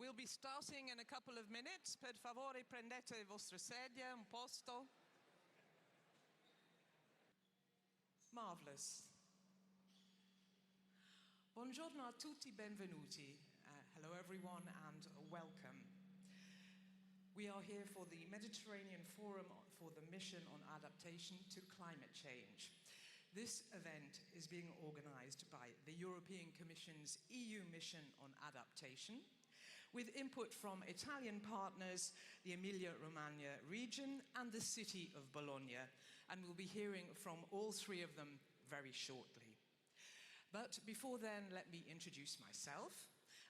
We'll be starting in a couple of minutes. Per favore, prendete le vostre sedie, un posto. Marvelous. Buongiorno a tutti, benvenuti. Hello everyone and welcome. We are here for the Mediterranean Forum for the Mission on Adaptation to Climate Change. This event is being organized by the European Commission's EU Mission on Adaptation, with input from Italian partners, the Emilia-Romagna region and the city of Bologna, and we'll be hearing from all three of them very shortly. But before then, let me introduce myself.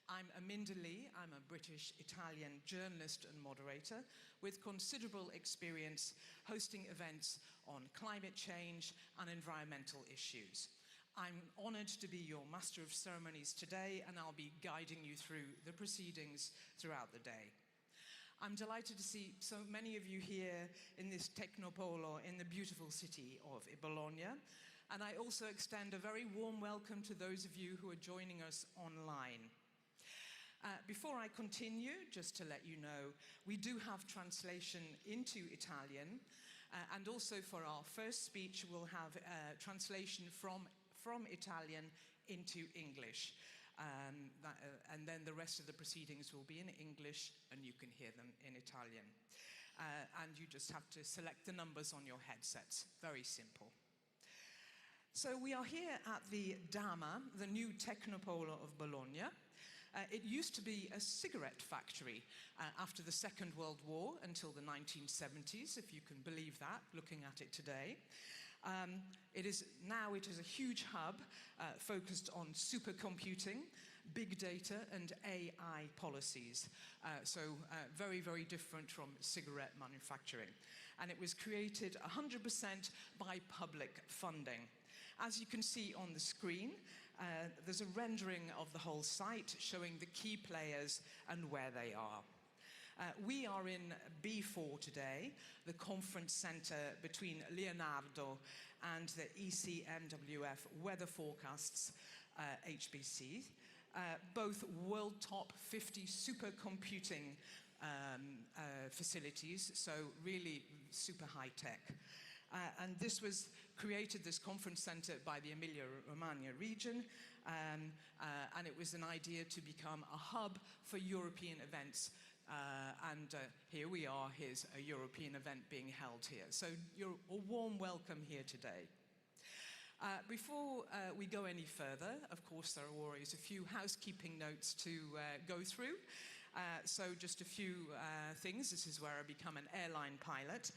I'm Aminda Lee. I'm a British-Italian journalist and moderator with considerable experience hosting events on climate change and environmental issues. I'm honored to be your Master of Ceremonies today, and I'll be guiding you through the proceedings throughout the day. I'm delighted to see so many of you here in this Technopolo in the beautiful city of Bologna, and I also extend a very warm welcome to those of you who are joining us online. Before I continue, just to let you know, we do have translation into Italian, and also for our first speech we'll have translation from Italian into English. And then the rest of the proceedings will be in English and you can hear them in Italian. And you just have to select the numbers on your headsets. Very simple. So we are here at the Dama, the new Technopolo of Bologna. It used to be a cigarette factory after the Second World War until the 1970s, if you can believe that, looking at it today. It is a huge hub focused on supercomputing, big data and AI policies. Very, very different from cigarette manufacturing. And it was created 100% by public funding. As you can see on the screen, there's a rendering of the whole site showing the key players and where they are. We are in B4 today, the conference center between Leonardo and the ECMWF Weather Forecasts HBC, both world top 50 supercomputing facilities, so really super high tech. And this was created, this conference center, by the Emilia-Romagna region, and it was an idea to become a hub for European events. Here we are, here's a European event being held here. So you're a warm welcome here today. Before we go any further, of course, there are always a few housekeeping notes to go through. So just a few things. This is where I become an airline pilot.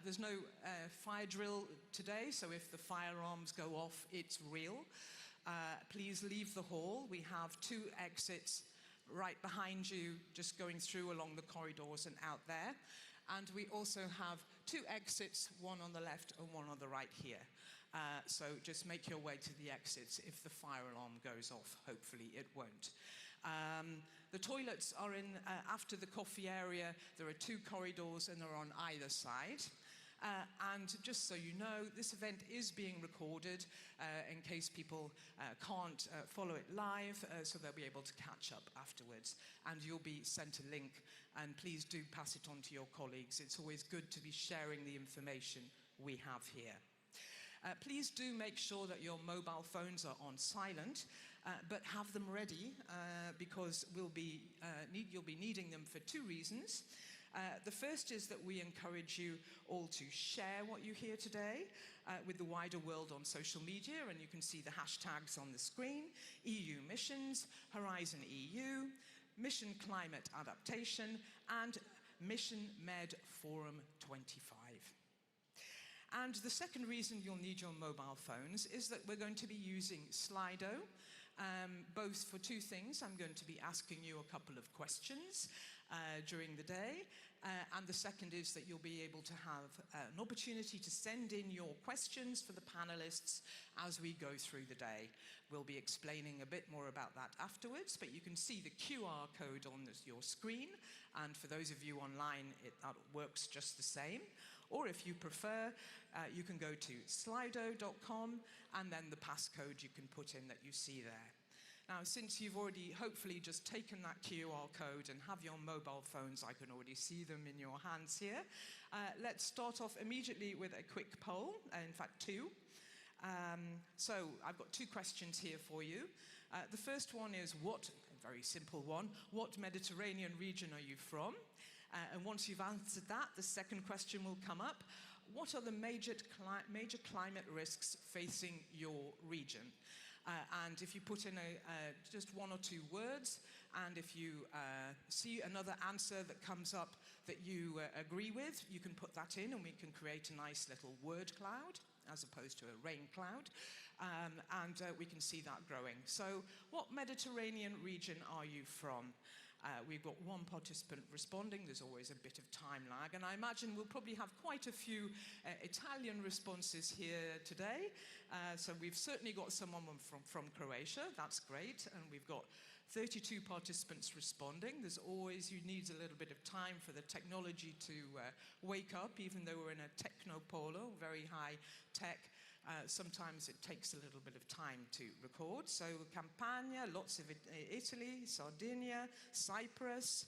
There's no fire drill today, so if the fire alarms go off, it's real. Please leave the hall. We have 2 exits right behind you, just going through along the corridors and out there. And we also have 2 exits, one on the left and one on the right here. So just make your way to the exits if the fire alarm goes off. Hopefully it won't. The toilets are in after the coffee area. There are 2 corridors and they're on either side. And just so you know, this event is being recorded in case people can't follow it live, so they'll be able to catch up afterwards. And you'll be sent a link, and please do pass it on to your colleagues. It's always good to be sharing the information we have here. Please do make sure that your mobile phones are on silent, but have them ready because you'll be needing them for 2 reasons. The first is that we encourage you all to share what you hear today with the wider world on social media, and you can see the hashtags on the screen: EU Missions, Horizon EU, Mission Climate Adaptation, and Mission Med Forum 25. And the second reason you'll need your mobile phones is that we're going to be using Slido, both for 2 things. I'm going to be asking you a couple of questions during the day, and the second is that you'll be able to have an opportunity to send in your questions for the panelists as we go through the day. We'll be explaining a bit more about that afterwards, but you can see the QR code on your screen, and for those of you online, that works just the same. Or if you prefer, you can go to slido.com, and then the passcode you can put in that you see there. Now, since you've already hopefully just taken that QR code and have your mobile phones, I can already see them in your hands here. Let's start off immediately with a quick poll, in fact, two. So I've got two questions here for you. The first one is a very simple one, what Mediterranean region are you from? And once you've answered that, the second question will come up. What are the major climate risks facing your region? And if you put in just one or two words, and if you see another answer that comes up that you agree with, you can put that in and we can create a nice little word cloud as opposed to a rain cloud. And we can see that growing. So what Mediterranean region are you from? We've got one participant responding. There's always a bit of time lag. And I imagine we'll probably have quite a few Italian responses here today. So we've certainly got someone from Croatia. That's great. And we've got 32 participants responding. You need a little bit of time for the technology to wake up, even though we're in a technopolo, very high tech. Sometimes it takes a little bit of time to record. So Campania, lots of Italy, Sardinia, Cyprus,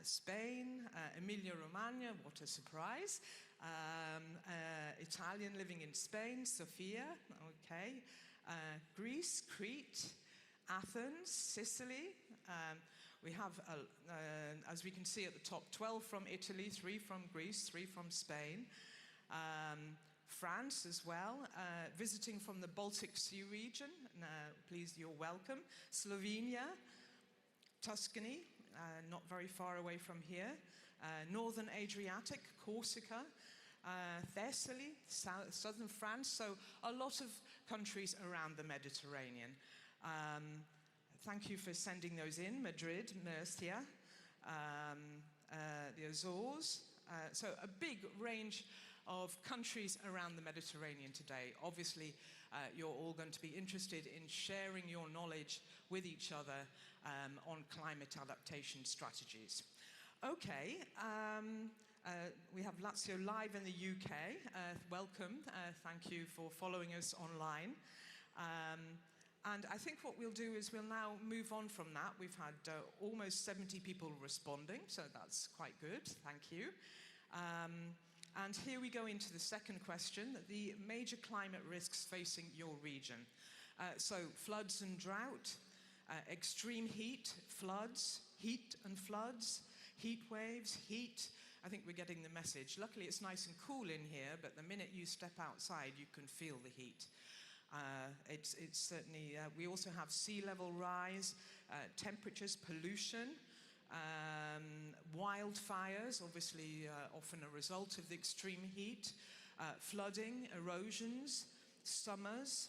Spain, Emilia-Romagna, what a surprise. Italian living in Spain, Sofia, okay. Greece, Crete, Athens, Sicily. We have, as we can see at the top, 12 from Italy, 3 from Greece, 3 from Spain. France as well, visiting from the Baltic Sea region, please, you're welcome. Slovenia, Tuscany, not very far away from here. Northern Adriatic, Corsica, Thessaly, southern France, so a lot of countries around the Mediterranean. Thank you for sending those in, Madrid, Murcia, the Azores, so a big range of countries around the Mediterranean today. Obviously, you're all going to be interested in sharing your knowledge with each other on climate adaptation strategies. Okay, we have Lazio live in the UK. Welcome, thank you for following us online. And I think what we'll do is we'll now move on from that. We've had almost 70 people responding, so that's quite good, thank you. And here we go into the second question, the major climate risks facing your region. So floods and drought, extreme heat, floods, heat and floods, heat waves, heat. I think we're getting the message. Luckily it's nice and cool in here, but the minute you step outside you can feel the heat. It's certainly, we also have sea level rise, temperatures, pollution, wildfires, obviously often a result of the extreme heat, flooding, erosions, summers.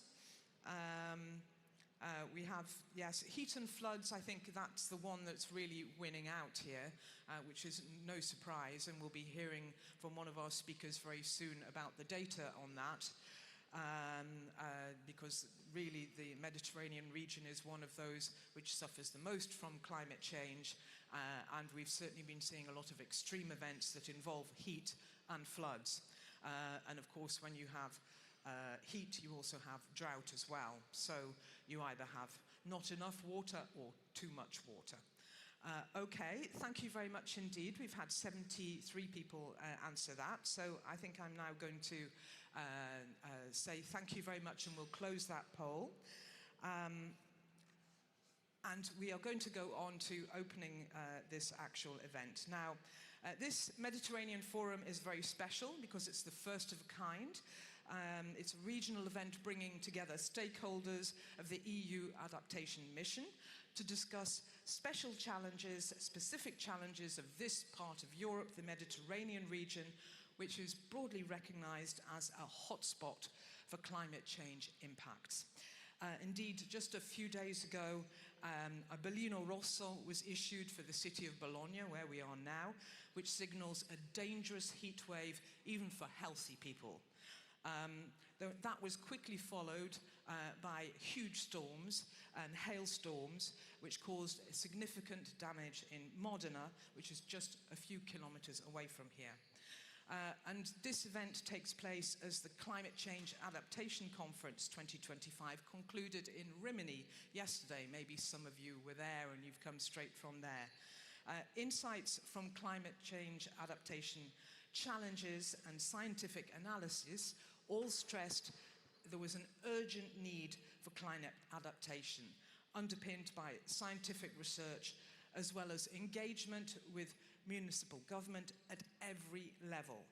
We have, yes, heat and floods. I think that's the one that's really winning out here, which is no surprise, and we'll be hearing from one of our speakers very soon about the data on that. Because really the Mediterranean region is one of those which suffers the most from climate change, and we've certainly been seeing a lot of extreme events that involve heat and floods. And of course, when you have heat, you also have drought as well. So you either have not enough water or too much water. Okay, thank you very much indeed. We've had 73 people answer that, so I think I'm now going to say thank you very much, and we'll close that poll. And we are going to go on to opening this actual event. Now, this Mediterranean Forum is very special because it's the first of a kind. It's a regional event bringing together stakeholders of the EU Adaptation Mission to discuss special challenges, specific challenges of this part of Europe, the Mediterranean region, which is broadly recognized as a hotspot for climate change impacts. Indeed, just a few days ago, a Bellino Rosso was issued for the city of Bologna, where we are now, which signals a dangerous heat wave even for healthy people. That was quickly followed by huge storms and hailstorms, which caused significant damage in Modena, which is just a few kilometers away from here. And this event takes place as the Climate Change Adaptation Conference 2025 concluded in Rimini yesterday. Maybe some of you were there and you've come straight from there. Insights from climate change adaptation, challenges and scientific analysis all stressed there was an urgent need for climate adaptation, underpinned by scientific research as well as engagement with municipal government at every level,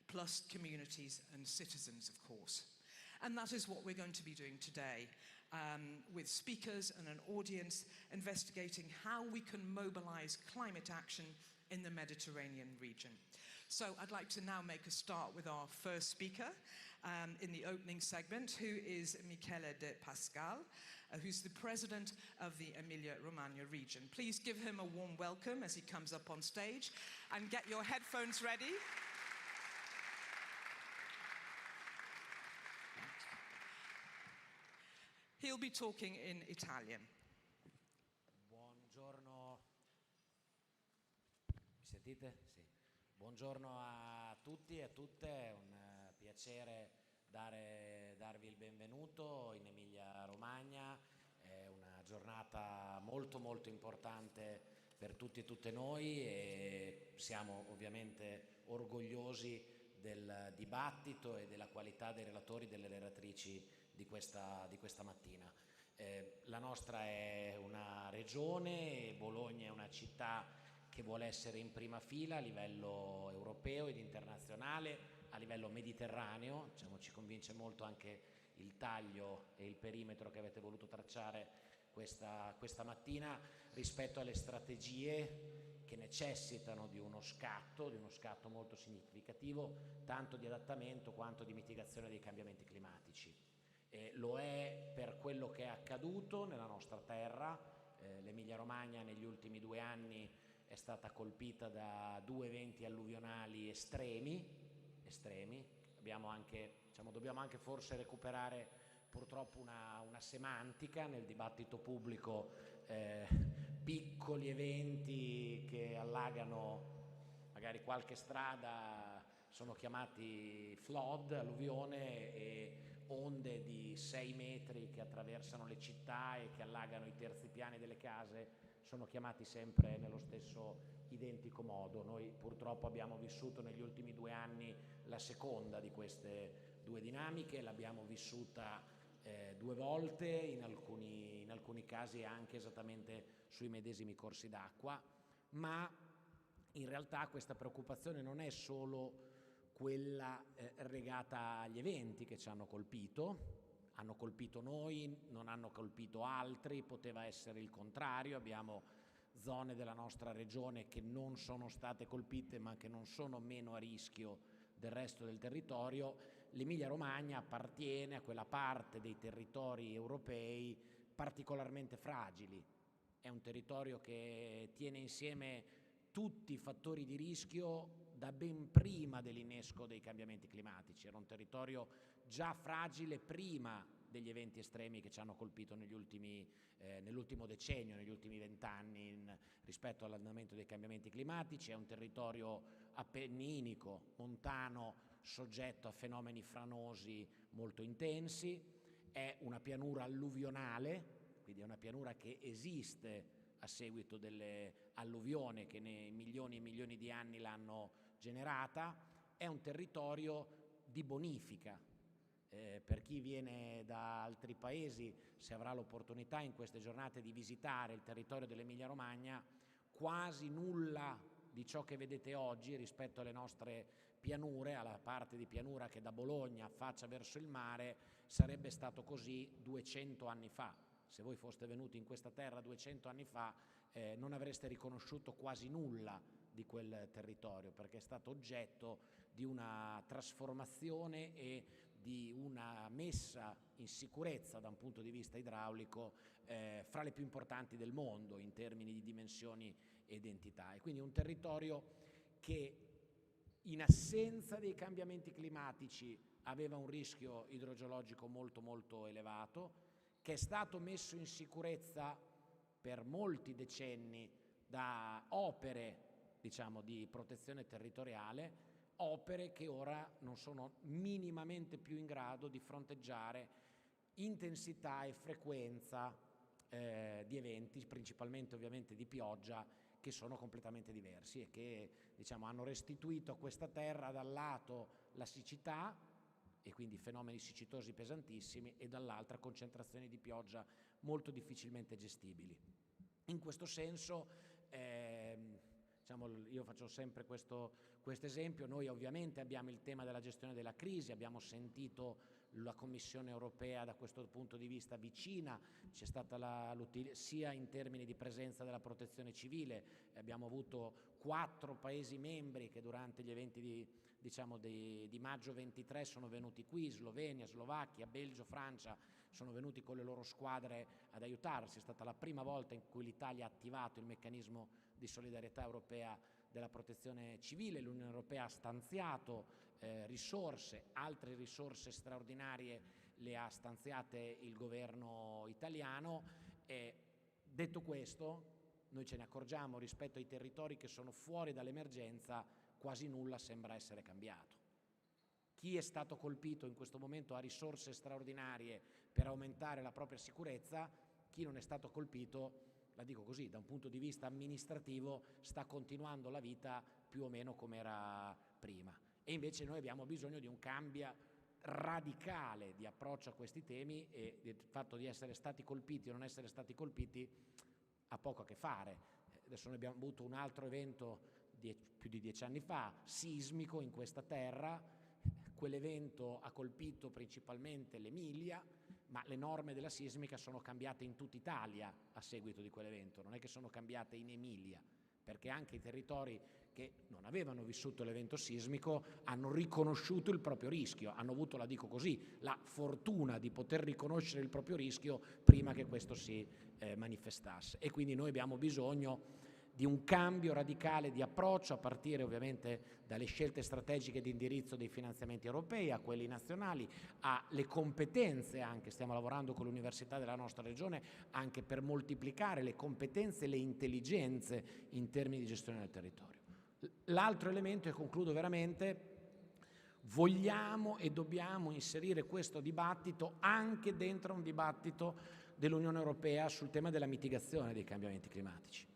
plus communities and citizens, of course. And that is what we're going to be doing today, with speakers and an audience investigating how we can mobilize climate action in the Mediterranean region. So I'd like to now make a start with our first speaker in the opening segment, who is Michele De Pascal, who's the president of the Emilia-Romagna region. Please give him a warm welcome as he comes up on stage, and get your headphones ready. He'll be talking in Italian. Buongiorno. Mi sentite? Sì. Buongiorno a tutti e a tutte, è un piacere darvi il benvenuto in Emilia-Romagna. È una giornata molto molto importante per tutti e tutte noi e siamo ovviamente orgogliosi del dibattito e della qualità dei relatori e delle relatrici di questa mattina. La nostra è una regione, Bologna è una città che vuole essere in prima fila a livello europeo ed internazionale, a livello mediterraneo. Diciamo, ci convince molto anche il taglio e il perimetro che avete voluto tracciare questa mattina rispetto alle strategie che necessitano di uno scatto molto significativo, tanto di adattamento quanto di mitigazione dei cambiamenti climatici. Lo è per quello che è accaduto nella nostra terra. L'Emilia-Romagna negli ultimi 2 anni è stata colpita da 2 eventi alluvionali estremi. Dobbiamo anche forse recuperare purtroppo una semantica nel dibattito pubblico. Piccoli eventi che allagano magari qualche strada sono chiamati flood, alluvione, e onde di 6 metri che attraversano le città e che allagano i terzi piani delle case sono chiamati sempre nello stesso identico modo. Noi purtroppo abbiamo vissuto negli ultimi 2 anni la seconda di queste 2 dinamiche, l'abbiamo vissuta 2 volte, in alcuni casi anche esattamente sui medesimi corsi d'acqua, ma in realtà questa preoccupazione non è solo quella legata agli eventi che ci hanno colpito noi, non hanno colpito altri, poteva essere il contrario. Abbiamo zone della nostra regione che non sono state colpite ma che non sono meno a rischio del resto del territorio. L'Emilia-Romagna appartiene a quella parte dei territori europei particolarmente fragili. È un territorio che tiene insieme tutti i fattori di rischio da ben prima dell'innesco dei cambiamenti climatici. Era un territorio già fragile prima degli eventi estremi che ci hanno colpito nell'ultimo decennio, negli ultimi 20 anni rispetto all'andamento dei cambiamenti climatici. È un territorio appenninico, montano, soggetto a fenomeni franosi molto intensi. È una pianura alluvionale, quindi è una pianura che esiste a seguito delle alluvioni che nei milioni e milioni di anni l'hanno generata. È un territorio di bonifica. Per chi viene da altri paesi, se avrà l'opportunità in queste giornate di visitare il territorio dell'Emilia-Romagna, quasi nulla di ciò che vedete oggi rispetto alle nostre pianure, alla parte di pianura che da Bologna affaccia verso il mare, sarebbe stato così 200 anni fa. Se voi foste venuti in questa terra 200 anni fa non avreste riconosciuto quasi nulla di quel territorio, perché è stato oggetto di una trasformazione e di una messa in sicurezza da un punto di vista idraulico fra le più importanti del mondo in termini di dimensioni ed entità. E quindi un territorio che in assenza dei cambiamenti climatici aveva un rischio idrogeologico molto molto elevato, che è stato messo in sicurezza per molti decenni da opere, diciamo, di protezione territoriale, opere che ora non sono minimamente più in grado di fronteggiare intensità e frequenza di eventi, principalmente ovviamente di pioggia, che sono completamente diversi e che hanno restituito a questa terra da un lato la siccità e quindi fenomeni siccitosi pesantissimi e dall'altra concentrazioni di pioggia molto difficilmente gestibili. In questo senso io faccio sempre questo esempio. Noi ovviamente abbiamo il tema della gestione della crisi, abbiamo sentito la Commissione europea da questo punto di vista vicina, c'è stata sia in termini di presenza della protezione civile, abbiamo avuto 4 Paesi membri che durante gli eventi di maggio 23 sono venuti qui, Slovenia, Slovacchia, Belgio, Francia, sono venuti con le loro squadre ad aiutarsi. È stata la prima volta in cui l'Italia ha attivato il meccanismo di solidarietà europea della protezione civile. L'Unione Europea ha stanziato risorse, altre risorse straordinarie le ha stanziate il governo italiano. Detto questo, noi ce ne accorgiamo rispetto ai territori che sono fuori dall'emergenza, quasi nulla sembra essere cambiato. Chi è stato colpito in questo momento ha risorse straordinarie per aumentare la propria sicurezza, chi non è stato colpito, la dico così, da un punto di vista amministrativo sta continuando la vita più o meno come era prima. E invece noi abbiamo bisogno di un cambio radicale di approccio a questi temi, e il fatto di essere stati colpiti o non essere stati colpiti ha poco a che fare. Adesso noi abbiamo avuto un altro evento più di 10 anni fa, sismico in questa terra. Quell'evento ha colpito principalmente l'Emilia, ma le norme della sismica sono cambiate in tutta Italia a seguito di quell'evento, non è che sono cambiate in Emilia, perché anche i territori che non avevano vissuto l'evento sismico hanno riconosciuto il proprio rischio, hanno avuto, la dico così, la fortuna di poter riconoscere il proprio rischio prima che questo si manifestasse. E quindi noi abbiamo bisogno di un cambio radicale di approccio, a partire ovviamente dalle scelte strategiche di indirizzo dei finanziamenti europei, a quelli nazionali, alle competenze anche. Stiamo lavorando con l'università della nostra regione anche per moltiplicare le competenze e le intelligenze in termini di gestione del territorio. L'altro elemento, e concludo veramente, vogliamo e dobbiamo inserire questo dibattito anche dentro un dibattito dell'Unione Europea sul tema della mitigazione dei cambiamenti climatici.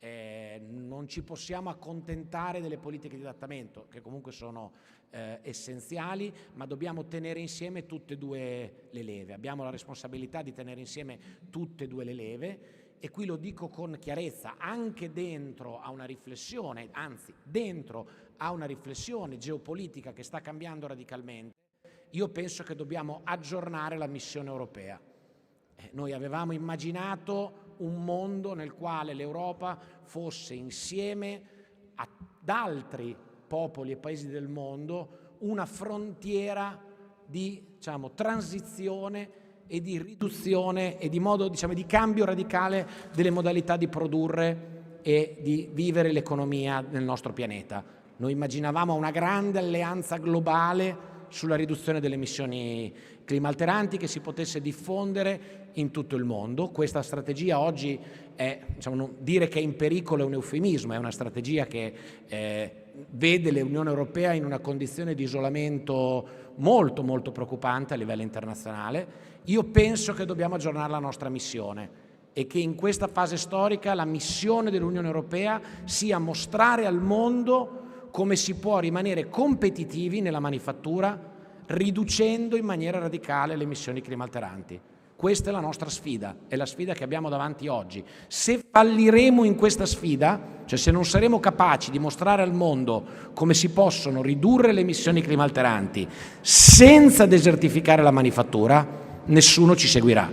Non ci possiamo accontentare delle politiche di adattamento, che comunque sono essenziali, ma dobbiamo tenere insieme tutte e due le leve. Abbiamo la responsabilità di tenere insieme tutte e due le leve, e qui lo dico con chiarezza, anche dentro a una riflessione, anzi dentro a una riflessione geopolitica che sta cambiando radicalmente. Io penso che dobbiamo aggiornare la missione europea. Noi avevamo immaginato un mondo nel quale l'Europa fosse, insieme ad altri popoli e paesi del mondo, una frontiera di transizione e di riduzione e di modo di cambio radicale delle modalità di produrre e di vivere l'economia nel nostro pianeta. Noi immaginavamo una grande alleanza globale sulla riduzione delle emissioni climalteranti che si potesse diffondere in tutto il mondo. Questa strategia oggi è, dire che è in pericolo è un eufemismo, è una strategia che vede l'Unione Europea in una condizione di isolamento molto molto preoccupante a livello internazionale. Io penso che dobbiamo aggiornare la nostra missione e che in questa fase storica la missione dell'Unione Europea sia mostrare al mondo come si può rimanere competitivi nella manifattura riducendo in maniera radicale le emissioni climalteranti. Questa è la nostra sfida, è la sfida che abbiamo davanti oggi. Se falliremo in questa sfida, cioè se non saremo capaci di mostrare al mondo come si possono ridurre le emissioni climalteranti senza desertificare la manifattura, nessuno ci seguirà.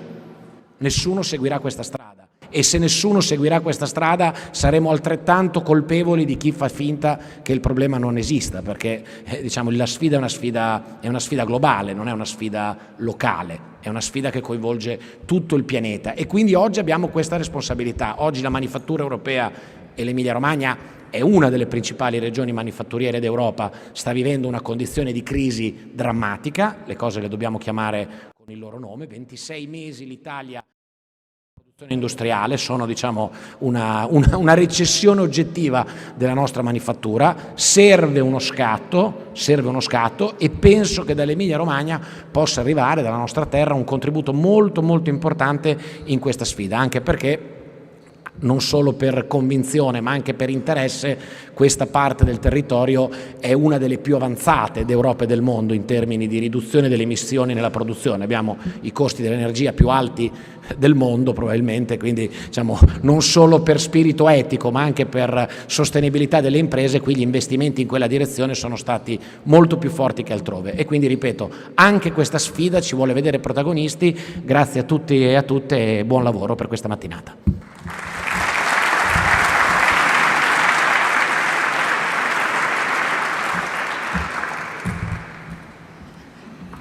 Nessuno seguirà questa strada. E se nessuno seguirà questa strada saremo altrettanto colpevoli di chi fa finta che il problema non esista, perché la sfida è una sfida globale, non è una sfida locale, è una sfida che coinvolge tutto il pianeta, e quindi oggi abbiamo questa responsabilità. Oggi la manifattura europea, e l'Emilia Romagna è una delle principali regioni manifatturiere d'Europa, sta vivendo una condizione di crisi drammatica, le cose le dobbiamo chiamare con il loro nome. 26 mesi l'Italia industriale, sono una recessione oggettiva della nostra manifattura. Serve uno scatto e penso che dall'Emilia Romagna possa arrivare, dalla nostra terra, un contributo molto molto importante in questa sfida, anche perché non solo per convinzione ma anche per interesse questa parte del territorio è una delle più avanzate d'Europa e del mondo in termini di riduzione delle emissioni nella produzione. Abbiamo i costi dell'energia più alti del mondo probabilmente, quindi non solo per spirito etico ma anche per sostenibilità delle imprese qui gli investimenti in quella direzione sono stati molto più forti che altrove, e quindi ripeto, anche questa sfida ci vuole vedere protagonisti. Grazie a tutti e a tutte e buon lavoro per questa mattinata.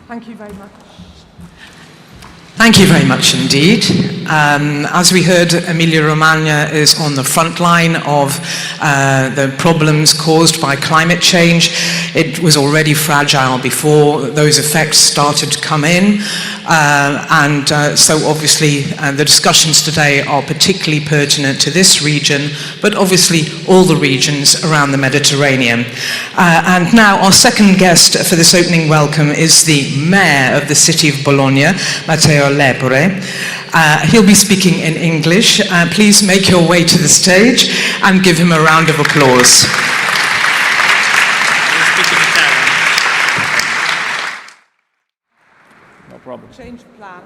Thank you very much. Thank you very much indeed. As we heard, Emilia-Romagna is on the front line of the problems caused by climate change. It was already fragile before those effects started to come in, so obviously the discussions today are particularly pertinent to this region, but obviously all the regions around the Mediterranean. And now our second guest for this opening welcome is the Mayor of the city of Bologna, Matteo Lepore. He'll be speaking in English. Please make your way to the stage and give him a round of applause. No problem. Change plan.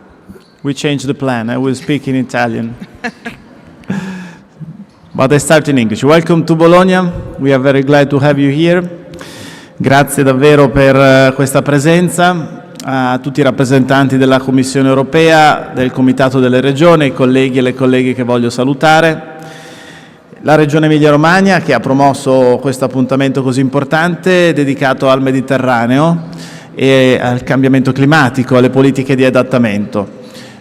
We changed the plan. I will speak in Italian. But I start in English. Welcome to Bologna. We are very glad to have you here. Grazie davvero per questa presenza. A tutti i rappresentanti della Commissione Europea, del Comitato delle Regioni, i colleghi e le colleghe che voglio salutare. La Regione Emilia-Romagna che ha promosso questo appuntamento così importante dedicato al Mediterraneo e al cambiamento climatico, alle politiche di adattamento.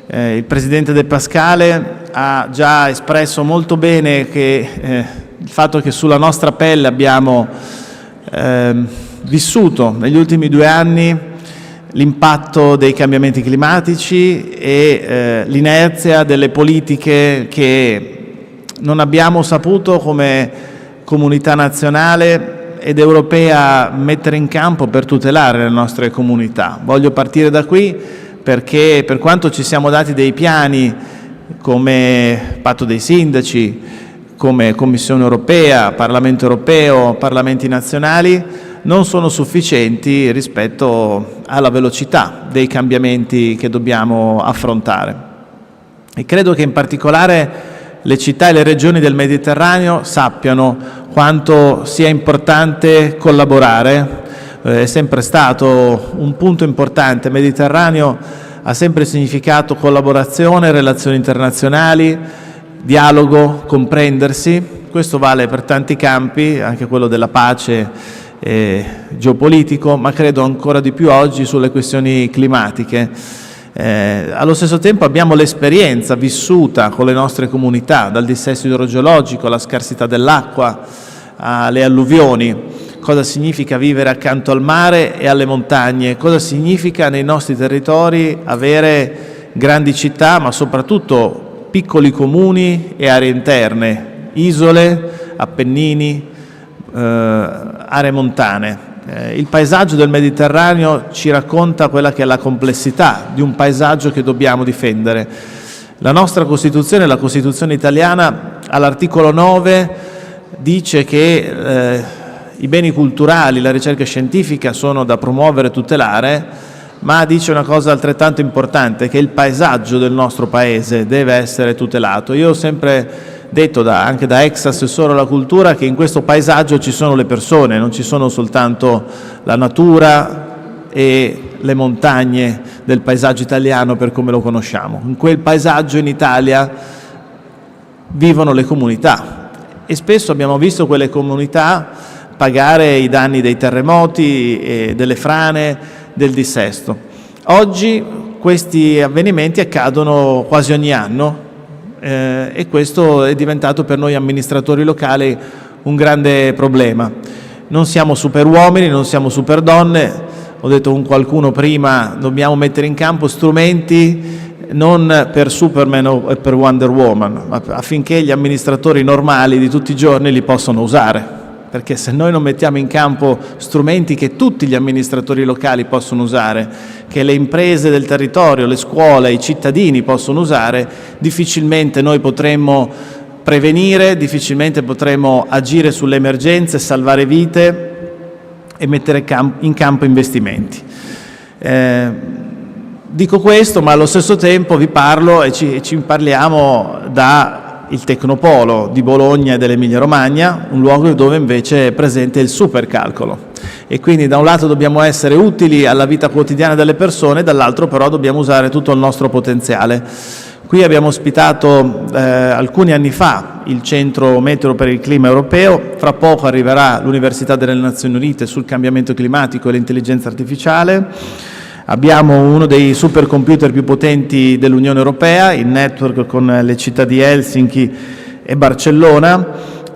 Il Presidente De Pascale ha già espresso molto bene che il fatto che sulla nostra pelle abbiamo vissuto negli ultimi 2 anni l'impatto dei cambiamenti climatici e l'inerzia delle politiche che non abbiamo saputo come comunità nazionale ed europea mettere in campo per tutelare le nostre comunità. Voglio partire da qui perché per quanto ci siamo dati dei piani come Patto dei Sindaci, come Commissione Europea, Parlamento Europeo, Parlamenti nazionali, non sono sufficienti rispetto alla velocità dei cambiamenti che dobbiamo affrontare. E credo che in particolare le città e le regioni del Mediterraneo sappiano quanto sia importante collaborare. È sempre stato un punto importante. Il Mediterraneo ha sempre significato collaborazione, relazioni internazionali, dialogo, comprendersi. Questo vale per tanti campi, anche quello della pace geopolitico, ma credo ancora di più oggi sulle questioni climatiche. Allo stesso tempo abbiamo l'esperienza vissuta con le nostre comunità, dal dissesto idrogeologico alla scarsità dell'acqua, alle alluvioni, cosa significa vivere accanto al mare e alle montagne, cosa significa nei nostri territori avere grandi città, ma soprattutto piccoli comuni e aree interne, isole, Appennini, aree montane. Il paesaggio del Mediterraneo ci racconta quella che è la complessità di un paesaggio che dobbiamo difendere. La nostra Costituzione, la Costituzione italiana, all'articolo 9 dice che i beni culturali, la ricerca scientifica sono da promuovere e tutelare, ma dice una cosa altrettanto importante, che il paesaggio del nostro paese deve essere tutelato. Io ho sempre detto anche da ex assessore alla cultura che in questo paesaggio ci sono le persone, non ci sono soltanto la natura e le montagne del paesaggio italiano per come lo conosciamo. In quel paesaggio in Italia vivono le comunità e spesso abbiamo visto quelle comunità pagare i danni dei terremoti, e delle frane, del dissesto. Oggi questi avvenimenti accadono quasi ogni anno. E questo è diventato per noi amministratori locali un grande problema. Non siamo super uomini, non siamo super donne, ho detto con qualcuno prima, dobbiamo mettere in campo strumenti non per Superman o per Wonder Woman, ma affinché gli amministratori normali di tutti i giorni li possano usare. Perché se noi non mettiamo in campo strumenti che tutti gli amministratori locali possono usare, che le imprese del territorio, le scuole, i cittadini possono usare, difficilmente noi potremmo prevenire, difficilmente potremo agire sulle emergenze, salvare vite e mettere in campo investimenti. Dico questo, ma allo stesso tempo vi parlo e ci parliamo da il Tecnopolo di Bologna e dell'Emilia Romagna, un luogo dove invece è presente il supercalcolo. E quindi da un lato dobbiamo essere utili alla vita quotidiana delle persone, dall'altro però dobbiamo usare tutto il nostro potenziale. Qui abbiamo ospitato alcuni anni fa il Centro Meteo per il Clima Europeo, fra poco arriverà l'Università delle Nazioni Unite sul cambiamento climatico e l'intelligenza artificiale. Abbiamo uno dei supercomputer più potenti dell'Unione Europea, il network con le città di Helsinki e Barcellona,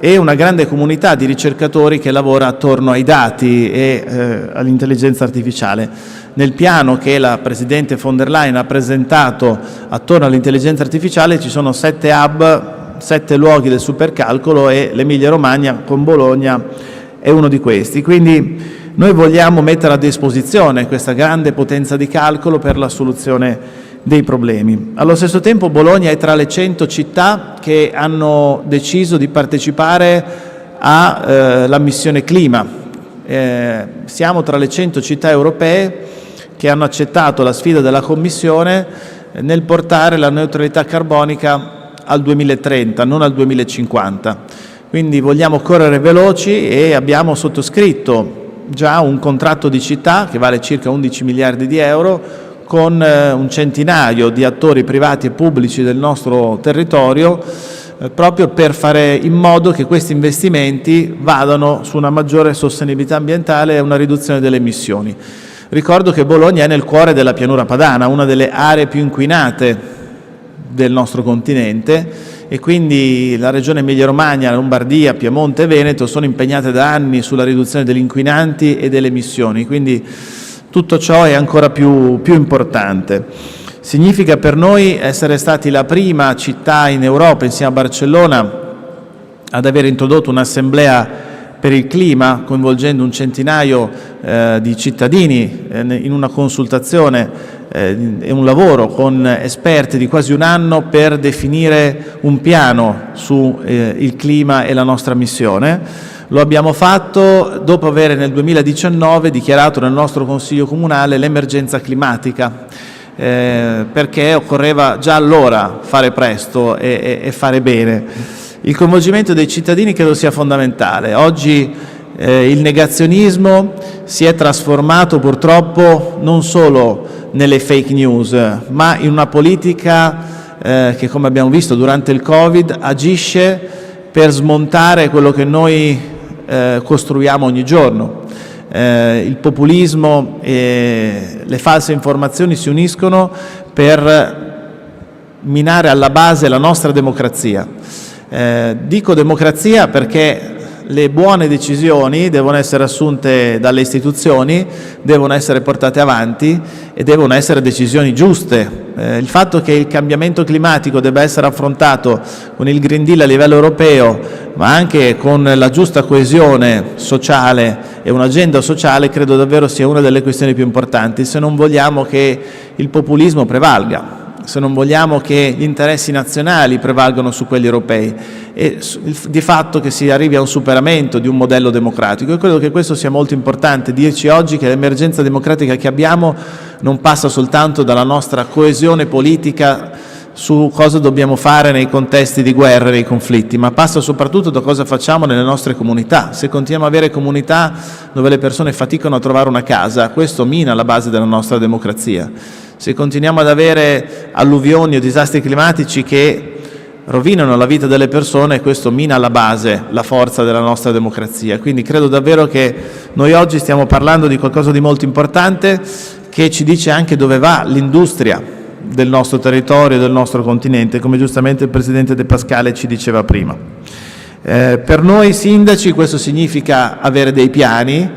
e una grande comunità di ricercatori che lavora attorno ai dati e all'intelligenza artificiale. Nel piano che la Presidente von der Leyen ha presentato attorno all'intelligenza artificiale ci sono 7 hub, 7 luoghi del supercalcolo, e l'Emilia Romagna con Bologna è uno di questi. Quindi noi vogliamo mettere a disposizione questa grande potenza di calcolo per la soluzione dei problemi. Allo stesso tempo Bologna è tra le 100 città che hanno deciso di partecipare alla missione clima. Siamo tra le 100 città europee che hanno accettato la sfida della Commissione nel portare la neutralità carbonica al 2030, non al 2050. Quindi vogliamo correre veloci e abbiamo sottoscritto già un contratto di città che vale circa 11 miliardi di euro con un centinaio di attori privati e pubblici del nostro territorio, proprio per fare in modo che questi investimenti vadano su una maggiore sostenibilità ambientale e una riduzione delle emissioni. Ricordo che Bologna è nel cuore della pianura padana, una delle aree più inquinate del nostro continente, e quindi la regione Emilia-Romagna, Lombardia, Piemonte e Veneto sono impegnate da anni sulla riduzione degli inquinanti e delle emissioni, quindi tutto ciò è ancora più importante. Significa per noi essere stati la prima città in Europa, insieme a Barcellona, ad aver introdotto un'assemblea per il clima, coinvolgendo un centinaio di cittadini in una consultazione e un lavoro con esperti di quasi un anno per definire un piano su il clima e la nostra missione. Lo abbiamo fatto dopo aver nel 2019 dichiarato nel nostro Consiglio Comunale l'emergenza climatica, perché occorreva già allora fare presto e fare bene. Il coinvolgimento dei cittadini credo sia fondamentale. Oggi il negazionismo si è trasformato purtroppo non solo nelle fake news, ma in una politica che, come abbiamo visto durante il Covid, agisce per smontare quello che noi costruiamo ogni giorno. Il populismo e le false informazioni si uniscono per minare alla base la nostra democrazia. Dico democrazia perché le buone decisioni devono essere assunte dalle istituzioni, devono essere portate avanti e devono essere decisioni giuste. Il fatto che il cambiamento climatico debba essere affrontato con il Green Deal a livello europeo, ma anche con la giusta coesione sociale e un'agenda sociale, credo davvero sia una delle questioni più importanti, se non vogliamo che il populismo prevalga, se non vogliamo che gli interessi nazionali prevalgano su quelli europei e di fatto che si arrivi a un superamento di un modello democratico. Io credo che questo sia molto importante, dirci oggi che l'emergenza democratica che abbiamo non passa soltanto dalla nostra coesione politica su cosa dobbiamo fare nei contesti di guerra e nei conflitti, ma passa soprattutto da cosa facciamo nelle nostre comunità. Se continuiamo ad avere comunità dove le persone faticano a trovare una casa, questo mina la base della nostra democrazia. Se continuiamo ad avere alluvioni o disastri climatici che rovinano la vita delle persone, questo mina alla base la forza della nostra democrazia. Quindi credo davvero che noi oggi stiamo parlando di qualcosa di molto importante che ci dice anche dove va l'industria del nostro territorio, del nostro continente, come giustamente il Presidente De Pascale ci diceva prima. Per noi sindaci questo significa avere dei piani,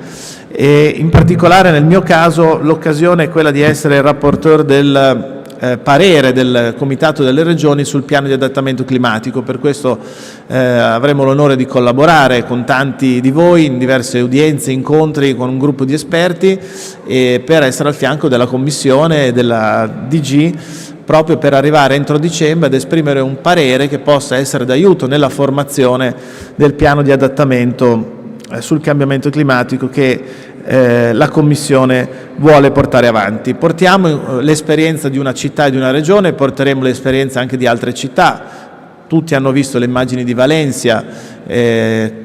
e in particolare nel mio caso l'occasione è quella di essere il rapporteur del parere del Comitato delle Regioni sul piano di adattamento climatico. Per questo avremo l'onore di collaborare con tanti di voi in diverse udienze, incontri con un gruppo di esperti, per essere al fianco della Commissione e della DG, proprio per arrivare entro dicembre ad esprimere un parere che possa essere d'aiuto nella formazione del piano di adattamento sul cambiamento climatico che la Commissione vuole portare avanti. Portiamo l'esperienza di una città e di una regione, porteremo l'esperienza anche di altre città. Tutti hanno visto le immagini di Valencia,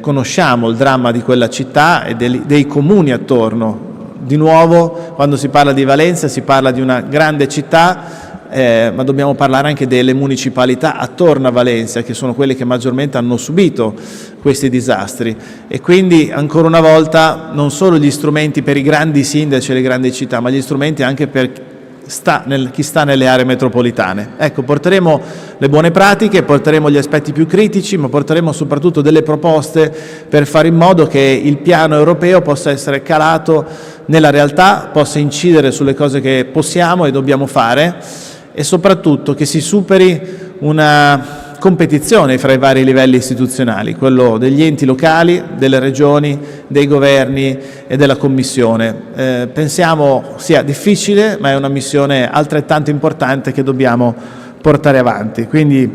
conosciamo il dramma di quella città e dei comuni attorno. Di nuovo, quando si parla di Valencia si parla di una grande città, ma dobbiamo parlare anche delle municipalità attorno a Valencia, che sono quelle che maggiormente hanno subito questi disastri. E quindi, ancora una volta, non solo gli strumenti per i grandi sindaci e le grandi città, ma gli strumenti anche per chi sta nelle aree metropolitane. Ecco, porteremo le buone pratiche, porteremo gli aspetti più critici, ma porteremo soprattutto delle proposte per fare in modo che il piano europeo possa essere calato nella realtà, possa incidere sulle cose che possiamo e dobbiamo fare, e soprattutto che si superi una competizione fra i vari livelli istituzionali, quello degli enti locali, delle regioni, dei governi e della Commissione. Pensiamo sia difficile, ma è una missione altrettanto importante che dobbiamo portare avanti. Quindi,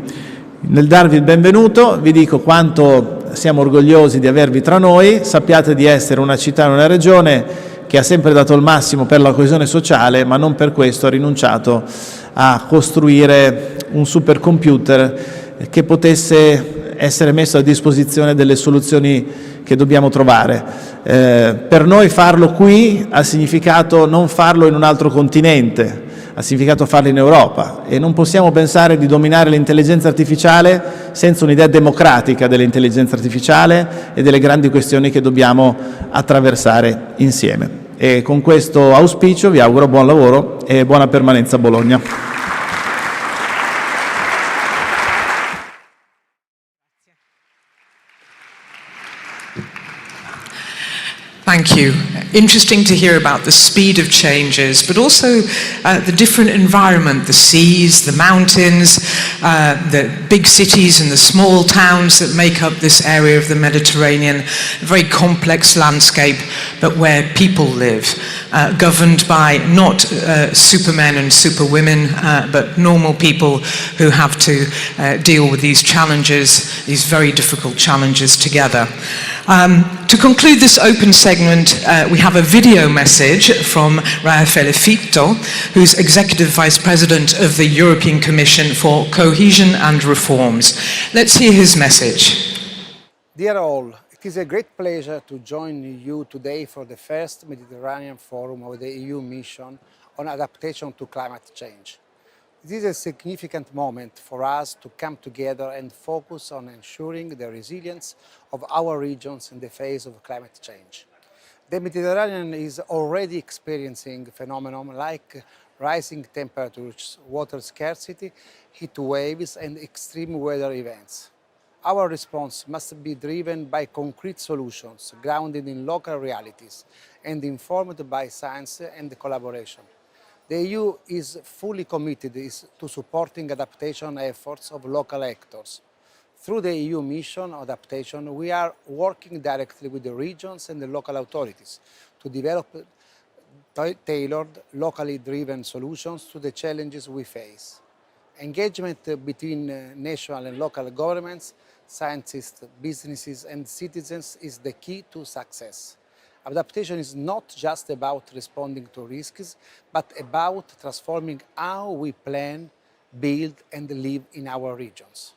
nel darvi il benvenuto, vi dico quanto siamo orgogliosi di avervi tra noi. Sappiate di essere una città e una regione che ha sempre dato il massimo per la coesione sociale, ma non per questo ha rinunciato a costruire un supercomputer che potesse essere messo a disposizione delle soluzioni che dobbiamo trovare. Per noi farlo qui ha significato non farlo in un altro continente, ha significato farlo in Europa, e non possiamo pensare di dominare l'intelligenza artificiale senza un'idea democratica dell'intelligenza artificiale e delle grandi questioni che dobbiamo attraversare insieme. E con questo auspicio vi auguro buon lavoro e buona permanenza a Bologna. Thank you. Interesting to hear about the speed of changes, but also the different environment, the seas, the mountains, the big cities and the small towns that make up this area of the Mediterranean, a very complex landscape, but where people live, governed by not supermen and superwomen, but normal people who have to deal with these challenges, these very difficult challenges together. To conclude this open segment, we have a video message from Raffaele Fitto, who's Executive Vice President of the European Commission for Cohesion and Reforms. Let's hear his message. Dear all, it is a great pleasure to join you today for the first Mediterranean Forum of the EU Mission on Adaptation to Climate Change. It is a significant moment for us to come together and focus on ensuring the resilience of our regions in the face of climate change. The Mediterranean is already experiencing phenomena like rising temperatures, water scarcity, heat waves, and extreme weather events. Our response must be driven by concrete solutions grounded in local realities and informed by science and collaboration. The EU is fully committed to supporting adaptation efforts of local actors. Through the EU mission Adaptation, we are working directly with the regions and the local authorities to develop tailored, locally driven solutions to the challenges we face. Engagement between national and local governments, scientists, businesses and citizens is the key to success. Adaptation is not just about responding to risks, but about transforming how we plan, build and live in our regions.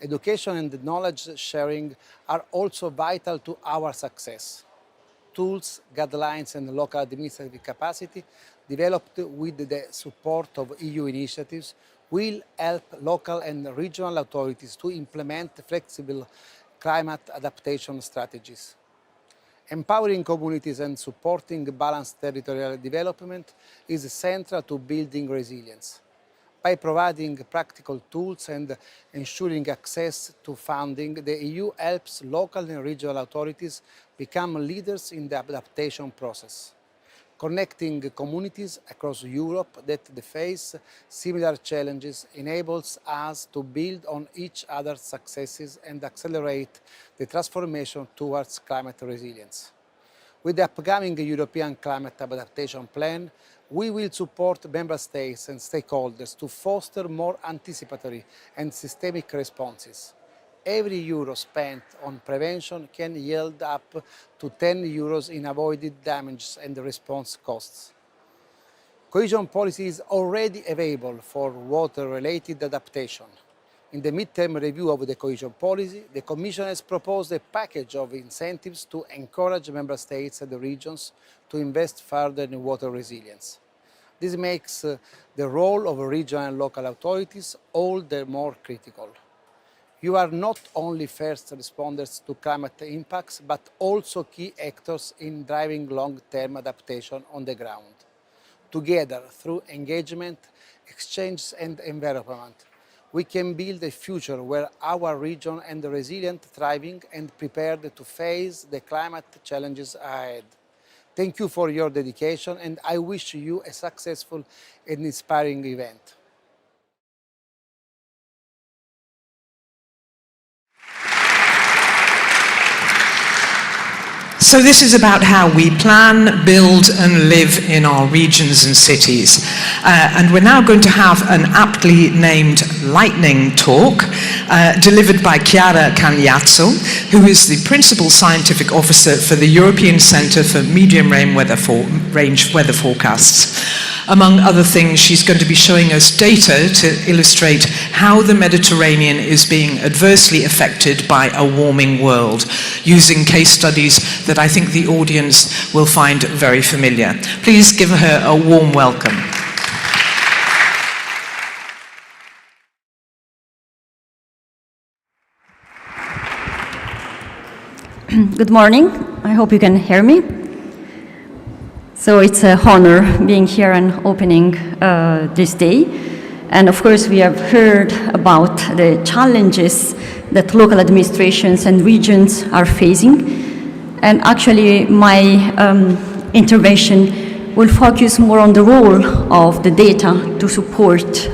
Education and knowledge sharing are also vital to our success. Tools, guidelines and local administrative capacity developed with the support of EU initiatives will help local and regional authorities to implement flexible climate adaptation strategies. Empowering communities and supporting balanced territorial development is central to building resilience. By providing practical tools and ensuring access to funding, the EU helps local and regional authorities become leaders in the adaptation process. Connecting communities across Europe that face similar challenges enables us to build on each other's successes and accelerate the transformation towards climate resilience. With the upcoming European Climate Adaptation Plan, we will support Member States and stakeholders to foster more anticipatory and systemic responses. Every euro spent on prevention can yield up to 10 euros in avoided damages and response costs. Cohesion policy is already available for water-related adaptation. In the midterm review of the cohesion policy, the Commission has proposed a package of incentives to encourage Member States and the regions to invest further in water resilience. This makes the role of regional and local authorities all the more critical. You are not only first responders to climate impacts, but also key actors in driving long-term adaptation on the ground. Together, through engagement, exchange and environment, we can build a future where our region is resilient, thriving and prepared to face the climate challenges ahead. Thank you for your dedication and I wish you a successful and inspiring event. So this is about how we plan, build and live in our regions and cities. And we're now going to have an aptly named lightning talk delivered by Chiara Cagliazzo, who is the Principal Scientific Officer for the European Centre for Medium Range Weather Forecasts. Among other things, she's going to be showing us data to illustrate how the Mediterranean is being adversely affected by a warming world, using case studies that I think the audience will find very familiar. Please give her a warm welcome. Good morning. I hope you can hear me. So it's an honor being here and opening this day. And of course, we have heard about the challenges that local administrations and regions are facing. And actually, my intervention will focus more on the role of the data to support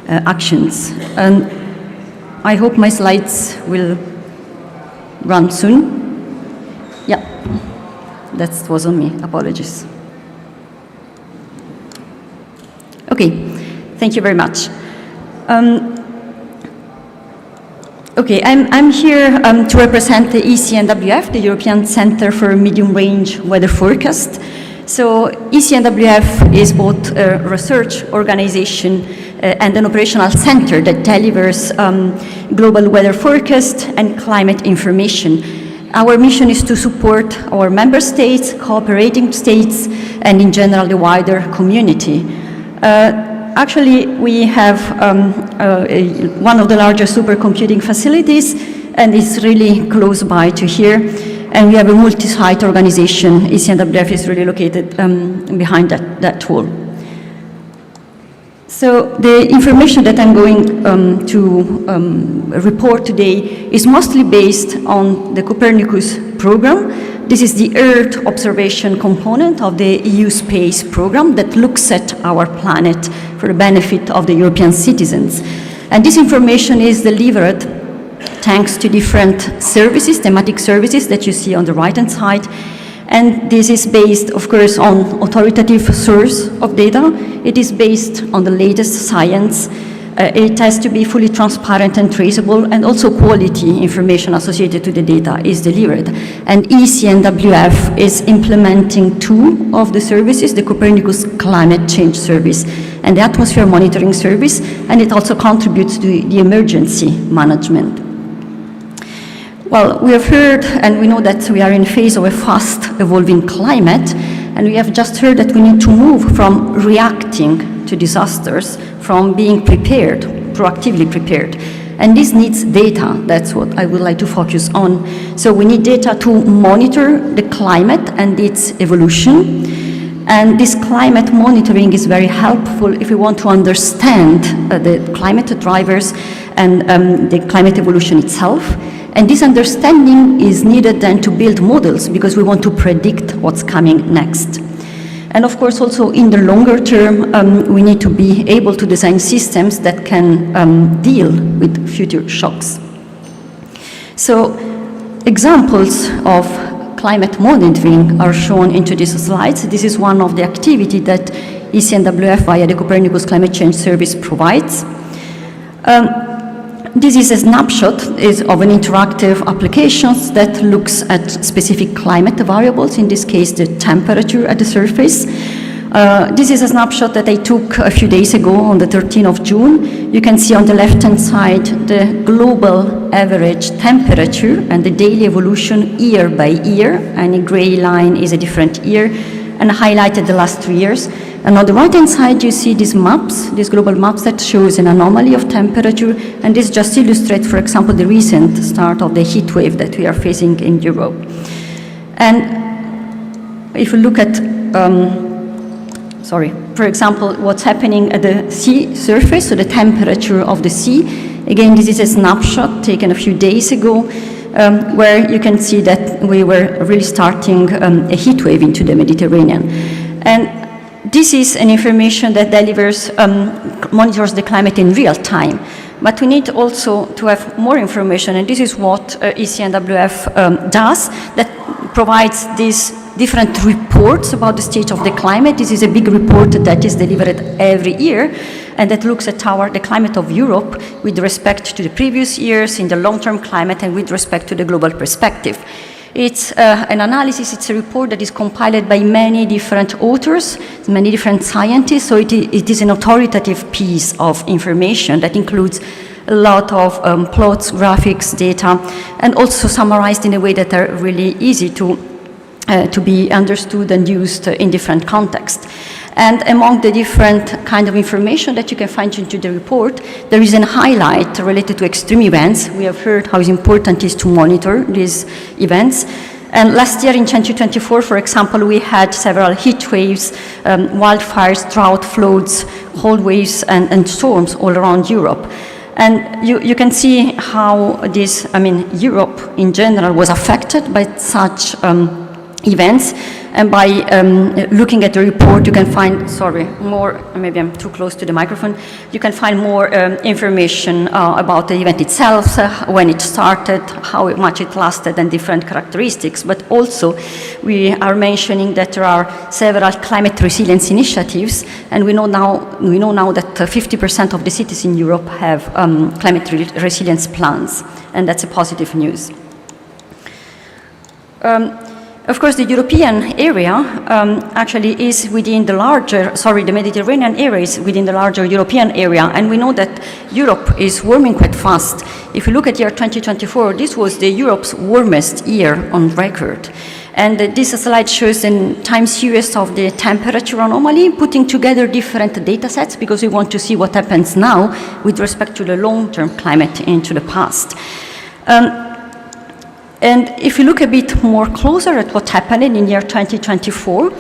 actions. And I hope my slides will run soon. Yeah. That was on me, apologies. Okay, thank you very much. Okay, I'm here to represent the ECNWF, the European Centre for Medium Range Weather Forecast. So ECNWF is both a research organization and an operational center that delivers global weather forecast and climate information. Our mission is to support our member states, cooperating states, and in general the wider community. Actually, we have one of the largest supercomputing facilities, and it's really close by to here. And we have a multi-site organization. ECNWF is really located behind that wall. So the information that I'm going to report today is mostly based on the Copernicus program. This is the Earth observation component of the EU space program that looks at our planet for the benefit of the European citizens. And this information is delivered thanks to different services, thematic services that you see on the right-hand side. And this is based, of course, on authoritative source of data. It is based on the latest science. It has to be fully transparent and traceable, and also quality information associated to the data is delivered. And ECNWF is implementing two of the services, the Copernicus Climate Change Service and the Atmosphere Monitoring Service, and it also contributes to the emergency management. Well, we have heard and we know that we are in a phase of a fast evolving climate, and we have just heard that we need to move from reacting to disasters, from being prepared, proactively prepared. And this needs data. That's what I would like to focus on. So we need data to monitor the climate and its evolution. And this climate monitoring is very helpful if we want to understand the climate drivers and the climate evolution itself. And this understanding is needed then to build models because we want to predict what's coming next. And of course, also in the longer term, we need to be able to design systems that can deal with future shocks. So examples of climate monitoring are shown into these slides. This is one of the activities that ECNWF via the Copernicus Climate Change Service provides. This is a snapshot of an interactive application that looks at specific climate variables, in this case the temperature at the surface. This is a snapshot that I took a few days ago on the 13th of June. You can see on the left-hand side the global average temperature and the daily evolution year by year, and a gray line is a different year, and highlighted the last 3 years. And on the right-hand side, you see these maps, these global maps that shows an anomaly of temperature, and this just illustrates, for example, the recent start of the heat wave that we are facing in Europe. And if you look at, for example, what's happening at the sea surface, so the temperature of the sea, again, this is a snapshot taken a few days ago, where you can see that we were really starting a heat wave into the Mediterranean. And this is an information that delivers, monitors the climate in real time. But we need also to have more information, and this is what ECNWF does, that provides these different reports about the state of the climate. This is a big report that is delivered every year, and that looks at the climate of Europe with respect to the previous years in the long-term climate and with respect to the global perspective. It's an analysis, it's a report that is compiled by many different authors, many different scientists, so it is an authoritative piece of information that includes a lot of plots, graphics, data, and also summarized in a way that are really easy to be understood and used in different contexts. And among the different kind of information that you can find into the report, there is a highlight related to extreme events. We have heard how important it is to monitor these events. And last year in 2024, for example, we had several heat waves, wildfires, drought, floods, cold waves, and storms all around Europe. And you can see how this, Europe in general was affected by such events, and by looking at the report you can find, more, maybe I'm too close to the microphone, you can find more information about the event itself, when it started, how much it lasted, and different characteristics. But also we are mentioning that there are several climate resilience initiatives, and we know now that 50% of the cities in Europe have climate resilience plans, and that's a positive news. Of course, the European area actually is within the larger, the Mediterranean area is within the larger European area, and we know that Europe is warming quite fast. If you look at year 2024, this was Europe's warmest year on record. And this slide shows a time series of the temperature anomaly, putting together different data sets because we want to see what happens now with respect to the long-term climate into the past. And if you look a bit more closer at what happened in year 2024,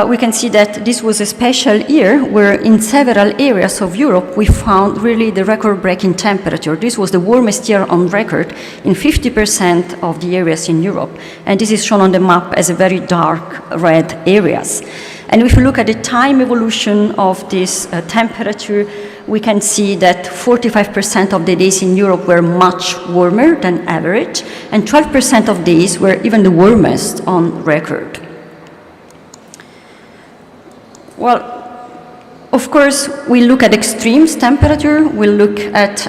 we can see that this was a special year where in several areas of Europe we found really the record-breaking temperature. This was the warmest year on record in 50% of the areas in Europe. And this is shown on the map as a very dark red areas. And if you look at the time evolution of this temperature, we can see that 45% of the days in Europe were much warmer than average, and 12% of days were even the warmest on record. Well, of course, we look at extremes temperature, we look at,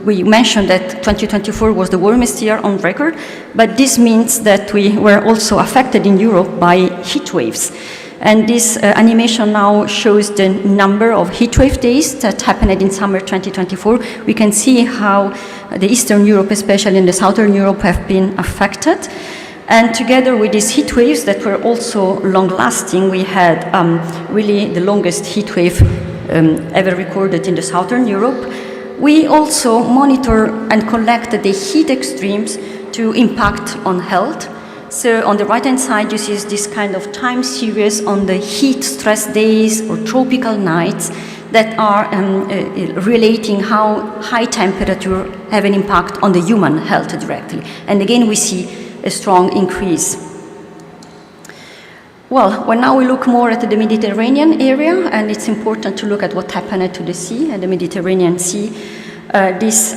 we mentioned that 2024 was the warmest year on record, but this means that we were also affected in Europe by heat waves. And this animation now shows the number of heat wave days that happened in summer 2024. We can see how the Eastern Europe, especially in the Southern Europe, have been affected. And together with these heat waves that were also long-lasting, we had really the longest heat wave ever recorded in the Southern Europe. We also monitor and collect the heat extremes to impact on health. So on the right-hand side, you see this kind of time series on the heat stress days or tropical nights that are relating how high temperature have an impact on the human health directly. And again, we see a strong increase. Well, now we look more at the Mediterranean area, and it's important to look at what happened to the sea and the Mediterranean Sea. This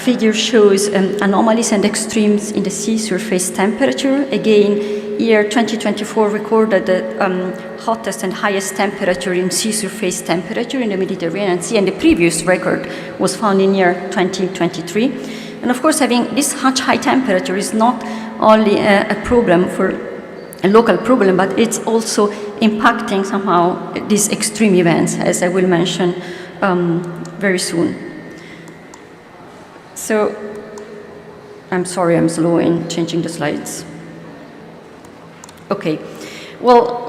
figure shows anomalies and extremes in the sea surface temperature. Again, year 2024 recorded the hottest and highest temperature in sea surface temperature in the Mediterranean Sea, and the previous record was found in year 2023. And of course, having this such high temperature is not only a problem for a local problem, but it's also impacting somehow these extreme events, as I will mention very soon. So, I'm sorry, I'm slow in changing the slides. Okay, well,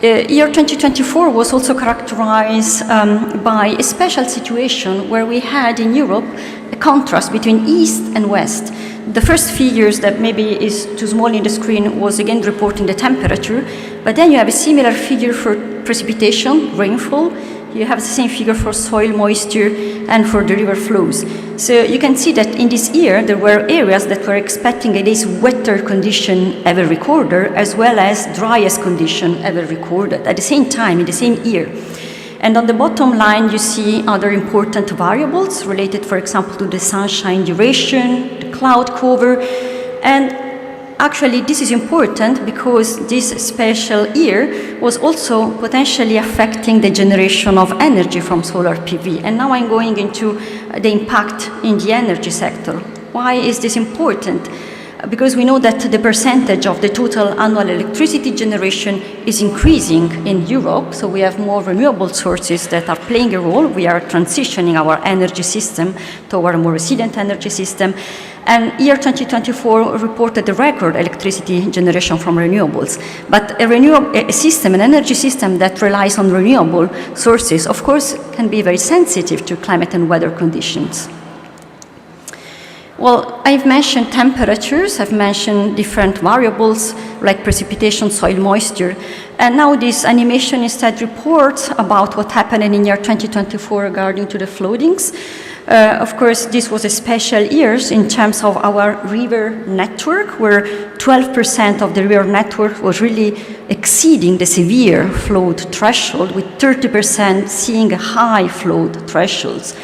year 2024 was also characterized by a special situation where we had in Europe a contrast between East and West. The first figures that maybe is too small in the screen was again reporting the temperature, but then you have a similar figure for precipitation, rainfall. You have the same figure for soil moisture and for the river flows. So you can see that in this year there were areas that were expecting a day's wetter condition ever recorded, as well as driest condition ever recorded at the same time in the same year. And on the bottom line, you see other important variables related, for example, to the sunshine duration, the cloud cover. And actually, this is important because this special year was also potentially affecting the generation of energy from solar PV. And now I'm going into the impact in the energy sector. Why is this important? Because we know that the percentage of the total annual electricity generation is increasing in Europe, so we have more renewable sources that are playing a role. We are transitioning our energy system toward a more resilient energy system. And year 2024 reported the record electricity generation from renewables. But a system, an energy system that relies on renewable sources, of course, can be very sensitive to climate and weather conditions. Well, I've mentioned temperatures, I've mentioned different variables like precipitation, soil moisture, and now this animation instead reports about what happened in year 2024 regarding to the floodings. Of course, this was a special year in terms of our river network, where 12% of the river network was really exceeding the severe flood threshold, with 30% seeing high flood thresholds.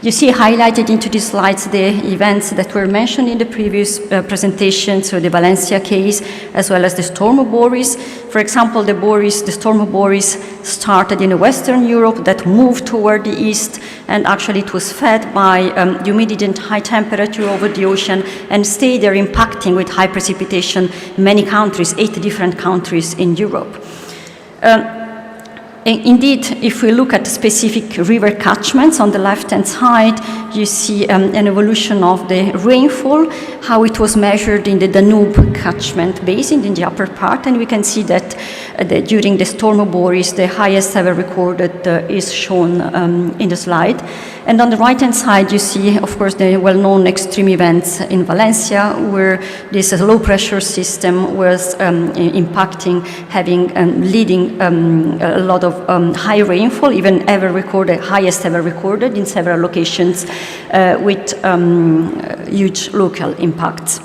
You see highlighted into these slides the events that were mentioned in the previous presentation, so the Valencia case, as well as the storm of Boris. For example, the storm of Boris started in Western Europe, that moved toward the east, and actually it was fed by humidity and high temperature over the ocean, and stayed there impacting with high precipitation many countries, 8 different countries in Europe. Indeed, if we look at specific river catchments on the left-hand side, you see an evolution of the rainfall, how it was measured in the Danube catchment basin in the upper part, and we can see that during the storm of Boris, the highest ever recorded is shown in the slide. And on the right-hand side, you see, of course, the well-known extreme events in Valencia, where this low-pressure system was impacting, leading a lot of high rainfall, even highest ever recorded in several locations, with huge local impacts.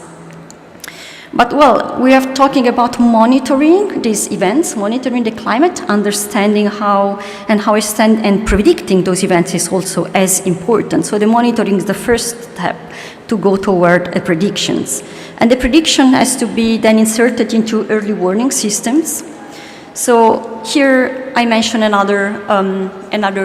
But well, we are talking about monitoring these events, monitoring the climate, understanding how and predicting those events is also as important. So the monitoring is the first step to go toward predictions. And the prediction has to be then inserted into early warning systems. So here I mention another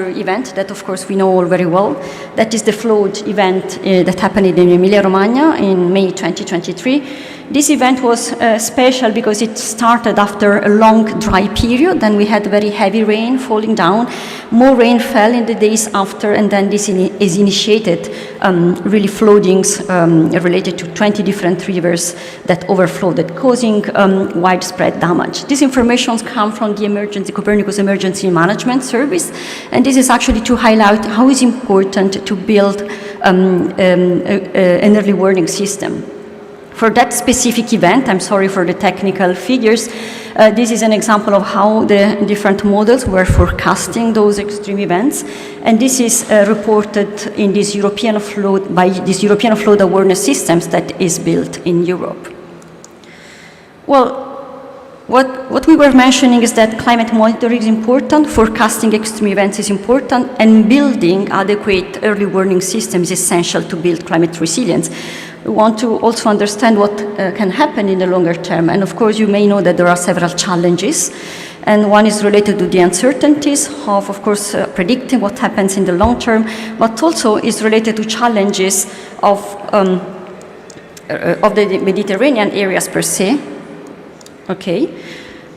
event that, of course, we know all very well. That is the flood event that happened in Emilia-Romagna in May 2023. This event was special because it started after a long dry period. Then we had very heavy rain falling down. More rain fell in the days after, and then this is initiated really floodings related to 20 different rivers that overflowed, causing widespread damage. These information come from the Copernicus Emergency Management Service, and this is actually to highlight how it's important to build an early warning system. For that specific event, I'm sorry for the technical figures, this is an example of how the different models were forecasting those extreme events, and this is reported in this European flood awareness systems that is built in Europe. Well, what we were mentioning is that climate monitoring is important, forecasting extreme events is important, and building adequate early warning systems is essential to build climate resilience. We want to also understand what can happen in the longer term. And of course, you may know that there are several challenges. And one is related to the uncertainties of course, predicting what happens in the long term, but also is related to challenges of the Mediterranean areas per se. Okay,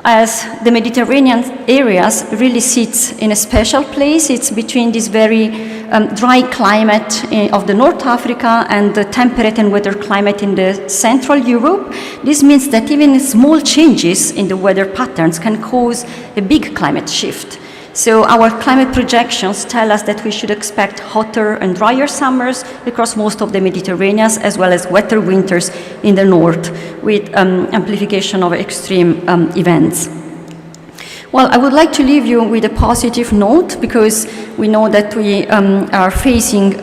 as the Mediterranean areas really sits in a special place. It's between this very dry climate of the North Africa and the temperate and wetter climate in the Central Europe. This means that even small changes in the weather patterns can cause a big climate shift. So our climate projections tell us that we should expect hotter and drier summers across most of the Mediterranean, as well as wetter winters in the north, with amplification of extreme events. Well, I would like to leave you with a positive note, because we know that we are facing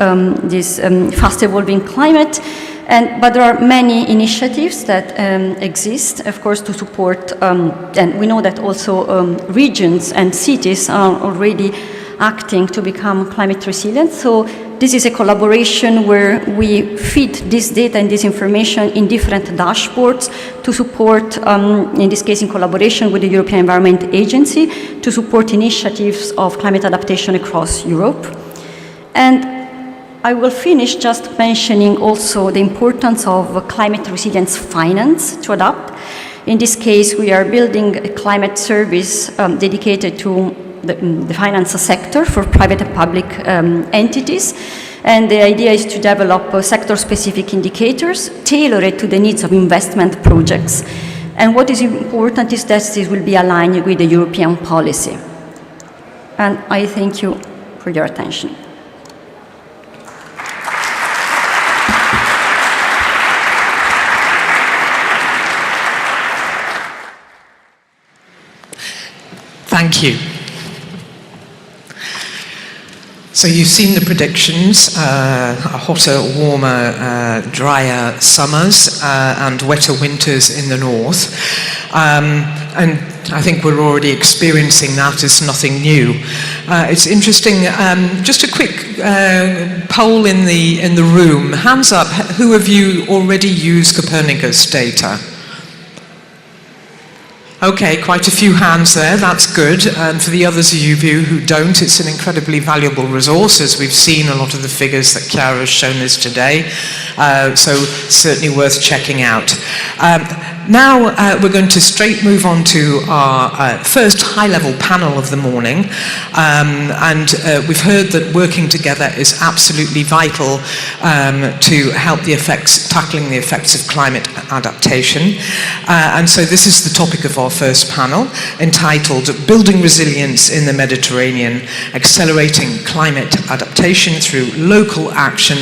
this fast evolving climate, but there are many initiatives that exist, of course, to support, and we know that also regions and cities are already acting to become climate resilient. So this is a collaboration where we feed this data and this information in different dashboards to support, in this case in collaboration with the European Environment Agency, to support initiatives of climate adaptation across Europe. And I will finish just mentioning also the importance of climate resilience finance to adapt. In this case, we are building a climate service dedicated to the finance sector for private and public entities. And the idea is to develop sector-specific indicators tailored to the needs of investment projects. And what is important is that this will be aligned with the European policy. And I thank you for your attention. Thank you. So you've seen the predictions, hotter, warmer, drier summers and wetter winters in the north. And I think we're already experiencing that. It's nothing new. It's interesting, just a quick poll in the room. Hands up, who of you already use Copernicus data? Okay, quite a few hands there, that's good. And for the others of you who don't, it's an incredibly valuable resource, as we've seen a lot of the figures that Chiara has shown us today. So certainly worth checking out. Now we're going to straight move on to our first high-level panel of the morning. We've heard that working together is absolutely vital to help tackling the effects of climate adaptation. And so this is the topic of our first panel, entitled Building Resilience in the Mediterranean, Accelerating Climate Adaptation Through Local Action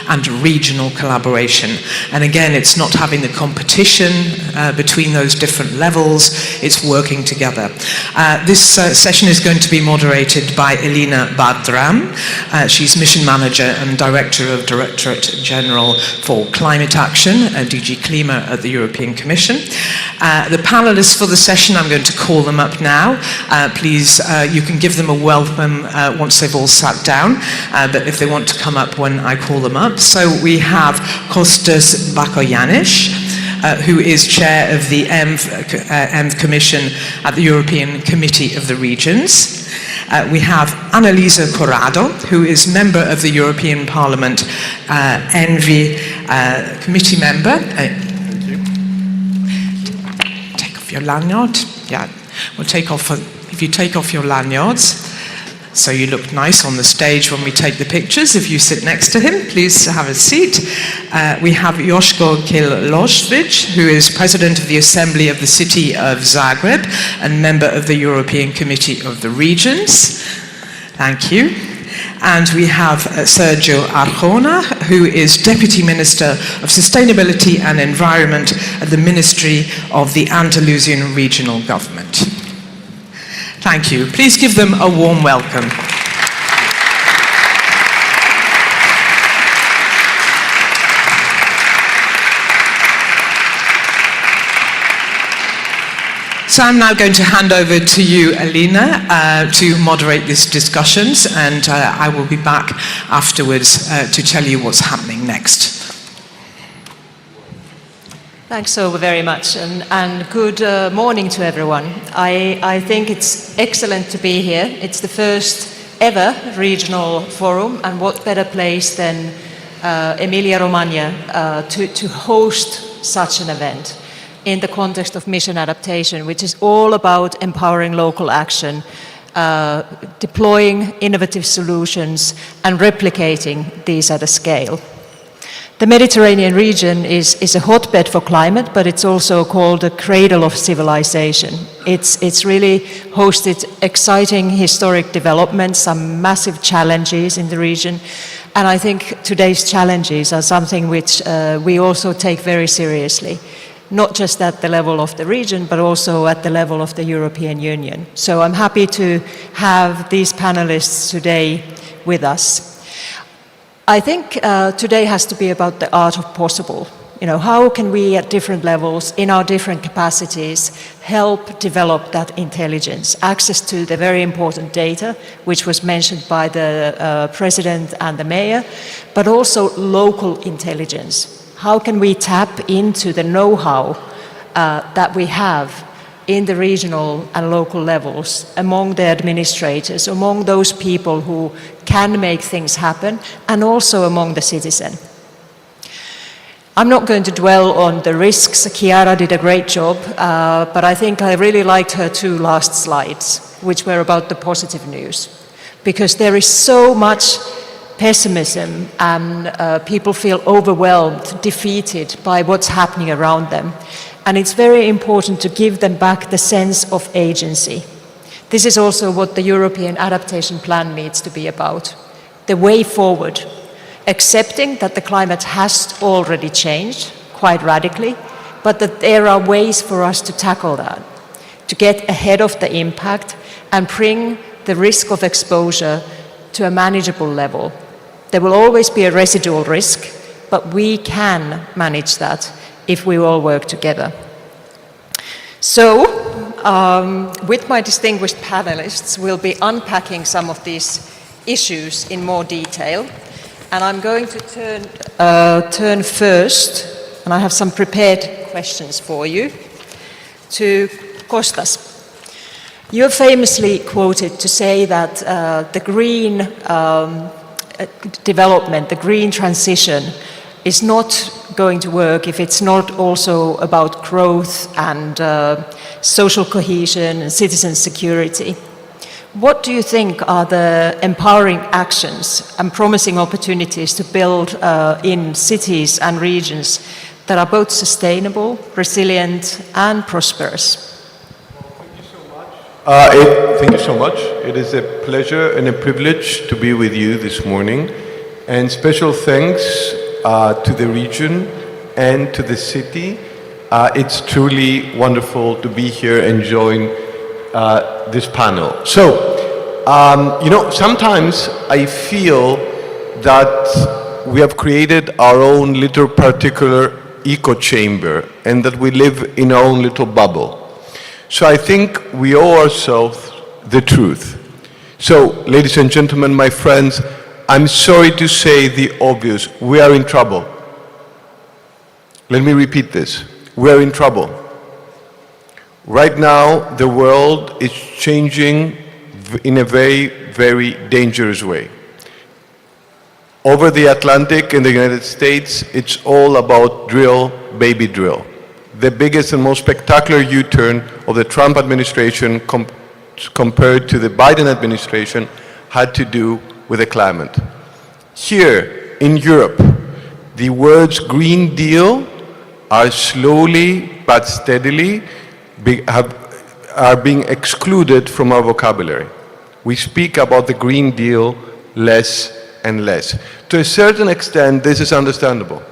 and Regional Collaboration. And again, it's not having the competition between those different levels, it's working together. This session is going to be moderated by Elina Badram. She's Mission Manager and Director of Directorate General for Climate Action, DG Klima at the European Commission. The panelists for the session, I'm going to call them up now. Please, you can give them a welcome once they've all sat down, but if they want to come up when I call them up. So we have Kostas Bakoyannis, who is chair of the ENV Commission at the European Committee of the Regions. We have Annalisa Corrado, who is member of the European Parliament ENVI committee member. Take off your lanyard. Yeah, we'll take off, if you take off your lanyards, so you look nice on the stage when we take the pictures. If you sit next to him, please have a seat. We have Joško Kilošević, who is President of the Assembly of the City of Zagreb and member of the European Committee of the Regions. Thank you. And we have Sergio Arjona, who is Deputy Minister of Sustainability and Environment at the Ministry of the Andalusian Regional Government. Thank you. Please give them a warm welcome. So I'm now going to hand over to you, Alina, to moderate these discussions, and I will be back afterwards to tell you what's happening next. Thanks so very much, and good morning to everyone. I think it's excellent to be here. It's the first ever regional forum, and what better place than Emilia-Romagna to host such an event in the context of mission adaptation, which is all about empowering local action, deploying innovative solutions, and replicating these at a scale. The Mediterranean region is a hotbed for climate, but it's also called a cradle of civilization. It's really hosted exciting historic developments, some massive challenges in the region, and I think today's challenges are something which we also take very seriously, not just at the level of the region, but also at the level of the European Union. So I'm happy to have these panelists today with us. I think today has to be about the art of possible. You know, how can we at different levels, in our different capacities, help develop that intelligence, access to the very important data, which was mentioned by the President and the Mayor, but also local intelligence. How can we tap into the know-how that we have in the regional and local levels, among the administrators, among those people who can make things happen, and also among the citizen. I'm not going to dwell on the risks. Chiara did a great job, but I think I really liked her two last slides, which were about the positive news, because there is so much pessimism and people feel overwhelmed, defeated by what's happening around them. And it's very important to give them back the sense of agency. This is also what the European Adaptation Plan needs to be about. The way forward, accepting that the climate has already changed quite radically, but that there are ways for us to tackle that, to get ahead of the impact and bring the risk of exposure to a manageable level. There will always be a residual risk, but we can manage that if we all work together. So, with my distinguished panelists, we'll be unpacking some of these issues in more detail. And I'm going to turn first, and I have some prepared questions for you, to Kostas. You're famously quoted to say that the green development, the green transition, is not going to work if it's not also about growth and social cohesion and citizen security. What do you think are the empowering actions and promising opportunities to build in cities and regions that are both sustainable, resilient, and prosperous? Thank you so much. It is a pleasure and a privilege to be with you this morning. And special thanks to the region and to the city. It's truly wonderful to be here and join this panel. So, you know, sometimes I feel that we have created our own little particular echo chamber and that we live in our own little bubble. So I think we owe ourselves the truth. So, ladies and gentlemen, my friends, I'm sorry to say the obvious. We are in trouble. Let me repeat this. We are in trouble. Right now, the world is changing in a very, very dangerous way. Over the Atlantic in the United States, it's all about drill, baby drill. The biggest and most spectacular U-turn of the Trump administration compared to the Biden administration had to do with the climate. Here in Europe, the words Green Deal are slowly but steadily are being excluded from our vocabulary. We speak about the Green Deal less and less. To a certain extent, this is understandable.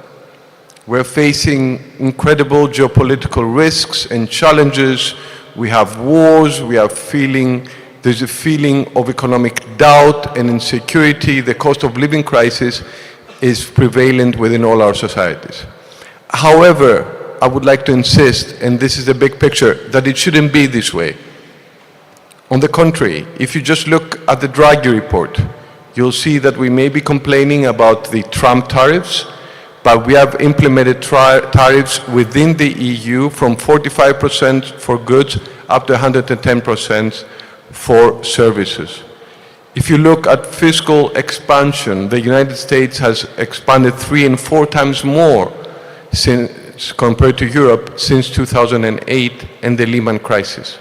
We're facing incredible geopolitical risks and challenges. We have wars, there's a feeling of economic doubt and insecurity. The cost of living crisis is prevalent within all our societies. However, I would like to insist, and this is the big picture, that it shouldn't be this way. On the contrary, if you just look at the Draghi report, you'll see that we may be complaining about the Trump tariffs, but we have implemented tariffs within the EU from 45% for goods up to 110% for services. If you look at fiscal expansion, the United States has expanded 3 and 4 times more compared to Europe since 2008 and the Lehman crisis.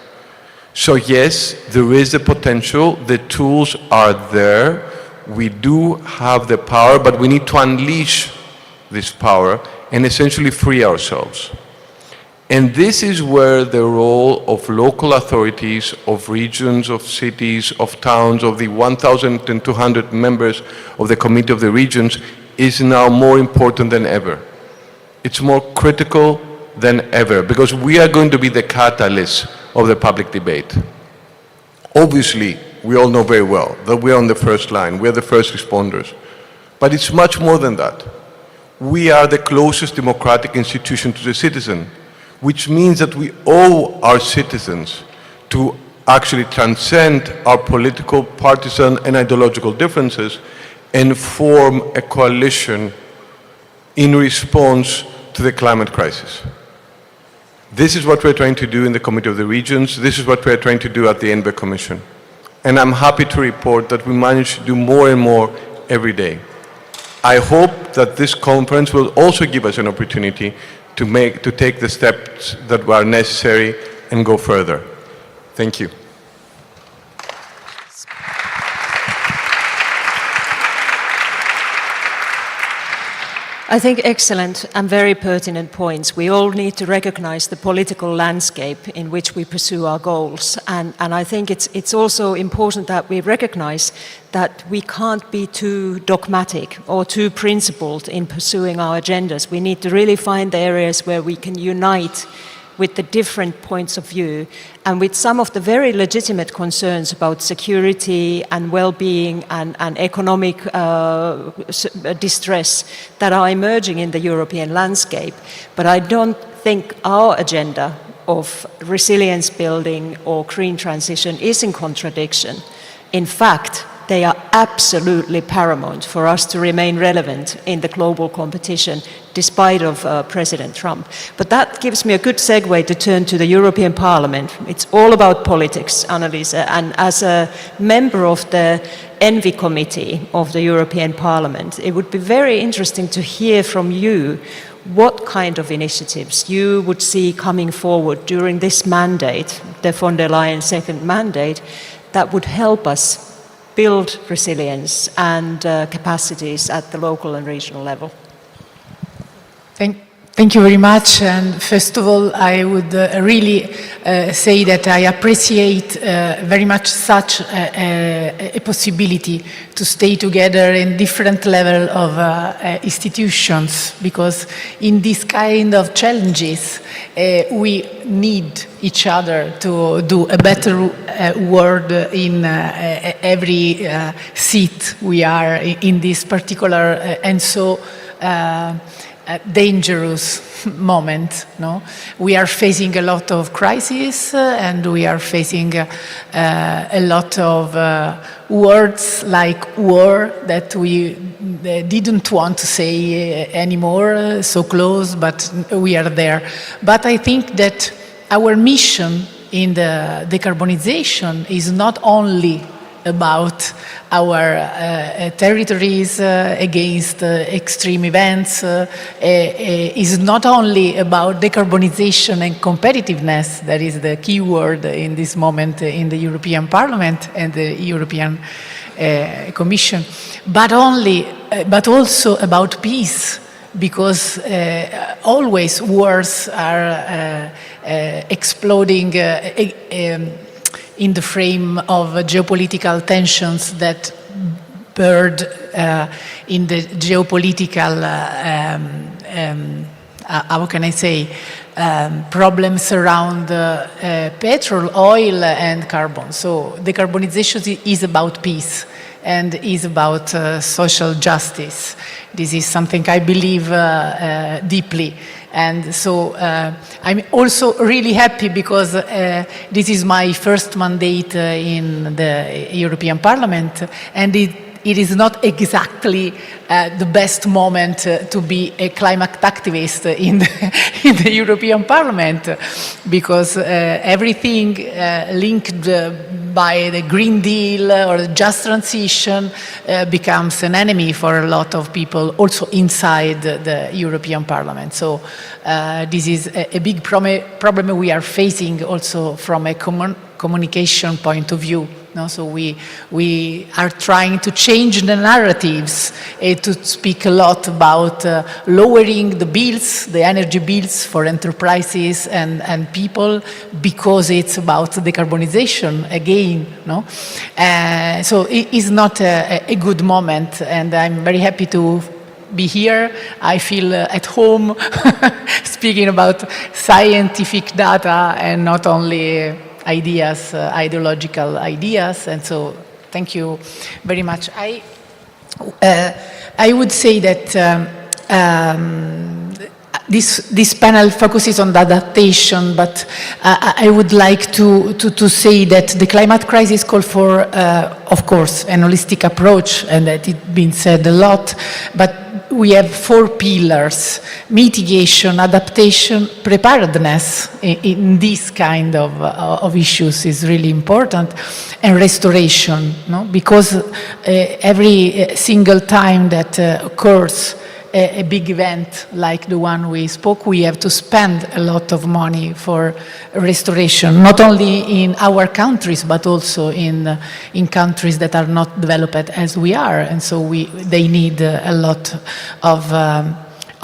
So yes, there is the potential, the tools are there, we do have the power, but we need to unleash this power and essentially free ourselves. And this is where the role of local authorities, of regions, of cities, of towns, of the 1,200 members of the Committee of the Regions is now more important than ever. It's more critical than ever because we are going to be the catalyst of the public debate. Obviously, we all know very well that we are on the first line, we are the first responders. But it's much more than that. We are the closest democratic institution to the citizen, which means that we owe our citizens to actually transcend our political, partisan, and ideological differences and form a coalition in response to the climate crisis. This is what we're trying to do in the Committee of the Regions. This is what we're trying to do at the ENVI Commission. And I'm happy to report that we manage to do more and more every day. I hope that this conference will also give us an opportunity to take the steps that are necessary and go further. Thank you. I think excellent and very pertinent points. We all need to recognize the political landscape in which we pursue our goals. And I think it's also important that we recognize that we can't be too dogmatic or too principled in pursuing our agendas. We need to really find the areas where we can unite with the different points of view and with some of the very legitimate concerns about security and well-being and economic distress that are emerging in the European landscape. But I don't think our agenda of resilience building or green transition is in contradiction. In fact, they are absolutely paramount for us to remain relevant in the global competition despite of President Trump. But that gives me a good segue to turn to the European Parliament. It's all about politics, Annalisa, and as a member of the ENVI Committee of the European Parliament, it would be very interesting to hear from you what kind of initiatives you would see coming forward during this mandate, the von der Leyen second mandate, that would help us build resilience and capacities at the local and regional level. Thank you very much. And first of all, I would really say that I appreciate very much such a possibility to stay together in different level of institutions, because in this kind of challenges, we need each other to do a better work in every seat we are in this particular and so dangerous moment. No, we are facing a lot of crises and we are facing a lot of words like war that we didn't want to say anymore, so close, but we are there. But I think that our mission in the decarbonization is not only about our territories against extreme events, is not only about decarbonization and competitiveness, that is the key word in this moment in the European Parliament and the European Commission, but also about peace, because always wars are exploding in the frame of geopolitical tensions that bird in the geopolitical, how can I say, problems around petrol, oil and carbon. So decarbonization is about peace and is about social justice. This is something I believe deeply. And so I'm also really happy because this is my first mandate in the European Parliament, and it is not exactly the best moment to be a climate activist in the European Parliament, because everything linked by the Green Deal or the just transition becomes an enemy for a lot of people also inside the European Parliament. So this is a big problem we are facing also from a communication point of view. No, so we are trying to change the narratives to speak a lot about lowering the bills, the energy bills for enterprises and people, because it's about decarbonization again. No, so it is not a good moment, and I'm very happy to be here. I feel at home speaking about scientific data and not only ideas, ideological ideas, and so thank you very much. I would say that this panel focuses on the adaptation, but I would like to say that the climate crisis calls for, of course, an holistic approach, and that it's been said a lot, but we have 4 pillars: mitigation, adaptation, preparedness in this kind of issues is really important, and restoration, no? Because every single time that occurs a big event like the one we spoke, we have to spend a lot of money for restoration, not only in our countries, but also in countries that are not developed as we are. And so they need a lot of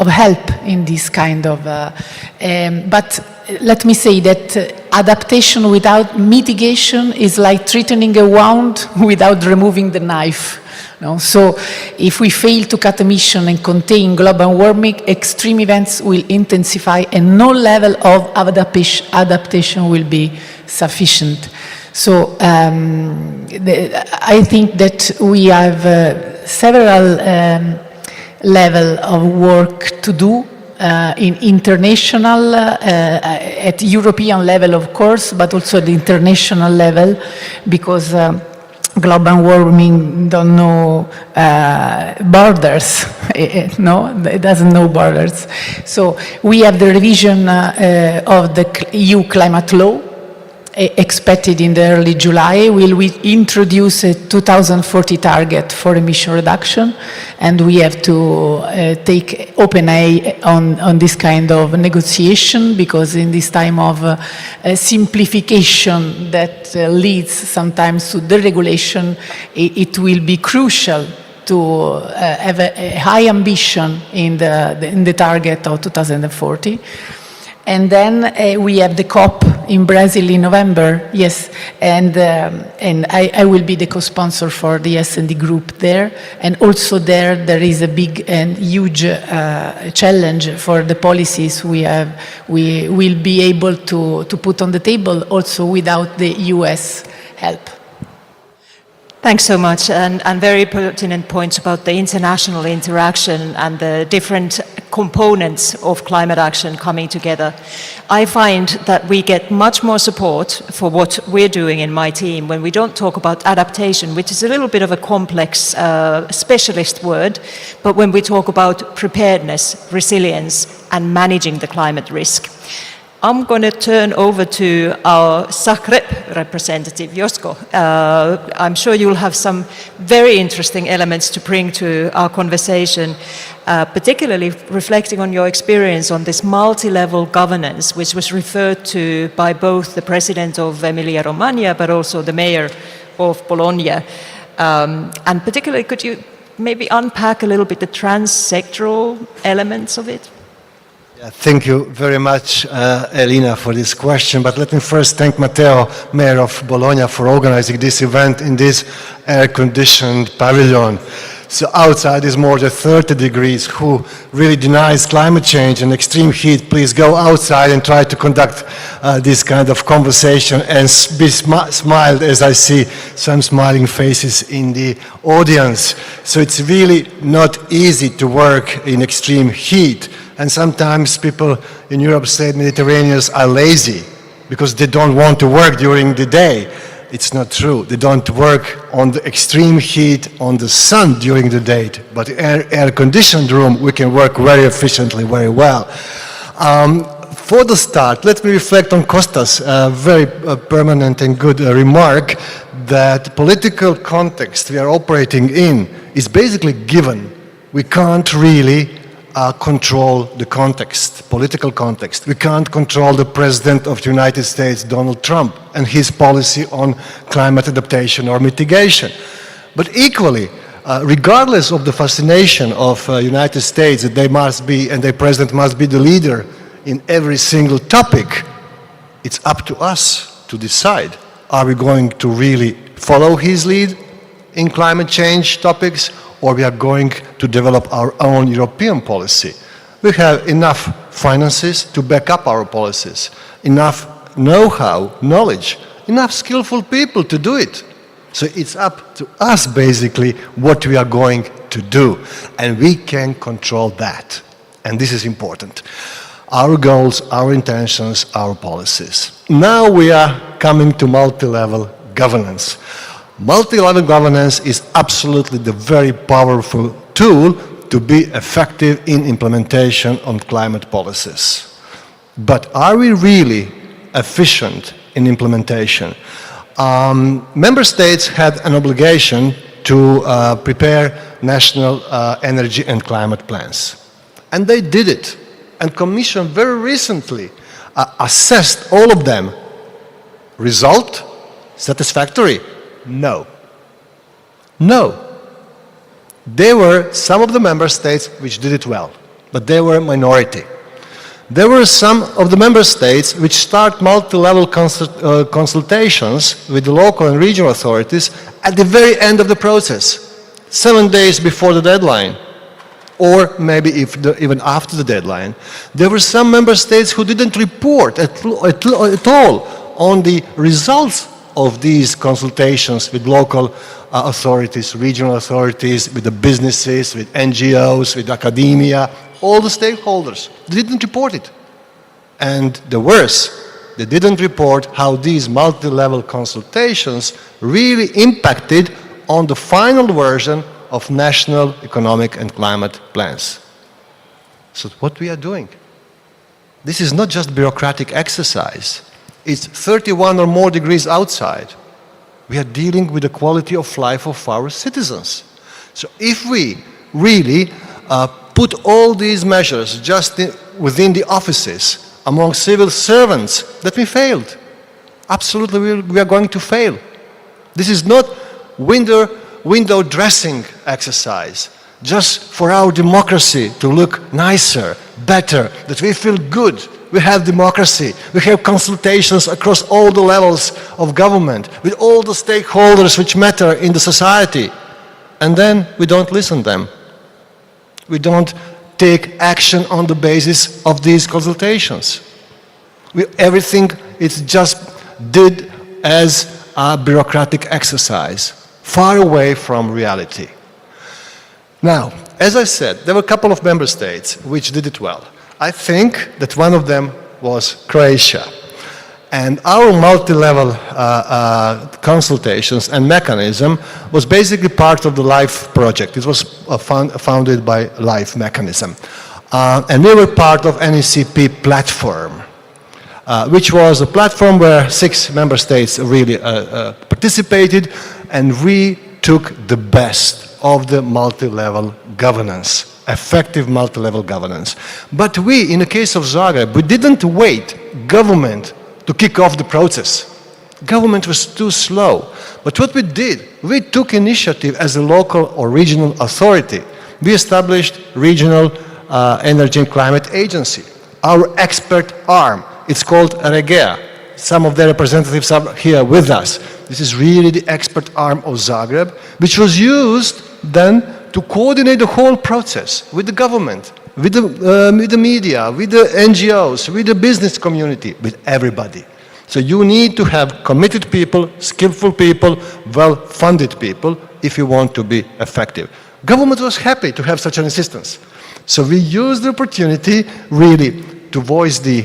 help in this kind of... but let me say that adaptation without mitigation is like treating a wound without removing the knife. No? So if we fail to cut emission and contain global warming, extreme events will intensify and no level of adaptation will be sufficient. So I think that we have several levels of work to do in international, at European level of course, but also at the international level, because global warming don't know borders, no, it doesn't know borders. So we have the revision of the EU climate law expected in the early July. We introduce a 2040 target for emission reduction, and we have to take open eye on this kind of negotiation, because in this time of simplification that leads sometimes to deregulation, it will be crucial to have a high ambition in the target of 2040. And then we have the COP in Brazil in November, yes, and I will be the co-sponsor for the S&D group there, and also there is a big and huge challenge for the policies we will be able to put on the table also without the US help. Thanks so much, and very pertinent points about the international interaction and the different components of climate action coming together. I find that we get much more support for what we're doing in my team when we don't talk about adaptation, which is a little bit of a complex specialist word, but when we talk about preparedness, resilience, and managing the climate risk. I'm going to turn over to our Zagreb representative, Josko. I'm sure you'll have some very interesting elements to bring to our conversation, particularly reflecting on your experience on this multi-level governance, which was referred to by both the president of Emilia-Romagna, but also the mayor of Bologna. And particularly, could you maybe unpack a little bit the trans-sectoral elements of it? Yeah, thank you very much, Elina, for this question. But let me first thank Matteo, Mayor of Bologna, for organizing this event in this air-conditioned pavilion. So outside is more than 30 degrees. Who really denies climate change and extreme heat, please go outside and try to conduct this kind of conversation and be smiled as I see some smiling faces in the audience. So it's really not easy to work in extreme heat. And sometimes people in Europe say Mediterraneans are lazy because they don't want to work during the day. It's not true. They don't work on the extreme heat on the sun during the day, but air-conditioned room, we can work very efficiently, very well. For the start, let me reflect on Costa's very permanent and good remark that political context we are operating in is basically given. We can't really control the context, political context. We can't control the President of the United States, Donald Trump, and his policy on climate adaptation or mitigation. But equally, regardless of the fascination of United States that they must be, and their president must be the leader in every single topic, it's up to us to decide, are we going to really follow his lead in climate change topics, or we are going to develop our own European policy? We have enough finances to back up our policies, enough know-how, knowledge, enough skillful people to do it. So it's up to us, basically, what we are going to do. And we can control that. And this is important. Our goals, our intentions, our policies. Now we are coming to multi-level governance. Multi-level governance is absolutely the very powerful tool to be effective in implementation on climate policies. But are we really efficient in implementation? Member states had an obligation to prepare national energy and climate plans. And they did it. And Commission very recently assessed all of them. Result? Satisfactory? No. No. There were some of the member states which did it well, but they were a minority. There were some of the member states which start multi-level consultations with the local and regional authorities at the very end of the process, 7 days before the deadline, or maybe even after the deadline. There were some member states who didn't report at all on the results of these consultations with local authorities, regional authorities, with the businesses, with NGOs, with academia, all the stakeholders. They didn't report it. And the worse, they didn't report how these multi-level consultations really impacted on the final version of national economic and climate plans. So what we are doing? This is not just bureaucratic exercise. It's 31 or more degrees outside. We are dealing with the quality of life of our citizens. So if we really put all these measures just within the offices, among civil servants, that we failed. Absolutely, we are going to fail. This is not window dressing exercise, just for our democracy to look nicer, better, that we feel good. We have democracy. We have consultations across all the levels of government with all the stakeholders which matter in the society. And then we don't listen to them. We don't take action on the basis of these consultations. Everything is just did as a bureaucratic exercise, far away from reality. Now, as I said, there were a couple of member states which did it well. I think that one of them was Croatia. And our multi-level consultations and mechanism was basically part of the LIFE project. It was founded by LIFE mechanism. And we were part of NECP platform, which was a platform where 6 member states really participated, and we took the best of the multi-level governance, effective multi-level governance. But we, in the case of Zagreb, we didn't wait government to kick off the process. Government was too slow. But what we did, we took initiative as a local or regional authority. We established Regional Energy and Climate Agency, our expert arm. It's called REGEA. Some of their representatives are here with us. This is really the expert arm of Zagreb, which was used then to coordinate the whole process with the government, with the media, with the NGOs, with the business community, with everybody. So you need to have committed people, skillful people, well-funded people if you want to be effective. Government was happy to have such an assistance. So we use the opportunity really to voice the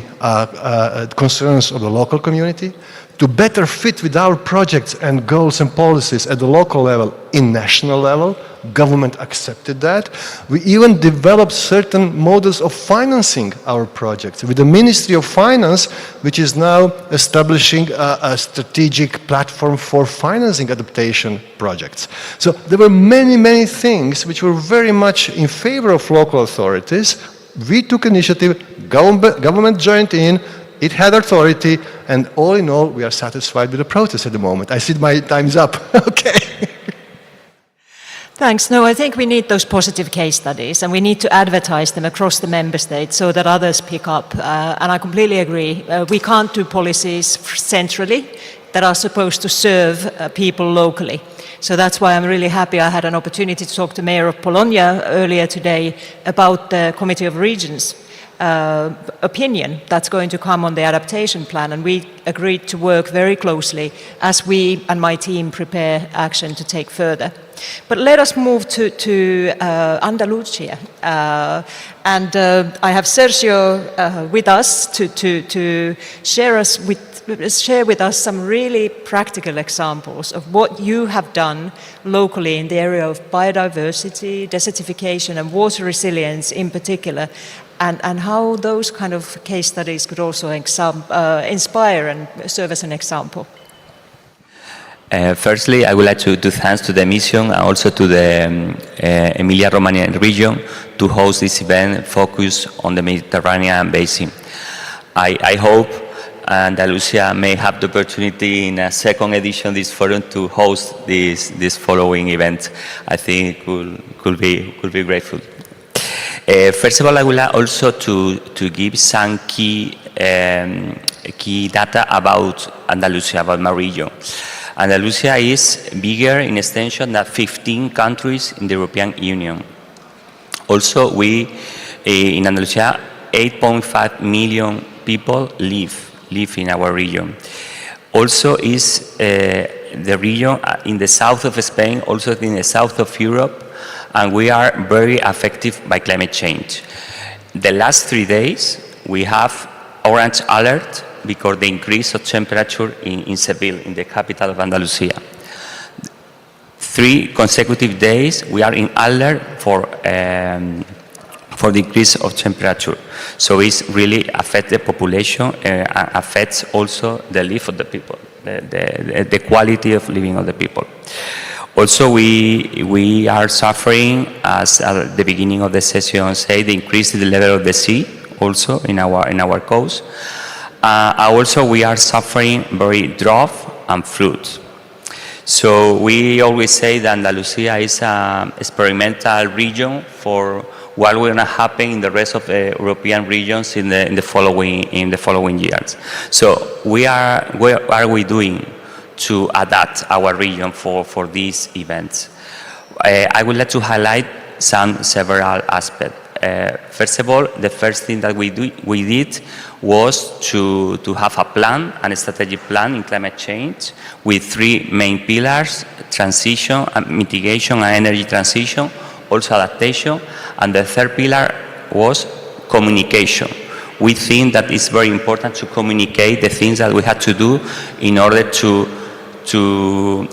concerns of the local community, to better fit with our projects and goals and policies at the local level in national level. Government accepted that. We even developed certain models of financing our projects with the Ministry of Finance, which is now establishing a strategic platform for financing adaptation projects. So there were many, many things which were very much in favor of local authorities. We took initiative, government joined in, it had authority, and all in all, we are satisfied with the process at the moment. I see my time's up. Okay. Thanks. No, I think we need those positive case studies, and we need to advertise them across the member states so that others pick up. And I completely agree. We can't do policies centrally that are supposed to serve people locally. So that's why I'm really happy I had an opportunity to talk to Mayor of Bologna earlier today about the Committee of Regions opinion that's going to come on the adaptation plan, and we agreed to work very closely as we and my team prepare action to take further. But let us move to Andalusia, and I have Sergio with us to share with us some really practical examples of what you have done locally in the area of biodiversity, desertification and water resilience in particular, and how those kind of case studies could also inspire and serve as an example. Firstly, I would like to do thanks to the mission and also to the Emilia-Romagna region to host this event focused on the Mediterranean basin. I hope Andalusia may have the opportunity in a second edition of this forum to host this following event. I think it could be grateful. First of all, I would like also to give some key data about Andalusia, about my region. Andalusia is bigger in extension than 15 countries in the European Union. Also, we in Andalusia, 8.5 million people live in our region. Also is the region in the south of Spain, also in the south of Europe, and we are very affected by climate change. The last 3 days, we have orange alert because the increase of temperature in Seville, in the capital of Andalusia. 3 consecutive days, we are in alert for the increase of temperature. So it's really affects the population and affects also the life of the people, the quality of living of the people. Also, we are suffering, as at the beginning of the session said, the increase in the level of the sea, also in our coast. Also, we are suffering very drought and flood. So we always say that Andalusia is an experimental region for what will not happen in the rest of the European regions in the following years. So what are we doing to adapt our region for these events? I would like to highlight several aspects. First of all, the first thing that we did was to have a plan, a strategic plan in climate change with 3 main pillars: transition, mitigation and energy transition, also adaptation, and the third pillar was communication. We think that it's very important to communicate the things that we had to do in order to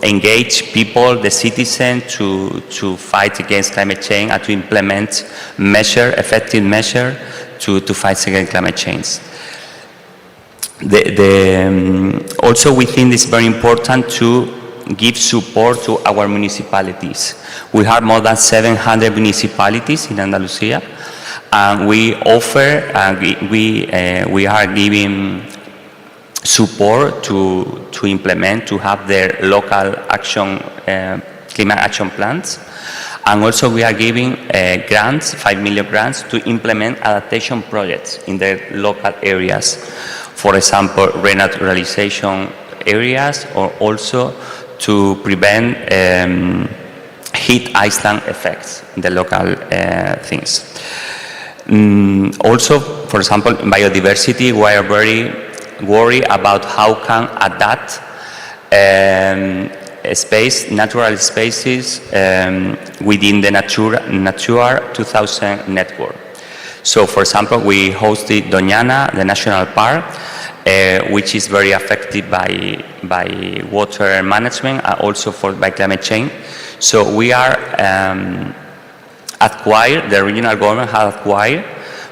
engage people, the citizens, to fight against climate change and to implement effective measures to fight against climate change. Also, we think it's very important to give support to our municipalities. We have more than 700 municipalities in Andalusia, and we offer, we are giving support to implement, to have their local climate action plans. And also we are giving grants, 5 million grants, to implement adaptation projects in their local areas. For example, renaturalization areas, or also to prevent heat island effects in the local things. Also, for example, in biodiversity, we are very worried about how can adapt natural spaces within the Natura 2000 network. So, for example, we hosted Doñana, the national park, which is very affected by water management and also by climate change. So we are the regional government has acquired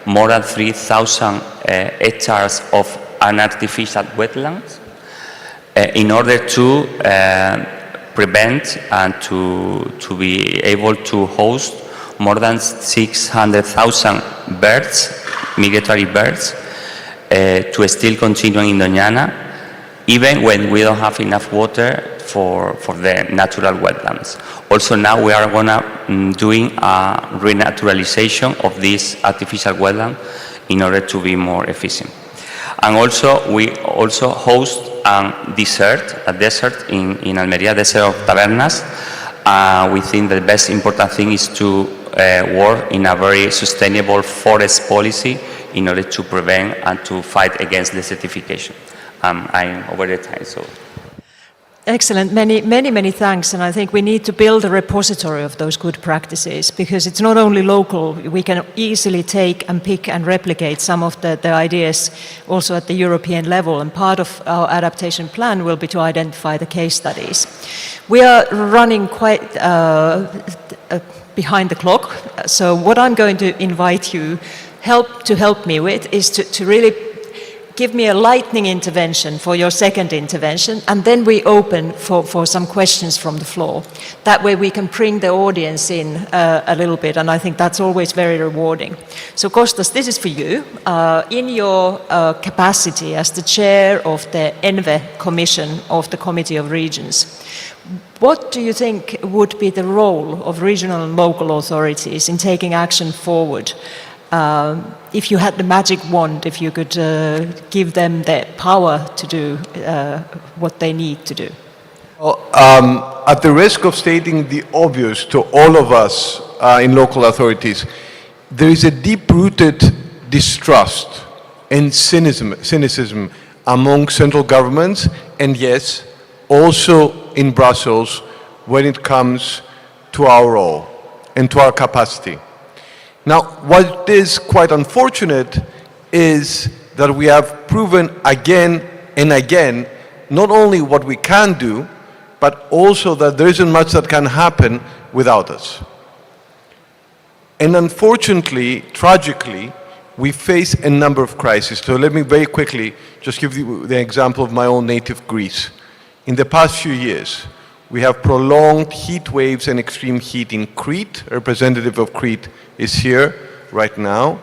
more than 3,000 hectares of an artificial wetlands in order to prevent and to be able to host more than 600,000 birds, migratory birds, to still continue in Doñana, even when we don't have enough water for the natural wetlands. Also now we are doing a renaturalization of this artificial wetland in order to be more efficient. And also we also host a desert in Almeria, desert of Tabernas. We think the best important thing is to work in a very sustainable forest policy in order to prevent and to fight against desertification. I'm over the time, so. Excellent. Many thanks. And I think we need to build a repository of those good practices, because it's not only local. We can easily take and pick and replicate some of the ideas also at the European level. And part of our adaptation plan will be to identify the case studies. We are running quite behind the clock. So what I'm going to invite you to help me with is to really give me a lightning intervention for your second intervention, and then we open for some questions from the floor. That way we can bring the audience in a little bit, and I think that's always very rewarding. So Kostas, this is for you. In your capacity as the chair of the ENVE Commission of the Committee of Regions, what do you think would be the role of regional and local authorities in taking action forward? If you had the magic wand, if you could give them the power to do what they need to do? Well, at the risk of stating the obvious to all of us in local authorities, there is a deep-rooted distrust and cynicism among central governments, and yes, also in Brussels when it comes to our role and to our capacity. Now, what is quite unfortunate is that we have proven again and again not only what we can do, but also that there isn't much that can happen without us. And unfortunately, tragically, we face a number of crises. So let me very quickly just give you the example of my own native Greece. In the past few years, we have prolonged heat waves and extreme heat in Crete. A representative of Crete is here right now.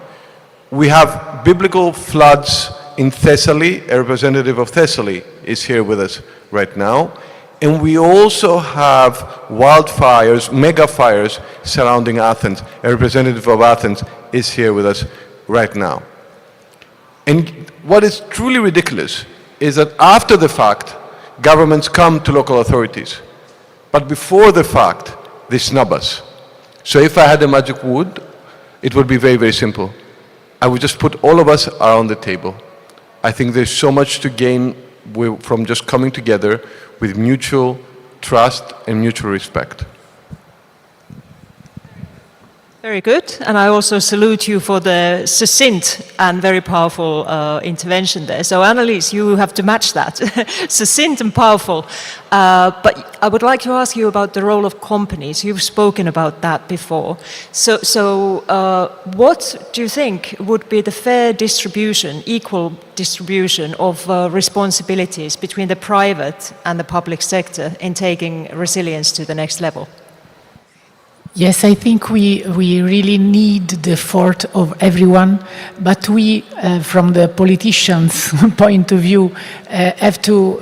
We have biblical floods in Thessaly. A representative of Thessaly is here with us right now. And we also have wildfires, mega fires surrounding Athens. A representative of Athens is here with us right now. And what is truly ridiculous is that after the fact, governments come to local authorities. But before the fact, they snub us. So if I had a magic wand, it would be very, very simple. I would just put all of us around the table. I think there's so much to gain from just coming together with mutual trust and mutual respect. Very good, and I also salute you for the succinct and very powerful intervention there. So Annelies, you have to match that. Succinct and powerful. But I would like to ask you about the role of companies. You've spoken about that before. So what do you think would be the fair distribution, equal distribution of responsibilities between the private and the public sector in taking resilience to the next level? Yes, I think we really need the effort of everyone, but we, from the politicians' point of view, have to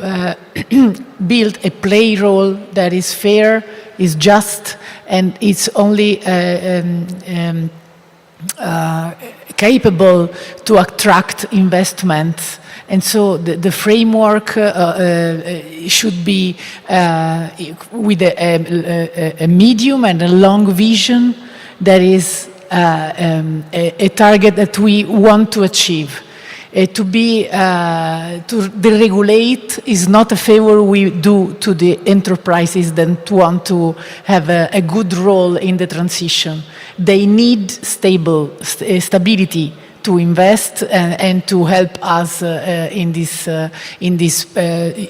build a play role that is fair, is just, and it's only capable to attract investments. And so the framework should be with a medium and a long vision that is a target that we want to achieve. To deregulate is not a favor we do to the enterprises that want to have a good role in the transition. They need stability to invest and to help us in this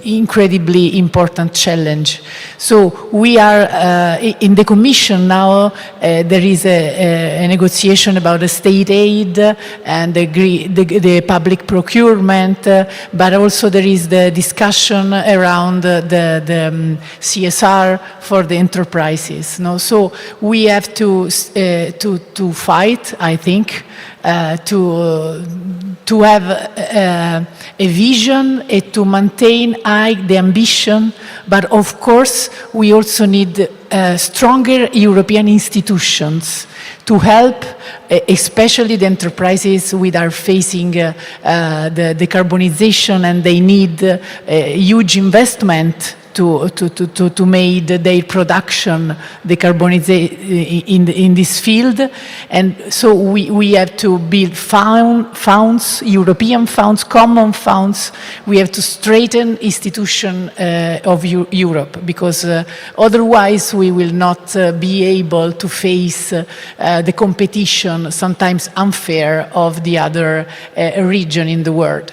incredibly important challenge. So we are in the Commission now. There is a negotiation about the state aid and the public procurement, but also there is the discussion around the CSR for the enterprises. No? So we have to fight, I think, to have a vision and to maintain high the ambition, but of course we also need stronger European institutions to help, especially the enterprises which are facing the decarbonization, and they need huge investment to make their production decarbonize in this field. And so we have to build funds, European funds, common funds. We have to strengthen institutions of Europe, because otherwise we will not be able to face the competition, sometimes unfair, of the other region in the world.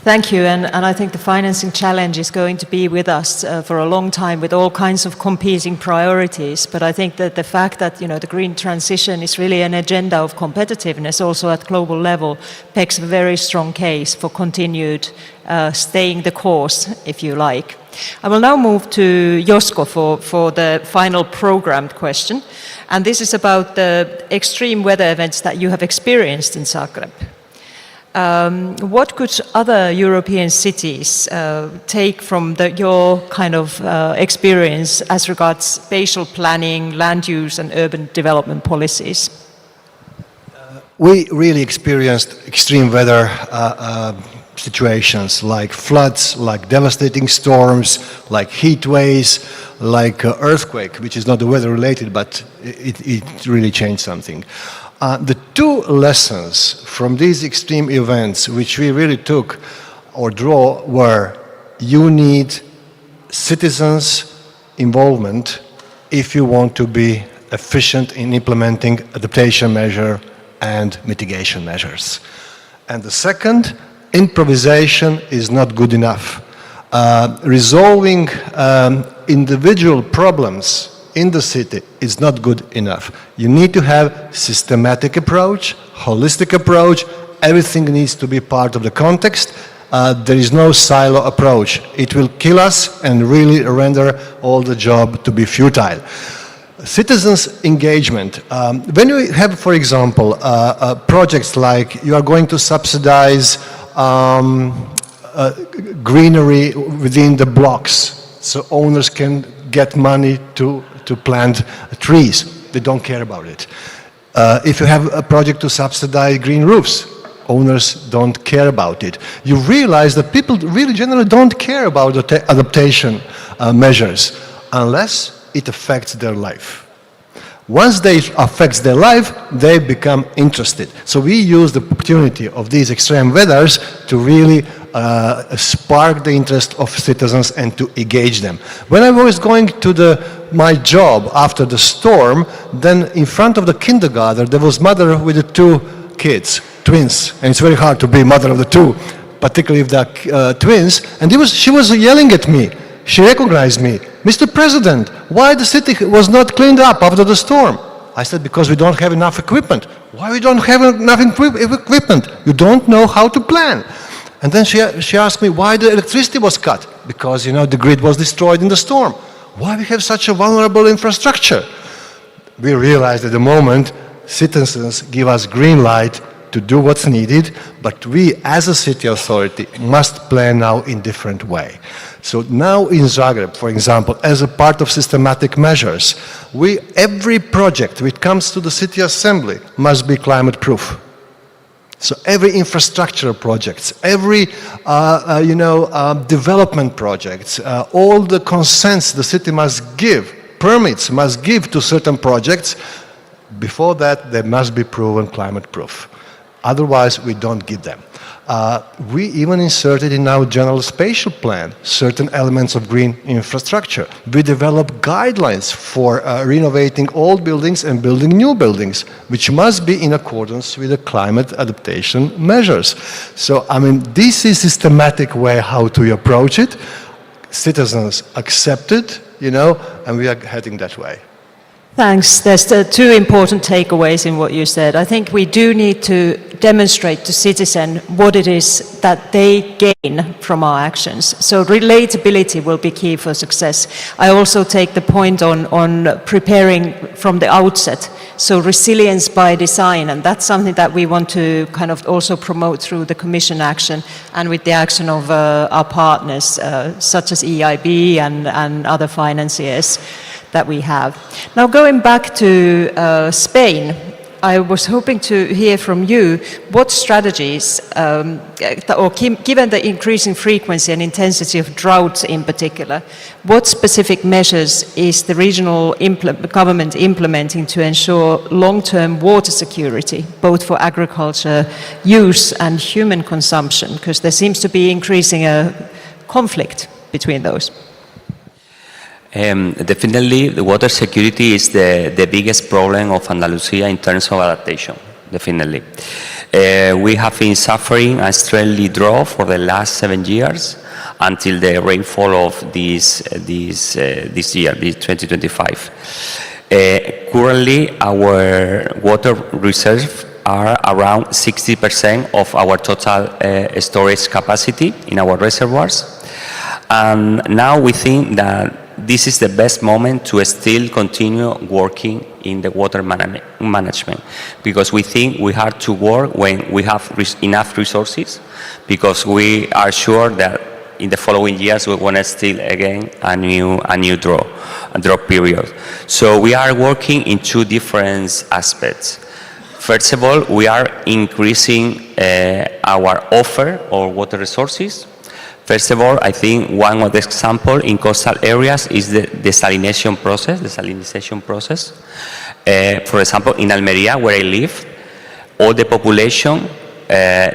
Thank you, and I think the financing challenge is going to be with us for a long time, with all kinds of competing priorities. But I think that the fact that the green transition is really an agenda of competitiveness also at global level makes a very strong case for continued staying the course, if you like. I will now move to Josko for the final programmed question, and this is about the extreme weather events that you have experienced in Zagreb. What could other European cities take from your kind of experience as regards spatial planning, land use and urban development policies? We really experienced extreme weather situations like floods, like devastating storms, like heat waves, like earthquake, which is not weather related, but it really changed something. The two lessons from these extreme events which we really took or draw were: you need citizens' involvement if you want to be efficient in implementing adaptation measure and mitigation measures. And the second, improvisation is not good enough. Resolving individual problems in the city is not good enough. You need to have systematic approach, holistic approach. Everything needs to be part of the context. There is no silo approach. It will kill us and really render all the job to be futile. Citizens' engagement. When you have, for example, projects like you are going to subsidize greenery within the blocks, so owners can get money to plant trees. They don't care about it. If you have a project to subsidize green roofs, owners don't care about it. You realize that people really generally don't care about the adaptation measures unless it affects their life. Once they affects their life, they become interested. So we use the opportunity of these extreme weathers to really spark the interest of citizens and to engage them. When I was going to my job after the storm, then in front of the kindergarten there was mother with the two kids, twins, and it's very hard to be mother of the two, particularly if they're twins, and she was yelling at me. She recognized me. Mr. President, why the city was not cleaned up after the storm? I said, because we don't have enough equipment. Why we don't have enough equipment? You don't know how to plan. And then she asked me why the electricity was cut. Because, the grid was destroyed in the storm. Why we have such a vulnerable infrastructure? We realized at the moment, citizens give us green light to do what's needed, but we as a city authority must plan now in different way. So now in Zagreb, for example, as a part of systematic measures, every project which comes to the city assembly must be climate proof. So every infrastructure projects, every development projects, all the consents the city must give, permits must give to certain projects. Before that, they must be proven climate proof. Otherwise, we don't give them. We even inserted in our general spatial plan certain elements of green infrastructure. We developed guidelines for renovating old buildings and building new buildings, which must be in accordance with the climate adaptation measures. So, I mean, this is a systematic way how to approach it. Citizens accept it, you know, and we are heading that way. Thanks. There's two important takeaways in what you said. I think we do need to demonstrate to citizens what it is that they gain from our actions. So relatability will be key for success. I also take the point on preparing from the outset. So resilience by design, and that's something that we want to kind of also promote through the Commission action and with the action of our partners, such as EIB and other financiers that we have. Now going back to Spain, I was hoping to hear from you what strategies, given the increasing frequency and intensity of droughts in particular, what specific measures is the regional government implementing to ensure long-term water security, both for agriculture use and human consumption? Because there seems to be increasing a conflict between those. Definitely, the water security is the biggest problem of Andalusia in terms of adaptation, definitely. We have been suffering a extremely drought for the last 7 years until the rainfall of this year, 2025. Currently, our water reserves are around 60% of our total storage capacity in our reservoirs. And now we think that this is the best moment to still continue working in the water management, because we think we have to work when we have enough resources, because we are sure that in the following years we want to still again a new drought period. So we are working in two different aspects. First of all, we are increasing our offer of water resources. First of all, I think one of the examples in coastal areas is the desalination process. For example, in Almería, where I live, all the population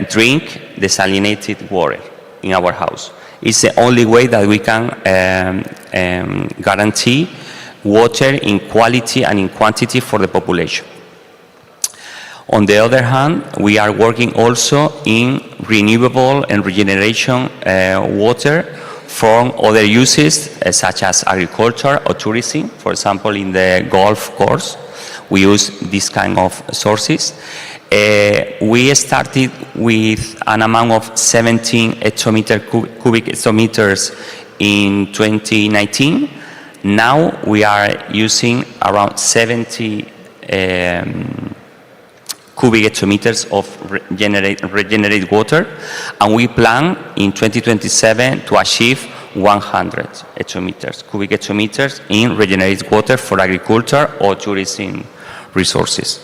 drink desalinated water in our house. It's the only way that we can guarantee water in quality and in quantity for the population. On the other hand, we are working also in renewable and regeneration water from other uses such as agriculture or tourism. For example, in the golf course, we use this kind of sources. We started with an amount of 17 cubic hectometers in 2019. Now we are using around 70 cubic hectometers of regenerated water, and we plan in 2027 to achieve 100 cubic hectometers in regenerated water for agriculture or tourism resources.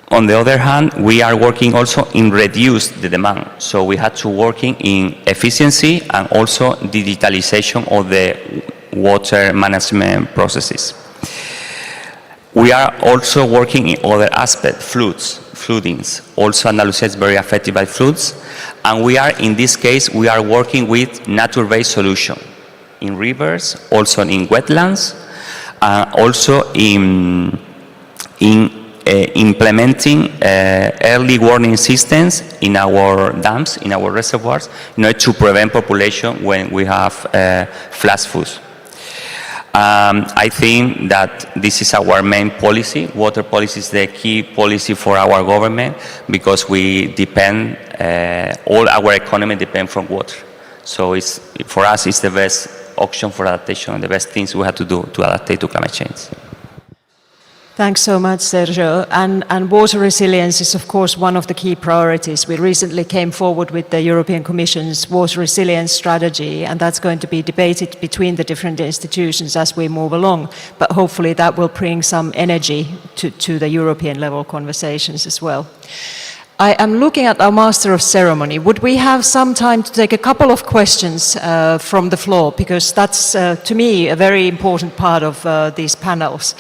On the other hand, we are working also in reduce the demand. So we had to working in efficiency and also digitalization of the water management processes. We are also working in other aspects, floodings. Also, Andalusia is very affected by floods. And we are, in this case, we are working with nature-based solution in rivers, also in wetlands, also in implementing early warning systems in our dams, in our reservoirs, in order to prevent population when we have flash floods. I think that this is our main policy. Water policy is the key policy for our government, because we depend, all our economy depends from water. So for us, it's the best option for adaptation, and the best things we have to do to adapt to climate change. Thanks so much, Sergio. And water resilience is, of course, one of the key priorities. We recently came forward with the European Commission's water resilience strategy, and that's going to be debated between the different institutions as we move along. But hopefully that will bring some energy to the European level conversations as well. I am looking at our Master of Ceremony. Would we have some time to take a couple of questions from the floor? Because that's, to me, a very important part of these panels.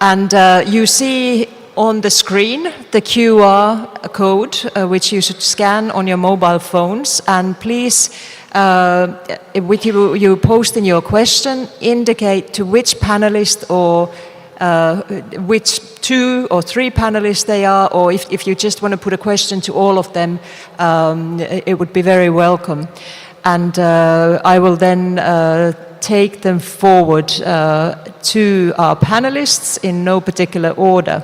And you see on the screen the QR code, which you should scan on your mobile phones. And please, with you posting your question, indicate to which panelist or which 2 or 3 panelists they are, or if you just want to put a question to all of them, it would be very welcome. And I will then take them forward to our panelists in no particular order.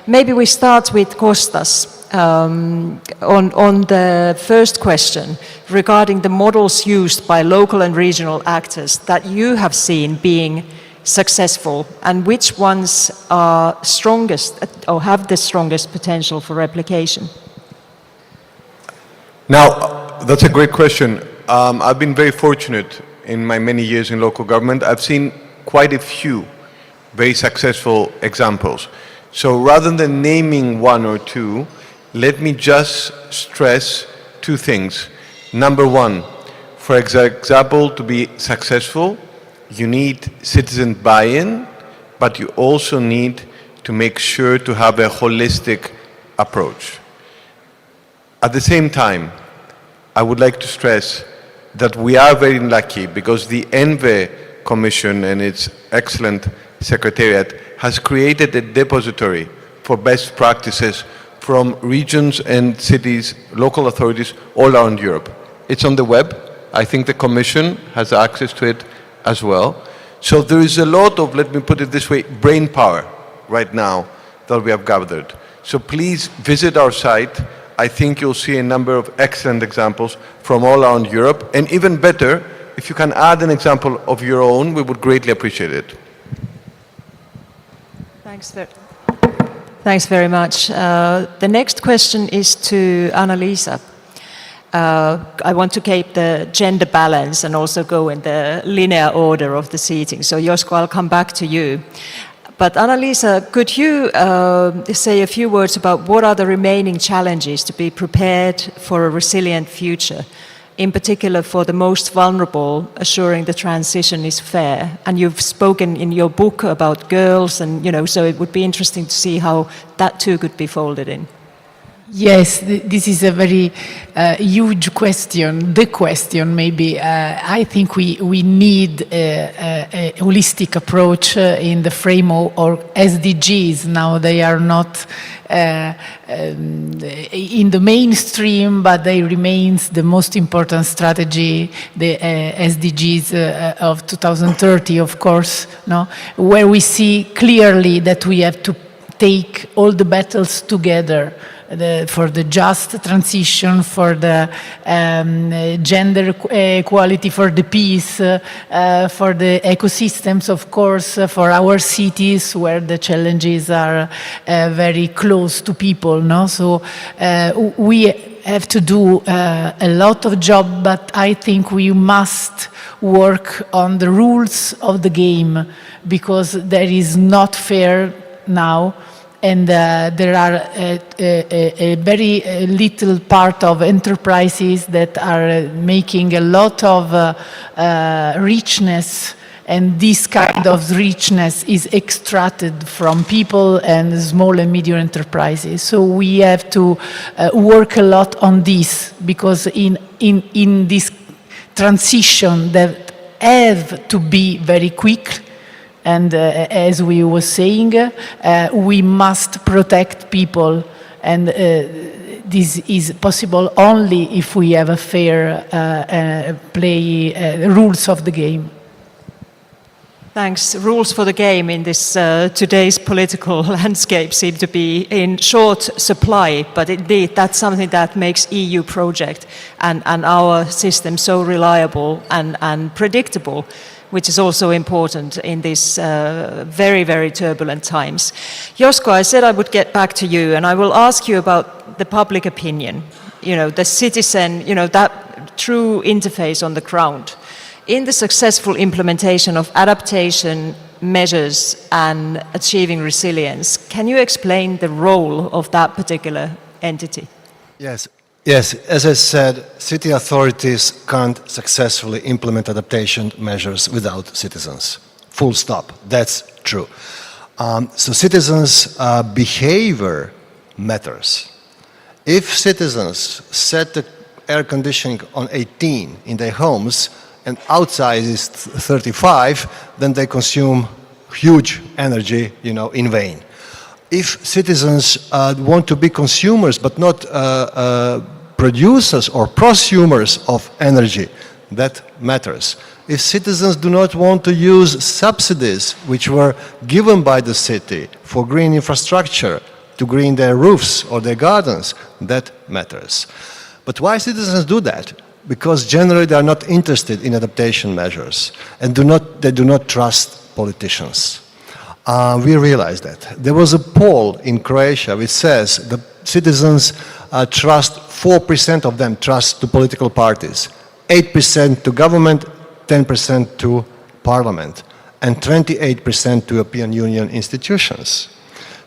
Maybe we start with Kostas on the first question regarding the models used by local and regional actors that you have seen being successful, and which ones are strongest or have the strongest potential for replication? Now, that's a great question. I've been very fortunate in my many years in local government. I've seen quite a few very successful examples. So rather than naming 1 or 2, let me just stress 2 things. Number 1, for example, to be successful, you need citizen buy-in, but you also need to make sure to have a holistic approach. At the same time, I would like to stress that we are very lucky because the ENVE Commission and its excellent secretariat has created a depository for best practices from regions and cities, local authorities all around Europe. It's on the web. I think the Commission has access to it as well. So there is a lot of, let me put it this way, brain power right now that we have gathered. So please visit our site. I think you'll see a number of excellent examples from all around Europe. And even better, if you can add an example of your own, we would greatly appreciate it. Thanks very much. The next question is to Annalisa. I want to keep the gender balance and also go in the linear order of the seating. So Josko, I'll come back to you. But Annalisa, could you say a few words about what are the remaining challenges to be prepared for a resilient future, in particular for the most vulnerable, assuring the transition is fair? And you've spoken in your book about girls, and so it would be interesting to see how that too could be folded in. Yes, this is a very huge question, the question maybe. I think we need a holistic approach in the framework of SDGs. Now they are not in the mainstream, but they remain the most important strategy, the SDGs of 2030, of course, where we see clearly that we have to take all the battles together. For the just transition, for the gender equality, for the peace, for the ecosystems, of course, for our cities where the challenges are very close to people. So we have to do a lot of job, but I think we must work on the rules of the game, because there is not fair now. And there are a very little part of enterprises that are making a lot of richness, and this kind of richness is extracted from people and small and medium enterprises. So we have to work a lot on this, because in this transition that have to be very quick. And as we were saying, we must protect people, and this is possible only if we have a fair play rules of the game. Thanks. Rules for the game in this today's political landscape seem to be in short supply, but indeed that's something that makes EU project and our system so reliable and predictable, which is also important in these very, very turbulent times. Josko, I said I would get back to you, and I will ask you about the public opinion, the citizen, that true interface on the ground. In the successful implementation of adaptation measures and achieving resilience, can you explain the role of that particular entity? Yes, as I said, city authorities can't successfully implement adaptation measures without citizens. Full stop. That's true. So citizens' behavior matters. If citizens set the air conditioning on 18 in their homes and outside is 35, then they consume huge energy, in vain. If citizens want to be consumers but not producers or prosumers of energy, that matters. If citizens do not want to use subsidies which were given by the city for green infrastructure to green their roofs or their gardens, that matters. But why citizens do that? Because generally they are not interested in adaptation measures and they do not trust politicians. We realized that. There was a poll in Croatia which says the citizens trust, 4% of them trust to political parties, 8% to government, 10% to parliament, and 28% to European Union institutions.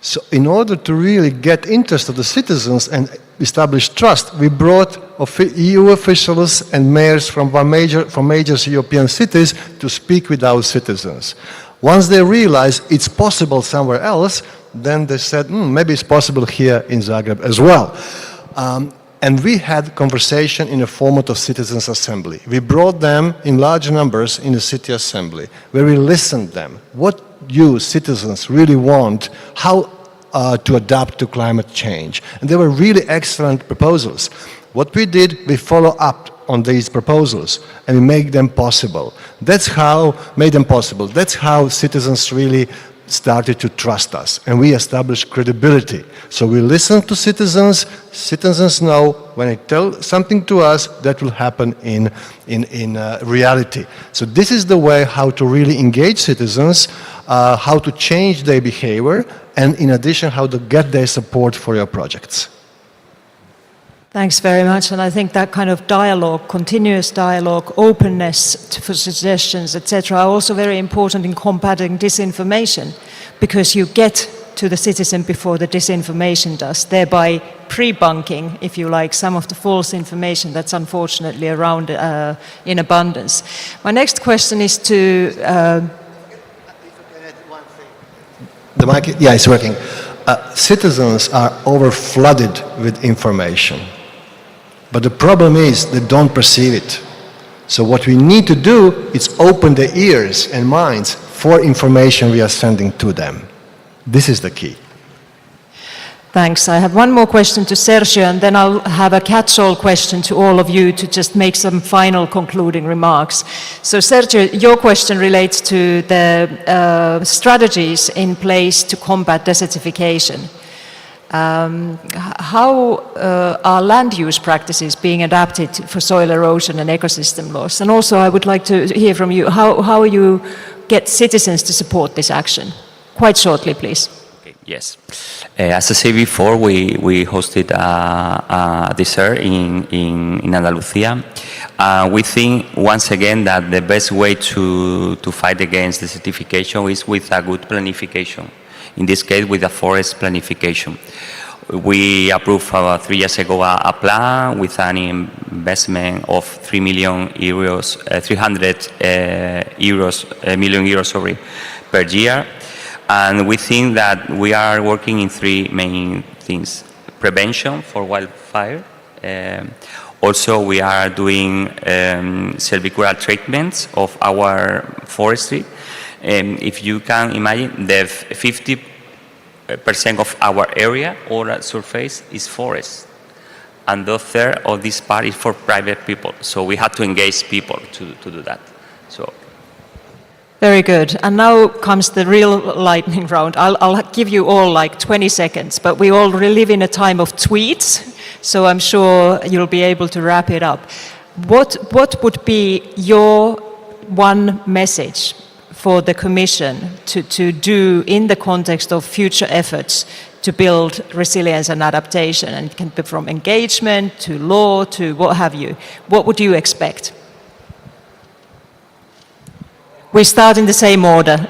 So in order to really get interest of the citizens and establish trust, we brought EU officials and mayors from major European cities to speak with our citizens. Once they realized it's possible somewhere else, then they said, maybe it's possible here in Zagreb as well. And we had conversation in a format of citizens' assembly. We brought them in large numbers in the city assembly, where we listened them. What you, citizens, really want, how to adapt to climate change. And they were really excellent proposals. What we did, we follow up on these proposals and we make them possible. That's how citizens really started to trust us, and we established credibility. So we listen to citizens. Citizens know when they tell something to us, that will happen in reality. So this is the way how to really engage citizens, how to change their behavior, and in addition, how to get their support for your projects. Thanks very much, and I think that kind of dialogue, continuous dialogue, openness for suggestions, etc., are also very important in combating disinformation, because you get to the citizen before the disinformation does, thereby pre-bunking, if you like, some of the false information that's unfortunately around in abundance. My next question is to... The mic, yeah, it's working. Citizens are over-flooded with information. But the problem is they don't perceive it. So what we need to do is open their ears and minds for information we are sending to them. This is the key. Thanks. I have one more question to Sergio, and then I'll have a catch-all question to all of you to just make some final concluding remarks. So Sergio, your question relates to the strategies in place to combat desertification. How are land use practices being adapted for soil erosion and ecosystem loss? And also I would like to hear from you, how you get citizens to support this action? Quite shortly, please. Okay, yes. As I said before, we hosted this year in Andalusia. We think, once again, that the best way to fight against desertification is with a good planification. In this case, with a forest planification. We approved 3 years ago a plan with an investment of 3 million euros, 300 million euros per year. And we think that we are working in 3 main things. Prevention for wildfire. Also, we are doing silvicultural treatments of our forestry. If you can imagine, the 50% of our area or surface is forest, and the third of this part is for private people. So we have to engage people to do that. So. Very good. And now comes the real lightning round. I'll give you all like 20 seconds, but we all live in a time of tweets, so I'm sure you'll be able to wrap it up. What would be your one message for the Commission to do in the context of future efforts to build resilience and adaptation? And it can be from engagement to law to what have you. What would you expect? We start in the same order.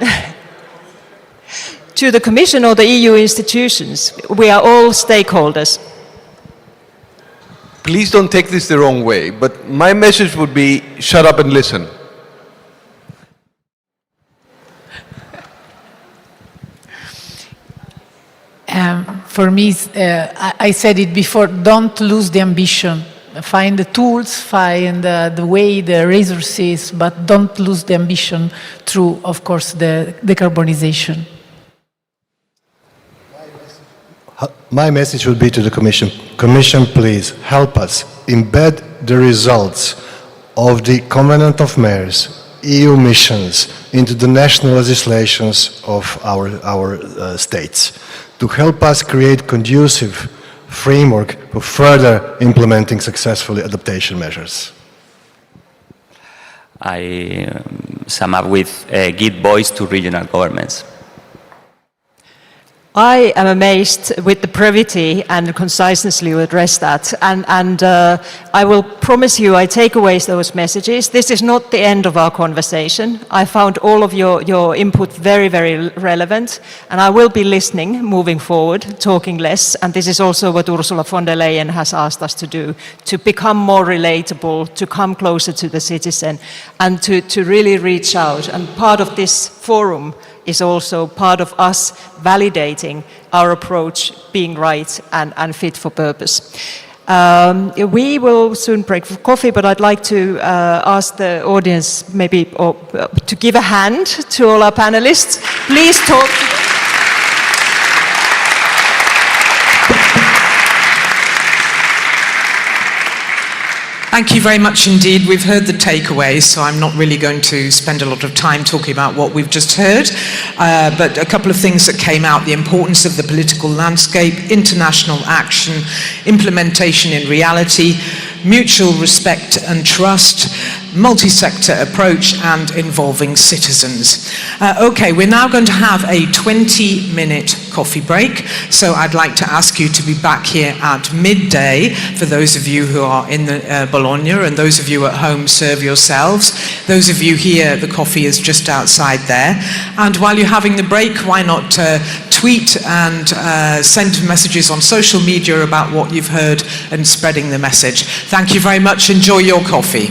To the Commission or the EU institutions, we are all stakeholders. Please don't take this the wrong way, but my message would be shut up and listen. For me, I said it before, don't lose the ambition. Find the tools, find the way, the resources, but don't lose the ambition through, of course, the decarbonization. My message would be to the Commission. Commission, please help us embed the results of the Covenant of Mayors, EU missions into the national legislations of our states to help us create conducive framework for further implementing successfully adaptation measures. I sum up with give voice to regional governments. I am amazed with the brevity and conciseness you address that, and I will promise you I take away those messages. This is not the end of our conversation. I found all of your input very, very relevant, and I will be listening moving forward, talking less, and this is also what Ursula von der Leyen has asked us to do, to become more relatable, to come closer to the citizen, and to really reach out. And part of this forum is also part of us validating our approach being right and fit for purpose. We will soon break for coffee, but I'd like to ask the audience maybe to give a hand to all our panelists. Please talk to them. Thank you very much indeed. We've heard the takeaways, so I'm not really going to spend a lot of time talking about what we've just heard, but a couple of things that came out: the importance of the political landscape, international action, implementation in reality, mutual respect and trust, multi-sector approach, and involving citizens. Okay, we're now going to have a 20-minute coffee break, so I'd like to ask you to be back here at midday. For those of you who are in the Bologna, and those of you at home, serve yourselves. Those of you here, the coffee is just outside there. And while you're having the break, why not tweet and send messages on social media about what you've heard and spreading the message. Thank you very much. Enjoy your coffee.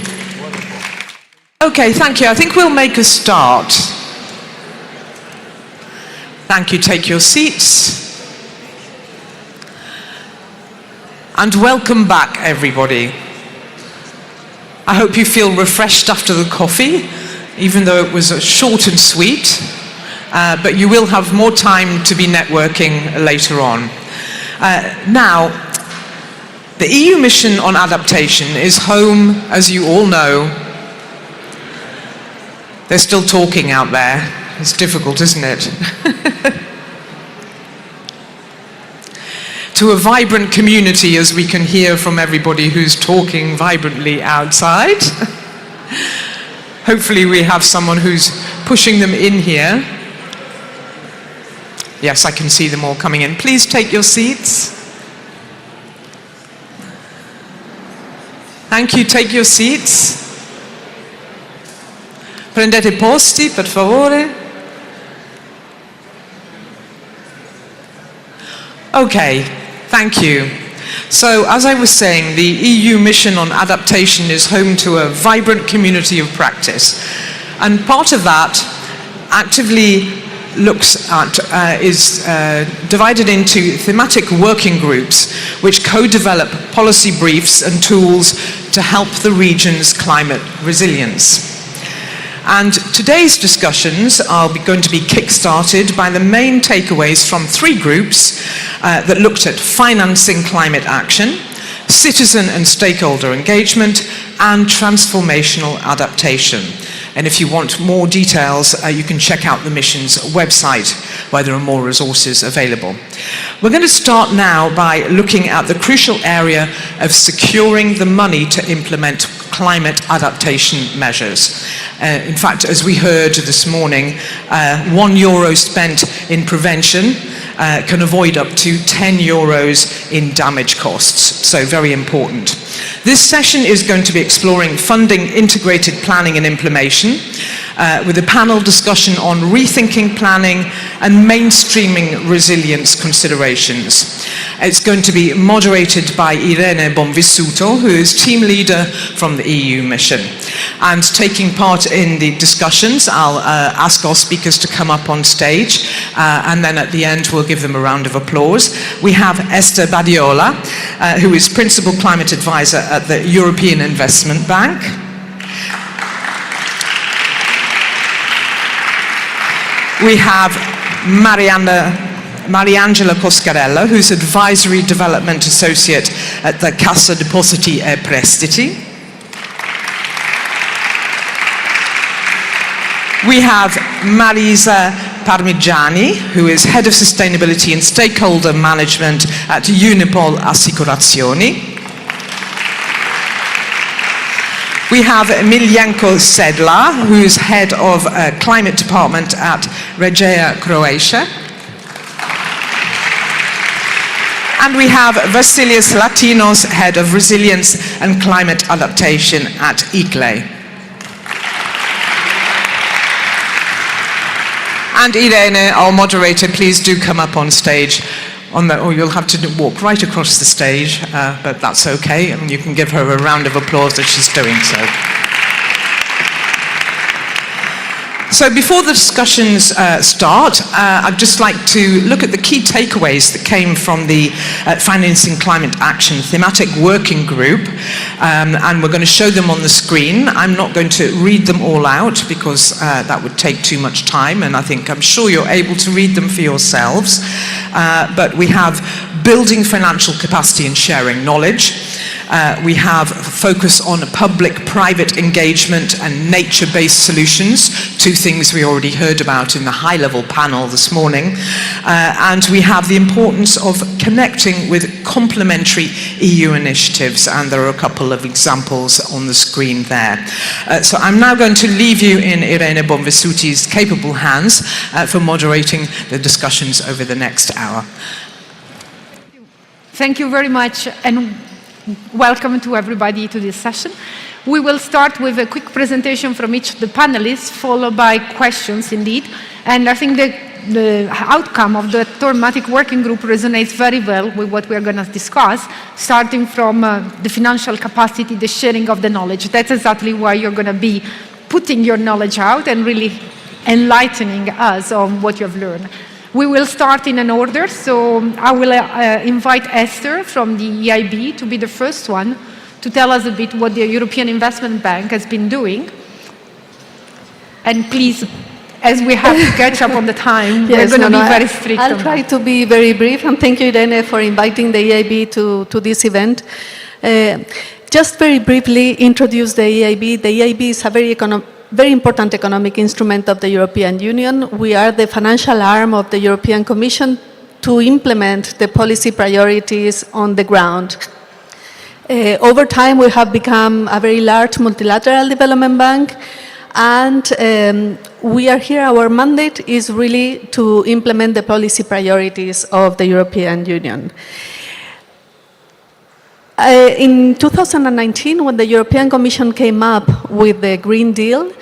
Okay, thank you. I think we'll make a start. Thank you. Take your seats. And welcome back, everybody. I hope you feel refreshed after the coffee, even though it was short and sweet. But you will have more time to be networking later on. Now, the EU mission on adaptation is home, as you all know. They're still talking out there. It's difficult, isn't it? To a vibrant community, as we can hear from everybody who's talking vibrantly outside. Hopefully we have someone who's pushing them in here. Yes, I can see them all coming in. Please take your seats. Thank you, take your seats. Prendete posti, per favore. Okay, thank you. So, as I was saying, the EU mission on adaptation is home to a vibrant community of practice. And part of that actively looks at, is divided into thematic working groups which co-develop policy briefs and tools to help the region's climate resilience. And today's discussions are going to be kick-started by the main takeaways from three groups that looked at financing climate action, citizen and stakeholder engagement, and transformational adaptation. And if you want more details, you can check out the mission's website, where there are more resources available. We're going to start now by looking at the crucial area of securing the money to implement climate adaptation measures. In fact, as we heard this morning, €1 spent in prevention can avoid up to €10 in damage costs, so very important. This session is going to be exploring funding integrated planning and implementation, with a panel discussion on rethinking planning and mainstreaming resilience considerations. It's going to be moderated by Irene Bonvissuto, who is team leader from the EU mission. And taking part in the discussions, I'll ask our speakers to come up on stage, and then at the end we'll give them a round of applause. We have Esther Badiola, who is Principal Climate Advisor at the European Investment Bank. We have Mariangela Coscarella, who's Advisory Development Associate at the Cassa Depositi e Prestiti. We have Marisa Parmigiani, who is Head of Sustainability and Stakeholder Management at Unipol Assicurazioni. We have Miljenko Sedla, who is Head of Climate Department at Regia Croatia. And we have Vasilis Latinos, Head of Resilience and Climate Adaptation at ICLE. And Irene, our moderator, please do come up on stage. Or you'll have to walk right across the stage, but that's okay, and you can give her a round of applause as she's doing so. So before the discussions start, I'd just like to look at the key takeaways that came from the Financing Climate Action thematic working group, and we're going to show them on the screen. I'm not going to read them all out because that would take too much time, and I'm sure you're able to read them for yourselves. But we have building financial capacity and sharing knowledge. We have focus on public-private engagement and nature-based solutions, two things we already heard about in the high-level panel this morning. And we have the importance of connecting with complementary EU initiatives, and there are a couple of examples on the screen there. So I'm now going to leave you in Irene Bonvissuti's capable hands for moderating the discussions over the next hour. Thank you very much, and welcome to everybody to this session. We will start with a quick presentation from each of the panelists, followed by questions indeed. And I think the outcome of the thematic working group resonates very well with what we are going to discuss, starting from the financial capacity, the sharing of the knowledge. That's exactly why you're going to be putting your knowledge out and really enlightening us on what you have learned. We will start in an order, so I will invite Esther from the EIB to be the first one to tell us a bit what the European Investment Bank has been doing. And please, as we have to catch up on the time, yes, we're going to be very strict. I'll try to be very brief, and thank you, Irene, for inviting the EIB to this event. Just very briefly introduce the EIB. The EIB is a very important economic instrument of the European Union. We are the financial arm of the European Commission to implement the policy priorities on the ground. Over time, we have become a very large multilateral development bank, and we are here, our mandate is really to implement the policy priorities of the European Union. In 2019, when the European Commission came up with the Green Deal,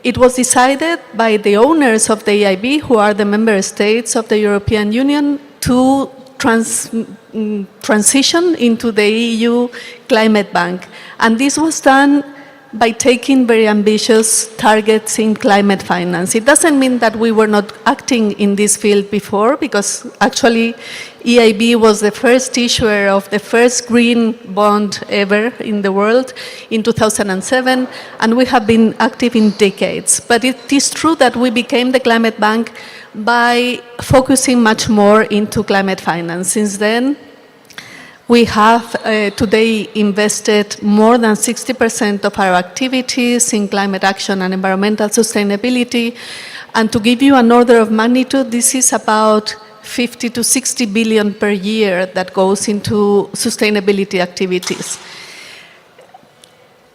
it was decided by the owners of the EIB, who are the member states of the European Union, to transition into the EU Climate Bank. And this was done by taking very ambitious targets in climate finance. It doesn't mean that we were not acting in this field before, because actually EIB was the first issuer of the first green bond ever in the world in 2007, and we have been active in decades. But it is true that we became the climate bank by focusing much more into climate finance. Since then, we have today invested more than 60% of our activities in climate action and environmental sustainability. And to give you an order of magnitude, this is about 50 to 60 billion per year that goes into sustainability activities.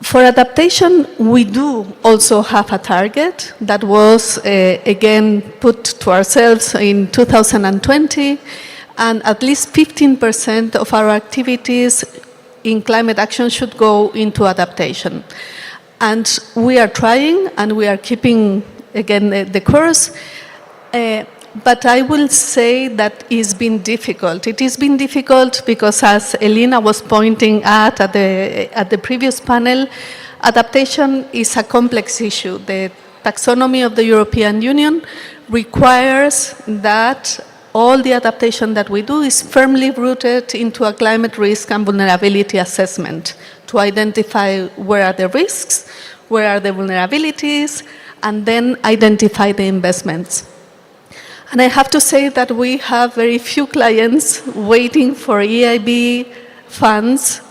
For adaptation, we do also have a target that was again put to ourselves in 2020. And at least 15% of our activities in climate action should go into adaptation. And we are trying, and we are keeping again the course. But I will say that it's been difficult. It has been difficult because, as Elena was pointing at the previous panel, adaptation is a complex issue. The taxonomy of the European Union requires that all the adaptation that we do is firmly rooted into a climate risk and vulnerability assessment to identify where are the risks, where are the vulnerabilities, and then identify the investments. And I have to say that we have very few clients waiting for EIB funds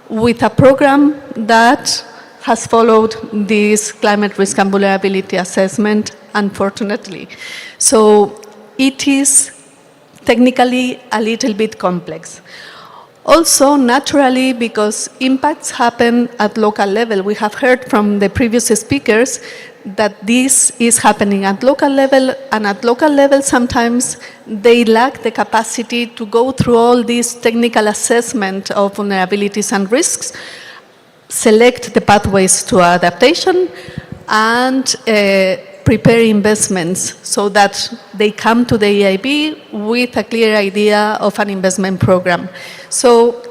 with a program that has followed this climate risk and vulnerability assessment, unfortunately. So it is technically a little bit complex. Also, naturally, because impacts happen at local level. We have heard from the previous speakers that this is happening at local level, and at local level sometimes they lack the capacity to go through all this technical assessment of vulnerabilities and risks, select the pathways to adaptation, and prepare investments so that they come to the EIB with a clear idea of an investment program. So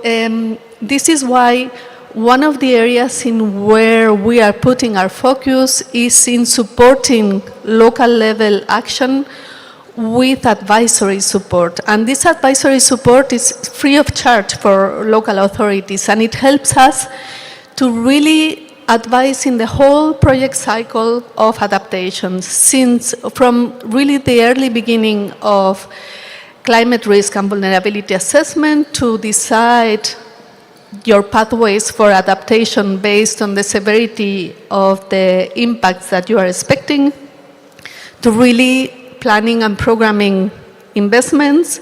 this is why one of the areas in where we are putting our focus is in supporting local level action with advisory support. And this advisory support is free of charge for local authorities, and it helps us to really advise in the whole project cycle of adaptation, since from really the early beginning of climate risk and vulnerability assessment to decide your pathways for adaptation based on the severity of the impacts that you are expecting, to really planning and programming investments,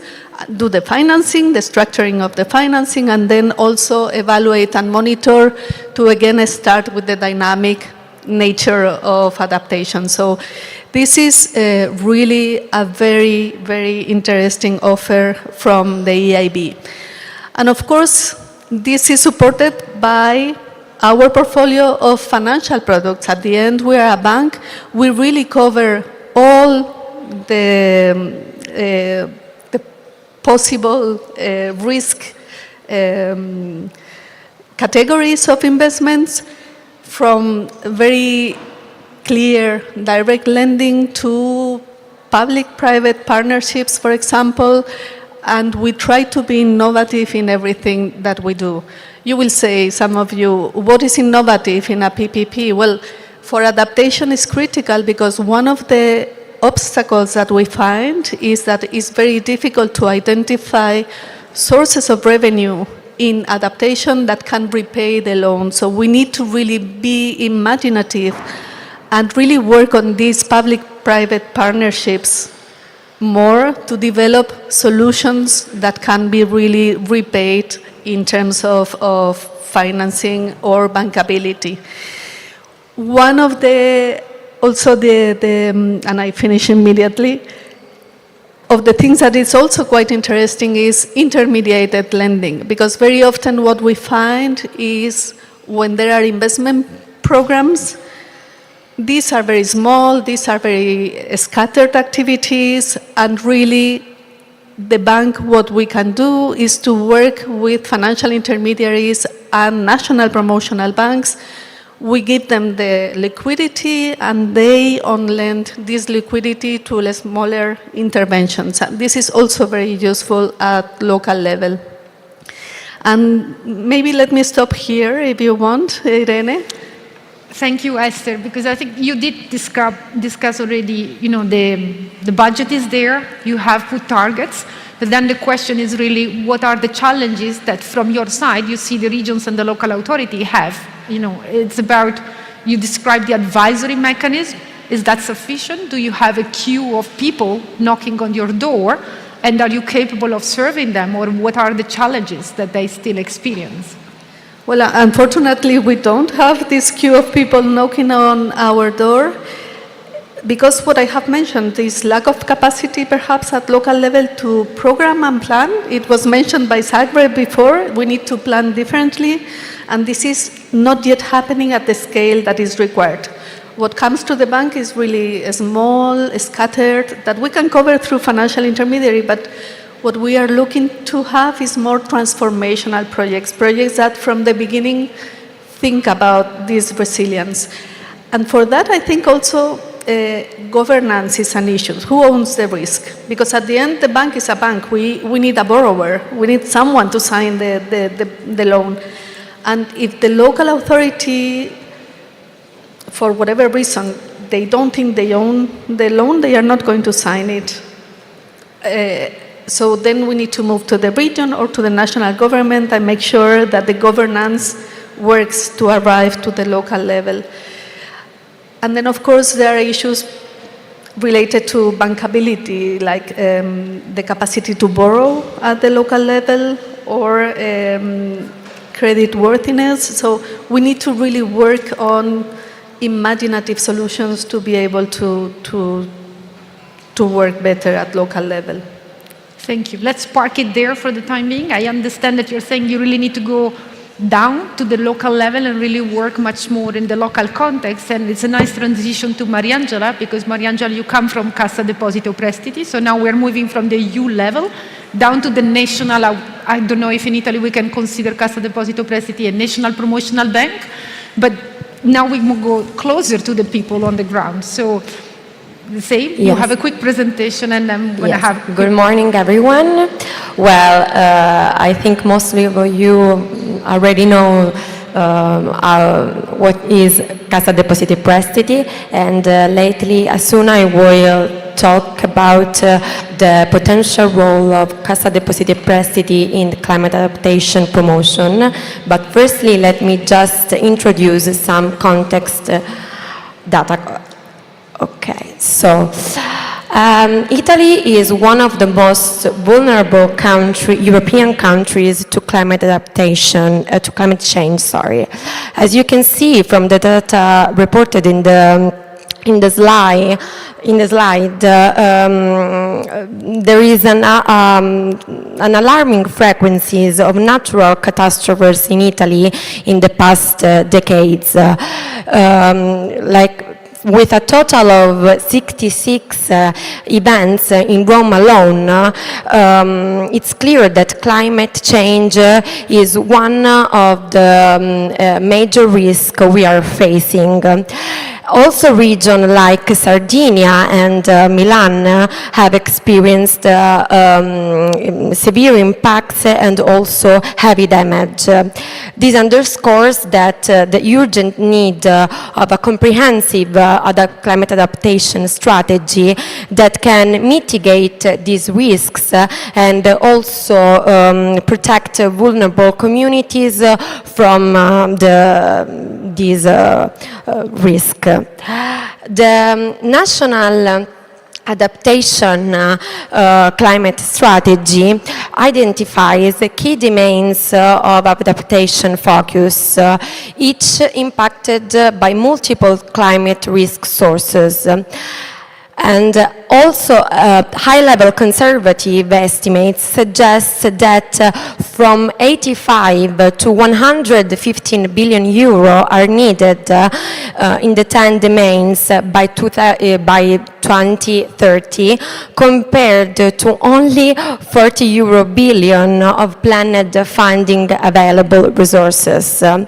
do the financing, the structuring of the financing, and then also evaluate and monitor to again start with the dynamic nature of adaptation. So this is really a very, very interesting offer from the EIB. And of course, this is supported by our portfolio of financial products. At the end, we are a bank. We really cover all the possible risk categories of investments, from very clear direct lending to public-private partnerships, for example, and we try to be innovative in everything that we do. You will say, some of you, what is innovative in a PPP? Well, for adaptation is critical because one of the obstacles that we find is that it's very difficult to identify sources of revenue in adaptation that can repay the loan. So we need to really be imaginative and really work on these public-private partnerships more to develop solutions that can be really repaid in terms of financing or bankability. One of the also, and I finish immediately, of the things that is also quite interesting is intermediated lending, because very often what we find is when there are investment programs, these are very small, these are very scattered activities, and really the bank, what we can do is to work with financial intermediaries and national promotional banks. We give them the liquidity and they on-lend this liquidity to smaller interventions. This is also very useful at local level. And maybe let me stop here if you want, Irene. Thank you, Esther, because I think you did discuss already, the budget is there, you have put targets, but then the question is really what are the challenges that from your side you see the regions and the local authority have? It's about, you described the advisory mechanism. Is that sufficient? Do you have a queue of people knocking on your door? And are you capable of serving them? Or what are the challenges that they still experience? Well, unfortunately, we don't have this queue of people knocking on our door, because what I have mentioned is lack of capacity perhaps at local level to program and plan. It was mentioned by Zagreb before, we need to plan differently, and this is not yet happening at the scale that is required. What comes to the bank is really small, scattered, that we can cover through financial intermediary, but what we are looking to have is more transformational projects that from the beginning think about this resilience. And for that, I think also governance is an issue. Who owns the risk? Because at the end, the bank is a bank. We need a borrower. We need someone to sign the loan. And if the local authority, for whatever reason, they don't think they own the loan, they are not going to sign it. So then we need to move to the region or to the national government and make sure that the governance works to arrive to the local level. And then, of course, there are issues related to bankability, like the capacity to borrow at the local level or credit worthiness. So we need to really work on imaginative solutions to be able to work better at local level. Thank you. Let's park it there for the time being. I understand that you're saying you really need to go down to the local level and really work much more in the local context. And it's a nice transition to Mariangela, because Mariangela, you come from Cassa Deposito Prestiti. So now we're moving from the EU level down to the national. I don't know if in Italy we can consider Cassa Deposito Prestiti a national promotional bank, but now we go closer to the people on the ground. So the same, yes. You have a quick presentation and I'm going to have... Good morning, everyone. Well, I think most of you already know what is Cassa Depositi Prestiti, and lately, as soon I will talk about the potential role of Cassa Depositi Prestiti in climate adaptation promotion. But firstly, let me just introduce some context data. Okay, so Italy is one of the most vulnerable European countries to climate adaptation, to climate change, sorry. As you can see from the data reported in the slide, there is an alarming frequencies of natural catastrophes in Italy in the past decades, with a total of 66 events in Rome alone. It's clear that climate change is one of the major risks we are facing. Also, regions like Sardinia and Milan have experienced severe impacts and also heavy damage. This underscores that the urgent need of a comprehensive climate adaptation strategy that can mitigate these risks and also protect vulnerable communities from these risks. The national adaptation climate strategy identifies the key domains of adaptation focus, each impacted by multiple climate risk sources. And also, high-level conservative estimates suggest that from 85 to 115 billion euro are needed in the 10 domains by 2030, compared to only 40 billion of planned funding available resources. The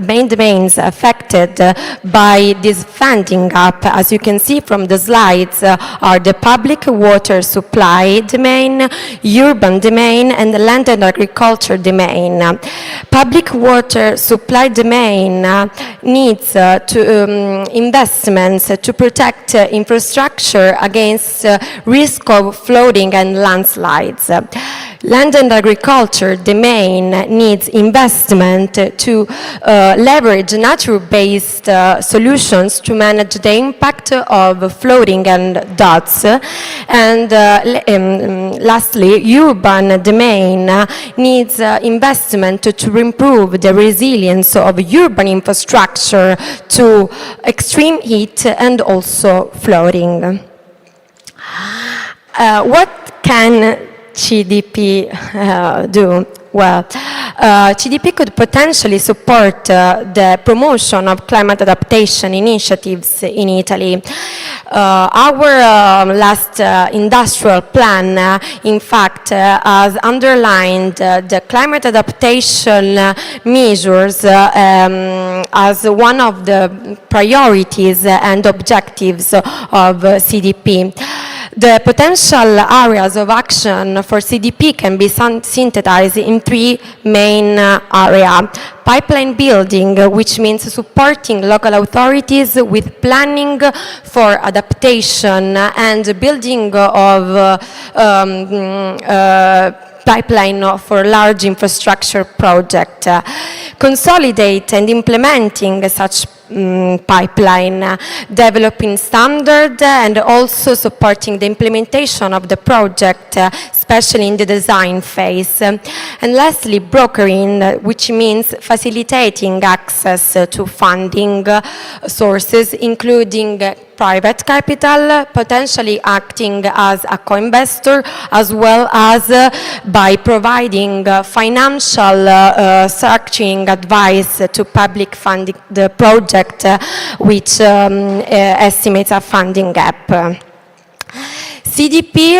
main domains affected by this funding gap, as you can see from the slides, are the public water supply domain, urban domain, and the land and agriculture domain. Public water supply domain needs investments to protect infrastructure against risk of flooding and landslides. Land and agriculture domain needs investment to leverage nature-based solutions to manage the impact of flooding and droughts. And lastly, urban domain needs investment to improve the resilience of urban infrastructure to extreme heat and also flooding. What can CDP do? well. CDP could potentially support the promotion of climate adaptation initiatives in Italy. Our last industrial plan, in fact, has underlined the climate adaptation measures as one of the priorities and objectives of CDP. The potential areas of action for CDP can be synthesized in three main areas. Pipeline building, which means supporting local authorities with planning for adaptation and building of pipeline for large infrastructure project. Consolidate and implementing such pipeline, developing standard and also supporting the implementation of the project, especially in the design phase. And lastly, brokering, which means facilitating access to funding sources, including private capital, potentially acting as a co-investor, as well as by providing financial structuring advice to public funding the project, which estimates a funding gap. CDP,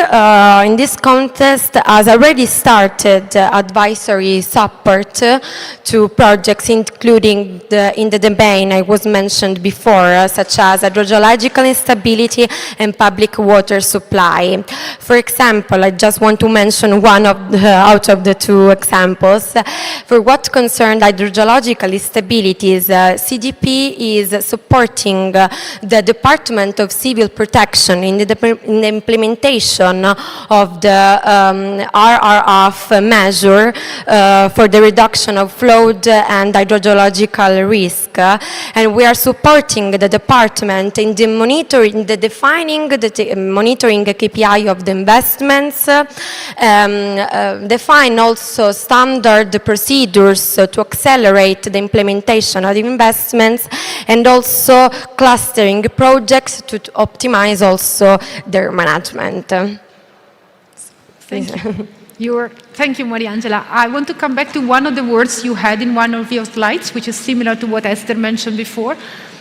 in this context, has already started advisory support to projects, including in the domain I was mentioned before, such as hydrological instability and public water supply. For example, I just want to mention one out of the two examples. For what concerned hydrological instabilities, CDP is supporting the Department of Civil Protection in the implementation of the RRF measure for the reduction of flood and hydrological risk, and we are supporting the department in the monitoring, defining the monitoring KPI of the investments, define also standard procedures to accelerate the implementation of the investments, and also clustering projects to optimize also their management. Thank you. Thank you, Mariangela. I want to come back to one of the words you had in one of your slides, which is similar to what Esther mentioned before.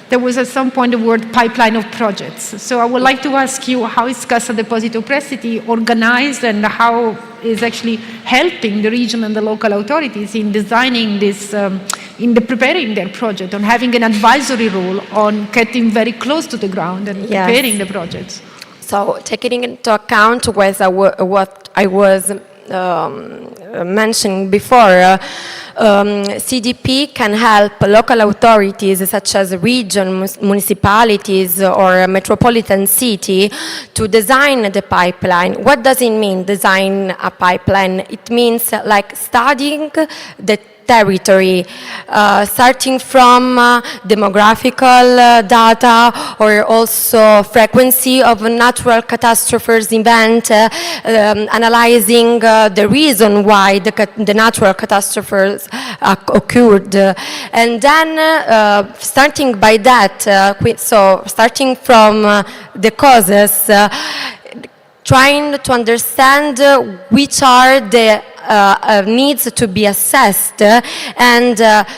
There was at some point the word pipeline of projects. So I would like to ask you, how is Cassa Depositi e Prestiti organized, and how is actually helping the region and the local authorities in designing this, in preparing their project, on having an advisory role, on getting very close to the ground and preparing the projects? So taking into account what I was mentioning before, CDP can help local authorities such as region, municipalities or metropolitan city to design the pipeline. What does it mean, design a pipeline? It means like studying the territory, starting from demographical data or also frequency of natural catastrophes event, analyzing the reason why the natural catastrophes occurred, and then starting by that, so starting from the causes, trying to understand which are the needs to be assessed, and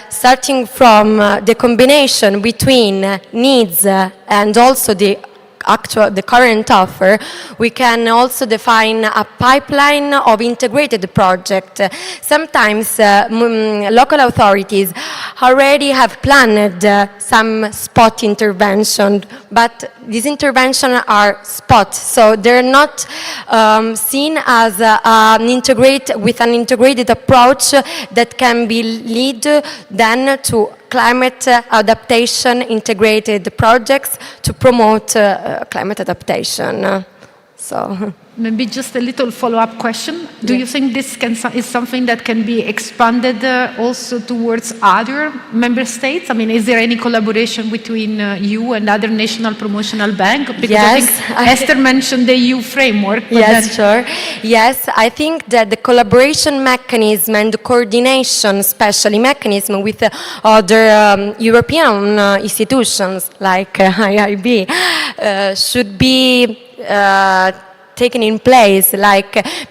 starting from the combination between needs and also the current offer, we can also define a pipeline of integrated project. Sometimes local authorities already have planned some spot intervention, but these interventions are spot, so they're not seen as an integrated approach that can be lead then to climate adaptation integrated projects to promote climate adaptation. So maybe just a little follow-up question. Do you think this is something that can be expanded also towards other member states? I mean, is there any collaboration between you and other national promotional banks? Because yes, I think Esther mentioned the EU framework. Yes, sure. Yes, I think that the collaboration mechanism and the coordination, especially mechanism with other European institutions like IIB should be taken in place,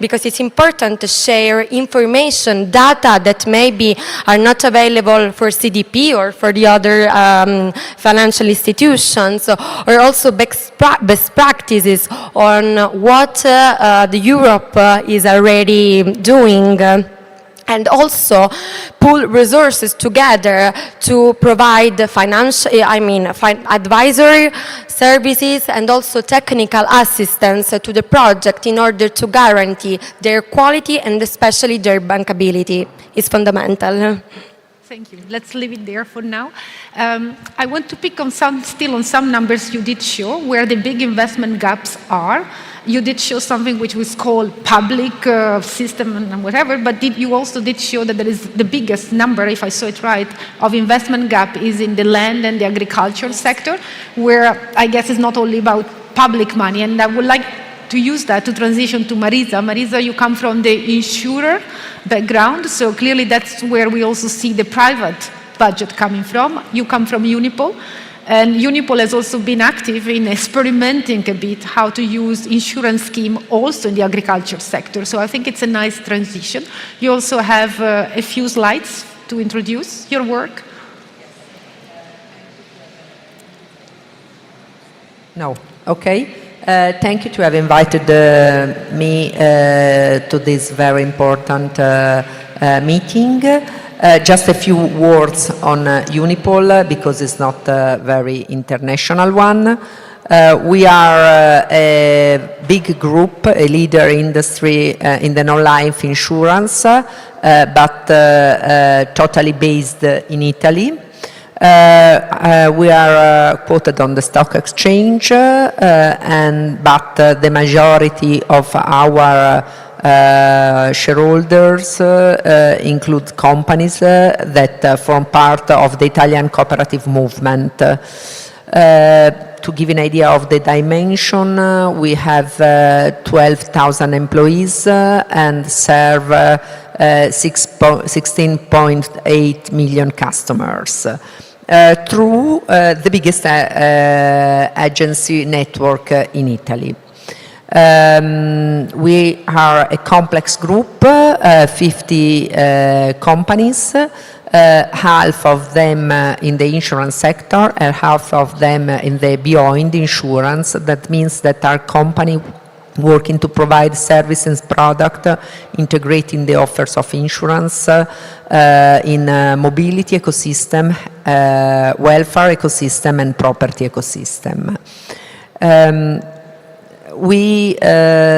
because it's important to share information, data that maybe are not available for CDP or for the other financial institutions, or also best practices on what the Europe is already doing. And also pool resources together to provide advisory services and also technical assistance to the project in order to guarantee their quality and especially their bankability. It's fundamental. Thank you. Let's leave it there for now. I want to pick on some numbers you did show where the big investment gaps are. You did show something which was called public system and whatever, but you also did show that there is the biggest number, if I saw it right, of investment gap is in the land and the agricultural sector, where I guess it's not only about public money. And I would like to use that to transition to Marisa. Marisa, you come from the insurer background, so clearly that's where we also see the private budget coming from. You come from Unipol, and Unipol has also been active in experimenting a bit how to use insurance scheme also in the agriculture sector. So I think it's a nice transition. You also have a few slides to introduce your work. No, okay. Thank you to have invited me to this very important meeting. Just a few words on Unipol, because it's not a very international one. We are a big group, a leader industry in the non-life insurance, but totally based in Italy. We are quoted on the stock exchange, but the majority of our shareholders include companies that form part of the Italian cooperative movement. To give an idea of the dimension, we have 12,000 employees and serve 16.8 million customers through the biggest agency network in Italy. We are a complex group, 50 companies, half of them in the insurance sector and half of them in the beyond insurance. That means that our company working to provide services, product, integrating the offers of insurance in mobility ecosystem, welfare ecosystem and property ecosystem. We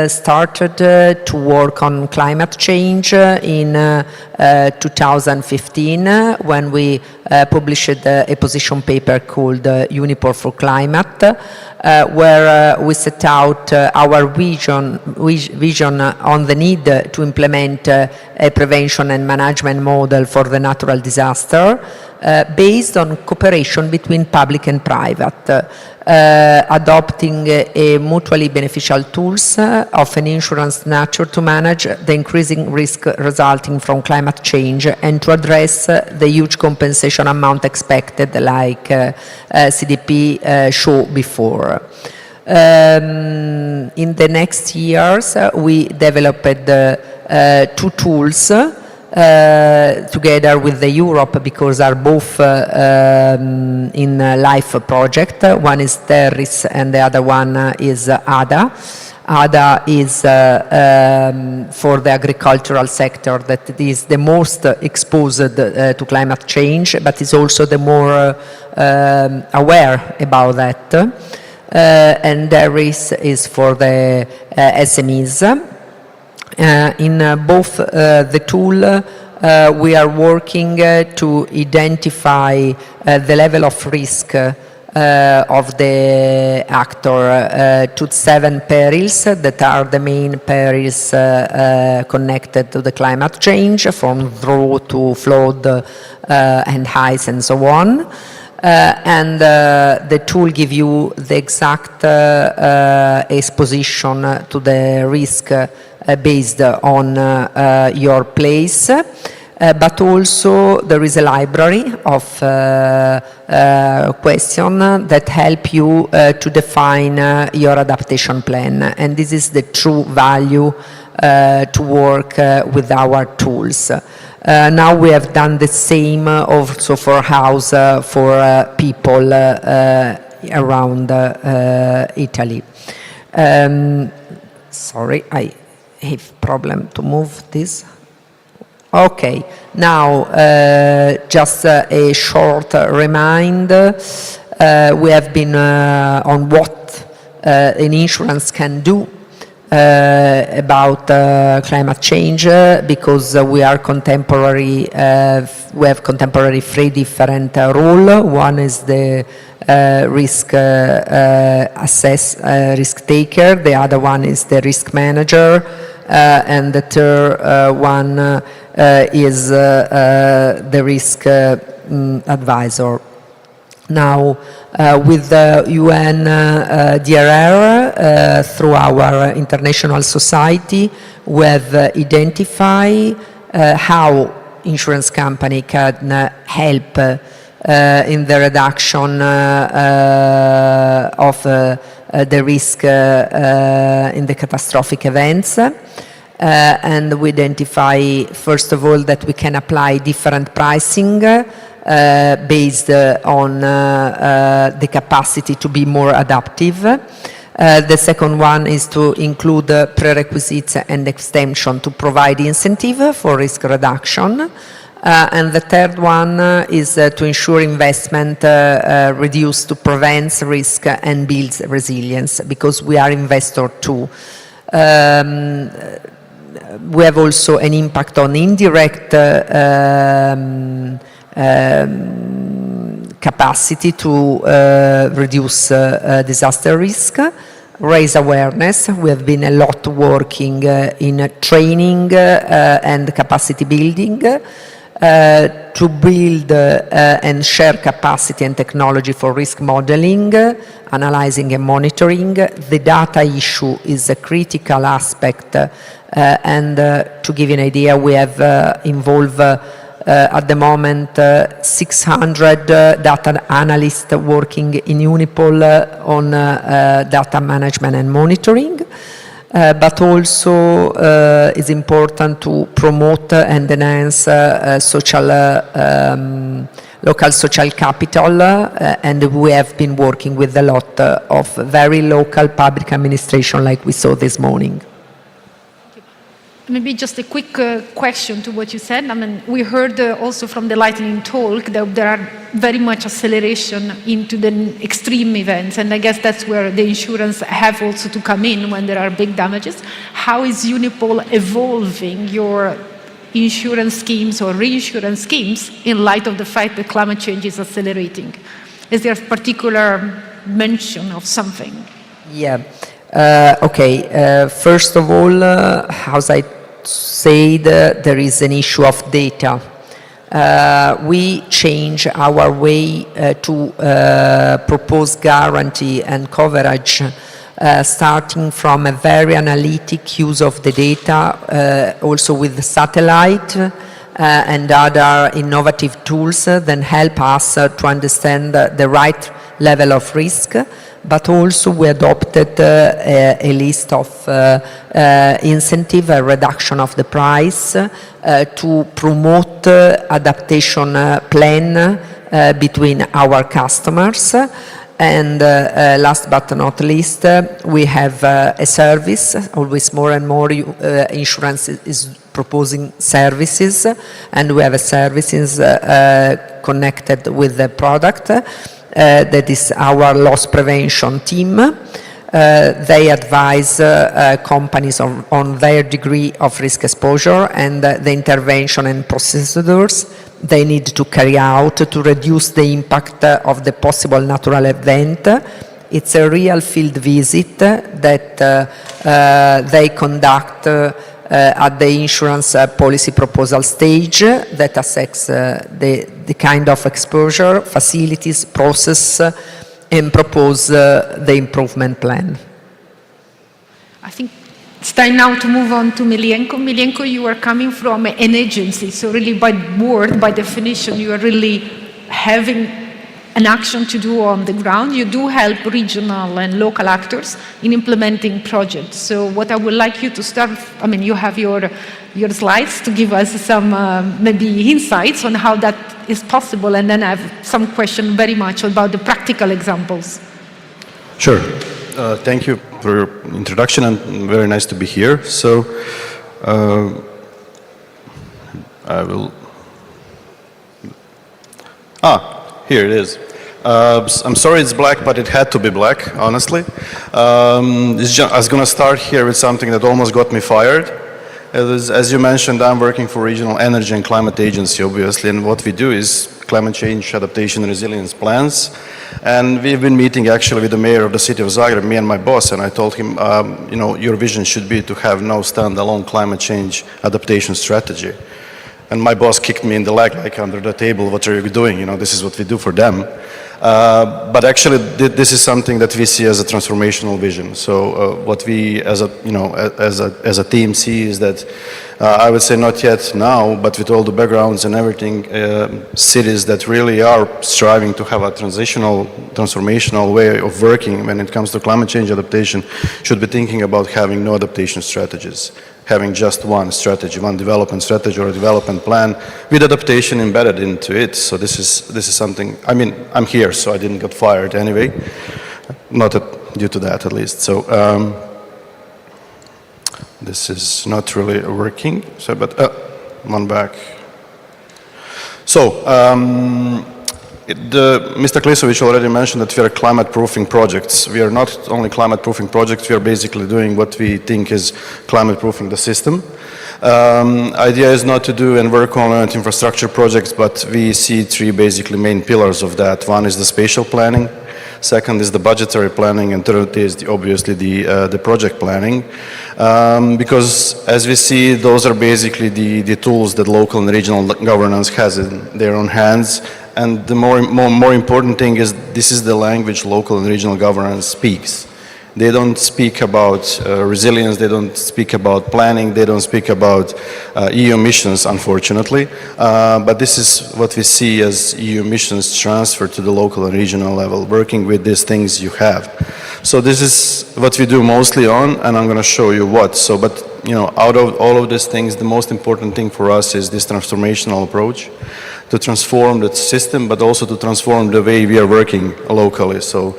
started to work on climate change in 2015 when we published a position paper called Unipol for Climate, where we set out our vision on the need to implement a prevention and management model for the natural disaster based on cooperation between public and private, adopting a mutually beneficial tools of an insurance nature to manage the increasing risk resulting from climate change and to address the huge compensation amount expected, like CDP showed before. In the next years, we developed two tools together with the Europe, because are both in life project. One is Terris and the other one is ADA. ADA is for the agricultural sector, that is the most exposed to climate change, but is also the more aware about that. And Terris is for the SMEs. In both the tool, we are working to identify the level of risk of the actor to 7 perils that are the main perils connected to the climate change, from drought to flood and ice and so on. And the tool gives you the exact exposition to the risk based on your place. but also there is a library of questions that help you to define your adaptation plan. And this is the true value to work with our tools. Now we have done the same also for house for people around Italy. Sorry, I have problem to move this. Okay, now just a short reminder. We have been on what an insurance can do about climate change, because we are contemporary. We have contemporary three different roles. One is the risk risk taker. The other one is the risk manager, and the third one is the risk advisor. Now, with the UN DRR, through our international society, we have identified how insurance company can help in the reduction of the risk in the catastrophic events. And we identify, first of all, that we can apply different pricing based on the capacity to be more adaptive. The second one is to include prerequisites and extension to provide incentive for risk reduction. And the third one is to ensure investment reduced to prevent risk and builds resilience, because we are investor too. We have also an impact on indirect capacity to reduce disaster risk, raise awareness. We have been a lot working in training and capacity building to build and share capacity and technology for risk modeling, analyzing and monitoring. The data issue is a critical aspect, and to give you an idea, we have involved at the moment 600 data analysts working in Unipol on data management and monitoring. But also it's important to promote and enhance local social capital, and we have been working with a lot of very local public administration, like we saw this morning. Maybe just a quick question to what you said. I mean, we heard also from the lightning talk that there are very much acceleration into the extreme events, and I guess that's where the insurance have also to come in when there are big damages. How is Unipol evolving your insurance schemes or reinsurance schemes in light of the fact that climate change is accelerating? Is there a particular mention of something? Yeah. Okay. First of all, as I said, there is an issue of data. We change our way to propose guarantee and coverage, starting from a very analytic use of the data, also with satellite and other innovative tools that help us to understand the right level of risk. But also we adopted a list of incentive, a reduction of the price to promote adaptation plan between our customers. And last but not least, we have a service. Always more and more insurance is proposing services, and we have a services connected with the product. That is our loss prevention team. They advise companies on their degree of risk exposure and the intervention and procedures they need to carry out to reduce the impact of the possible natural event. It's a real field visit that they conduct at the insurance policy proposal stage that assesses the kind of exposure, facilities, process, and propose the improvement plan. I think It's time now to move on to Milienko. Milienko, you are coming from an agency, so really by word, by definition, you are really having an action to do on the ground. You do help regional and local actors in implementing projects. So what I would like you to start, I mean, you have your slides to give us some maybe insights on how that is possible, and then I have some question very much about the practical examples. Sure. Thank you for your introduction, and very nice to be here. So I will. Here it is. I'm sorry it's black, but it had to be black, honestly. I was going to start here with something that almost got me fired. As you mentioned, I'm working for Regional Energy and Climate Agency, obviously, and what we do is climate change adaptation and resilience plans. And we've been meeting actually with the mayor of the city of Zagreb, me and my boss, and I told him, you know, your vision should be to have no standalone climate change adaptation strategy. And my boss kicked me in the leg, like under the table, what are you doing? You know, this is what we do for them. But actually, this is something that we see as a transformational vision. So what we, as a team, see is that I would say not yet now, but with all the backgrounds and everything, cities that really are striving to have a transformational way of working when it comes to climate change adaptation should be thinking about having no adaptation strategies, having just one strategy, one development strategy or a development plan with adaptation embedded into it. So this is something, I mean, I'm here, so I didn't get fired anyway, not due to that at least. So this is not really working, so, but one back. So Mr. Klisovic already mentioned that we are climate proofing projects. We are not only climate proofing projects, we are basically doing what we think is climate proofing the system. Idea is not to do and work on infrastructure projects, but we see three basically main pillars of that. One is the spatial planning, second is the budgetary planning, and third is obviously the project planning. Because as we see, those are basically the tools that local and regional governance has in their own hands. And the more important thing is this is the language local and regional governance speaks. They don't speak about resilience, they don't speak about planning, they don't speak about EU missions, unfortunately. But this is what we see as EU missions transferred to the local and regional level, working with these things you have. So this is what we do mostly on, and I'm going to show you what. So, but you know, out of all of these things, the most important thing for us is this transformational approach to transform the system, but also to transform the way we are working locally. So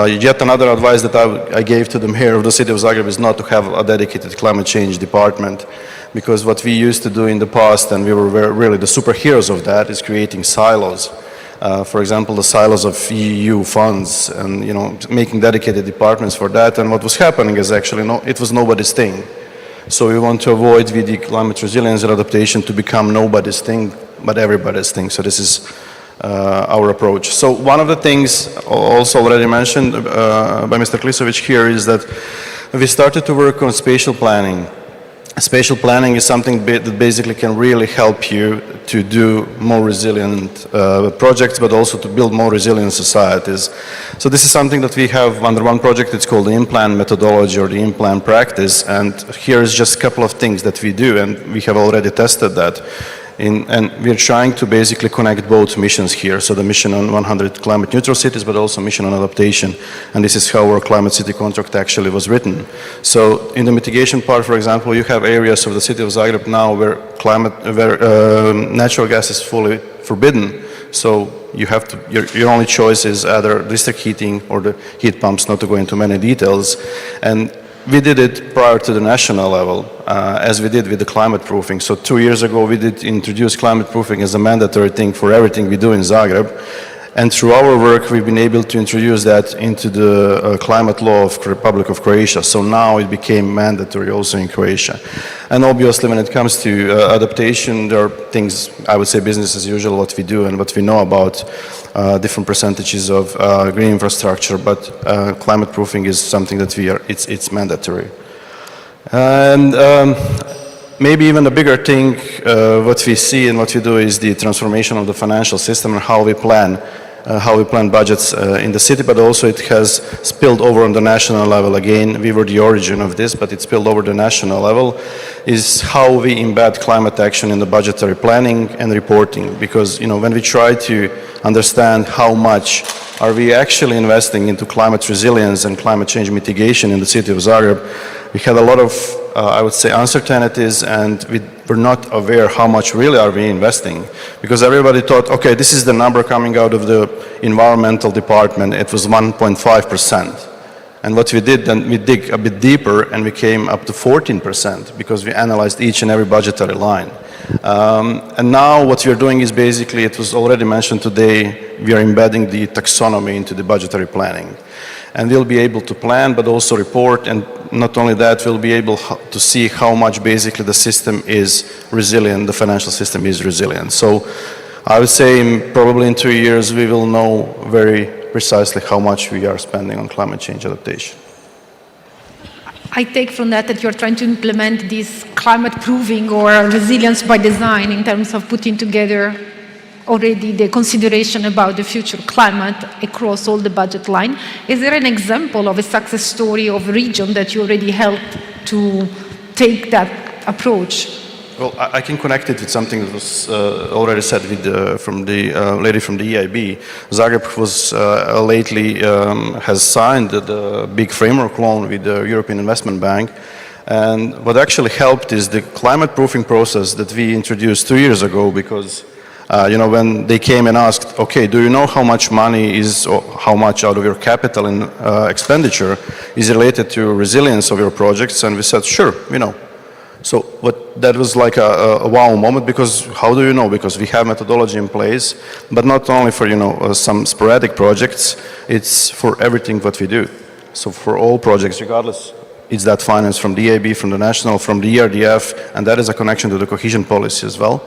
yet another advice that I gave to the mayor of the city of Zagreb is not to have a dedicated climate change department, because what we used to do in the past, and we were really the superheroes of that, is creating silos. For example, the silos of EU funds, and you know, making dedicated departments for that. And what was happening is actually it was nobody's thing. So we want to avoid with the climate resilience and adaptation to become nobody's thing, but everybody's thing. So this is our approach. So one of the things also already mentioned by Mr. Klisovic here is that we started to work on spatial planning. Spatial planning is something that basically can really help you to do more resilient projects, but also to build more resilient societies. So this is something that we have under one project. It's called the in-plan methodology or the in-plan practice. And here is just a couple of things that we do, and we have already tested that. And we're trying to basically connect both missions here. So the mission on 100 climate neutral cities, but also mission on adaptation. And this is how our climate city contract actually was written. So in the mitigation part, for example, you have areas of the city of Zagreb now where natural gas is fully forbidden. So you have to, your only choice is either district heating or the heat pumps, not to go into many details. And we did it prior to the national level, as we did with the climate proofing. So 2 years ago, we did introduce climate proofing as a mandatory thing for everything we do in Zagreb. And through our work, we've been able to introduce that into the climate law of the Republic of Croatia. So now it became mandatory also in Croatia. And obviously, when it comes to adaptation, there are things, I would say business as usual, what we do and what we know about different percentages of green infrastructure, but climate proofing is something that it's mandatory. And maybe even a bigger thing, what we see and what we do is the transformation of the financial system and how we plan how we plan budgets in the city, but also it has spilled over on the national level. Again, we were the origin of this, but it spilled over the national level, is how we embed climate action in the budgetary planning and reporting. Because, you know, when we try to understand how much are we actually investing into climate resilience and climate change mitigation in the city of Zagreb, we had a lot of, I would say, uncertainties, and we were not aware how much really are we investing. Because everybody thought, okay, this is the number coming out of the environmental department. It was 1.5%. And what we did, then we dig a bit deeper and we came up to 14% because we analyzed each and every budgetary line. And now what we are doing is basically, it was already mentioned today, we are embedding the taxonomy into the budgetary planning. And we'll be able to plan, but also report, and not only that, we'll be able to see how much basically the system is resilient, the financial system is resilient. So I would say probably in 2 years we will know very precisely how much we are spending on climate change adaptation. I take from that that you're trying to implement this climate proofing or resilience by design in terms of putting together already the consideration about the future climate across all the budget line. Is there an example of a success story of a region that you already helped to take that approach? Well, I can connect it with something that was already said with, from the lady from the EIB. Zagreb was lately has signed the big framework loan with the European Investment Bank. And what actually helped is the climate proofing process that we introduced 2 years ago, because you know, when they came and asked, okay, do you know how much money is, or how much out of your capital and expenditure is related to resilience of your projects? And we said, sure, we know. So that was like a wow moment, because how do you know? Because we have methodology in place, but not only for, you know, some sporadic projects, it's for everything what we do. So for all projects, regardless, it's that finance from the EIB, from the national, from the ERDF, and that is a connection to the cohesion policy as well.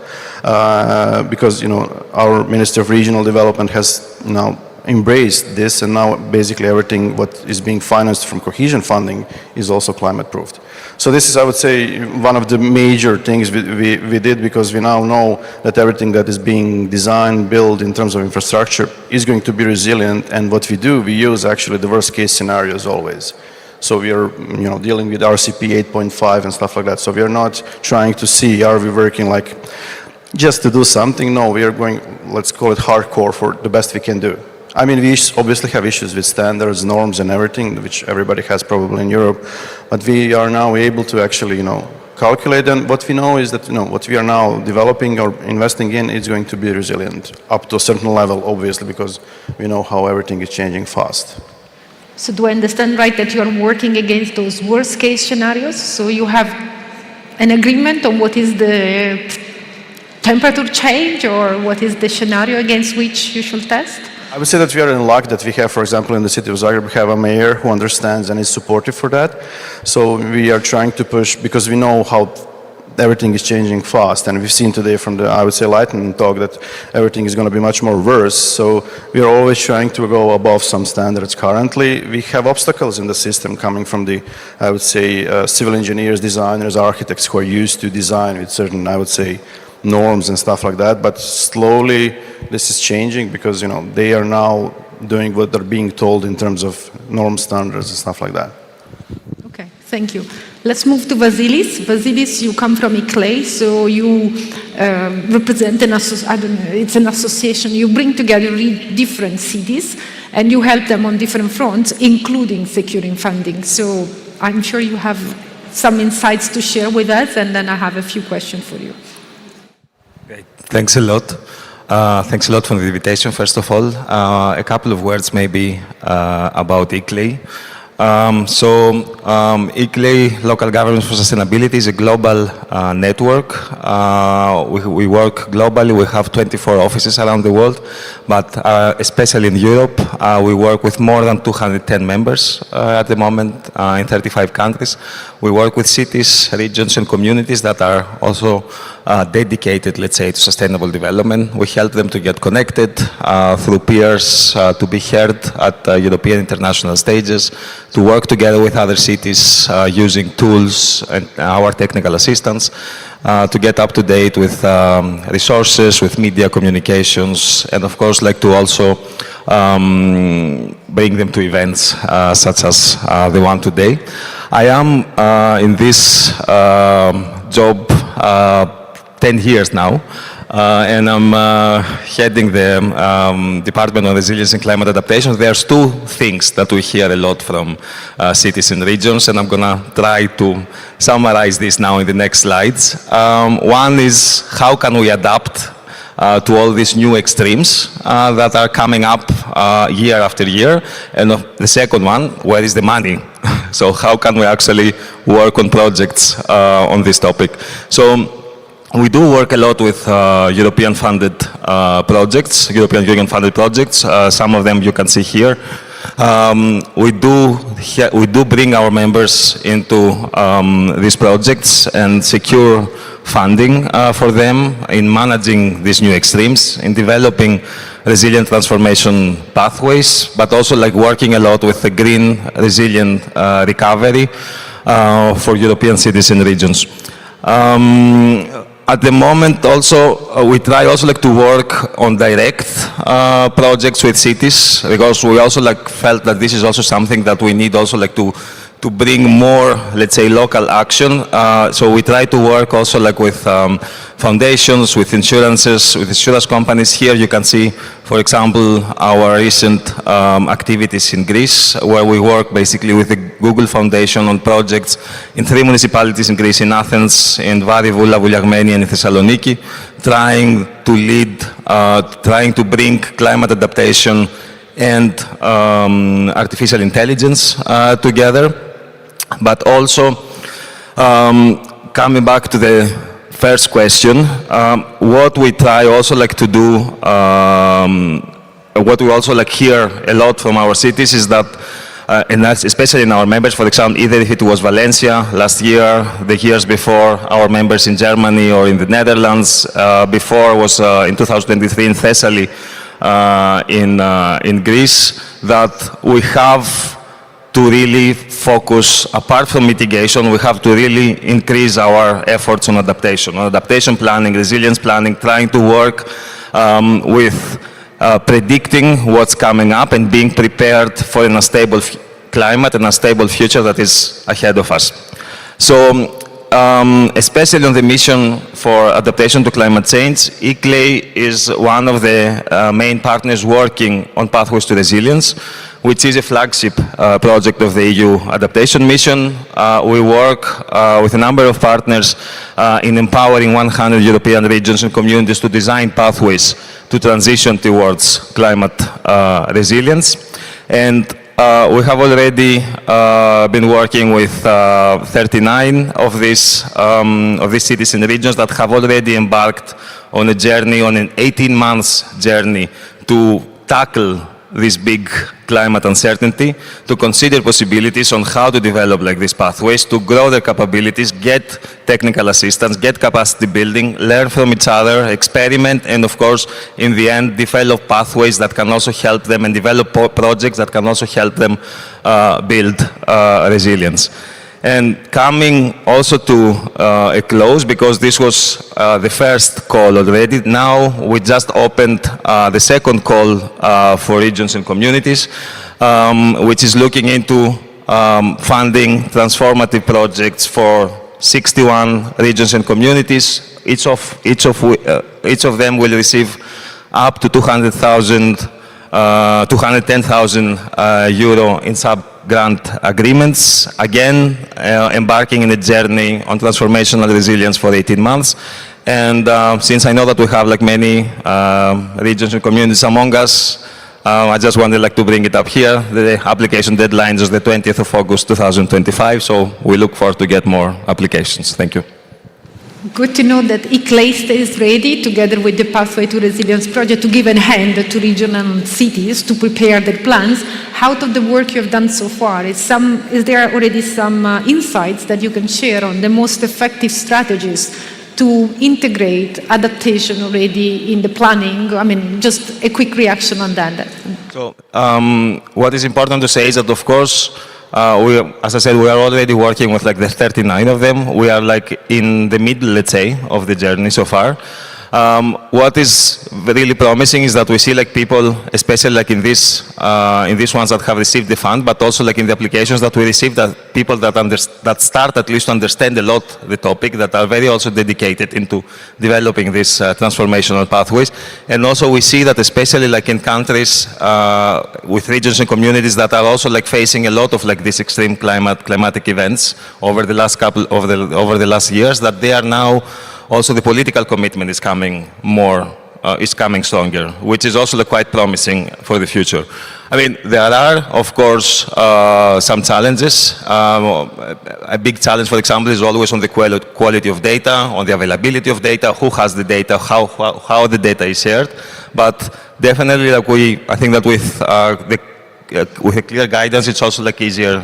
Because, you know, our Minister of Regional Development has now embraced this, and now basically everything what is being financed from cohesion funding is also climate proofed. So this is, I would say, one of the major things we did, because we now know that everything that is being designed, built in terms of infrastructure is going to be resilient, and what we do, we use actually the worst case scenarios always. So we are, you know, dealing with RCP 8.5 and stuff like that. So we are not trying to see, are we working like just to do something? No, we are going, let's call it hardcore for the best we can do. I mean, we obviously have issues with standards, norms and everything, which everybody has probably in Europe. But we are now able to actually, you know, calculate. And what we know is that, you know, what we are now developing or investing in is going to be resilient up to a certain level, obviously, because we know how everything is changing fast. So do I understand right that you are working against those worst case scenarios? So you have an agreement on what is the temperature change, or what is the scenario against which you should test? I would say that we are in luck that we have, for example, in the city of Zagreb, we have a mayor who understands and is supportive for that. So we are trying to push, because we know how everything is changing fast, and we've seen today from the, I would say, lightning talk that everything is going to be much more worse. So we are always trying to go above some standards. Currently, we have obstacles in the system coming from the, I would say, civil engineers, designers, architects who are used to design with certain, I would say, norms and stuff like that. But slowly, this is changing, because, you know, they are now doing what they're being told in terms of norm standards and stuff like that. Okay, thank you. Let's move to Vasilis. Vasilis, you come from ICLEI, so you represent it's an association. You bring together different cities, and you help them on different fronts, including securing funding. So I'm sure you have some insights to share with us, and then I have a few questions for you. Great. Thanks a lot. Thanks a lot for the invitation, first of all. A couple of words maybe about ICLEI. ICLEI, Local Governments for Sustainability, is a global network. We work globally. We have 24 offices around the world, but especially in Europe, we work with more than 210 members at the moment in 35 countries. We work with cities, regions, and communities that are also dedicated, let's say, to sustainable development. We help them to get connected through peers, to be heard at European international stages, to work together with other cities using tools and our technical assistance to get up to date with resources, with media communications, and of course like to also bring them to events such as the one today. I am in this job 10 years now. And I'm heading the Department of Resilience and Climate Adaptation. There's two things that we hear a lot from cities and regions, and I'm going to try to summarize this now in the next slides. One is how can we adapt to all these new extremes that are coming up year after year. And the second one, where is the money? So how can we actually work on projects on this topic? So we do work a lot with European funded projects, European Union funded projects. Some of them you can see here. We do bring our members into these projects and secure funding for them in managing these new extremes, in developing resilient transformation pathways, but also like working a lot with the green resilient recovery for European cities and regions. At the moment also, we try also like to work on direct projects with cities, because we also like felt that this is also something that we need also like to bring more, let's say, local action. So we try to work also like with foundations, with insurances, with insurance companies. Here you can see, for example, our recent activities in Greece, where we work basically with the Google Foundation on projects in 3 municipalities in Greece, in Athens, in Varivula, Vouliagmeni, and in Thessaloniki, trying to lead, trying to bring climate adaptation and artificial intelligence together. But also, coming back to the first question, what we try also like to do, what we also like hear a lot from our cities is that, and that's especially in our members, for example, either if it was Valencia last year, the years before, our members in Germany or in the Netherlands, before was in 2023 in Thessaly, in Greece, that we have to really focus, apart from mitigation, we have to really increase our efforts on adaptation planning, resilience planning, trying to work with predicting what's coming up and being prepared for an unstable climate and a stable future that is ahead of us. So, especially on the mission for adaptation to climate change, ICLEI is one of the main partners working on Pathways to Resilience, which is a flagship project of the EU adaptation mission. We work with a number of partners in empowering 100 European regions and communities to design pathways to transition towards climate resilience. And we have already been working with 39 of these cities and regions that have already embarked on a journey, on an 18 months journey to tackle this big climate uncertainty, to consider possibilities on how to develop like these pathways, to grow their capabilities, get technical assistance, get capacity building, learn from each other, experiment, and of course, in the end, develop pathways that can also help them and develop projects that can also help them build resilience. And coming also to a close, because this was the first call already, now we just opened the second call for regions and communities, which is looking into funding transformative projects for 61 regions and communities. Each of them will receive up to 210,000 euro in sub-grant agreements, again embarking in a journey on transformational resilience for 18 months. And since I know that we have like many regions and communities among us, I just wanted like to bring it up here. The application deadline is the 20th of August 2025, so we look forward to get more applications. Thank you. Good to know that ICLEI stays ready, together with the Pathway to Resilience project, to give a hand to regions and cities to prepare their plans. Out of the work you have done so far, is there already some insights that you can share on the most effective strategies to integrate adaptation already in the planning? I mean, just a quick reaction on that. So, what is important to say is that, of course, as I said, we are already working with like the 39 of them. We are like in the middle, let's say, of the journey so far. What is really promising is that we see like people, especially like in these ones that have received the fund, but also like in the applications that we received, that people that start at least to understand a lot the topic, that are very also dedicated into developing these transformational pathways. And also we see that especially like in countries with regions and communities that are also like facing a lot of like these extreme climatic events over the last over the last years, that they are now also the political commitment is coming is coming stronger, which is also quite promising for the future. I mean, there are, of course, some challenges. A big challenge, for example, is always on the quality of data, on the availability of data, who has the data, how the data is shared. But definitely, I think that with a clear guidance, it's also easier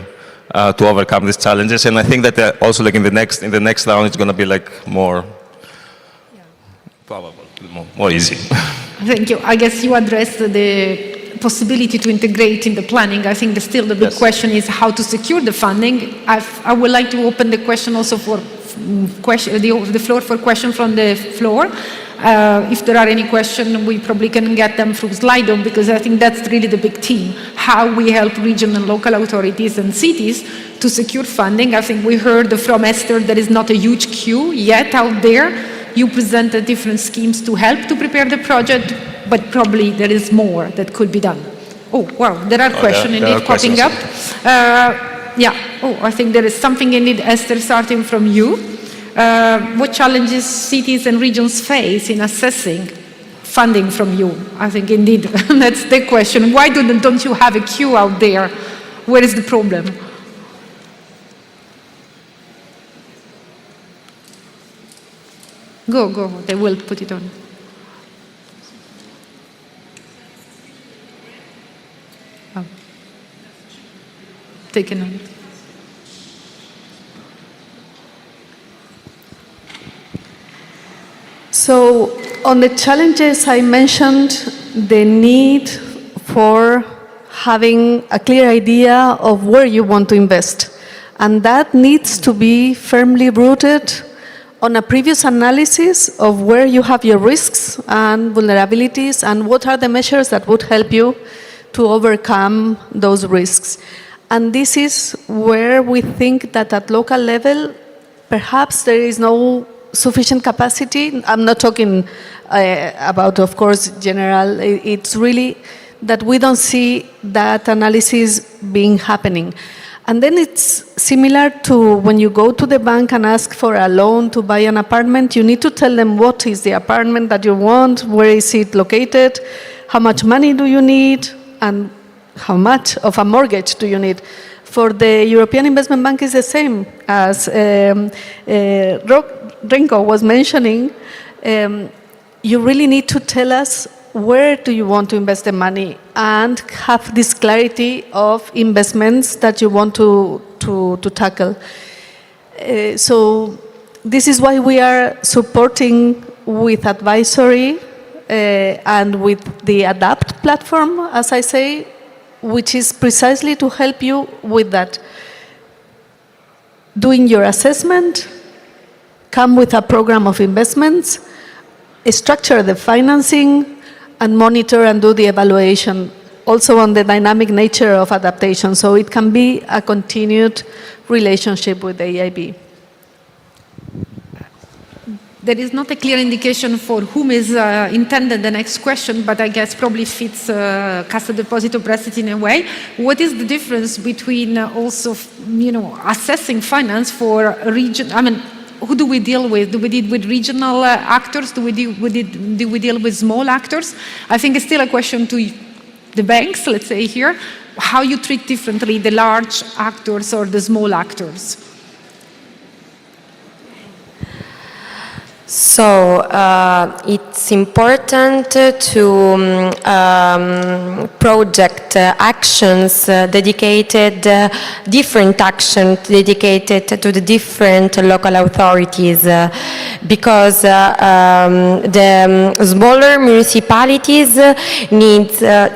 to overcome these challenges. And I think that also in the next round, it's going to be more. Probably more easy. Thank you. I guess you addressed the possibility to integrate in the planning. I think still the big question is how to secure the funding. I would like to open the question also for the floor for questions from the floor. If there are any questions, we probably can get them through Slido, because I think that's really the big theme, how we help regional and local authorities and cities to secure funding. I think we heard from Esther there is not a huge queue yet out there. You presented different schemes to help to prepare the project, but probably there is more that could be done. Oh, wow, there are questions indeed popping up. I think there is something indeed, Esther, starting from you. What challenges cities and regions face in assessing funding from you? I think indeed that's the question. Why don't you have a queue out there? Where is the problem? Go, they will put it on. Take a note. So, on the challenges, I mentioned the need for having a clear idea of where you want to invest. And that needs to be firmly rooted on a previous analysis of where you have your risks and vulnerabilities and what are the measures that would help you to overcome those risks. And this is where we think that at local level, perhaps there is no sufficient capacity. I'm not talking about, of course, general. It's really that we don't see that analysis being happening. And then it's similar to when you go to the bank and ask for a loan to buy an apartment, you need to tell them what is the apartment that you want, where is it located, how much money do you need, and how much of a mortgage do you need. For the European Investment Bank is the same. As Renko was mentioning, you really need to tell us where do you want to invest the money and have this clarity of investments that you want to tackle. So this is why we are supporting with advisory and with the Adapt platform, as I say, which is precisely to help you with that. Doing your assessment, come with a program of investments, structure the financing, and monitor and do the evaluation, also on the dynamic nature of adaptation. So it can be a continued relationship with the EIB. There is not a clear indication for whom is intended the next question, but I guess probably fits Cassa Deposito Prestiti in a way. What is the difference between also, assessing finance for a region? I mean, who do we deal with? Do we deal with regional actors? Do we deal with small actors? I think it's still a question to the banks, let's say here, how you treat differently the large actors or the small actors. So it's important to project project actions dedicated, different actions dedicated to the different local authorities, because the smaller municipalities need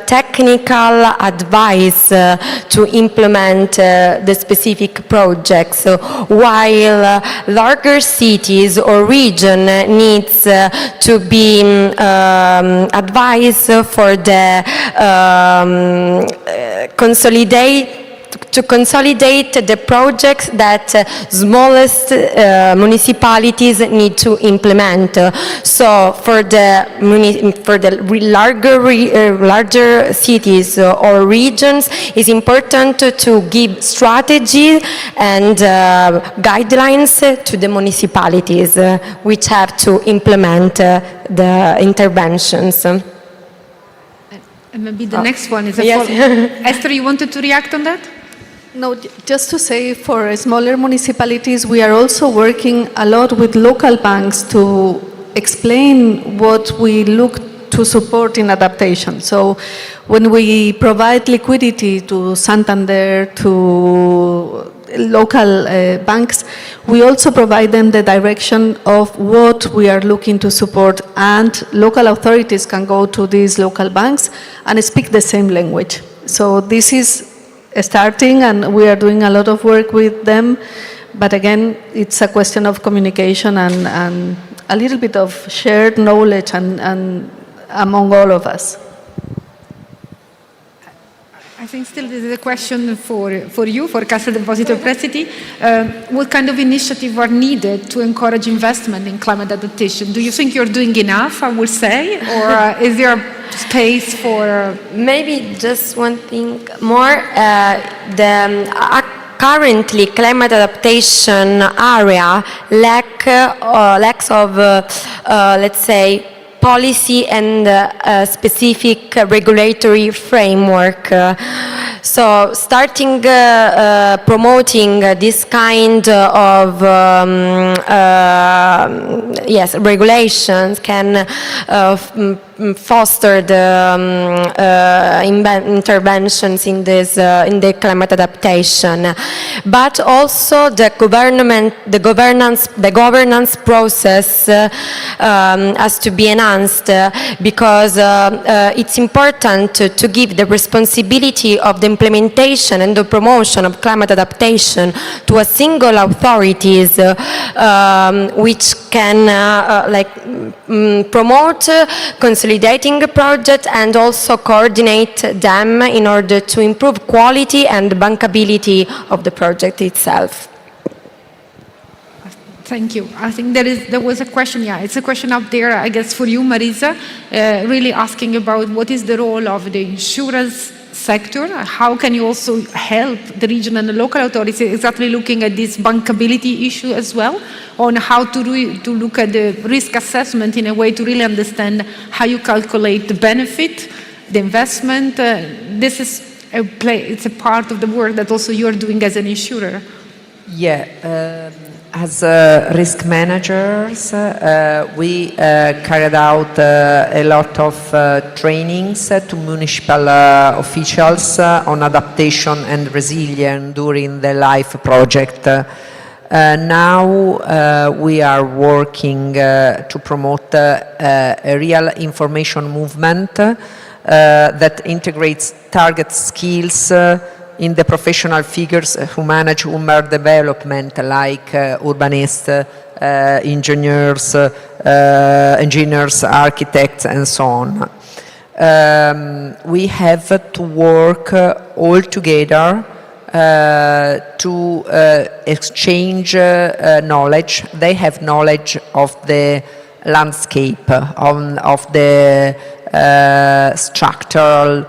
technical advice to implement the specific projects, while larger cities or region needs to be advised for the consolidate the projects that smallest municipalities need to implement. So for the larger cities or regions, it's important to give strategy and guidelines to the municipalities which have to implement the interventions. And maybe the next one is a yes. Esther, you wanted to react on that? No, just to say, for smaller municipalities, we are also working a lot with local banks to explain what we look to support in adaptation. So when we provide liquidity to Santander, to local banks, we also provide them the direction of what we are looking to support, and local authorities can go to these local banks and speak the same language. So this is starting, and we are doing a lot of work with them, but again, it's a question of communication and a little bit of shared knowledge and among all of us. I think still this is a question for you, for Cassa Deposito e Prestiti. What kind of initiative are needed to encourage investment in climate adaptation? Do you think you're doing enough, I would say, or is there space for... Maybe just one thing more. Currently, climate adaptation area lacks of, let's say, policy and specific regulatory framework. So starting promoting this kind of regulations can foster the interventions in this in the climate adaptation, but also the governance process has to be enhanced, because it's important to give the responsibility of the implementation and the promotion of climate adaptation to a single authorities, which can promote consolidating a project and also coordinate them in order to improve quality and bankability of the project itself. Thank you. I think there was a question, it's a question up there, I guess, for you, Marisa, really asking about what is the role of the insurance sector. How can you also help the region and the local authorities, exactly looking at this bankability issue as well, on how to look at the risk assessment in a way to really understand how you calculate the benefit, the investment. This is it's a part of the work that also you're doing as an insurer. Yeah. As risk managers, we carried out a lot of trainings to municipal officials on adaptation and resilience during the LIFE project. Now we are working to promote a real information movement that integrates target skills in the professional figures who manage urban development, like urbanists, engineers, architects, and so on. We have to work all together to exchange knowledge. They have knowledge of the landscape, of the structural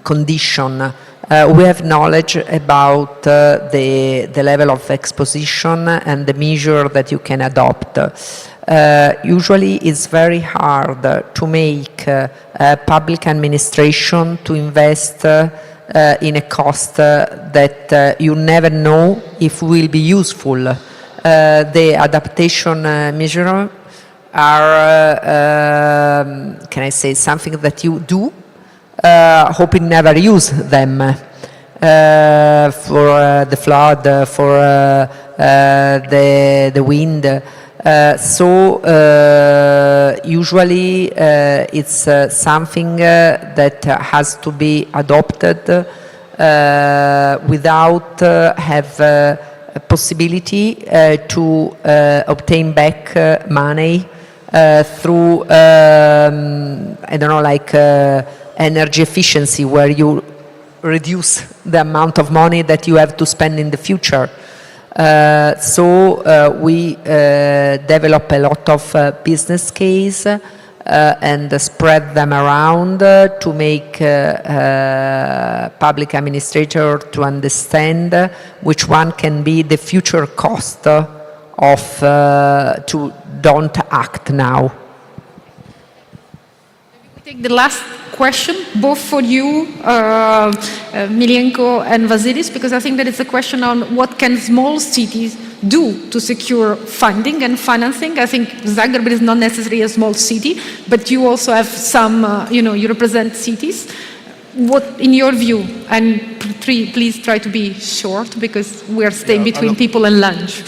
condition. We have knowledge about the level of exposition and the measure that you can adopt. Usually it's very hard to make public administration to invest in a cost that you never know if will be useful. The adaptation measure are, can I say, something that you do hoping never use them for the flood, for the wind. Usually it's something that has to be adopted without have a possibility to obtain back money through, I don't know, like energy efficiency, where you reduce the amount of money that you have to spend in the future. We develop a lot of business case and spread them around to make public administrator to understand which one can be the future cost of to don't act now. We take the last question, both for you, Milienko and Vasilis, because I think that it's a question on what can small cities do to secure funding and financing. I think Zagreb is not necessarily a small city, but you also have some, you represent cities. What, in your view, and please try to be short because we are staying between people and lunch.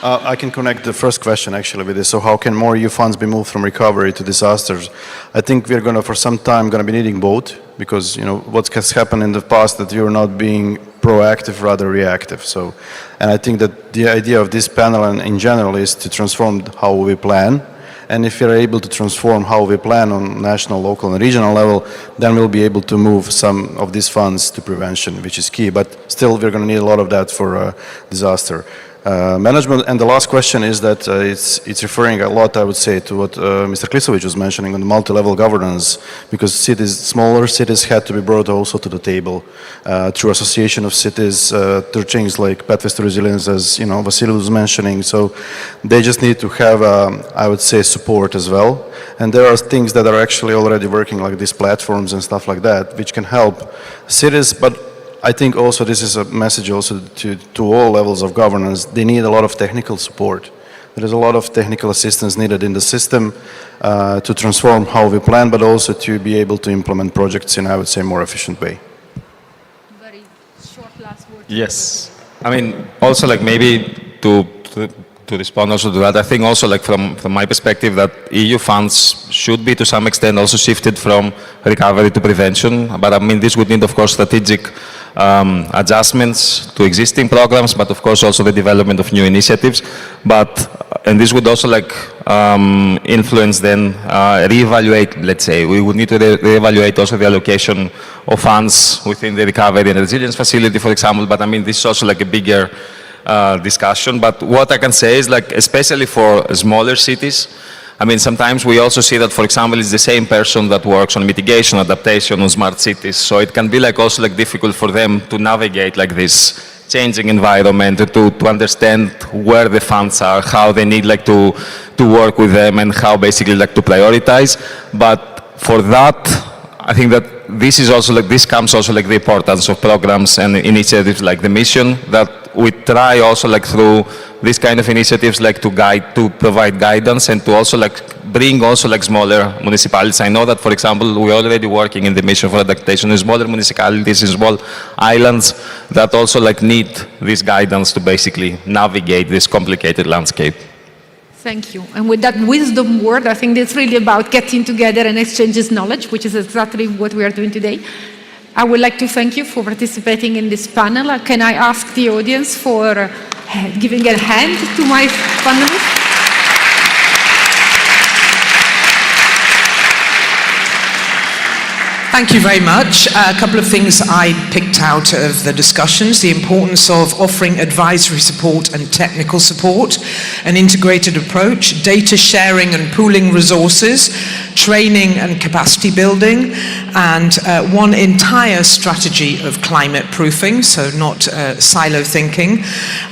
I can connect the first question actually with this. So how can more EU funds be moved from recovery to disasters? I think we're going to, for some time, going to be needing both, because what has happened in the past that you're not being proactive, rather reactive. And I think that the idea of this panel and in general is to transform how we plan. And if we're able to transform how we plan on national, local, and regional level, then we'll be able to move some of these funds to prevention, which is key. But still, we're going to need a lot of that for disaster management. And the last question is that it's referring a lot, I would say, to what Mr. Klisovic was mentioning on the multi-level governance, because smaller cities had to be brought also to the table through association of cities, through things like Pathways to Resilience, as Vasily was mentioning. So they just need to have, I would say, support as well. And there are things that are actually already working, like these platforms and stuff like that, which can help cities. But I think also this is a message also to all levels of governance. They need a lot of technical support. There is a lot of technical assistance needed in the system to transform how we plan, but also to be able to implement projects in, I would say, more efficient way. Very short last word. Yes. I mean, also like maybe to respond also to that, I think also like from my perspective that EU funds should be to some extent also shifted from recovery to prevention. But I mean, this would need, of course, strategic adjustments to existing programs, but of course also the development of new initiatives. And this would also like influence then reevaluate, let's say, we would need to reevaluate also the allocation of funds within the recovery and resilience facility, for example. But I mean, this is also like a bigger discussion. But what I can say is like, especially for smaller cities, I mean, sometimes we also see that, for example, it's the same person that works on mitigation, adaptation, on smart cities. So it can be like also like difficult for them to navigate like this changing environment, to understand where the funds are, how they need like to work with them, and how basically like to prioritize. But for that, I think that this is also like, this comes also like the importance of programs and initiatives like the mission, that we try also like through these kind of initiatives like to provide guidance and to also like bring also like smaller municipalities. I know that, for example, we're already working in the mission for adaptation in smaller municipalities, in small islands that also like need this guidance to basically navigate this complicated landscape. Thank you. And with that wisdom word, I think it's really about getting together and exchanges knowledge, which is exactly what we are doing today. I would like to thank you for participating in this panel. Can I ask the audience for giving a hand to my panelists? Thank you very much. A couple of things I picked out of the discussions: the importance of offering advisory support and technical support, an integrated approach, data sharing and pooling resources, training and capacity building, and one entire strategy of climate proofing, so not silo thinking,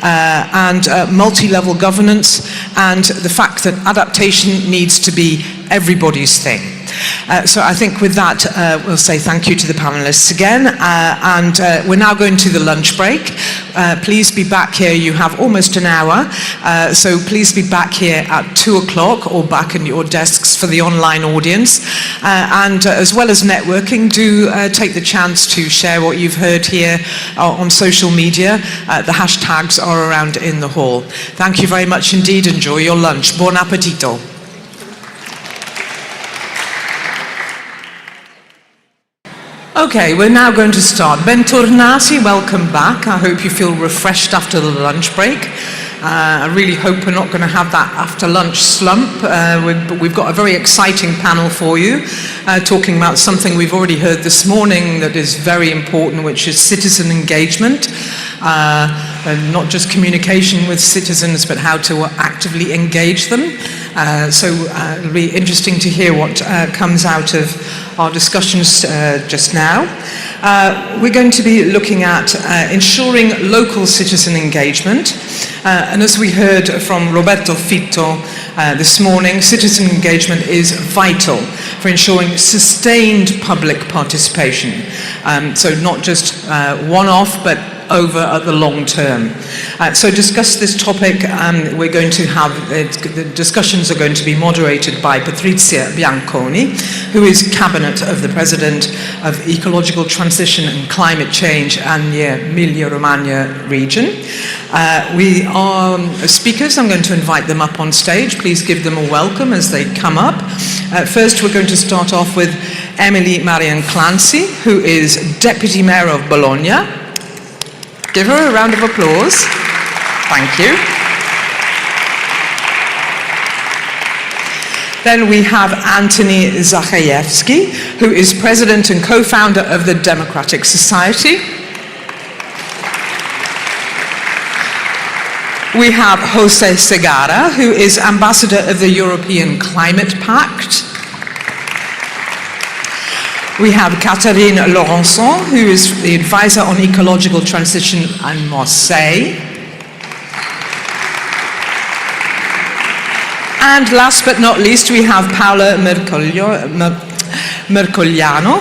and multi-level governance, and the fact that adaptation needs to be everybody's thing. So I think with that, we'll say thank you to the panelists again, and we're now going to the lunch break. Please be back here. You have almost an hour, so please be back here at 2 o'clock or back in your desks for the online audience. And as well as networking, do take the chance to share what you've heard here on social media. The hashtags are around in the hall. Thank you very much indeed. Enjoy your lunch. Buon appetito. Okay, we're now going to start. Bentornati, welcome back. I hope you feel refreshed after the lunch break. I really hope we're not going to have that after lunch slump. We've got a very exciting panel for you, talking about something we've already heard this morning that is very important, which is citizen engagement. And not just communication with citizens, but how to actively engage them. So it'll be interesting to hear what comes out of our discussions just now. We're going to be looking at ensuring local citizen engagement. And as we heard from Roberto Fitto this morning, citizen engagement is vital for ensuring sustained public participation. So not just one-off, but over at the long term. So to discuss this topic, we're going to have, the discussions are going to be moderated by Patrizia Bianconi, who is Cabinet of the President of Ecological Transition and Climate Change and the Emilia-Romagna region. We are speakers. I'm going to invite them up on stage. Please give them a welcome as they come up. First, we're going to start off with Emily Marian Clancy, who is Deputy Mayor of Bologna. Give her a round of applause. Thank you. Then we have Antony Zachajewski, who is President and co-founder of the Democratic Society. We have Jose Segara, who is Ambassador of the European Climate Pact. We have Catherine Laurençon, who is the Advisor on Ecological Transition in Marseille. And last but not least, we have Paola Mercogliano,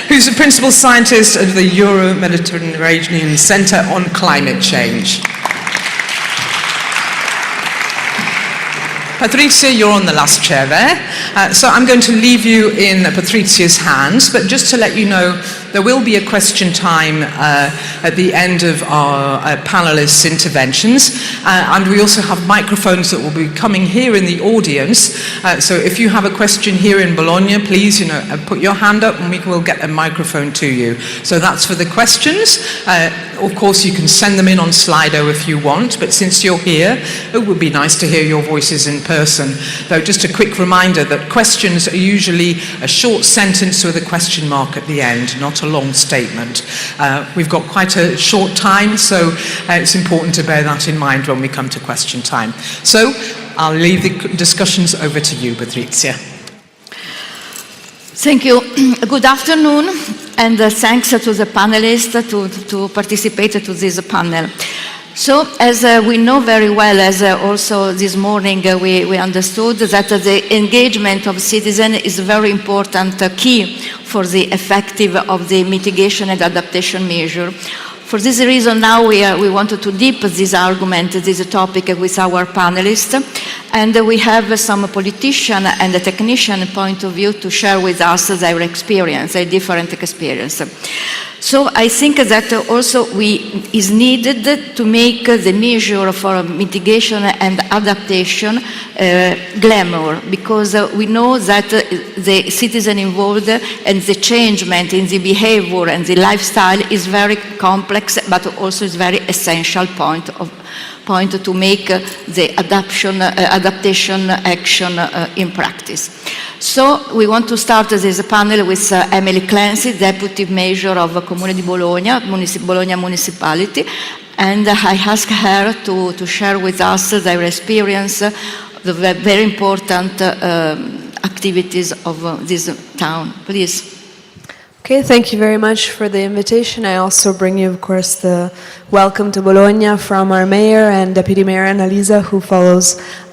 who's the Principal Scientist of the Euro-Mediterranean Centre on Climate Change. Patrizia, you're on the last chair there. So I'm going to leave you in Patrizia's hands, but just to let you know, there will be a question time at the end of our panelists' interventions, and we also have microphones that will be coming here in the audience. So if you have a question here in Bologna, please, put your hand up and we will get a microphone to you. So that's for the questions. Of course, you can send them in on Slido if you want, but since you're here, it would be nice to hear your voices in person. Though just a quick reminder that questions are usually a short sentence with a question mark at the end, not a long statement. We've got quite a short time, so it's important to bear that in mind when we come to question time. So I'll leave the discussions over to you, Patrizia. Thank you. Good afternoon, and thanks to the panelists to participate to this panel. So, as we know very well, as also this morning we understood that the engagement of citizens is a very important key for the effective of the mitigation and adaptation measure. For this reason, now we wanted to deep this argument, this topic with our panelists, and we have some politician and a technician point of view to share with us their experience, their different experience. So I think that also is needed to make the measure for mitigation and adaptation glamour, because we know that the citizen involved and the changement in the behavior and the lifestyle is very complex, but also is very essential point to make the adaptation action in practice. So we want to start this panel with Emily Clancy, Deputy Mayor of Comune di Bologna, Bologna Municipality, and I ask her to share with us their experience, the very important activities of this town. Please. Okay, thank you very much for the invitation. I also bring you, of course, the welcome to Bologna from our mayor and deputy mayor Annalisa,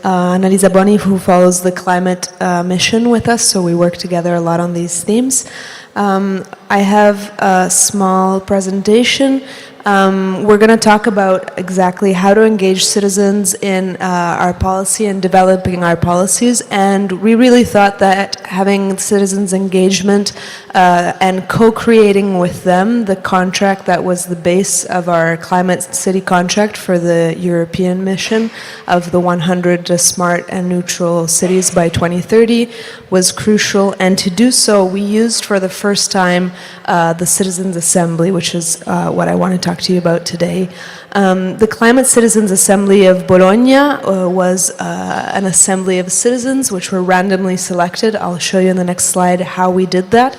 Annalisa Boni, who follows the climate mission with us. So we work together a lot on these themes. I have a small presentation. We're going to talk about exactly how to engage citizens in our policy and developing our policies. And we really thought that having citizens' engagement and co-creating with them the contract that was the base of our climate city contract for the European mission of the 100 smart and neutral cities by 2030 was crucial. And to do so, we used for the first time the Citizens' Assembly, which is what I want to talk to you about today. The Climate Citizens Assembly of Bologna was an assembly of citizens which were randomly selected. I'll show you in the next slide how we did that.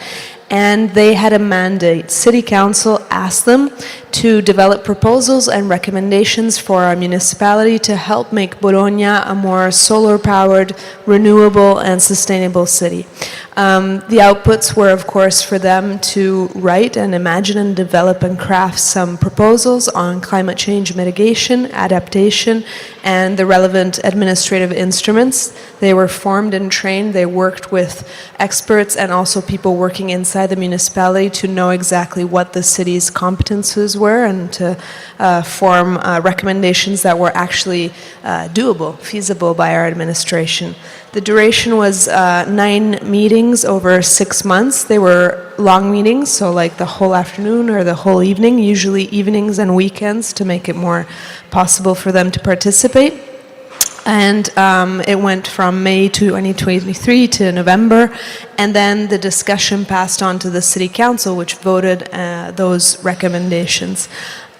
And they had a mandate. City Council asked them to develop proposals and recommendations for our municipality to help make Bologna a more solar-powered, renewable, and sustainable city. The outputs were, of course, for them to write and imagine and develop and craft some proposals on climate change mitigation, adaptation, and the relevant administrative instruments. They were formed and trained. They worked with experts and also people working inside the municipality to know exactly what the city's competences were and to form recommendations that were actually doable, feasible by our administration. The duration was 9 meetings over 6 months. They were long meetings, so like the whole afternoon or the whole evening, usually evenings and weekends to make it more possible for them to participate. And it went from May 2023 to November, and then the discussion passed on to the City Council, which voted those recommendations.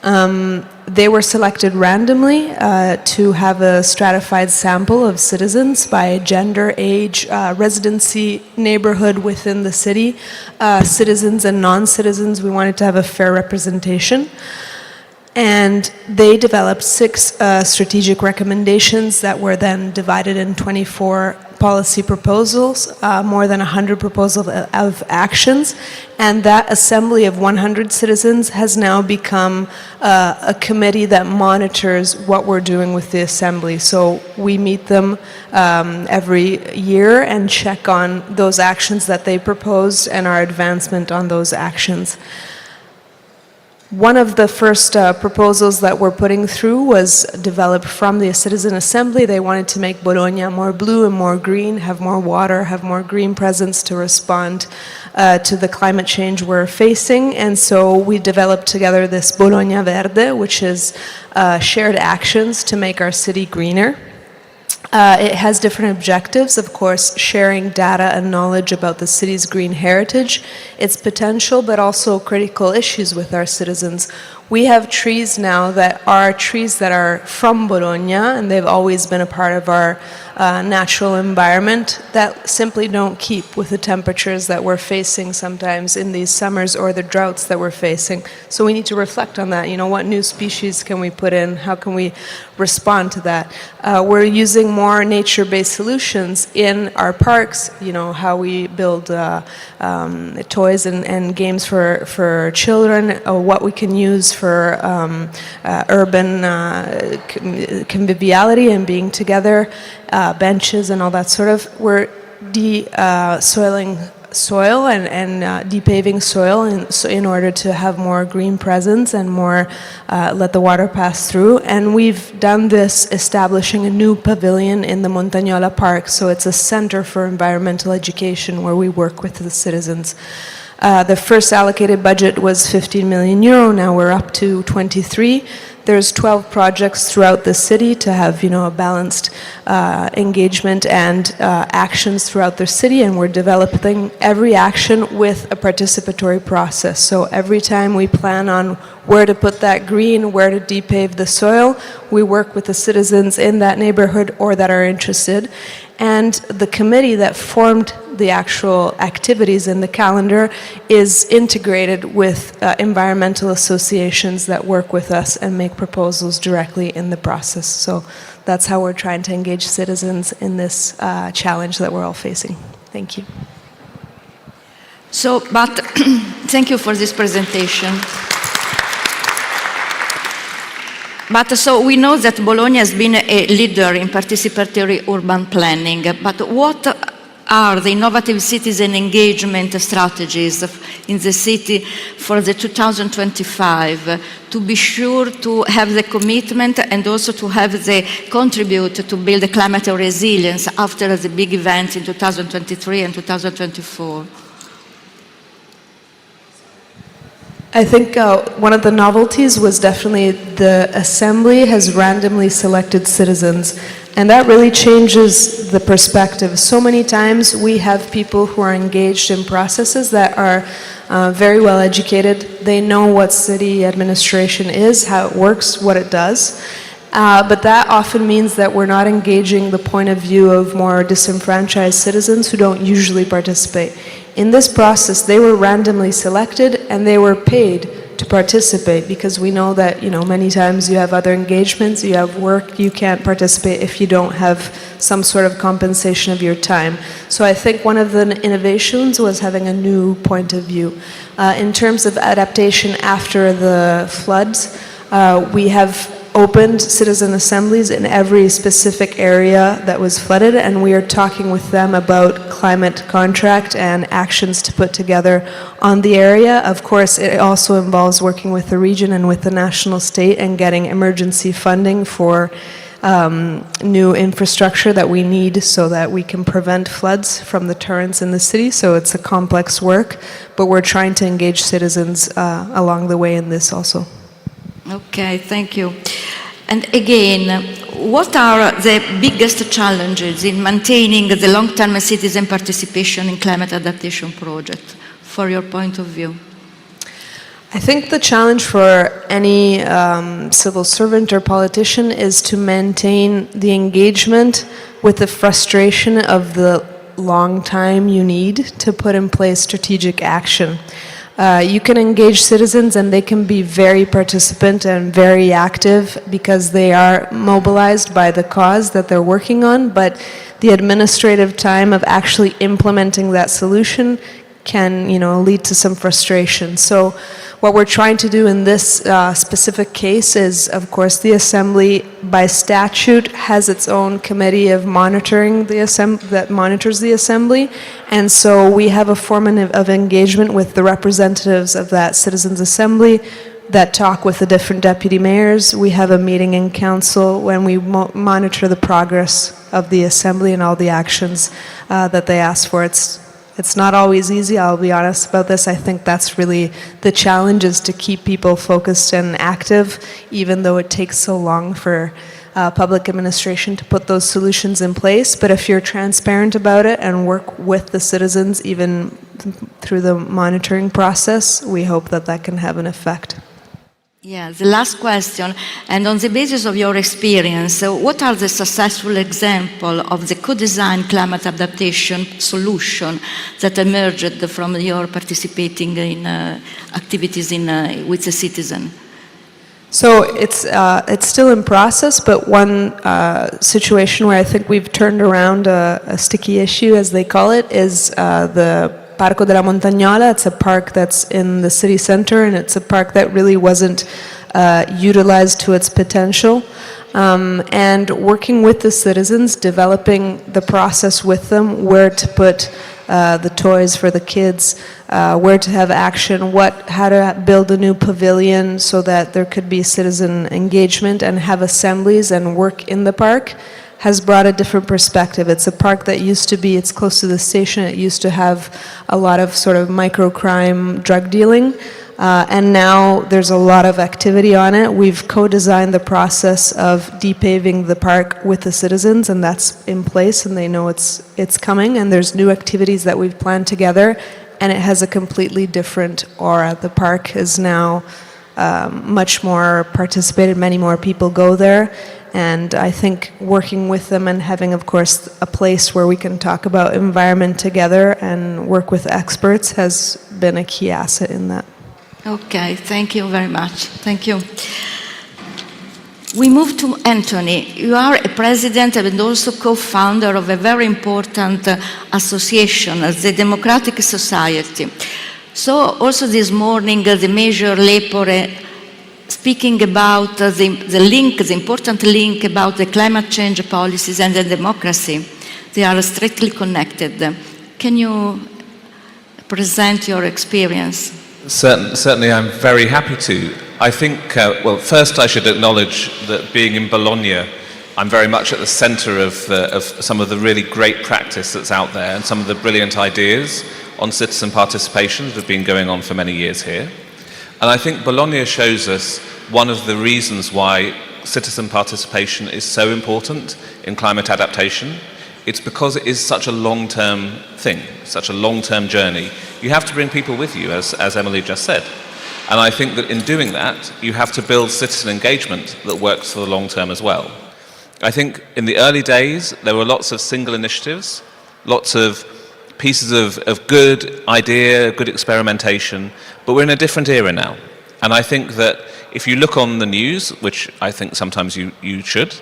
They were selected randomly to have a stratified sample of citizens by gender, age, residency, neighborhood within the city, citizens and non-citizens. We wanted to have a fair representation. And they developed 6 strategic recommendations that were then divided in 24 policy proposals, more than 100 proposals of actions. And that assembly of 100 citizens has now become a committee that monitors what we're doing with the assembly. So we meet them every year and check on those actions that they proposed and our advancement on those actions. One of the first proposals that we're putting through was developed from the Citizen Assembly. They wanted to make Bologna more blue and more green, have more water, have more green presence to respond to the climate change we're facing. And so we developed together this Bologna Verde, which is shared actions to make our city greener. It has different objectives, of course, sharing data and knowledge about the city's green heritage, its potential, but also critical issues with our citizens. We have trees now that are trees that are from Bologna, and they've always been a part of our natural environment that simply don't keep with the temperatures that we're facing sometimes in these summers or the droughts that we're facing. So we need to reflect on that. You know, what new species can we put in? How can we respond to that? We're using more nature-based solutions in our parks, you know, how we build toys and games for children, or what we can use for urban conviviality and being together, benches and all that sort of. We're de-soiling soil and depaving soil in order to have more green presence and more let the water pass through. And we've done this establishing a new pavilion in the Montagnola Park. So it's a center for environmental education where we work with the citizens. The first allocated budget was 15 million euro. Now we're up to 23. There's 12 projects throughout the city to have, you know, a balanced engagement and actions throughout the city, and we're developing every action with a participatory process. So every time we plan on where to put that green, where to depave the soil, we work with the citizens in that neighborhood or that are interested. And the committee that formed the actual activities in the calendar is integrated with environmental associations that work with us and make proposals directly in the process. So that's how we're trying to engage citizens in this challenge that we're all facing. Thank you. So, but thank you for this presentation. But so we know that Bologna has been a leader in participatory urban planning, but what are the innovative citizen engagement strategies in the city for the 2025 to be sure to have the commitment and also to have the contribute to build the climate resilience after the big events in 2023 and 2024? I think one of the novelties was definitely the assembly has randomly selected citizens, and that really changes the perspective. So many times we have people who are engaged in processes that are very well educated. They know what city administration is, how it works, what it does. But that often means that we're not engaging the point of view of more disenfranchised citizens who don't usually participate. In this process, they were randomly selected and they were paid to participate, because we know that, many times you have other engagements, you have work, you can't participate if you don't have some sort of compensation of your time. So I think one of the innovations was having a new point of view. In terms of adaptation after the floods, we have opened citizen assemblies in every specific area that was flooded, and we are talking with them about climate contract and actions to put together on the area. Of course, it also involves working with the region and with the national state and getting emergency funding for new infrastructure that we need so that we can prevent floods from the torrents in the city. So it's a complex work, but we're trying to engage citizens along the way in this also. Okay, thank you. And again, what are the biggest challenges in maintaining the long-term citizen participation in climate adaptation projects, for your point of view? I think the challenge for any civil servant or politician is to maintain the engagement with the frustration of the long time you need to put in place strategic action. You can engage citizens and they can be very participant and very active because they are mobilized by the cause that they're working on, but the administrative time of actually implementing that solution can, lead to some frustration. So what we're trying to do in this specific case is, of course, the Assembly by statute has its own committee of monitoring that monitors the Assembly, and so we have a form of engagement with the representatives of that Citizens' Assembly that talk with the different deputy mayors. We have a meeting in council when we monitor the progress of the Assembly and all the actions that they ask for. It's not always easy, I'll be honest about this. I think that's really the challenge, is to keep people focused and active, even though it takes so long for public administration to put those solutions in place. But if you're transparent about it and work with the citizens, even through the monitoring process, we hope that that can have an effect. Yeah, the last question, and on the basis of your experience, what are the successful examples of the co-designed climate adaptation solution that emerged from your participating in activities with the citizen? So it's still in process, but one situation where I think we've turned around a sticky issue, as they call it, is the Parco della Montagnola. It's a park that's in the city center, and it's a park that really wasn't utilized to its potential. And working with the citizens, developing the process with them, where to put the toys for the kids, where to have action, how to build a new pavilion so that there could be citizen engagement and have assemblies and work in the park, has brought a different perspective. It's a park that used to be, it's close to the station, it used to have a lot of sort of microcrime drug dealing, and now there's a lot of activity on it. We've co-designed the process of depaving the park with the citizens, and that's in place, and they know it's coming, and there's new activities that we've planned together, and it has a completely different aura. The park is now much more participated, many more people go there. And I think working with them and having, of course, a place where we can talk about environment together and work with experts has been a key asset in that. Okay, thank you very much. Thank you. We move to Anthony. You are a president and also co-founder of a very important association, the Democratic Society. So also this morning, the Major Lepore speaking about the important link about the climate change policies and the democracy. They are strictly connected. Can you present your experience? Certainly, I'm very happy to. I think, well, first I should acknowledge that being in Bologna, I'm very much at the center of some of the really great practice that's out there and some of the brilliant ideas on citizen participation that have been going on for many years here. And I think Bologna shows us one of the reasons why citizen participation is so important in climate adaptation. It's because it is such a long-term thing, such a long-term journey. You have to bring people with you, as Emily just said. And I think that in doing that, you have to build citizen engagement that works for the long term as well. I think in the early days, there were lots of single initiatives, lots of pieces of good idea, good experimentation, but we're in a different era now. And I think that if you look on the news, which I think sometimes you should,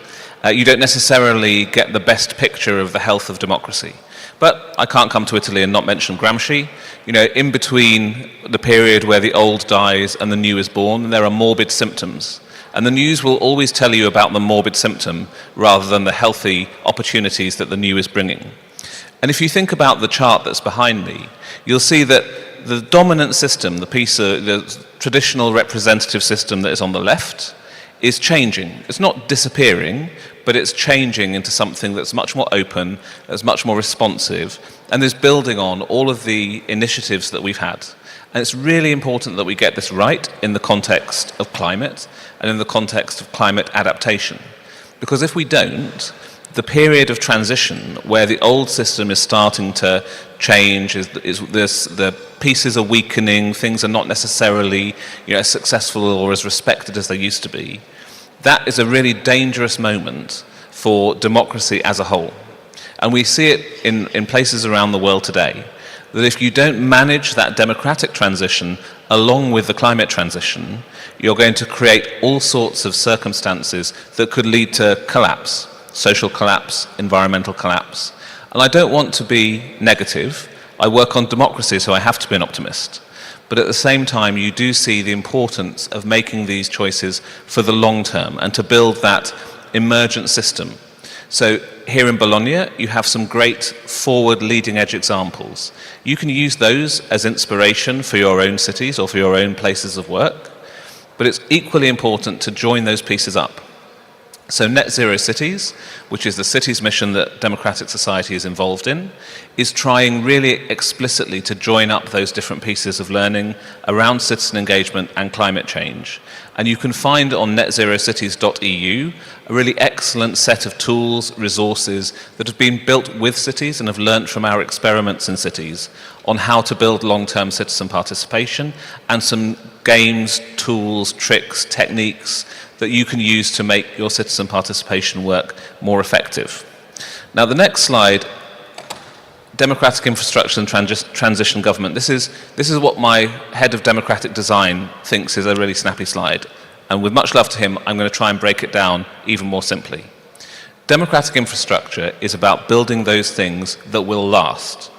you don't necessarily get the best picture of the health of democracy. But I can't come to Italy and not mention Gramsci. You know, in between the period where the old dies and the new is born, there are morbid symptoms. And the news will always tell you about the morbid symptom rather than the healthy opportunities that the new is bringing. And if you think about the chart that's behind me, you'll see that the dominant system, the traditional representative system that is on the left, is changing. It's not disappearing, but it's changing into something that's much more open, that's much more responsive, and is building on all of the initiatives that we've had. And it's really important that we get this right in the context of climate and in the context of climate adaptation. Because if we don't, the period of transition where the old system is starting to change, the pieces are weakening, things are not necessarily as successful or as respected as they used to be, that is a really dangerous moment for democracy as a whole. And we see it in places around the world today, that if you don't manage that democratic transition along with the climate transition, you're going to create all sorts of circumstances that could lead to collapse, social collapse, environmental collapse. And I don't want to be negative. I work on democracy, so I have to be an optimist. But at the same time, you do see the importance of making these choices for the long term and to build that emergent system. So here in Bologna, you have some great forward leading edge examples. You can use those as inspiration for your own cities or for your own places of work, but it's equally important to join those pieces up. So Net Zero Cities, which is the cities mission that Democratic Society is involved in, is trying really explicitly to join up those different pieces of learning around citizen engagement and climate change. And you can find on netzerocities.eu a really excellent set of tools, resources that have been built with cities and have learnt from our experiments in cities on how to build long-term citizen participation, and some games, tools, tricks, techniques that you can use to make your citizen participation work more effective. Now the next slide, democratic infrastructure and transition government. This is what my head of democratic design thinks is a really snappy slide. And with much love to him, I'm going to try and break it down even more simply. Democratic infrastructure is about building those things that will last.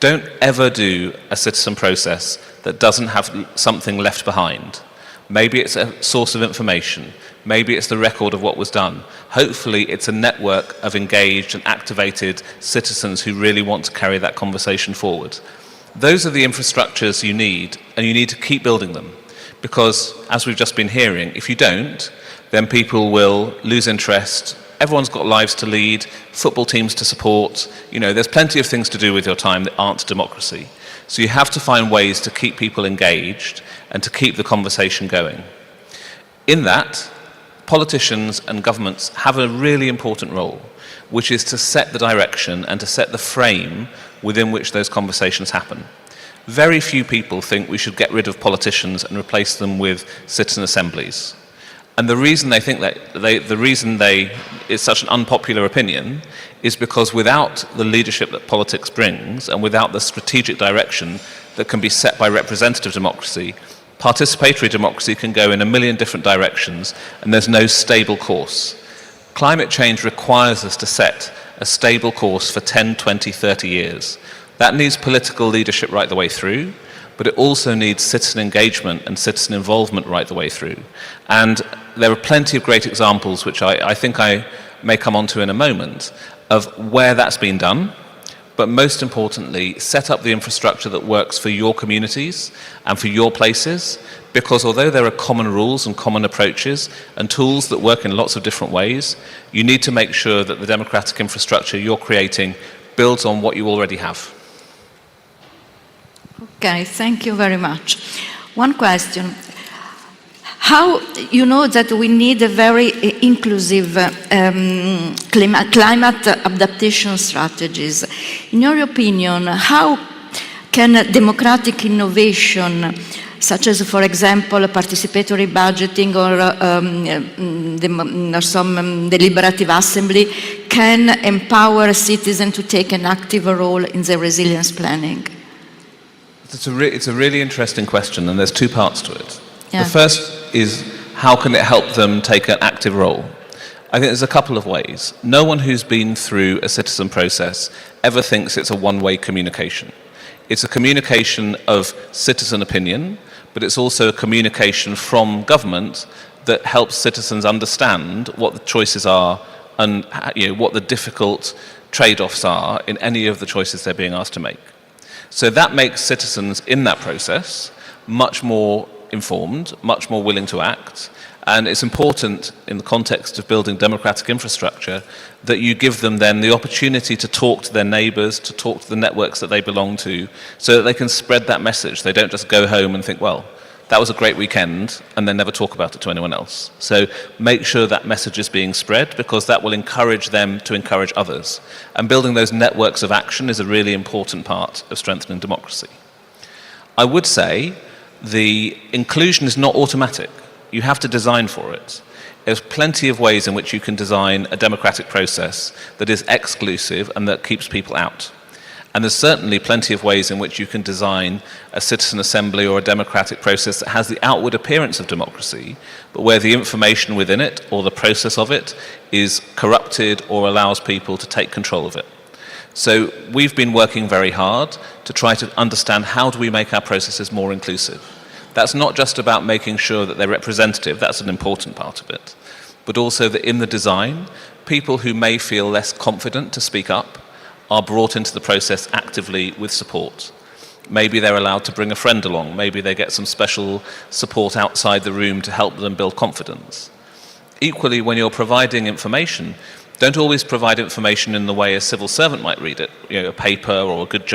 Don't ever do a citizen process that doesn't have something left behind. Maybe it's a source of information. Maybe it's the record of what was done. Hopefully it's a network of engaged and activated citizens who really want to carry that conversation forward. Those are the infrastructures you need, and you need to keep building them. Because, as we've just been hearing, if you don't, then people will lose interest. Everyone's got lives to lead, football teams to support. There's plenty of things to do with your time that aren't democracy. So you have to find ways to keep people engaged and to keep the conversation going. In that, politicians and governments have a really important role, which is to set the direction and to set the frame within which those conversations happen. Very few people think we should get rid of politicians and replace them with citizen assemblies. And the reason they think that, it's such an unpopular opinion, is because without the leadership that politics brings and without the strategic direction that can be set by representative democracy, Participatory democracy can go in a million different directions, and there's no stable course. Climate change requires us to set a stable course for 10, 20, 30 years. That needs political leadership right the way through, but it also needs citizen engagement and citizen involvement right the way through. And there are plenty of great examples, which I think I may come on to in a moment, of where that's been done, but most importantly, set up the infrastructure that works for your communities and for your places, because although there are common rules and common approaches and tools that work in lots of different ways, you need to make sure that the democratic infrastructure you're creating builds on what you already have. Okay, thank you very much. One question. How, you know that we need a very inclusive climate adaptation strategies. In your opinion, how can democratic innovation, such as, for example, participatory budgeting or some deliberative assembly, can empower citizens to take an active role in the resilience planning? It's a really interesting question, and there's two parts to it. Yeah. The first is, how can it help them take an active role? I think there's a couple of ways. No one who's been through a citizen process ever thinks it's a one-way communication. It's a communication of citizen opinion, but it's also a communication from government that helps citizens understand what the choices are and what the difficult trade-offs are in any of the choices they're being asked to make. So that makes citizens in that process much more informed, much more willing to act, and it's important in the context of building democratic infrastructure that you give them then the opportunity to talk to their neighbours, to talk to the networks that they belong to, so that they can spread that message. They don't just go home and think, well, that was a great weekend, and then never talk about it to anyone else. So make sure that message is being spread, because that will encourage them to encourage others. And building those networks of action is a really important part of strengthening democracy. I would say the inclusion is not automatic. You have to design for it. There's plenty of ways in which you can design a democratic process that is exclusive and that keeps people out. And there's certainly plenty of ways in which you can design a citizen assembly or a democratic process that has the outward appearance of democracy, but where the information within it or the process of it is corrupted or allows people to take control of it. So we've been working very hard to try to understand, how do we make our processes more inclusive? That's not just about making sure that they're representative, that's an important part of it, but also that in the design, people who may feel less confident to speak up are brought into the process actively with support. Maybe they're allowed to bring a friend along, maybe they get some special support outside the room to help them build confidence. Equally, when you're providing information, don't always provide information in the way a civil servant might read it, a paper or a good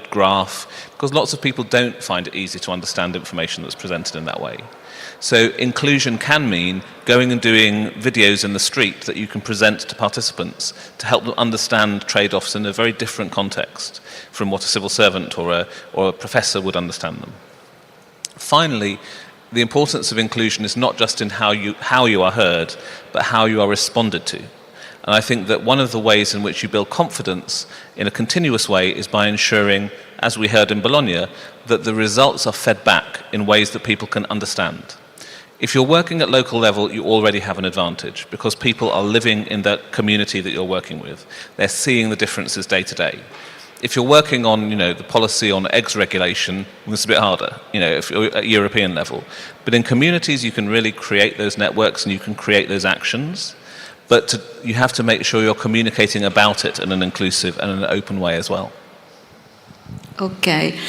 graph, because lots of people don't find it easy to understand information that's presented in that way. So inclusion can mean going and doing videos in the street that you can present to participants to help them understand trade-offs in a very different context from what a civil servant or a professor would understand them. Finally, the importance of inclusion is not just in how you are heard, but how you are responded to. And I think that one of the ways in which you build confidence in a continuous way is by ensuring, as we heard in Bologna, that the results are fed back in ways that people can understand. If you're working at local level, you already have an advantage, because people are living in that community that you're working with. They're seeing the differences day to day. If you're working on, the policy on eggs regulation, it's a bit harder, if you're at European level. But in communities, you can really create those networks and you can create those actions. But you have to make sure you're communicating about it in an inclusive and an open way as well. Okay.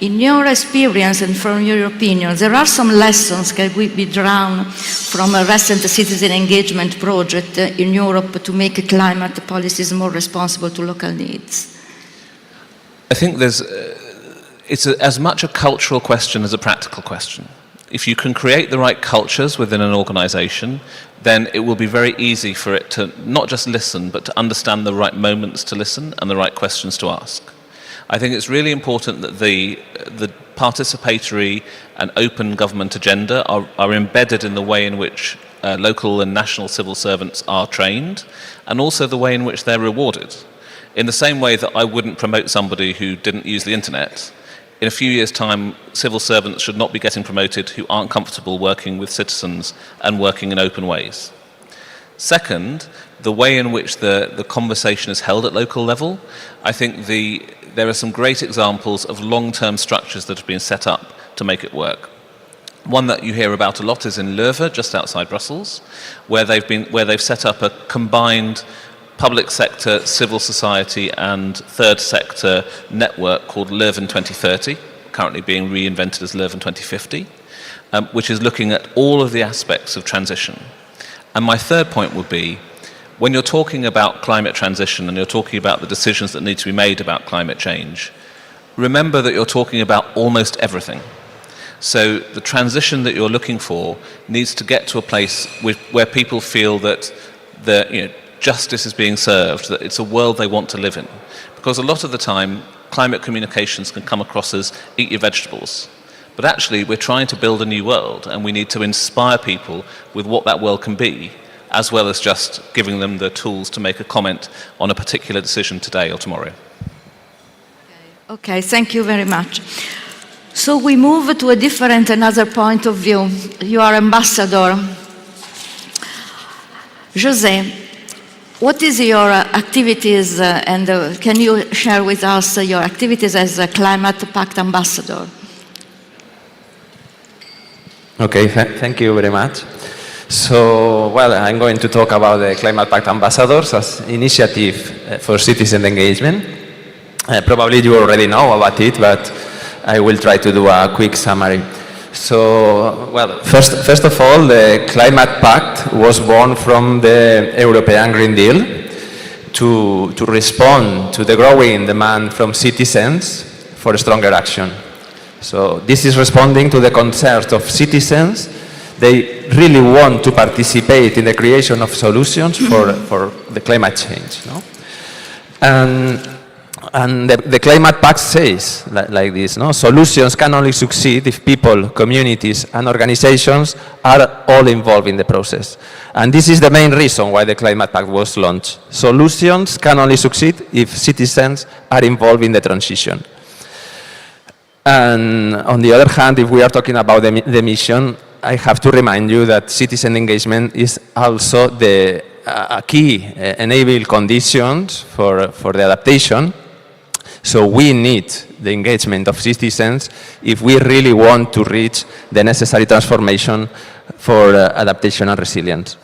In your experience and from your opinion, there are some lessons that will be drawn from a recent citizen engagement project in Europe to make climate policies more responsible to local needs? I think it's as much a cultural question as a practical question. If you can create the right cultures within an organization, then it will be very easy for it to not just listen, but to understand the right moments to listen and the right questions to ask. I think it's really important that the participatory and open government agenda are embedded in the way in which local and national civil servants are trained, and also the way in which they're rewarded. In the same way that I wouldn't promote somebody who didn't use the internet, in a few years' time, civil servants should not be getting promoted who aren't comfortable working with citizens and working in open ways. Second, the way in which the conversation is held at local level. I think there are some great examples of long-term structures that have been set up to make it work. One that you hear about a lot is in Leuven, just outside Brussels, where they've set up a combined public sector, civil society and third sector network called Leuven 2030, currently being reinvented as Leuven 2050, which is looking at all of the aspects of transition. And my third point would be, when you're talking about climate transition and you're talking about the decisions that need to be made about climate change, remember that you're talking about almost everything. So the transition that you're looking for needs to get to a place where people feel that justice is being served, that it's a world they want to live in. Because a lot of the time, climate communications can come across as eat your vegetables. But actually, we're trying to build a new world, and we need to inspire people with what that world can be, as well as just giving them the tools to make a comment on a particular decision today or tomorrow. Okay, thank you very much. So we move to a different, another point of view. You are ambassador. José, what is your activities and can you share with us your activities as a Climate Pact ambassador? Okay, thank you very much. So, well, I'm going to talk about the Climate Pact Ambassadors as initiative for citizen engagement. Probably you already know about it, but I will try to do a quick summary. So, well, first of all, the Climate Pact was born from the European Green Deal to respond to the growing demand from citizens for stronger action. So this is responding to the concerns of citizens. They really want to participate in the creation of solutions for the climate change. No? And the Climate Pact says like this, no? Solutions can only succeed if people, communities and organizations are all involved in the process. And this is the main reason why the Climate Pact was launched. Solutions can only succeed if citizens are involved in the transition. And on the other hand, if we are talking about the mission, I have to remind you that citizen engagement is also a key enabling conditions for the adaptation. So we need the engagement of citizens if we really want to reach the necessary transformation for adaptation and resilience.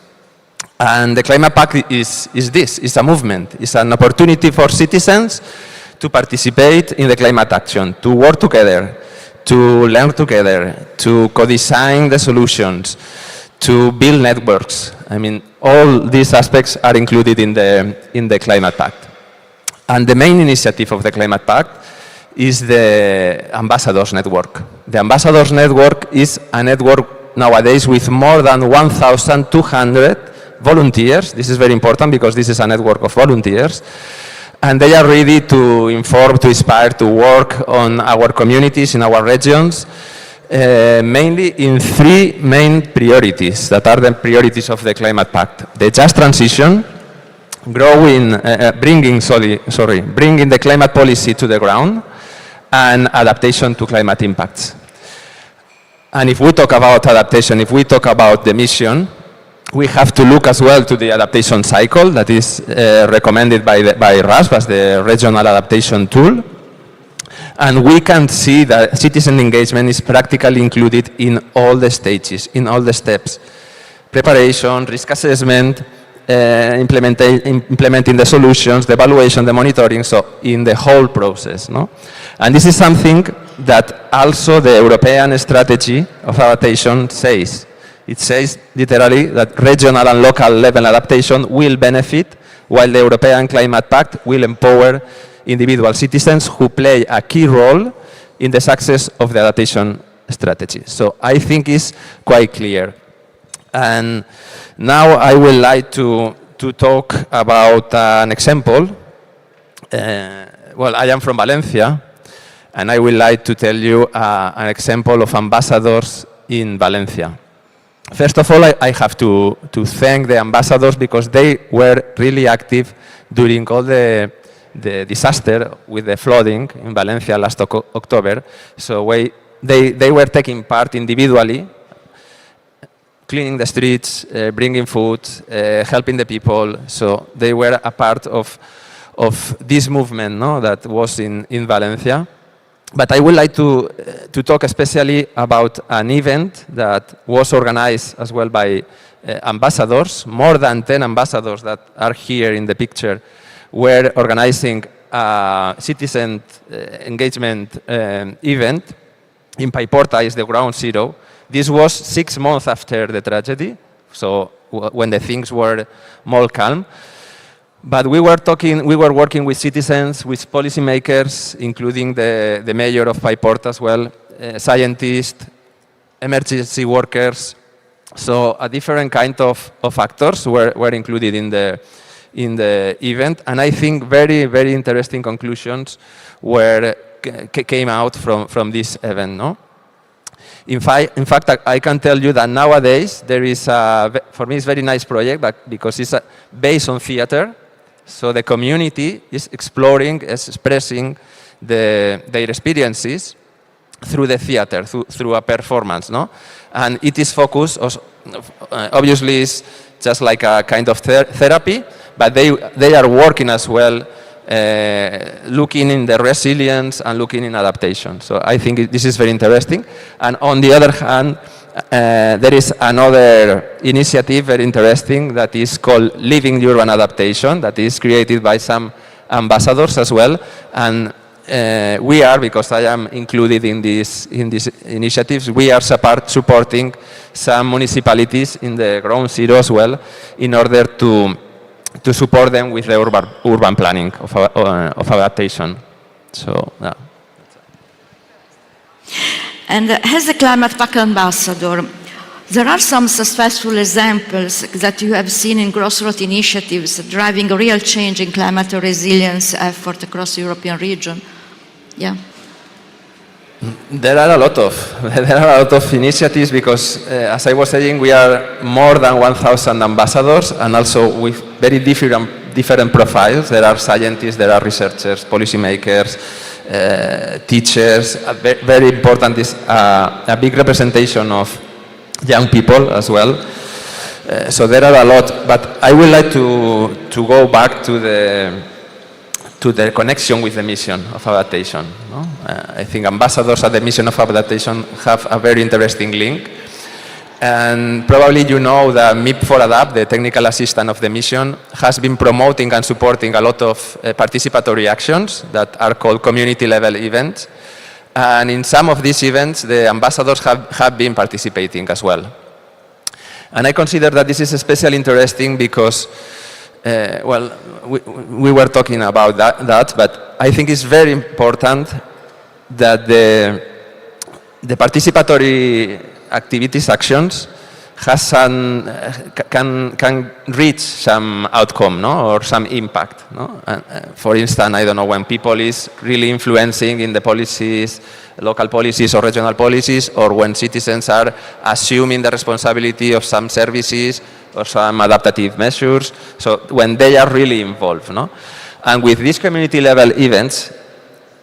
And the Climate Pact is this, it's a movement, it's an opportunity for citizens to participate in the climate action, to work together, to learn together, to co-design the solutions, to build networks. I mean, all these aspects are included in the Climate Pact. And the main initiative of the Climate Pact is the Ambassadors Network. The Ambassadors Network is a network nowadays with more than 1,200 volunteers. This is very important because this is a network of volunteers. And they are ready to inform, to inspire, to work on our communities, in our regions, mainly in three main priorities that are the priorities of the Climate Pact. The just transition, bringing the climate policy to the ground, and adaptation to climate impacts. And if we talk about adaptation, if we talk about the mission, we have to look as well to the adaptation cycle that is recommended by RASP as the regional adaptation tool. And we can see that citizen engagement is practically included in all the stages, in all the steps. Preparation, risk assessment, implementing the solutions, the evaluation, the monitoring, so in the whole process. No? And this is something that also the European strategy of adaptation says. It says literally that regional and local level adaptation will benefit, while the European Climate Pact will empower individual citizens who play a key role in the success of the adaptation strategy. So I think it's quite clear. And now I would like to talk about an example. Well, I am from Valencia, and I would like to tell you an example of ambassadors in Valencia. First of all, I have to thank the ambassadors because they were really active during all the the disaster with the flooding in Valencia last October. So they were taking part individually, cleaning the streets, bringing food, helping the people. So they were a part of this movement, no, that was in Valencia. But I would like to talk especially about an event that was organized as well by ambassadors. More than 10 ambassadors that are here in the picture were organizing a citizen engagement event in Paiporta, is the ground zero. This was 6 months after the tragedy, so when the things were more calm. But we were working with citizens, with policymakers, including the mayor of Paiporta as well, scientists, emergency workers. So a different kind of actors were included in the event, and I think very, very interesting conclusions came out from this event. No? In fact, I can tell you that nowadays there is for me it's a very nice project, but because it's based on theater. So the community is exploring, is expressing their experiences through the theater, through a performance, no? And it is focused, obviously it's just like a kind of therapy, but they are working as well, looking in the resilience and looking in adaptation. So I think this is very interesting. And on the other hand, there is another initiative very interesting that is called Living Urban Adaptation, that is created by some ambassadors as well. And we are, because I am included in these initiatives, we are supporting some municipalities in the ground zero as well in order to support them with the urban planning of adaptation. So, yeah. And as a Climate Pact ambassador, there are some successful examples that you have seen in grassroots initiatives driving a real change in climate resilience effort across the European region. Yeah. There are a lot of initiatives because, as I was saying, we are more than 1,000 ambassadors, and also with very different profiles. There are scientists, there are researchers, policymakers, teachers. Very important is a big representation of young people as well. So there are a lot, but I would like to go back to the connection with the mission of adaptation. No? I think ambassadors at the mission of adaptation have a very interesting link. And probably you know that MIP4ADAPT, the technical assistant of the mission, has been promoting and supporting a lot of participatory actions that are called community-level events. And in some of these events, the ambassadors have been participating as well. And I consider that this is especially interesting because well, we were talking about that, but I think it's very important that the participatory activities, actions, can reach some outcome, no, or some impact. No? For instance, I don't know, when people is really influencing in the policies, local policies or regional policies, or when citizens are assuming the responsibility of some services or some adaptive measures, so when they are really involved. No? And with these community level events,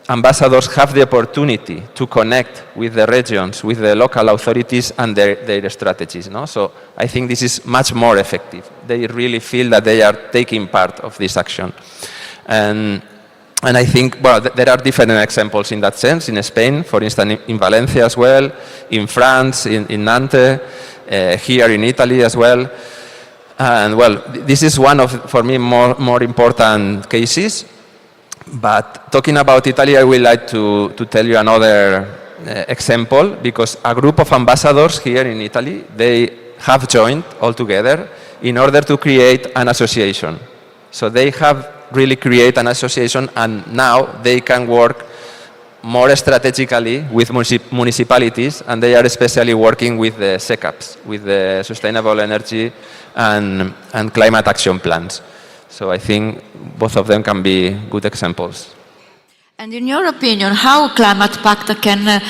ambassadors have the opportunity to connect with the regions, with the local authorities and their strategies. No? So I think this is much more effective. They really feel that they are taking part of this action. And I think, well, there are different examples in that sense. In Spain, for instance, in Valencia as well, in France, in Nantes, here in Italy as well. And well, this is one of, for me, more important cases. But talking about Italy, I would like to tell you another example, because a group of ambassadors here in Italy, they have joined all together in order to create an association. So they have really created an association, and now they can work more strategically with municipalities, and they are especially working with the SECAPs, with the Sustainable Energy and Climate Action Plans. So I think both of them can be good examples. And in your opinion, how Climate Pact can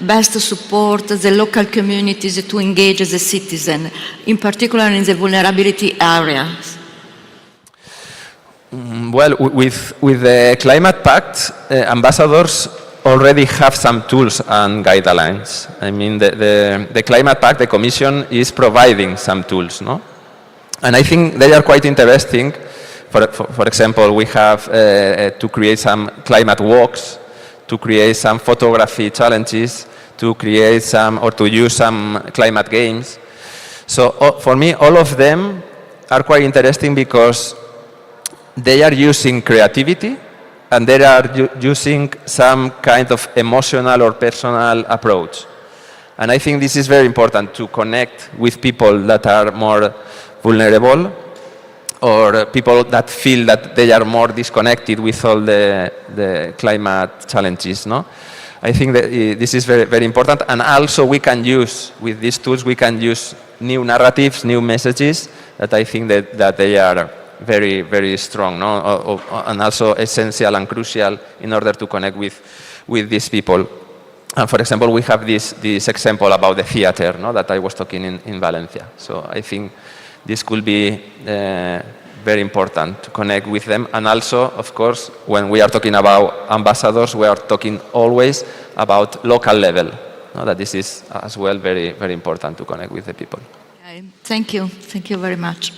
best support the local communities to engage as a citizen, in particular in the vulnerability areas? Well, with the Climate Pact, ambassadors already have some tools and guidelines. I mean, the Climate Pact, the Commission is providing some tools, no? And I think they are quite interesting. For example, we have to create some climate walks, to create some photography challenges, to create some, or to use some climate games. So for me, all of them are quite interesting because they are using creativity and they are using some kind of emotional or personal approach. And I think this is very important to connect with people that are more vulnerable or people that feel that they are more disconnected with all the climate challenges, no? I think that this is very, very important. And also we can use, with these tools, we can use new narratives, new messages that I think that they are very, very strong, no? And also essential and crucial in order to connect with these people. And for example, we have this example about the theater, no? That I was talking in Valencia. So I think this could be very important to connect with them. And also, of course, when we are talking about ambassadors, we are talking always about local level. No? That this is as well very, very important to connect with the people. Okay. Thank you. Thank you very much.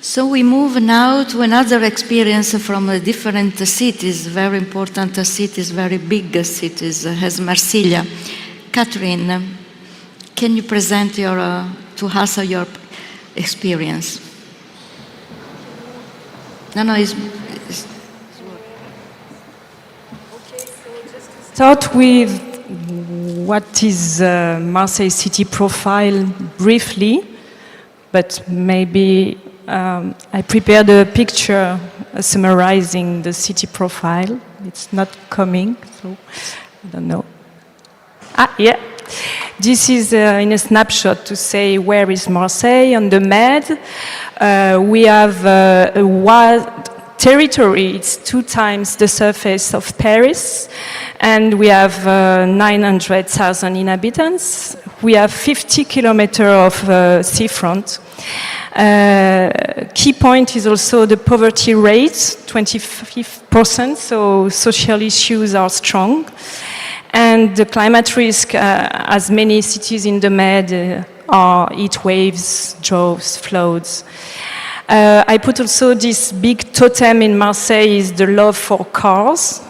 So we move now to another experience from different cities, very important cities, very big cities, as Marsiglia. Catherine, can you present to us your experience? No, it's Start with what is Marseille city profile briefly, but maybe I prepared a picture summarizing the city profile. It's not coming, so I don't know. Yeah. This is in a snapshot to say where is Marseille on the Med. We have a wide territory, it's 2 times the surface of Paris, and we have 900,000 inhabitants. We have 50 kilometers of seafront. Key point is also the poverty rate, 25%, so social issues are strong. And the climate risk, as many cities in the Med, are heat waves, droughts, floods. I put also this big totem in Marseille is the love for cars.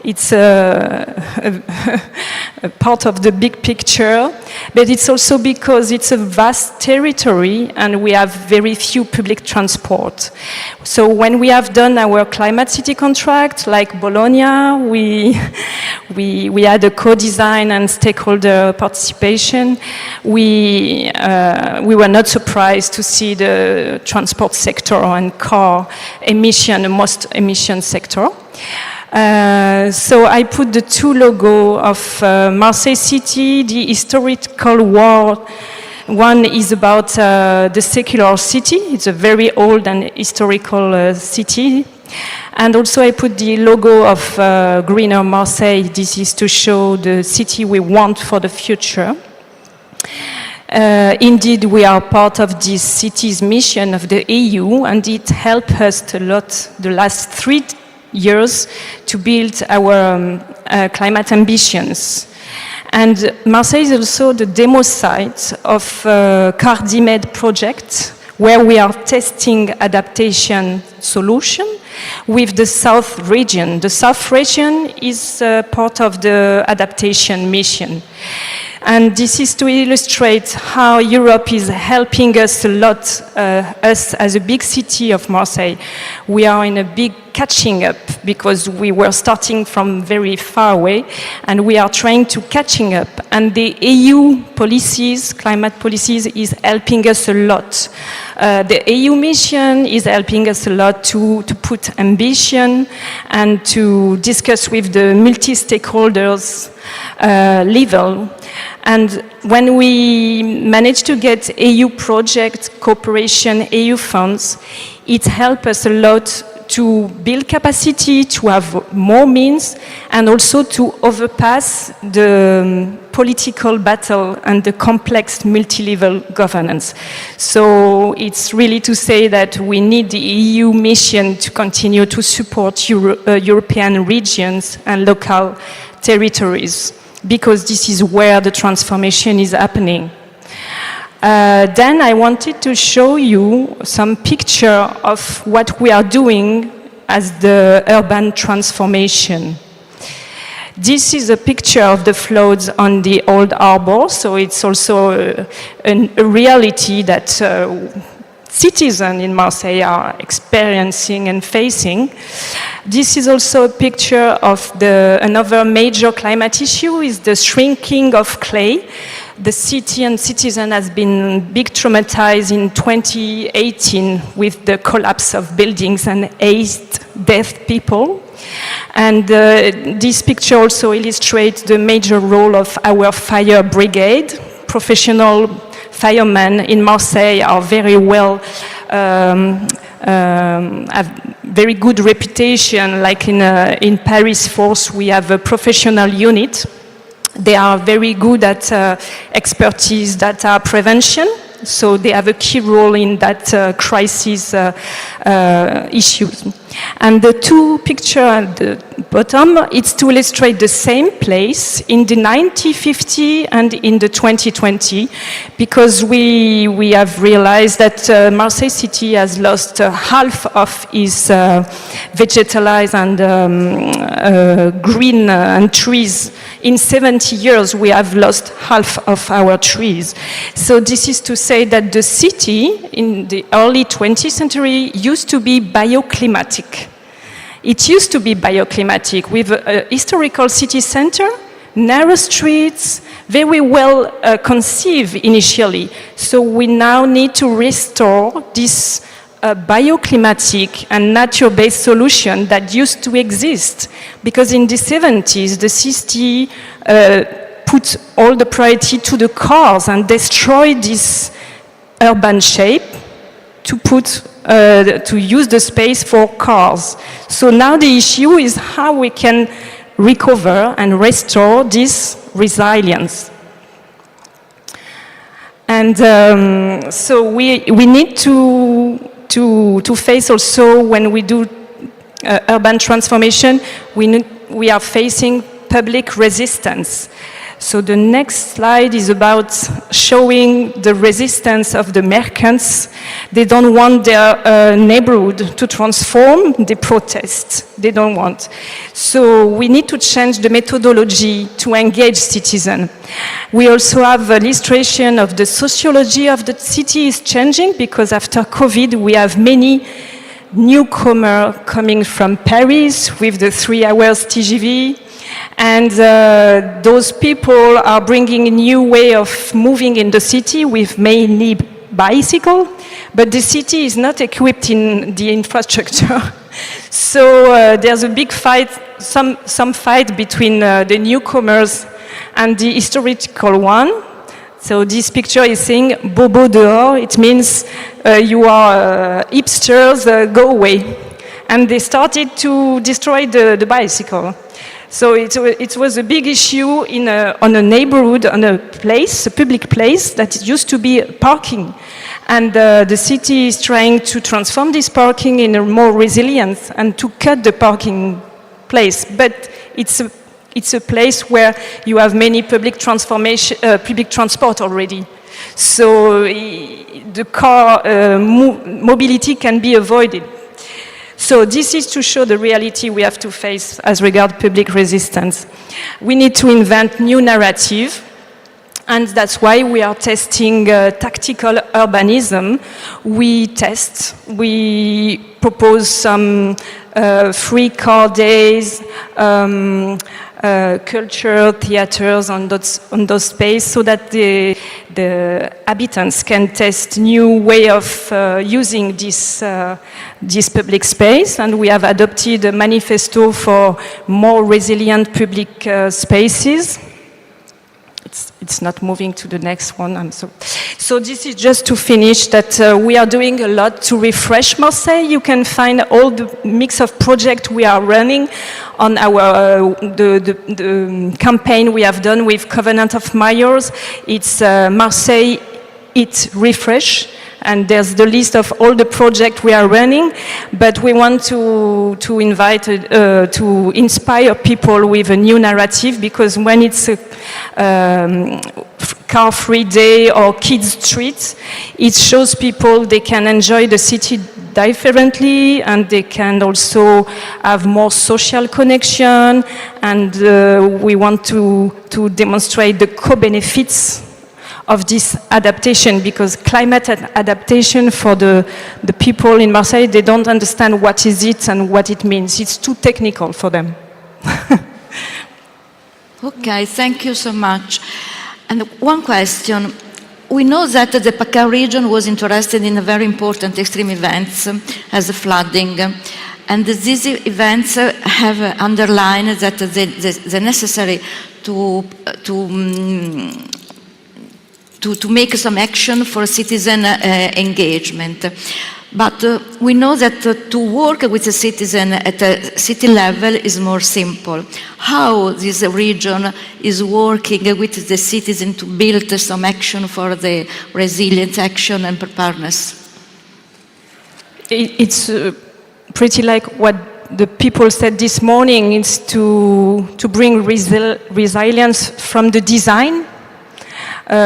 It's a part of the big picture, but it's also because it's a vast territory and we have very few public transport. So when we have done our climate city contract, like Bologna, we had a co-design and stakeholder participation. We were not surprised to see the transport sector and car emission, the most emission sector. So I put the 2 logos of Marseille City, the historical war. One is about the secular city. It's a very old and historical city. And also I put the logo of Greener Marseille. This is to show the city we want for the future. Indeed, we are part of this city's mission of the EU, and it helped us a lot the last 3 years to build our climate ambitions. And Marseille is also the demo site of CardiMed project, where we are testing adaptation solution with the South region. The South region is part of the adaptation mission. And this is to illustrate how Europe is helping us a lot, us as a big city of Marseille. We are in a big catching up because we were starting from very far away and we are trying to catching up. And the EU policies, climate policies, is helping us a lot. The EU mission is helping us a lot to put ambition and to discuss with the multi-stakeholders level. And when we managed to get EU project, cooperation, EU funds, it helped us a lot to build capacity, to have more means, and also to overpass the political battle and the complex multi-level governance. So it's really to say that we need the EU mission to continue to support European regions and local territories, because this is where the transformation is happening. Then I wanted to show you some picture of what we are doing as the urban transformation. This is a picture of the floods on the Old Harbour, so it's also a reality that citizens in Marseille are experiencing and facing. This is also a picture of another major climate issue, is the shrinking of clay. The city and citizen has been big traumatized in 2018 with the collapse of buildings and 8 dead people. And this picture also illustrates the major role of our fire brigade. Professional firemen in Marseille are very well, have very good reputation. Like in Paris Force, we have a professional unit. They are very good at expertise data prevention, so they have a key role in that crisis issues. And the two pictures at the bottom, it's to illustrate the same place in the 1950 and in the 2020, because we have realized that Marseille City has lost half of its vegetalized and green and trees. In 70 years, we have lost half of our trees. So this is to say that the city in the early 20th century used to be bioclimatic. It used to be bioclimatic with a historical city center, narrow streets, very well conceived initially. So we now need to restore this bioclimatic and nature-based solution that used to exist. Because in the 70s, the city put all the priority to the cars and destroyed this urban shape to use the space for cars. So now the issue is how we can recover and restore this resilience. And so we need to face also, when we do urban transformation, we are facing public resistance. So the next slide is about showing the resistance of the merchants. They don't want their neighborhood to transform, they protest, they don't want. So we need to change the methodology to engage citizens. We also have an illustration of the sociology of the city is changing, because after COVID we have many newcomers coming from Paris with the 3 hours TGV. And those people are bringing a new way of moving in the city with mainly bicycle, but the city is not equipped in the infrastructure. So there's a big fight, some fight between the newcomers and the historical one. So this picture is saying "Bobo dehors." It means you are hipsters, go away. And they started to destroy the bicycle. So it was a big issue on a neighborhood, on a place, a public place that used to be parking. And the city is trying to transform this parking in a more resilient and to cut the parking place. But it's a place where you have many public transport already. So the car mobility can be avoided. So this is to show the reality we have to face as regards public resistance. We need to invent new narrative, and that's why we are testing tactical urbanism. We propose some free car days, culture, theaters on those spaces, so that the inhabitants can test new way of using this public space. And we have adopted a manifesto for more resilient public spaces. It's not moving to the next one, I'm sorry. So this is just to finish that we are doing a lot to refresh Marseille. You can find all the mix of projects we are running on our the campaign we have done with Covenant of Mayors. It's Marseille It Refresh. And there's the list of all the projects we are running, but we want to invite, to inspire people with a new narrative, because when it's a car-free day or kids' streets, it shows people they can enjoy the city differently, and they can also have more social connection, and we want to demonstrate the co-benefits of this adaptation, because climate adaptation for the people in Marseille, they don't understand what is it and what it means. It's too technical for them. Okay, thank you so much. And one question. We know that the Pacao region was interested in very important extreme events as flooding. And these events have underlined that the necessary to make some action for citizen engagement. But we know that to work with the citizen at a city level is more simple. How this region is working with the citizen to build some action for the resilience action and preparedness? It's pretty like what the people said this morning, is to bring resilience from the design.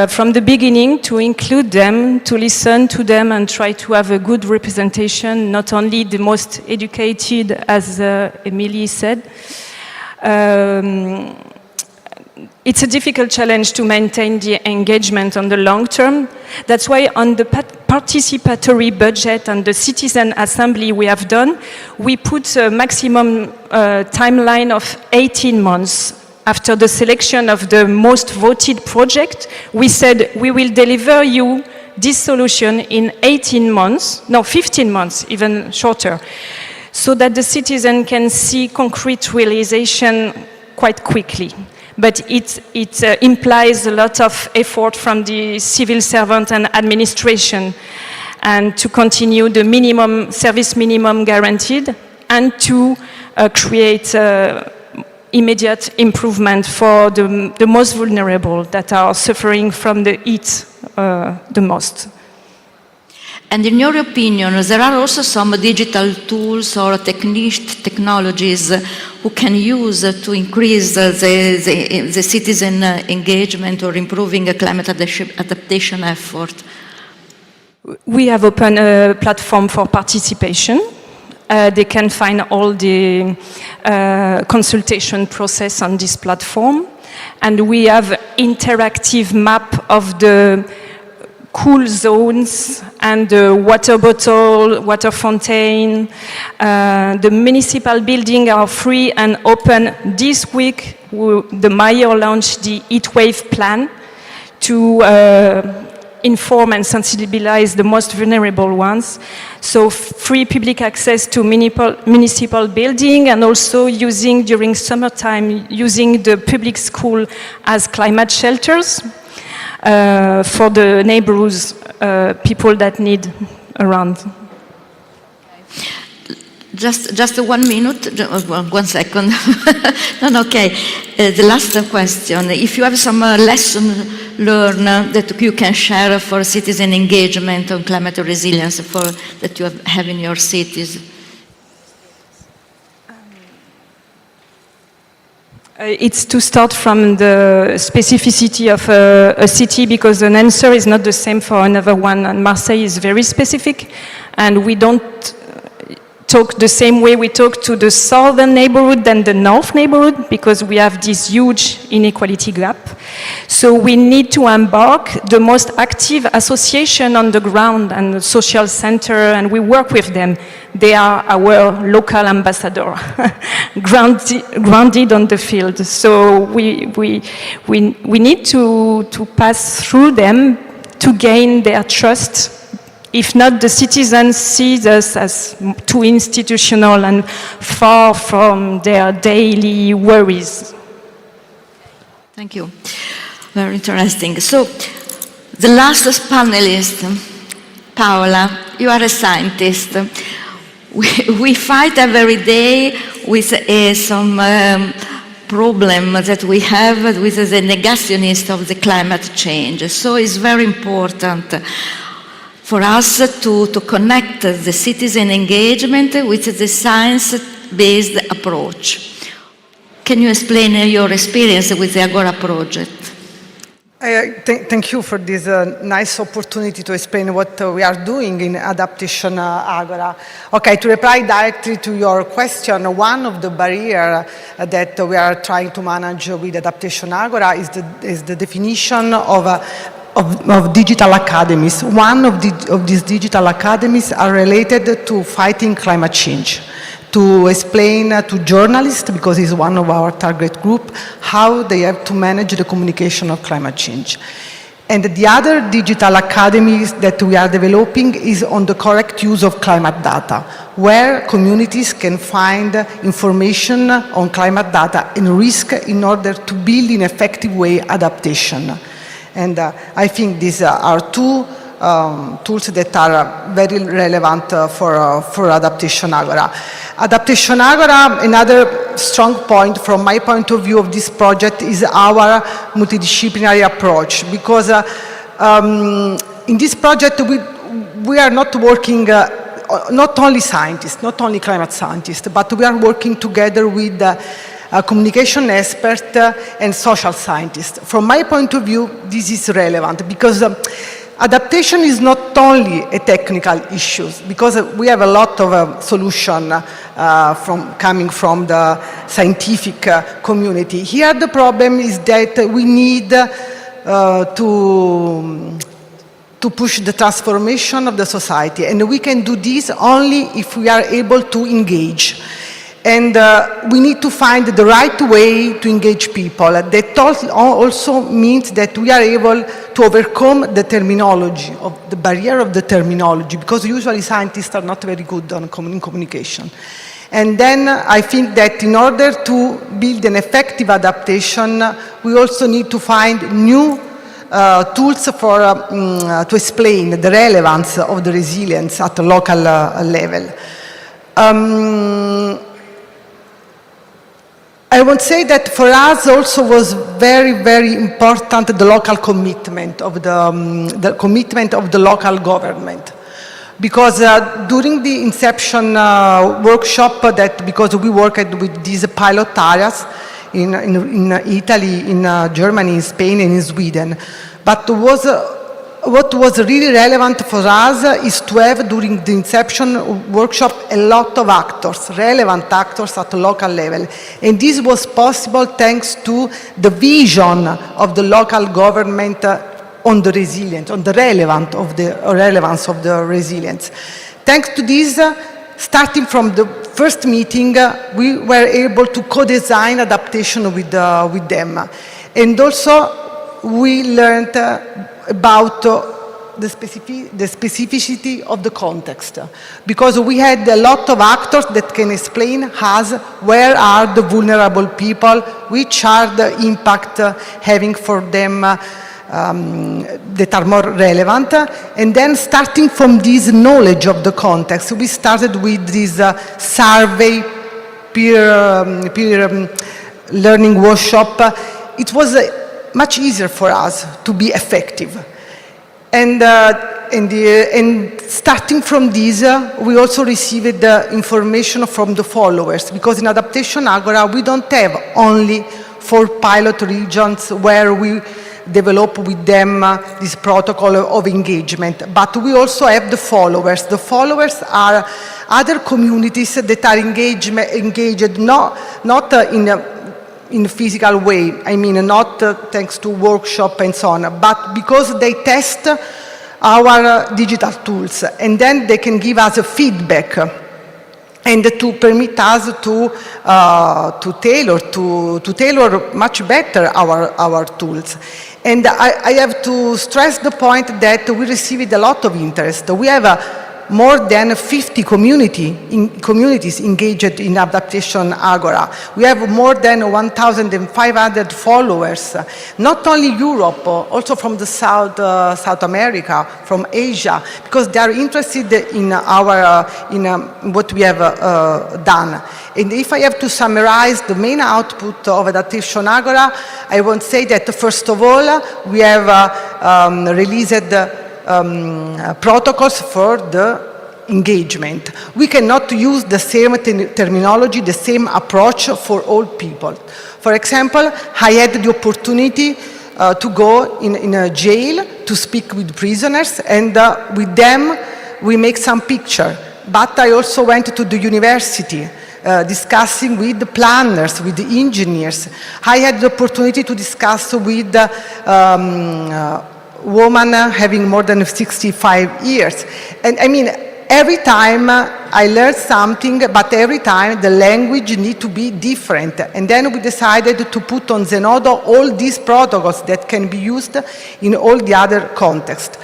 From the beginning, to include them, to listen to them, and try to have a good representation, not only the most educated, as Emilie said. It's a difficult challenge to maintain the engagement on the long term. That's why on the participatory budget and the citizen assembly we have done, we put a maximum timeline of 18 months. After the selection of the most voted project, we said we will deliver you this solution in 18 months, no, 15 months, even shorter, so that the citizen can see concrete realization quite quickly. But it implies a lot of effort from the civil servant and administration, and to continue the minimum service minimum guaranteed, and to create immediate improvement for the most vulnerable that are suffering from the heat the most. And in your opinion, there are also some digital tools or technologies who can use to increase the citizen engagement or improving a climate adaptation effort? We have opened a platform for participation. They can find all the consultation process on this platform. And we have interactive map of the cool zones and the water bottle, water fountain. The municipal buildings are free and open. This week, the mayor launched the heatwave plan to inform and sensibilize the most vulnerable ones. So free public access to municipal building, and also using, during summertime, using the public school as climate shelters for the neighborhoods, people that need around. Just 1 minute, 1 second. No, okay. The last question. If you have some lesson learned that you can share for citizen engagement on climate resilience that you have in your cities. It's to start from the specificity of a city, because an answer is not the same for another one. And Marseille is very specific, and we don't talk the same way we talk to the southern neighborhood than the north neighborhood, because we have this huge inequality gap. So we need to embark the most active association on the ground and the social center, and we work with them. They are our local ambassador, grounded on the field. So we need to pass through them to gain their trust. If not, the citizens see us as too institutional and far from their daily worries. Thank you. Very interesting. So The last panelist, Paola, you are a scientist. We fight every day with some problem that we have with the negationist of the climate change. So it's very important for us to connect the citizen engagement with the science-based approach. Can you explain your experience with the Agora project? Thank you for this nice opportunity to explain what we are doing in Adaptation Agora. Okay, to reply directly to your question, one of the barriers that we are trying to manage with Adaptation Agora is the definition of digital academies. One of these digital academies are related to fighting climate change, to explain to journalists, because it's one of our target group, how they have to manage the communication of climate change. And the other digital academies that we are developing is on the correct use of climate data, where communities can find information on climate data and risk in order to build in an effective way adaptation. And I think these are two tools that are very relevant for Adaptation Agora. Adaptation Agora, another strong point from my point of view of this project is our multidisciplinary approach, because in this project we are not working not only scientists, not only climate scientists, but we are working together with communication experts and social scientists. From my point of view, this is relevant because adaptation is not only a technical issue, because we have a lot of solutions coming from the scientific community. Here the problem is that we need to push the transformation of the society, and we can do this only if we are able to engage. And we need to find the right way to engage people. That also means that we are able to overcome the terminology, the barrier of the terminology, because usually scientists are not very good in communication. And then I think that in order to build an effective adaptation, we also need to find new tools to explain the relevance of the resilience at the local level. I would say that for us also was very, very important the local commitment of the commitment of the local government, because during the inception workshop, because we worked with these pilot areas in Italy, in Germany, in Spain, and in Sweden, but what was really relevant for us is to have, during the inception workshop, a lot of actors, relevant actors at the local level. And this was possible thanks to the vision of the local government on the resilience, on the relevance of the resilience. Thanks to this, starting from the first meeting, we were able to co-design adaptation with them. And also, we learned about the specificity of the context, because we had a lot of actors that can explain us where are the vulnerable people, which are the impact having for them that are more relevant. And then starting from this knowledge of the context, we started with this survey peer learning workshop. It was much easier for us to be effective. And starting from this, we also received information from the followers, because in Adaptation Agora, we don't have only 4 pilot regions where we develop with them this protocol of engagement, but we also have the followers. The followers are other communities that are engaged not in a physical way, I mean not thanks to workshop and so on, but because they test our digital tools, and then they can give us a feedback and to permit us to tailor much better our tools. And I have to stress the point that we received a lot of interest. We have more than 50 communities engaged in Adaptation Agora. We have more than 1,500 followers, not only Europe, also from the South America, from Asia, because they are interested in what we have done. And if I have to summarize the main output of Adaptation Agora, I want to say that first of all, we have released protocols for the engagement. We cannot use the same terminology, the same approach for all people. For example, I had the opportunity to go in a jail to speak with prisoners, and with them we make some picture. But I also went to the university, discussing with the planners, with the engineers. I had the opportunity to discuss with women having more than 65 years. And I mean, every time I learned something, but every time the language needs to be different. And then we decided to put on Zenodo all these protocols that can be used in all the other contexts.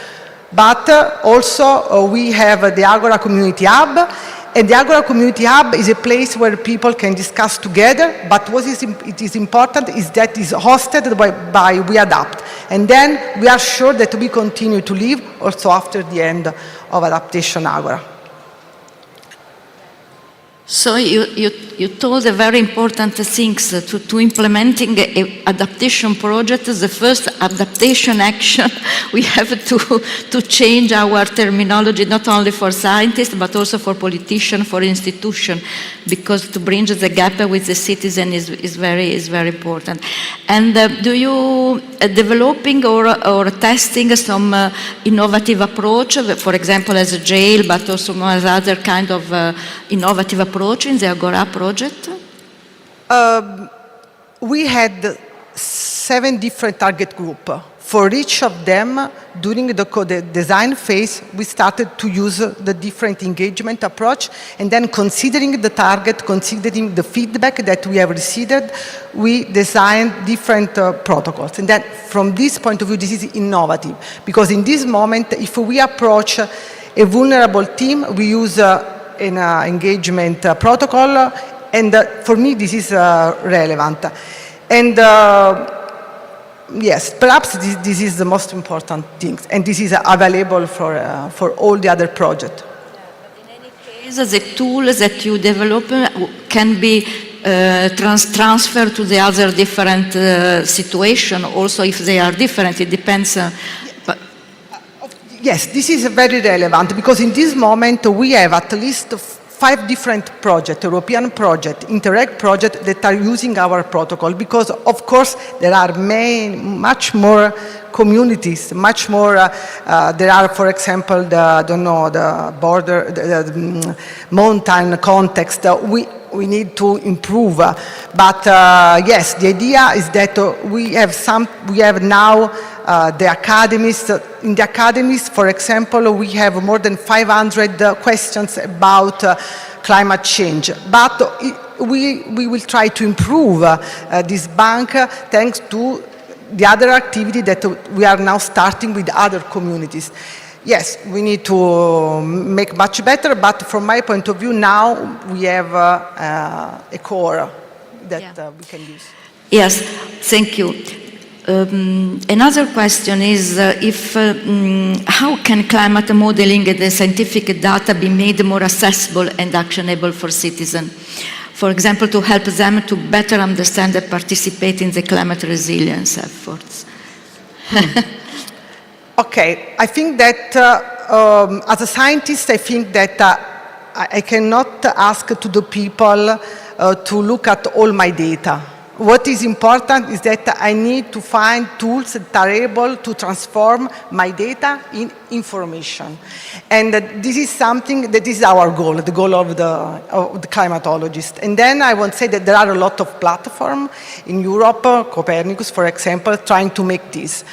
But also we have the Agora Community Hub, and the Agora Community Hub is a place where people can discuss together, but what is important is that it is hosted by We Adapt. And then we are sure that we continue to live also after the end of Adaptation Agora. So you told a very important things to implementing an adaptation project. The first adaptation action, we have to change our terminology, not only for scientists, but also for politicians, for institutions, because to bridge the gap with the citizen is very important. And do you developing or testing some innovative approach, for example, as a jail, but also as other kind of innovative approach in the Agora project? We had 7 different target groups. For each of them, during the design phase, we started to use the different engagement approach, and then considering the target, considering the feedback that we have received, we designed different protocols. And then from this point of view, this is innovative, because in this moment, if we approach a vulnerable team, we use an engagement protocol, and for me this is relevant. And yes, perhaps this is the most important thing, and this is available for all the other projects. The tools that you develop can be transferred to the other different situation, also if they are different, it depends. Yes, this is very relevant, because in this moment we have at least 5 different projects, European projects, Interreg projects that are using our protocol, because of course there are much more communities, much more, there are, for example, the border, the mountain context, we need to improve. But yes, the idea is that we have now the academies. In the academies, for example, we have more than 500 questions about climate change. But we will try to improve this bank thanks to the other activity that we are now starting with other communities. Yes, we need to make much better, but from my point of view now we have a core that we can use. Yes, thank you. Another question is how can climate modeling and the scientific data be made more accessible and actionable for citizens? For example, to help them to better understand and participate in the climate resilience efforts. Okay, I think that as a scientist, I think that I cannot ask to the people to look at all my data. What is important is that I need to find tools that are able to transform my data in information. And this is something that is our goal, the goal of the climatologist. And then I want to say that there are a lot of platforms in Europe, Copernicus, for example, trying to make this.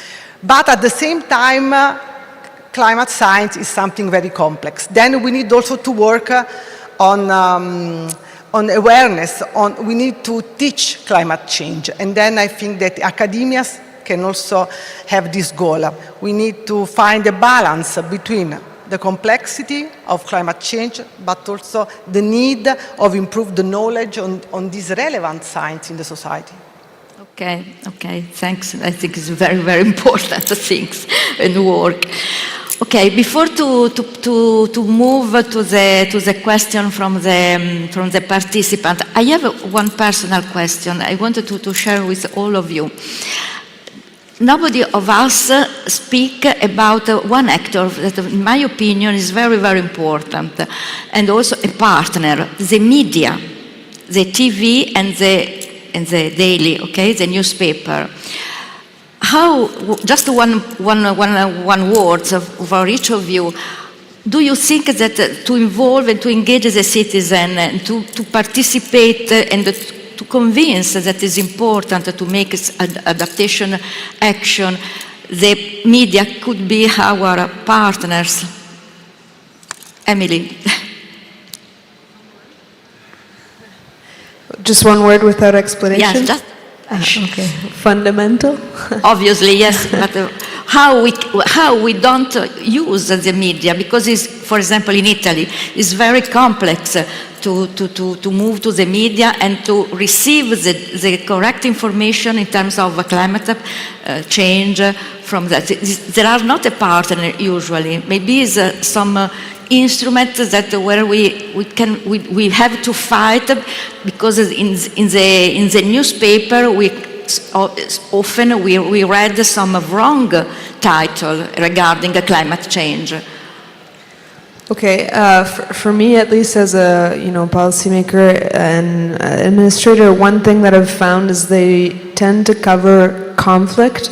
But at the same time, climate science is something very complex. Then we need also to work on awareness, we need to teach climate change. And then I think that academia can also have this goal. We need to find a balance between the complexity of climate change, but also the need of improve the knowledge on these relevant science in the society. Okay, thanks. I think it's very, very important things and work. Okay, before to move to the question from the participant, I have one personal question I wanted to share with all of you. Nobody of us speak about one actor that, in my opinion, is very, very important, and also a partner, the media, the TV and the daily, okay, the newspaper. How, just one word for each of you, do you think that to involve and to engage the citizen and to participate and to convince that it's important to make adaptation action, the media could be our partners? Emily. Just one word without explanation? Yes, just okay. Fundamental? Obviously, yes, but how we don't use the media, because it's, for example, in Italy, it's very complex to move to the media and to receive the correct information in terms of climate change from that. There are not a partner usually. Maybe it's some instrument that where we have to fight, because in the newspaper often we read some wrong title regarding climate change. Okay, for me at least, as a policymaker and administrator, one thing that I've found is they tend to cover conflict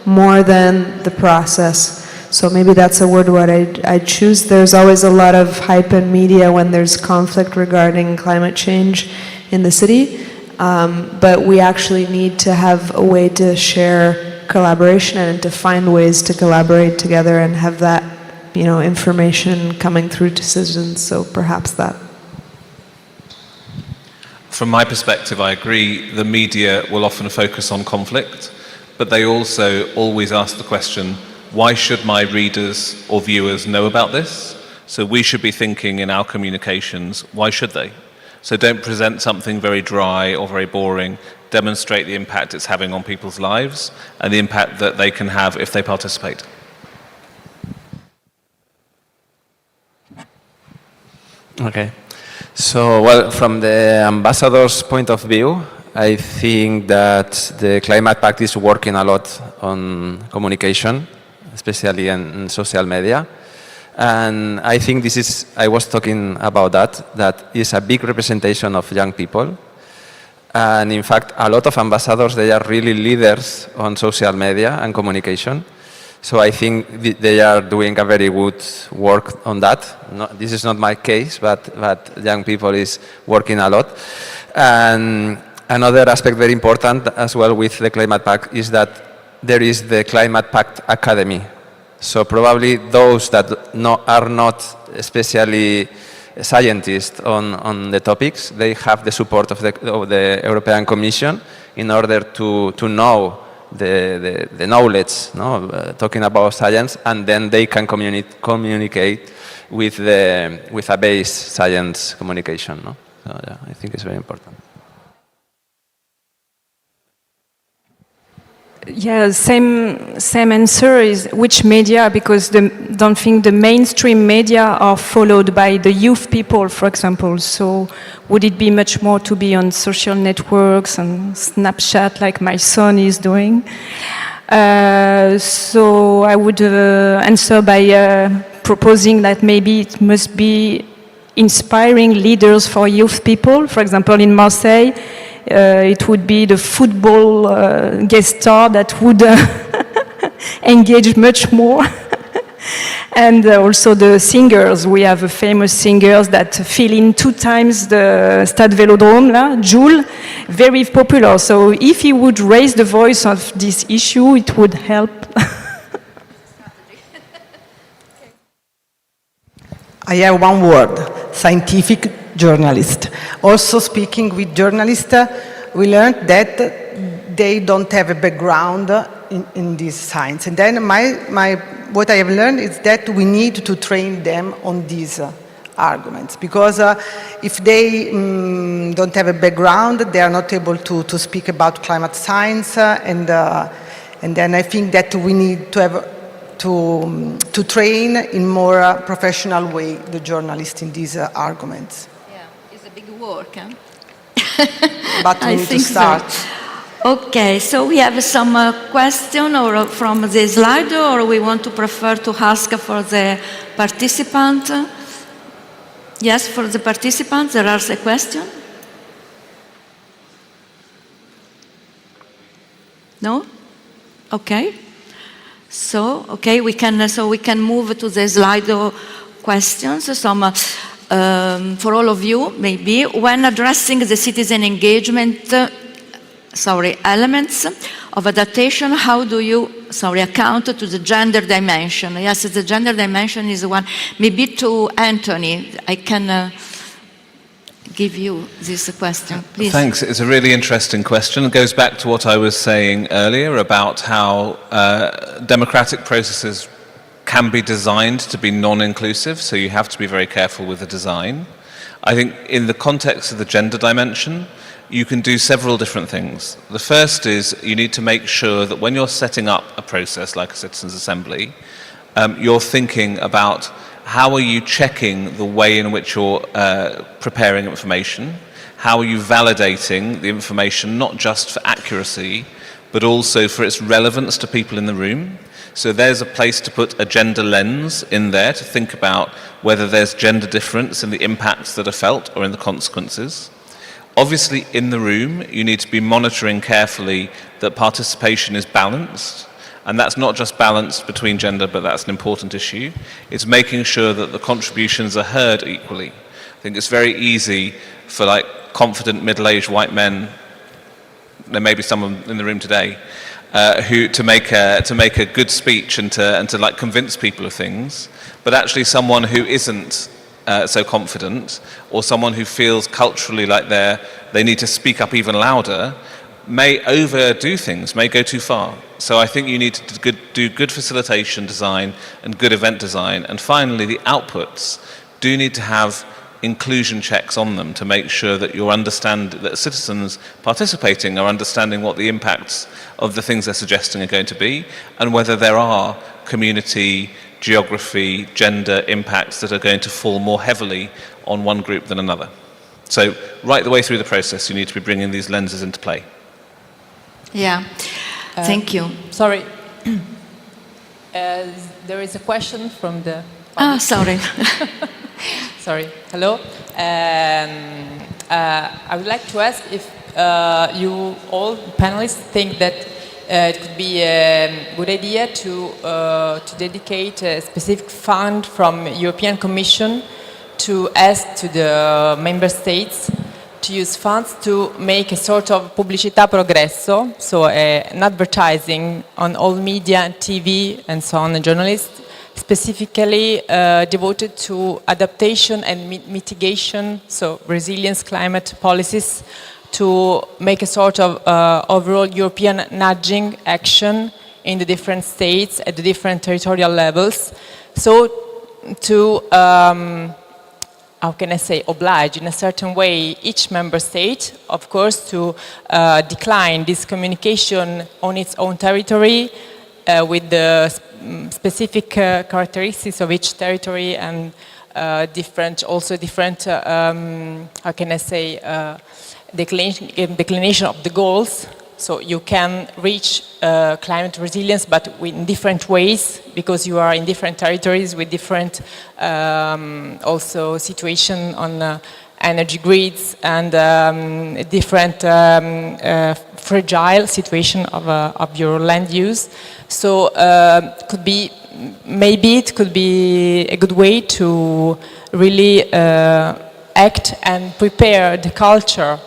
more than the process. So maybe that's a word what I'd choose. There's always a lot of hype in media when there's conflict regarding climate change in the city, but we actually need to have a way to share collaboration and to find ways to collaborate together and have that information coming through to citizens, so perhaps that. From my perspective, I agree the media will often focus on conflict, but they also always ask the question, why should my readers or viewers know about this? So we should be thinking in our communications, why should they? So don't present something very dry or very boring, demonstrate the impact it's having on people's lives and the impact that they can have if they participate. Okay. So, well, from the ambassador's point of view, I think that the Climate Pact is working a lot on communication, especially in social media. And I think this is, I was talking about that is a big representation of young people. And in fact, a lot of ambassadors, they are really leaders on social media and communication. So I think they are doing a very good work on that. No, this is not my case, but young people is working a lot. And another aspect very important as well with the Climate Pact is that there is the Climate Pact Academy. So probably those that are not especially scientists on the topics, they have the support of the European Commission in order to know the knowledge, talking about science, and then they can communicate with a base science communication. No? So, yeah, I think it's very important. Yeah, same answer is which media, because don't think the mainstream media are followed by the youth people, for example. So would it be much more to be on social networks and Snapchat like my son is doing? So I would answer by proposing that maybe it must be inspiring leaders for youth people. For example, in Marseille, it would be the football guest star that would engage much more. And also the singers. We have famous singers that fill in 2 times the Stade Vélodrome, Jules, very popular. So if he would raise the voice of this issue, it would help. I have one word, scientific journalist. Also speaking with journalists, we learned that they don't have a background in this science. And then my what I have learned is that we need to train them on these arguments, because if they don't have a background, they are not able to speak about climate science, and then I think that we need to have to train in more professional way the journalists in these arguments. Yeah, it's a big work, huh? But we need to start. So. Okay, so we have some question or from the slide, or we want to prefer to ask for the participant? Yes, for the participants, there are a question. No? Okay. So, okay, we can move to the slide questions. Some for all of you, maybe, when addressing the citizen engagement elements of adaptation, how do you account to the gender dimension? Yes, the gender dimension is one. Maybe to Anthony, I can give you this question, please. Thanks. It's a really interesting question. It goes back to what I was saying earlier about how democratic processes can be designed to be non-inclusive, so you have to be very careful with the design. I think in the context of the gender dimension, you can do several different things. The first is you need to make sure that when you're setting up a process like a citizens' assembly, you're thinking about how are you checking the way in which you're preparing information, how are you validating the information not just for accuracy, but also for its relevance to people in the room. So there's a place to put a gender lens in there to think about whether there's gender difference in the impacts that are felt or in the consequences. Obviously, in the room, you need to be monitoring carefully that participation is balanced. And that's not just balanced between gender, but that's an important issue. It's making sure that the contributions are heard equally. I think it's very easy for confident middle-aged white men, there may be someone in the room today, to make a good speech and to convince people of things. But actually someone who isn't so confident, or someone who feels culturally like they need to speak up even louder, may overdo things, may go too far. So I think you need to do good facilitation design and good event design. And finally, the outputs do need to have inclusion checks on them to make sure that that citizens participating are understanding what the impacts of the things they're suggesting are going to be, and whether there are community, geography, gender impacts that are going to fall more heavily on one group than another. So right the way through the process, you need to be bringing these lenses into play. Yeah, thank you. Sorry, there is a question from the... sorry. Sorry, hello. I would like to ask if you all panelists think that it could be a good idea to dedicate a specific fund from European Commission to ask to the member states to use funds to make a sort of pubblicità progresso, so an advertising on all media and TV and so on, and journalists, specifically devoted to adaptation and mitigation, so resilience, climate policies, to make a sort of overall European nudging action in the different states at the different territorial levels. So to, how can I say, oblige in a certain way each member state, of course, to decline this communication on its own territory with the specific characteristics of each territory and different, how can I say, declination of the goals. So you can reach climate resilience, but in different ways, because you are in different territories with different also situation on energy grids and different fragile situation of your land use. So maybe it could be a good way to really act and prepare the culture,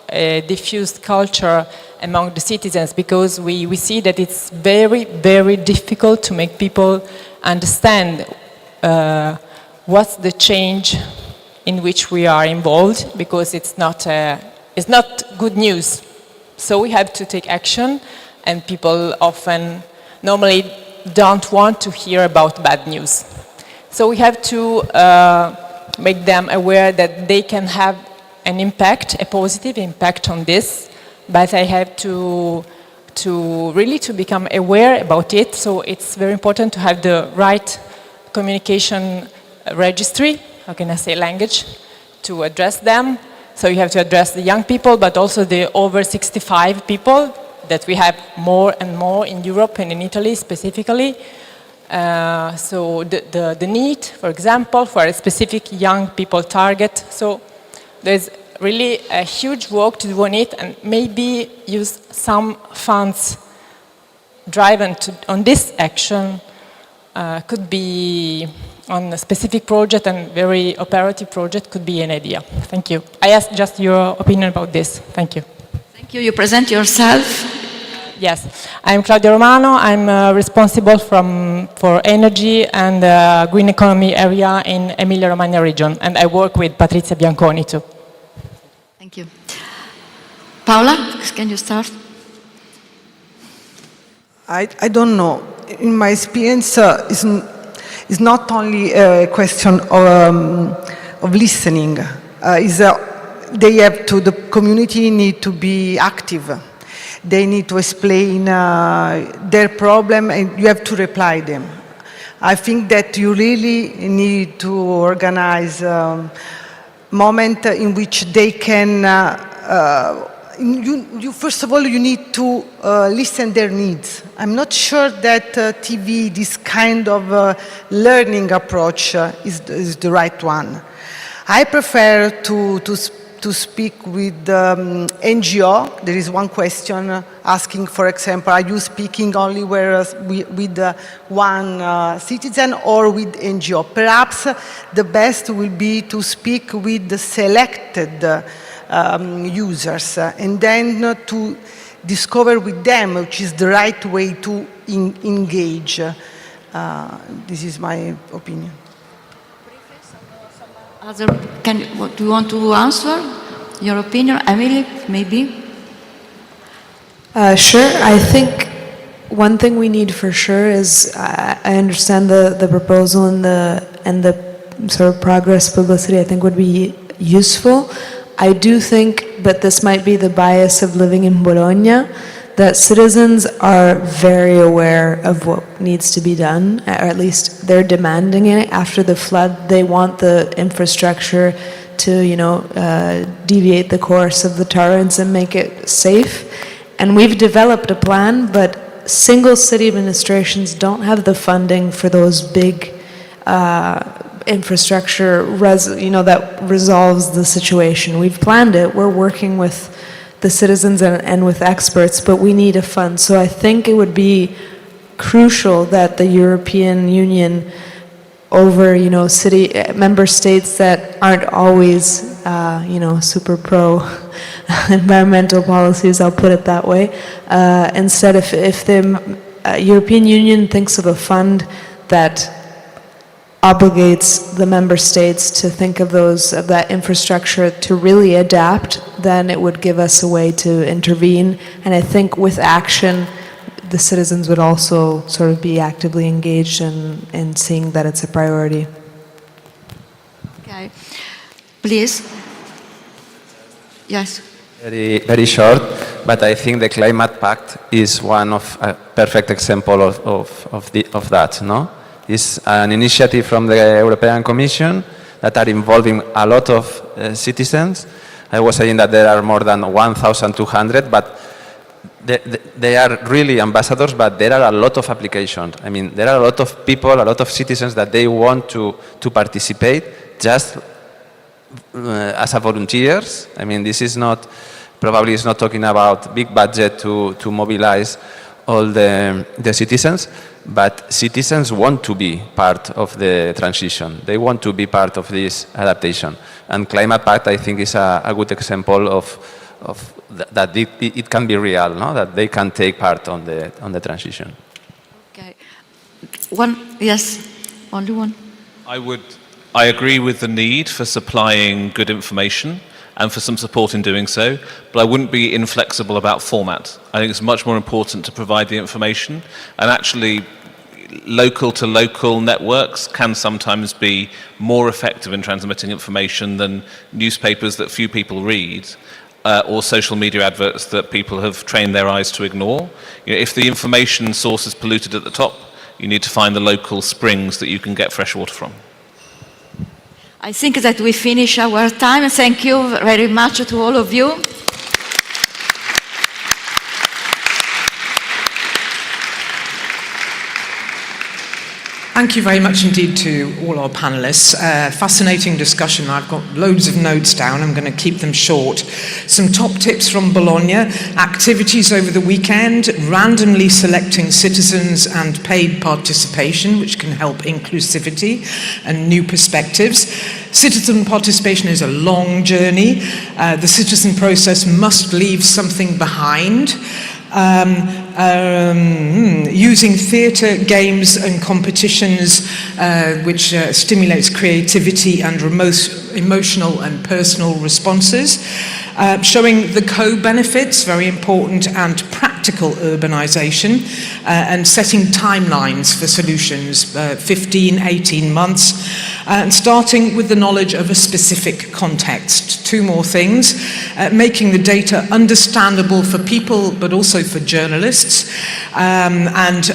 diffused culture among the citizens, because we see that it's very, very difficult to make people understand what's the change in which we are involved, because it's not good news. So we have to take action, and people often, normally don't want to hear about bad news. So we have to make them aware that they can have an impact, a positive impact on this, but they have to really become aware about it. So it's very important to have the right communication registry, how can I say, language, to address them. So you have to address the young people, but also the over 65 people that we have more and more in Europe and in Italy specifically. So the need, for example, for a specific young people target. So there's really a huge work to do on it, and maybe use some funds driven on this action. Could be on a specific project, and very operative project could be an idea. Thank you. I ask just your opinion about this. Thank you. Thank you. You present yourself. Yes, I'm Claudia Romano. I'm responsible for energy and green economy area in Emilia-Romagna region, and I work with Patrizia Bianconi too. Thank you. Paola, can you start? I don't know. In my experience, it's not only a question of listening. The community need to be active. They need to explain their problem, and you have to reply them. I think that you really need to organize moment in which they can. First of all, you need to listen their needs. I'm not sure that TV, this kind of learning approach, is the right one. I prefer to speak with NGO. There is one question asking, for example, are you speaking only with one citizen or with NGO? Perhaps the best will be to speak with the selected users, and then to discover with them which is the right way to engage. This is my opinion. Do you want to answer your opinion? Emily, maybe? Sure. I think one thing we need for sure is, I understand the proposal and the sort of progress publicity I think would be useful. I do think, but this might be the bias of living in Bologna, that citizens are very aware of what needs to be done, or at least they're demanding it. After the flood, they want the infrastructure to, deviate the course of the torrents and make it safe. And we've developed a plan, but single city administrations don't have the funding for those big infrastructure, that resolves the situation. We've planned it. We're working with the citizens and with experts, but we need a fund. So I think it would be crucial that the European Union, over city member states that aren't always super pro environmental policies, I'll put it that way. Instead, if the European Union thinks of a fund that obligates the member states to think of that infrastructure to really adapt, then it would give us a way to intervene. And I think with action, the citizens would also sort of be actively engaged in seeing that it's a priority. Okay. Please. Yes. Very, very short, but I think the Climate Pact is one of a perfect example of that, no? It's an initiative from the European Commission that are involving a lot of citizens. I was saying that there are more than 1,200, but they are really ambassadors, but there are a lot of applications. I mean, there are a lot of people, a lot of citizens that they want to participate just as a volunteers. I mean, this is not, probably is not talking about big budget to mobilize all the citizens, but citizens want to be part of the transition. They want to be part of this adaptation. And Climate Pact, I think, is a good example of that it can be real, no? That they can take part on the transition. Okay. One, yes, only one. I agree with the need for supplying good information and for some support in doing so, but I wouldn't be inflexible about format. I think it's much more important to provide the information, and actually, local to local networks can sometimes be more effective in transmitting information than newspapers that few people read. Or social media adverts that people have trained their eyes to ignore. You know, if the information source is polluted at the top, you need to find the local springs that you can get fresh water from. I think that we finish our time. Thank you very much to all of you. Thank you very much indeed to all our panelists. Fascinating discussion. I've got loads of notes down. I'm going to keep them short. Some top tips from Bologna, activities over the weekend, randomly selecting citizens and paid participation, which can help inclusivity and new perspectives. Citizen participation is a long journey. The citizen process must leave something behind. Using theatre, games and competitions which stimulates creativity and emotional and personal responses. Showing the co-benefits, very important, and practical urbanisation, and setting timelines for solutions, 15, 18 months, and starting with the knowledge of a specific context. Two more things, making the data understandable for people but also for journalists, and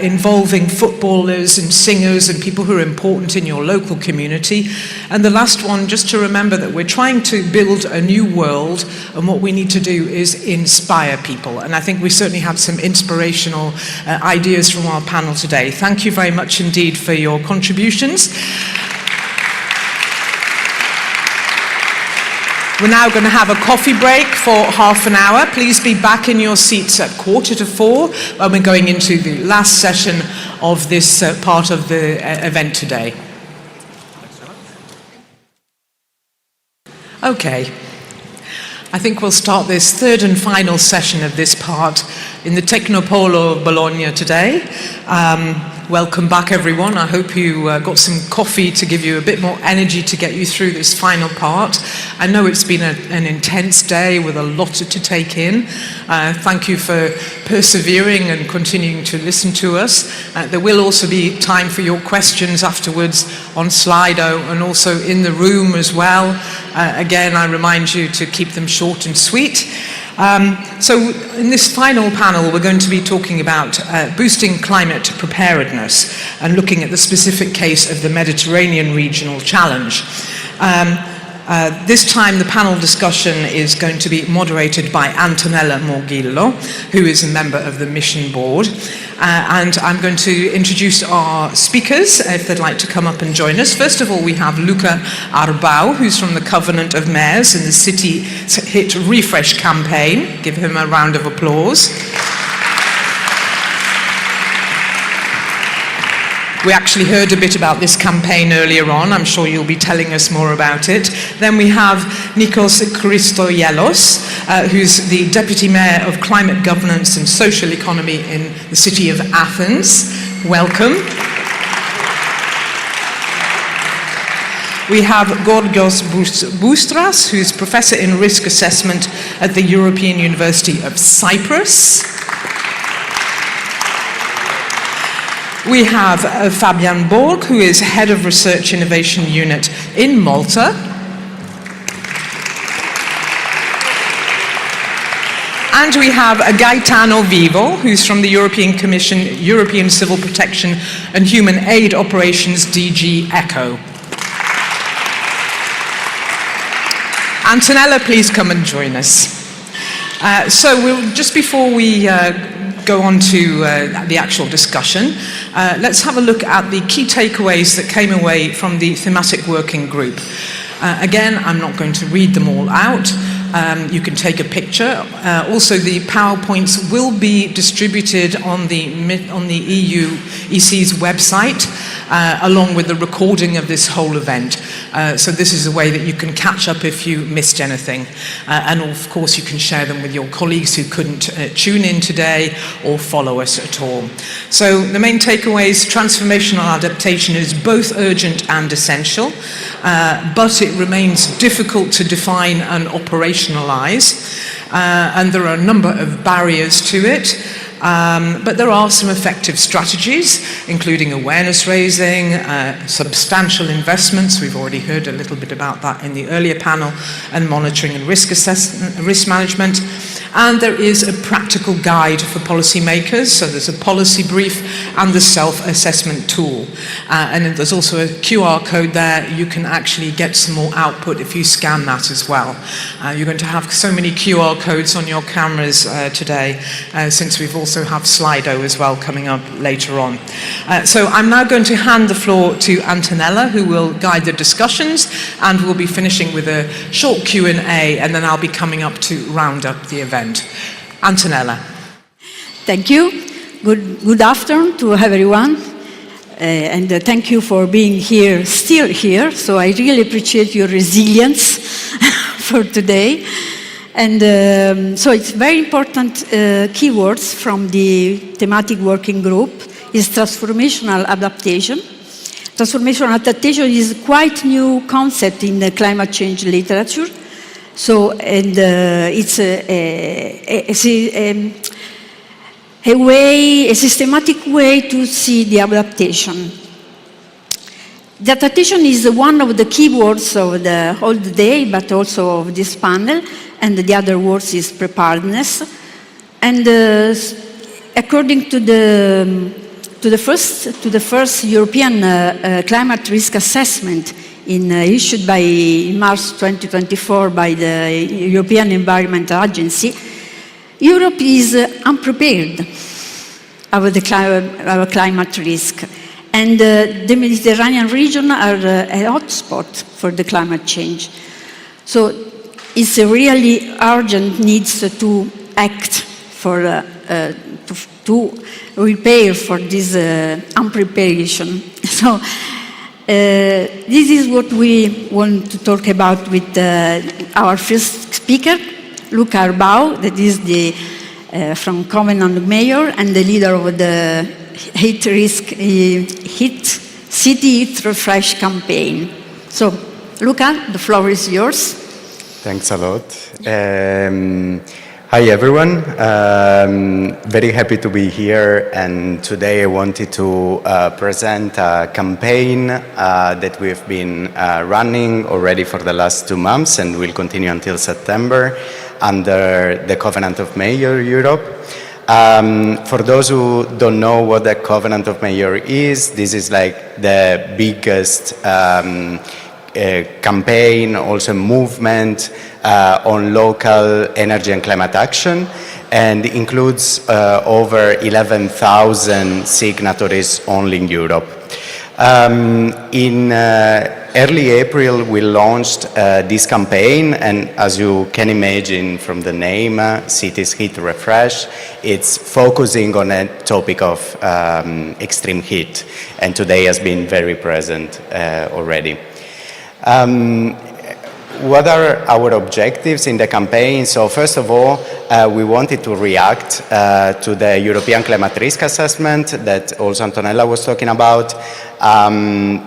involving footballers and singers and people who are important in your local community. And the last one, just to remember that we're trying to build a new world, and what we need to do is inspire people. And I think we certainly had some inspirational ideas from our panel today. Thank you very much indeed for your contributions. We're now going to have a coffee break for half an hour. Please be back in your seats at 3:45 when we're going into the last session of this part of the event today. Okay. I think we'll start this third and final session of this part in the Tecnopolo of Bologna today. Welcome back, everyone. I hope you got some coffee to give you a bit more energy to get you through this final part. I know it's been an intense day with a lot to take in. Thank you for persevering and continuing to listen to us. There will also be time for your questions afterwards on Slido and also in the room as well. Again, I remind you to keep them short and sweet. So in this final panel, we're going to be talking about boosting climate preparedness and looking at the specific case of the Mediterranean Regional Challenge. This time the panel discussion is going to be moderated by Antonella Morghillo, who is a member of the Mission Board. And I'm going to introduce our speakers, if they'd like to come up and join us. First of all, we have Luca Arbau, who's from the Covenant of Mayors in the City Hit Refresh campaign. Give him a round of applause. We actually heard a bit about this campaign earlier on. I'm sure you'll be telling us more about it. Then we have Nikos Christoyelos, who's the Deputy Mayor of Climate Governance and Social Economy in the city of Athens. Welcome. We have Gorgios Boustras, who's Professor in Risk Assessment at the European University of Cyprus. We have Fabian Borg, who is Head of Research Innovation Unit in Malta. And we have Gaetano Vivo, who's from the European Commission, European Civil Protection and Human Aid Operations DG ECHO. Antonella, please come and join us. Just before we go on to the actual discussion, let's have a look at the key takeaways that came away from the thematic working group. Again, I'm not going to read them all out. You can take a picture. Also, the PowerPoints will be distributed on the EU EC's website, along with the recording of this whole event. So this is a way that you can catch up if you missed anything. And of course, you can share them with your colleagues who couldn't tune in today or follow us at all. So the main takeaways: transformational adaptation is both urgent and essential, but it remains difficult to define and operationalize, and there are a number of barriers to it. But there are some effective strategies, including awareness raising, substantial investments. We've already heard a little bit about that in the earlier panel, and monitoring and risk assessment, risk management. And there is a practical guide for policymakers. So there's a policy brief and the self-assessment tool. And there's also a QR code there. You can actually get some more output if you scan that as well. You're going to have so many QR codes on your cameras today, since we've also have Slido as well coming up later on. So I'm now going to hand the floor to Antonella, who will guide the discussions, and we'll be finishing with a short Q&A, and then I'll be coming up to round up the event. Antonella. Thank you. Good afternoon to everyone. And thank you for being here, still here. So I really appreciate your resilience for today. And so it's very important keywords from the thematic working group is transformational adaptation. Transformational adaptation is quite new concept in the climate change literature. So, and it's a systematic way to see the adaptation. The adaptation is one of the keywords of the whole day, but also of this panel, and the other words is preparedness. And according to the first European climate risk assessment issued by March 2024 by the European Environment Agency, Europe is unprepared of our climate risk. And the Mediterranean region are a hotspot for the climate change. So it's a really urgent needs to act for to repair for this unpreparation. So this is what we want to talk about with our first speaker, Luca Arbau, that is the from Covenant Mayor and the leader of the City Heat Refresh campaign. So, Luca, the floor is yours. Thanks a lot. Hi everyone, very happy to be here, and today I wanted to present a campaign that we've been running already for the last 2 months and will continue until September under the Covenant of Mayor Europe. For those who don't know what the Covenant of Mayor is, this is like the biggest campaign, also movement on local energy and climate action, and includes over 11,000 signatories only in Europe. In early April, we launched this campaign, and as you can imagine from the name, Cities Heat Refresh, it's focusing on a topic of extreme heat, and today has been very present already. What are our objectives in the campaign? So first of all, we wanted to react to the European Climate Risk Assessment that also Antonella was talking about,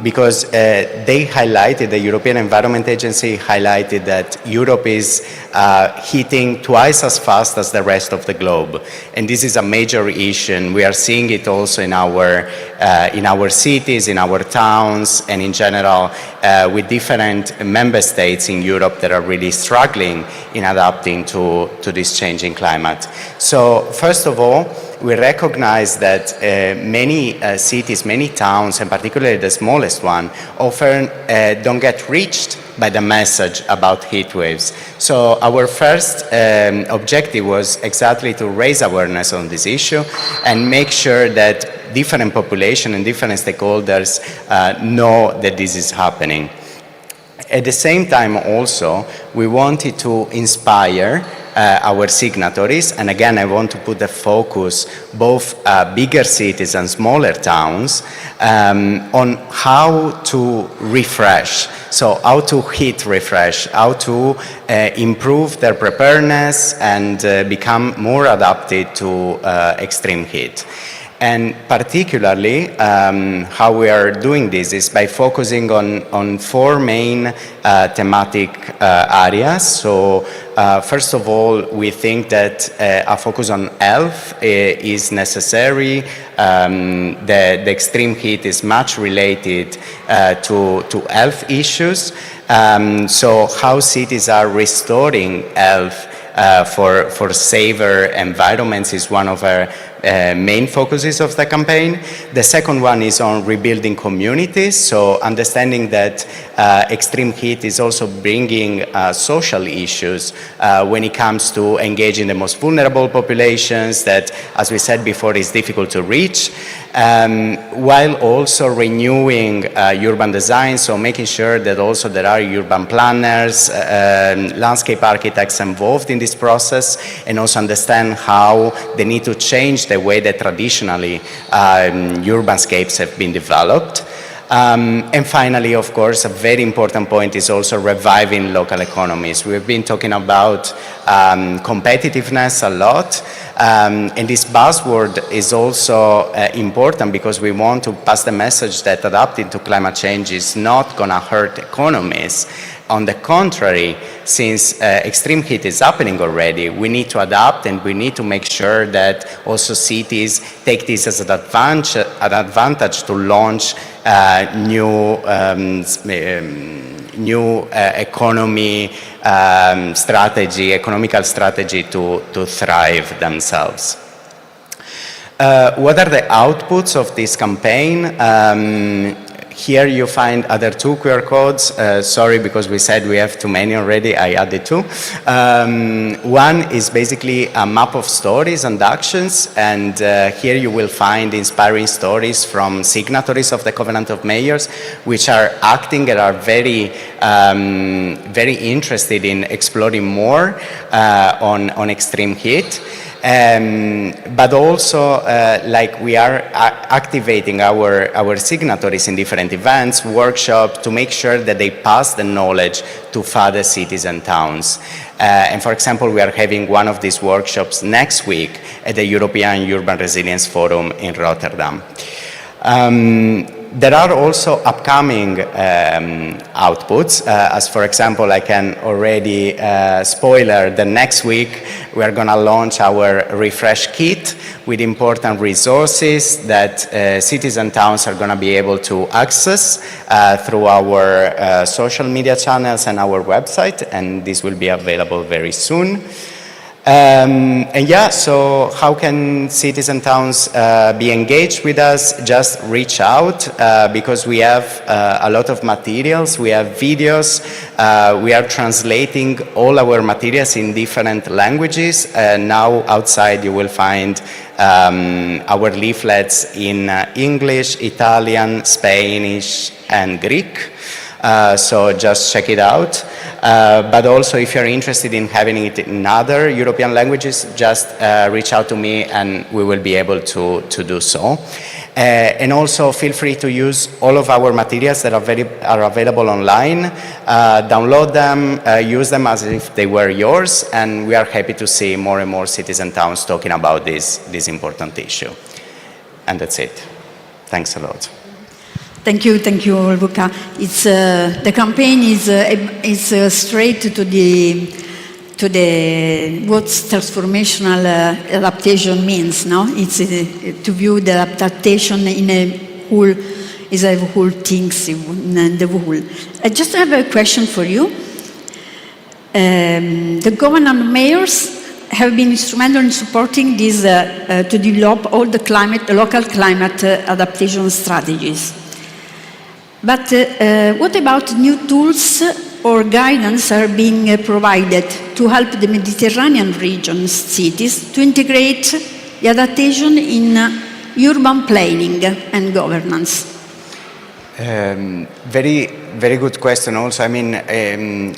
because they highlighted, the European Environment Agency highlighted that Europe is heating twice as fast as the rest of the globe. And this is a major issue, and we are seeing it also in our cities, in our towns, and in general with different member states in Europe that are really struggling in adapting to this changing climate. So first of all, we recognize that many cities, many towns, and particularly the smallest one, often don't get reached by the message about heat waves. So our first objective was exactly to raise awareness on this issue and make sure that different population and different stakeholders know that this is happening. At the same time also, we wanted to inspire our signatories, and again I want to put the focus both bigger cities and smaller towns on how to refresh, so how to heat refresh, how to improve their preparedness and become more adapted to extreme heat. And particularly, how we are doing this is by focusing on 4 main thematic areas. So, first of all, we think that a focus on health is necessary. The extreme heat is much related to health issues. So, how cities are restoring health for safer environments is one of our main focuses of the campaign. The second one is on rebuilding communities, so understanding that extreme heat is also bringing social issues when it comes to engaging the most vulnerable populations that, as we said before, is difficult to reach, while also renewing urban design, so making sure that also there are urban planners, landscape architects involved in this process, and also understand how they need to change the way that traditionally urbanscapes have been developed. And finally, of course, a very important point is also reviving local economies. We've been talking about competitiveness a lot, and this buzzword is also important because we want to pass the message that adapting to climate change is not going to hurt economies. On the contrary, since extreme heat is happening already, we need to adapt and we need to make sure that also cities take this as an advantage to launch new economical strategy to thrive themselves. What are the outputs of this campaign? Here you find other 2 QR codes. Sorry, because we said we have too many already, I added 2. One is basically a map of stories and actions, and here you will find inspiring stories from signatories of the Covenant of Mayors, which are acting and are very interested in exploring more on extreme heat. But also, like we are activating our signatories in different events, workshops, to make sure that they pass the knowledge to further cities and towns. And for example, we are having one of these workshops next week at the European Urban Resilience Forum in Rotterdam. There are also upcoming outputs, as for example, I can already spoiler that next week we are going to launch our refresh kit with important resources that cities and towns are going to be able to access through our social media channels and our website, and this will be available very soon. And yeah, so how can cities and towns be engaged with us? Just reach out because we have a lot of materials, we have videos, we are translating all our materials in different languages. Now outside you will find our leaflets in English, Italian, Spanish and Greek. So just check it out. But also if you're interested in having it in other European languages, just reach out to me and we will be able to do so. And also feel free to use all of our materials that are available online. Download them, use them as if they were yours, and we are happy to see more and more cities and towns talking about this important issue. And that's it. Thanks a lot. Thank you, Luca. It's the campaign is straight to the what transformational adaptation means. No, it's to view the adaptation in a whole things in the whole. I just have a question for you. The government mayors have been instrumental in supporting this to develop all the local climate adaptation strategies. But what about new tools or guidance are being provided to help the Mediterranean region cities to integrate the adaptation in urban planning and governance? Very very good question also. I mean,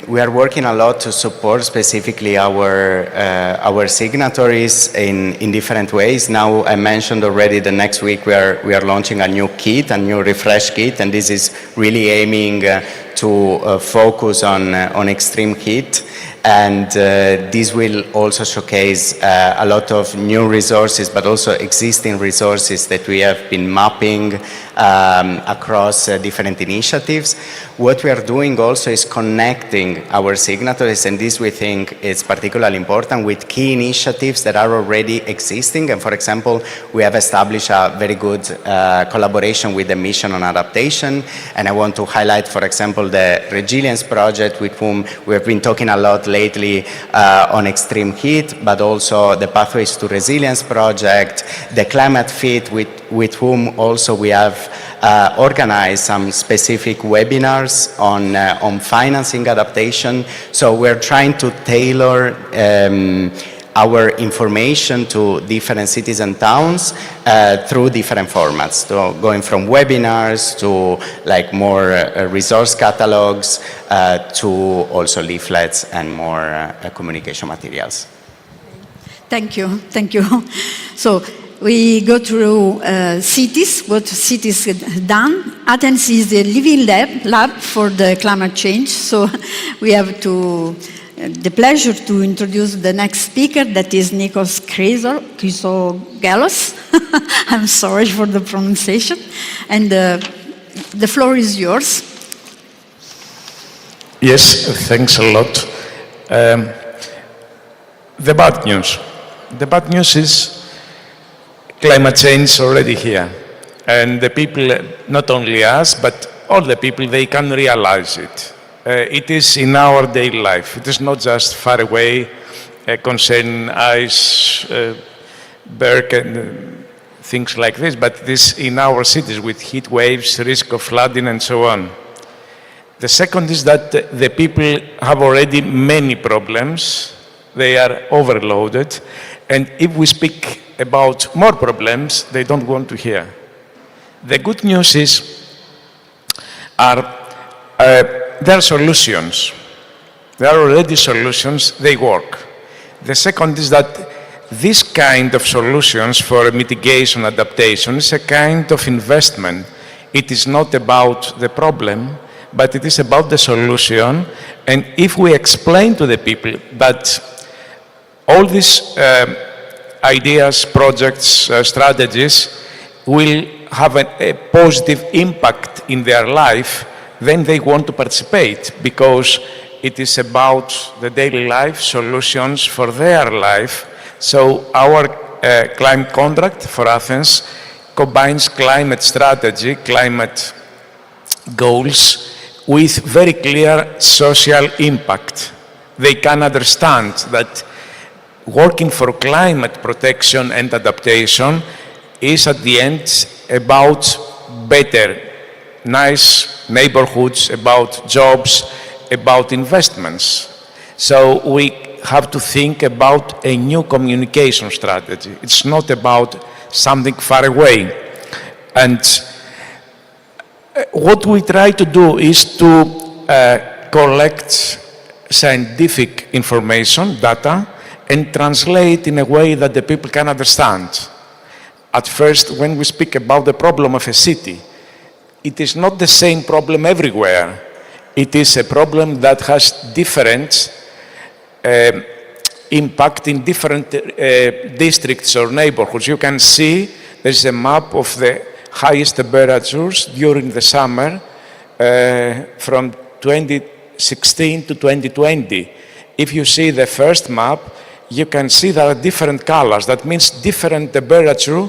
we are working a lot to support specifically our signatories in different ways. Now, I mentioned already the next week we are launching a new kit, a new refresh kit, and this is really aiming to focus on extreme heat. And this will also showcase a lot of new resources, but also existing resources that we have been mapping across different initiatives. What we are doing also is connecting our signatories, and this we think is particularly important, with key initiatives that are already existing. And for example, we have established a very good collaboration with the Mission on Adaptation. And I want to highlight, for example, the Resilience Project, with whom we have been talking a lot lately on extreme heat, but also the Pathways to Resilience Project, the Climate Fit, with whom also we have organized some specific webinars on financing adaptation. So we're trying to tailor our information to different cities and towns through different formats, so going from webinars to like more resource catalogs to also leaflets and more communication materials. Thank you, thank you. So we go through cities, what cities have done. Athens is the living lab for the climate change, so we have the pleasure to introduce the next speaker, that is Nikos Chrysogelos. I'm sorry for the pronunciation. And the floor is yours. Yes, thanks a lot. The bad news. The bad news is climate change is already here. And the people, not only us, but all the people, they can realize it. It is in our daily life. It is not just far away, concerning ice, berg, and things like this, but it is in our cities with heat waves, risk of flooding, and so on. The second is that the people have already many problems. They are overloaded. And if we speak about more problems, they don't want to hear. The good news is, there are solutions. There are already solutions, they work. The second is that this kind of solutions for mitigation, adaptation, is a kind of investment. It is not about the problem, but it is about the solution. And if we explain to the people that all these ideas, projects, strategies will have a positive impact in their life, then they want to participate, because it is about the daily life, solutions for their life. So our climate contract for Athens combines climate strategy, climate goals, with very clear social impact. They can understand that working for climate protection and adaptation is at the end about better, nice neighborhoods, about jobs, about investments. So we have to think about a new communication strategy. It's not about something far away. And what we try to do is to collect scientific information, data, and translate in a way that the people can understand. At first, when we speak about the problem of a city, it is not the same problem everywhere. It is a problem that has different impact in different districts or neighborhoods. You can see there's a map of the highest temperatures during the summer from 2016 to 2020. If you see the first map, you can see there are different colors. That means different temperature,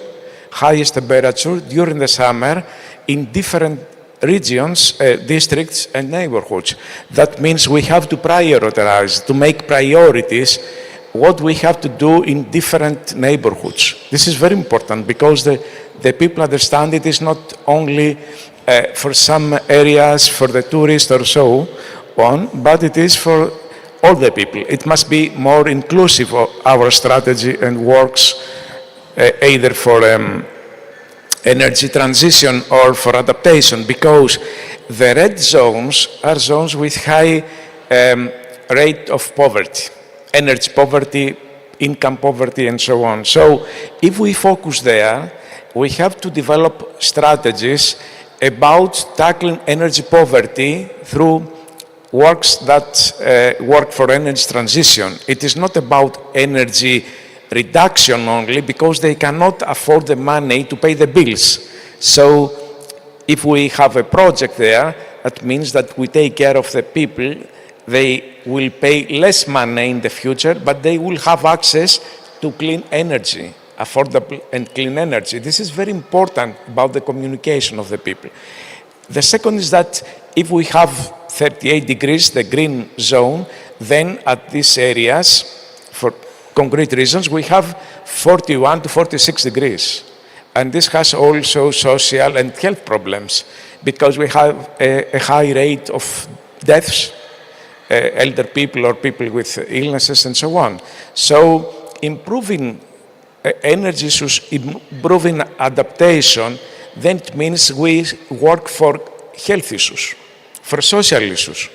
highest temperature during the summer in different regions, districts and neighborhoods. That means we have to prioritize, to make priorities what we have to do in different neighborhoods. This is very important because the people understand it is not only for some areas, for the tourists or so on, but it is for all the people. It must be more inclusive of our strategy and works either for energy transition or for adaptation, because the red zones are zones with high rate of poverty, energy poverty, income poverty, and so on. So if we focus there, we have to develop strategies about tackling energy poverty through works that work for energy transition. It is not about energy reduction only, because they cannot afford the money to pay the bills. So if we have a project there, that means that we take care of the people. They will pay less money in the future, but they will have access to clean energy, affordable and clean energy. This is very important about the communication of the people. The second is that if we have 38 degrees, the green zone, then at these areas, for concrete reasons, we have 41 to 46 degrees. And this has also social and health problems, because we have a high rate of deaths, elder people or people with illnesses and so on. So improving energy issues, improving adaptation, then it means we work for health issues, for social issues.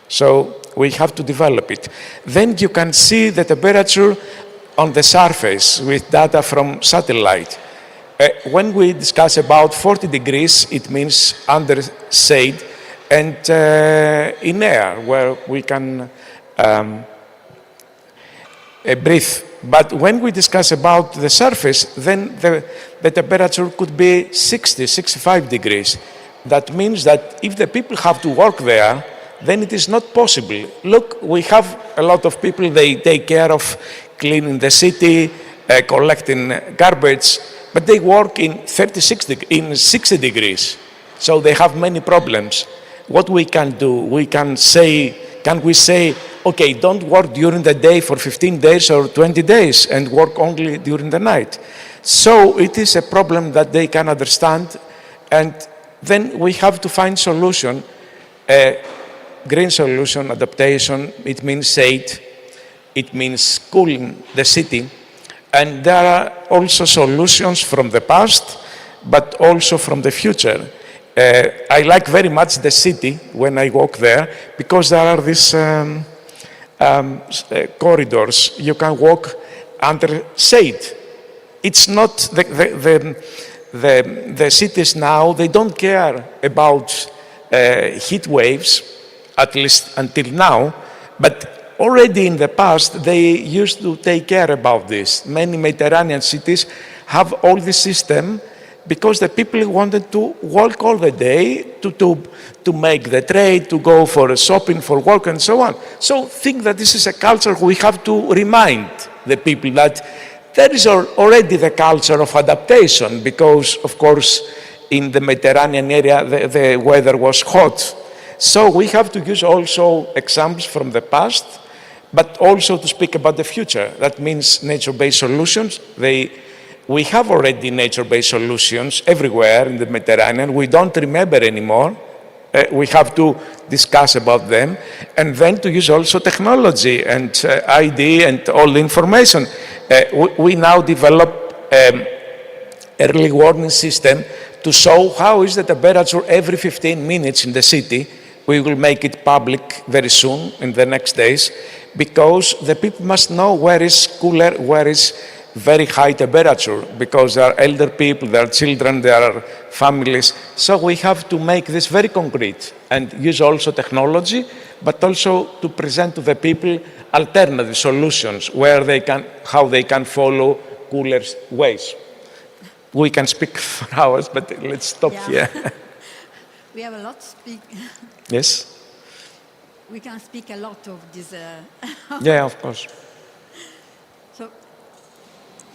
So we have to develop it. Then you can see the temperature on the surface with data from satellite. When we discuss about 40 degrees, it means under shade and in air, where we can breathe. But when we discuss about the surface, then the temperature could be 60, 65 degrees. That means that if the people have to work there, then it is not possible. Look, we have a lot of people, they take care of cleaning the city, collecting garbage, but they work in 60 degrees. So they have many problems. What we can do, can we say, okay, don't work during the day for 15 days or 20 days and work only during the night? So it is a problem that they can understand, and then we have to find solution, green solution, adaptation. It means shade, it means cooling the city, and there are also solutions from the past, but also from the future. I like very much the city when I walk there, because there are these corridors. You can walk under shade. It's not the cities now, they don't care about heat waves, at least until now, but already in the past they used to take care about this. Many Mediterranean cities have all this system, because the people wanted to walk all the day to make the trade, to go for shopping, for work, and so on. So I think that this is a culture we have to remind the people that there is already the culture of adaptation, because, of course, in the Mediterranean area, the weather was hot. So we have to use also examples from the past, but also to speak about the future. That means nature-based solutions. We have already nature-based solutions everywhere in the Mediterranean. We don't remember anymore. We have to discuss about them, and then to use also technology and ID and all the information. We now develop early warning system to show how is the temperature every 15 minutes in the city. We will make it public very soon in the next days, because the people must know where is cooler, where is very high temperature, because there are elder people, there are children, there are families. So we have to make this very concrete and use also technology, but also to present to the people alternative solutions how they can follow cooler ways. We can speak for hours, but let's stop here. We have a lot to speak. Yes? We can speak a lot of this. Yeah, of course. So,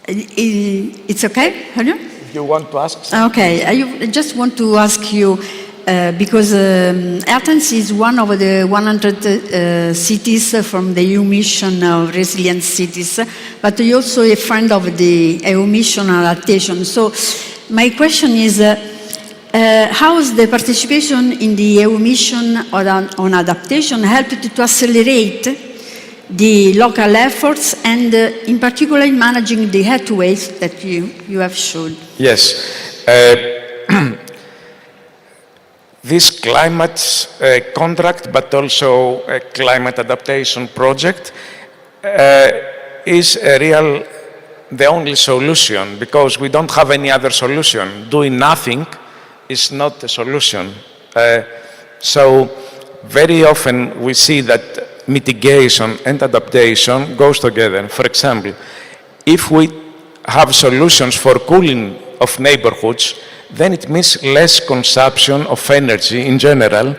it's okay, Helio? You want to ask something? Okay, I just want to ask you, because Athens is one of the 100 cities from the EU mission of resilient cities, but you're also a friend of the EU mission adaptation. So my question is, how has the participation in the EU mission on adaptation helped to accelerate the local efforts, and in particular managing the heat waves that you have shown? Yes. This climate contract, but also a climate adaptation project, is the only solution, because we don't have any other solution. Doing nothing is not a solution. So very often we see that mitigation and adaptation goes together. For example, if we have solutions for cooling of neighborhoods, then it means less consumption of energy in general.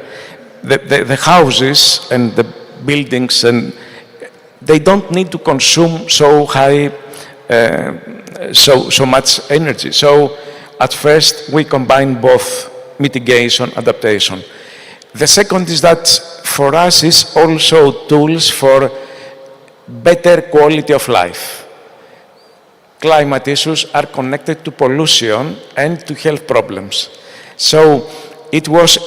The houses and the buildings, and they don't need to consume so high, so much energy. So at first we combine both mitigation, adaptation. The second is that for us is also tools for better quality of life. Climate issues are connected to pollution and to health problems. So it was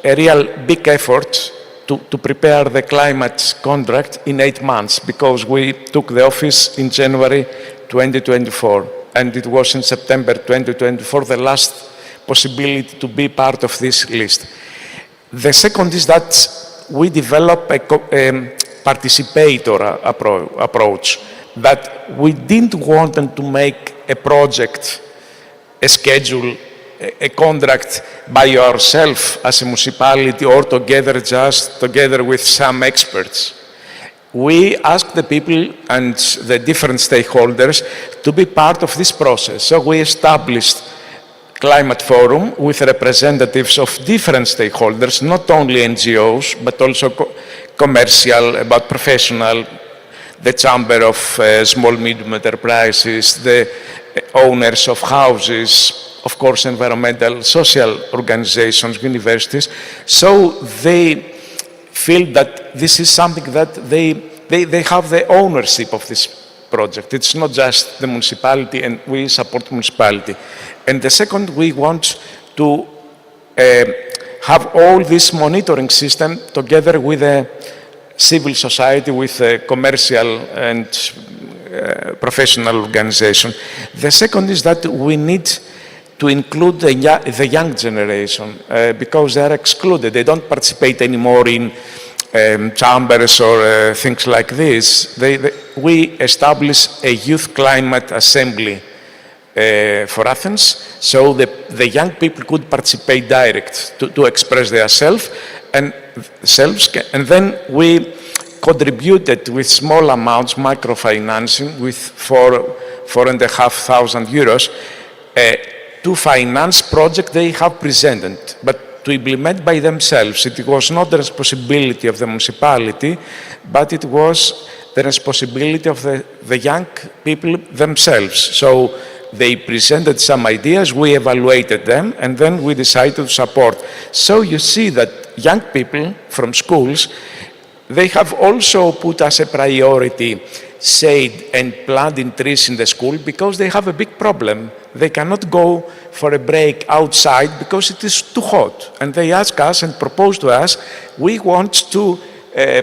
a real big effort to prepare the climate contract in 8 months, because we took the office in January 2024, and it was in September 2024 the last possibility to be part of this list. The second is that we develop a participator approach, that we didn't want them to make a project, a schedule, a contract by yourself as a municipality or together with some experts. We asked the people and the different stakeholders to be part of this process. So we established Climate Forum with representatives of different stakeholders, not only NGOs, but also commercial, about professional, the Chamber of Small Medium Enterprises, the owners of houses, of course, environmental, social organizations, universities. So they feel that this is something that they have the ownership of this project. It's not just the municipality, and we support municipality. And the second, we want to have all this monitoring system together with the civil society, with a commercial and professional organization. The second is that we need to include the young generation because they are excluded. They don't participate anymore in chambers or things like this. We establish a youth climate assembly for Athens, so the young people could participate direct to express themselves, and then we contributed with small amounts, microfinancing, with 4,500 euros to finance projects they have presented, but to implement by themselves. It was not the responsibility of the municipality, but it was the responsibility of the young people themselves. So they presented some ideas, we evaluated them, and then we decided to support. So you see that young people from schools, they have also put as a priority shade and planting trees in the school because they have a big problem. They cannot go for a break outside because it is too hot. And they ask us and propose to us, we want to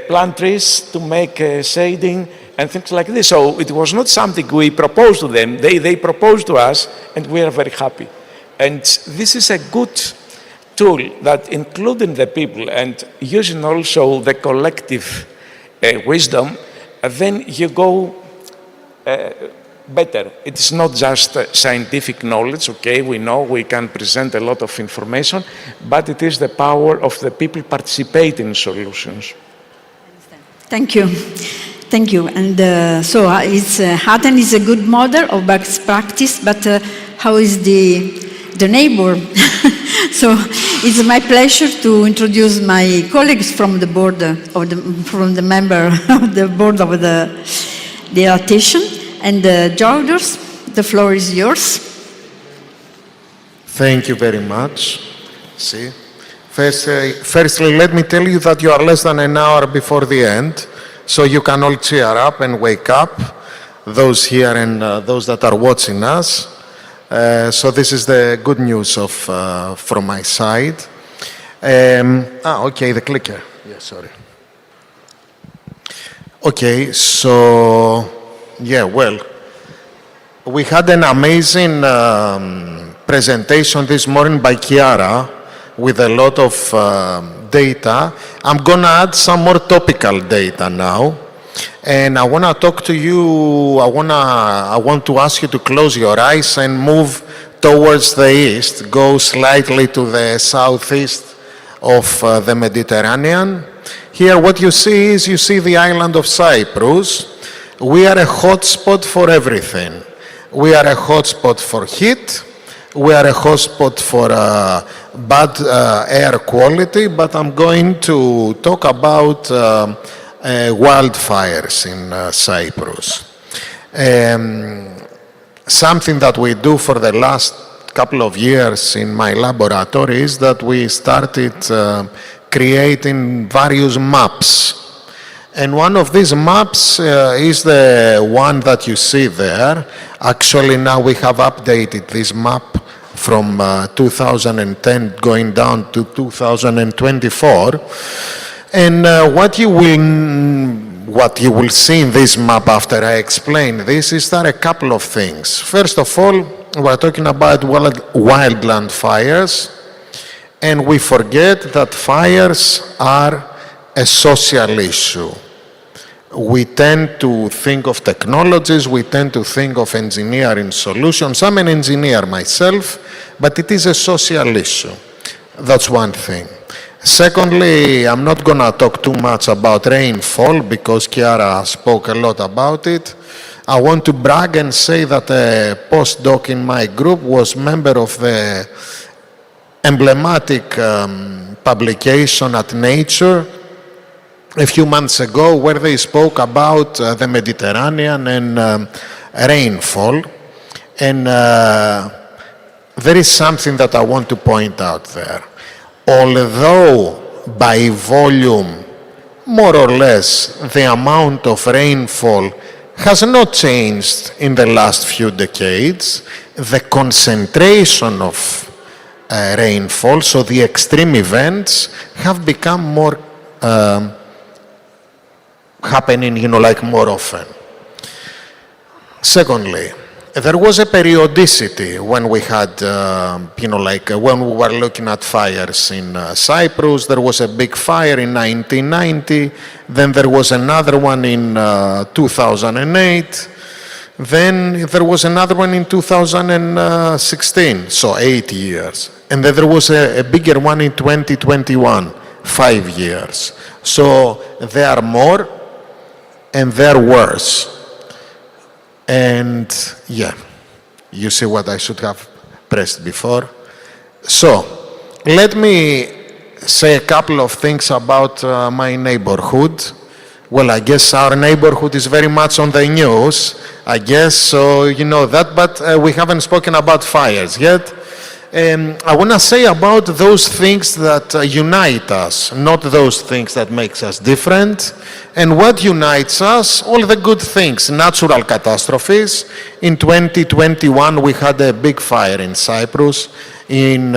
plant trees to make shading and things like this. So it was not something we proposed to them. They proposed to us, and we are very happy. And this is a good tool that, including the people and using also the collective wisdom, then you go better. It's not just scientific knowledge, okay, we know we can present a lot of information, but it is the power of the people participating in solutions. Thank you. Thank you. And so Athens is a good model of best practice, but how is the neighbor? So it's my pleasure to introduce my colleagues from the board, from the member of the board of the Adaptation. And Georgios, the floor is yours. Thank you very much. See, firstly, let me tell you that you are less than an hour before the end, so you can all cheer up and wake up, those here and those that are watching us. So this is the good news from my side. Okay, the clicker. Yeah, sorry. Okay, so, yeah, well, we had an amazing presentation this morning by Chiara with a lot of data. I'm going to add some more topical data now. And I want to talk to you, I want to ask you to close your eyes and move towards the east, go slightly to the southeast of the Mediterranean. Here what you see is, you see the island of Cyprus. We are a hotspot for everything. We are a hotspot for heat. We are a hotspot for bad air quality, but I'm going to talk about wildfires in Cyprus. Something that we do for the last couple of years in my laboratory is that we started creating various maps. And one of these maps is the one that you see there. Actually, now we have updated this map from 2010 going down to 2024. And what you will see in this map after I explain this is that a couple of things. First of all, we're talking about wildland fires, and we forget that fires are a social issue. We tend to think of technologies, we tend to think of engineering solutions. I'm an engineer myself, but it is a social issue. That's one thing. Secondly, I'm not going to talk too much about rainfall because Chiara spoke a lot about it. I want to brag and say that a postdoc in my group was member of the emblematic publication at Nature a few months ago where they spoke about the Mediterranean and rainfall. And there is something that I want to point out there. Although by volume, more or less, the amount of rainfall has not changed in the last few decades, the concentration of rainfall, so the extreme events, have become more happening, like more often. Secondly, there was a periodicity when we had, when we were looking at fires in Cyprus. There was a big fire in 1990, then there was another one in 2008, then there was another one in 2016, so 8 years. And then there was a bigger one in 2021, 5 years. So there are more and they're worse. And yeah, you see what I should have pressed before. So let me say a couple of things about my neighborhood. Well, I guess our neighborhood is very much on the news, I guess, so you know that, but we haven't spoken about fires yet. I want to say about those things that unite us, not those things that makes us different. And what unites us? All the good things, natural catastrophes. In 2021, we had a big fire in Cyprus, in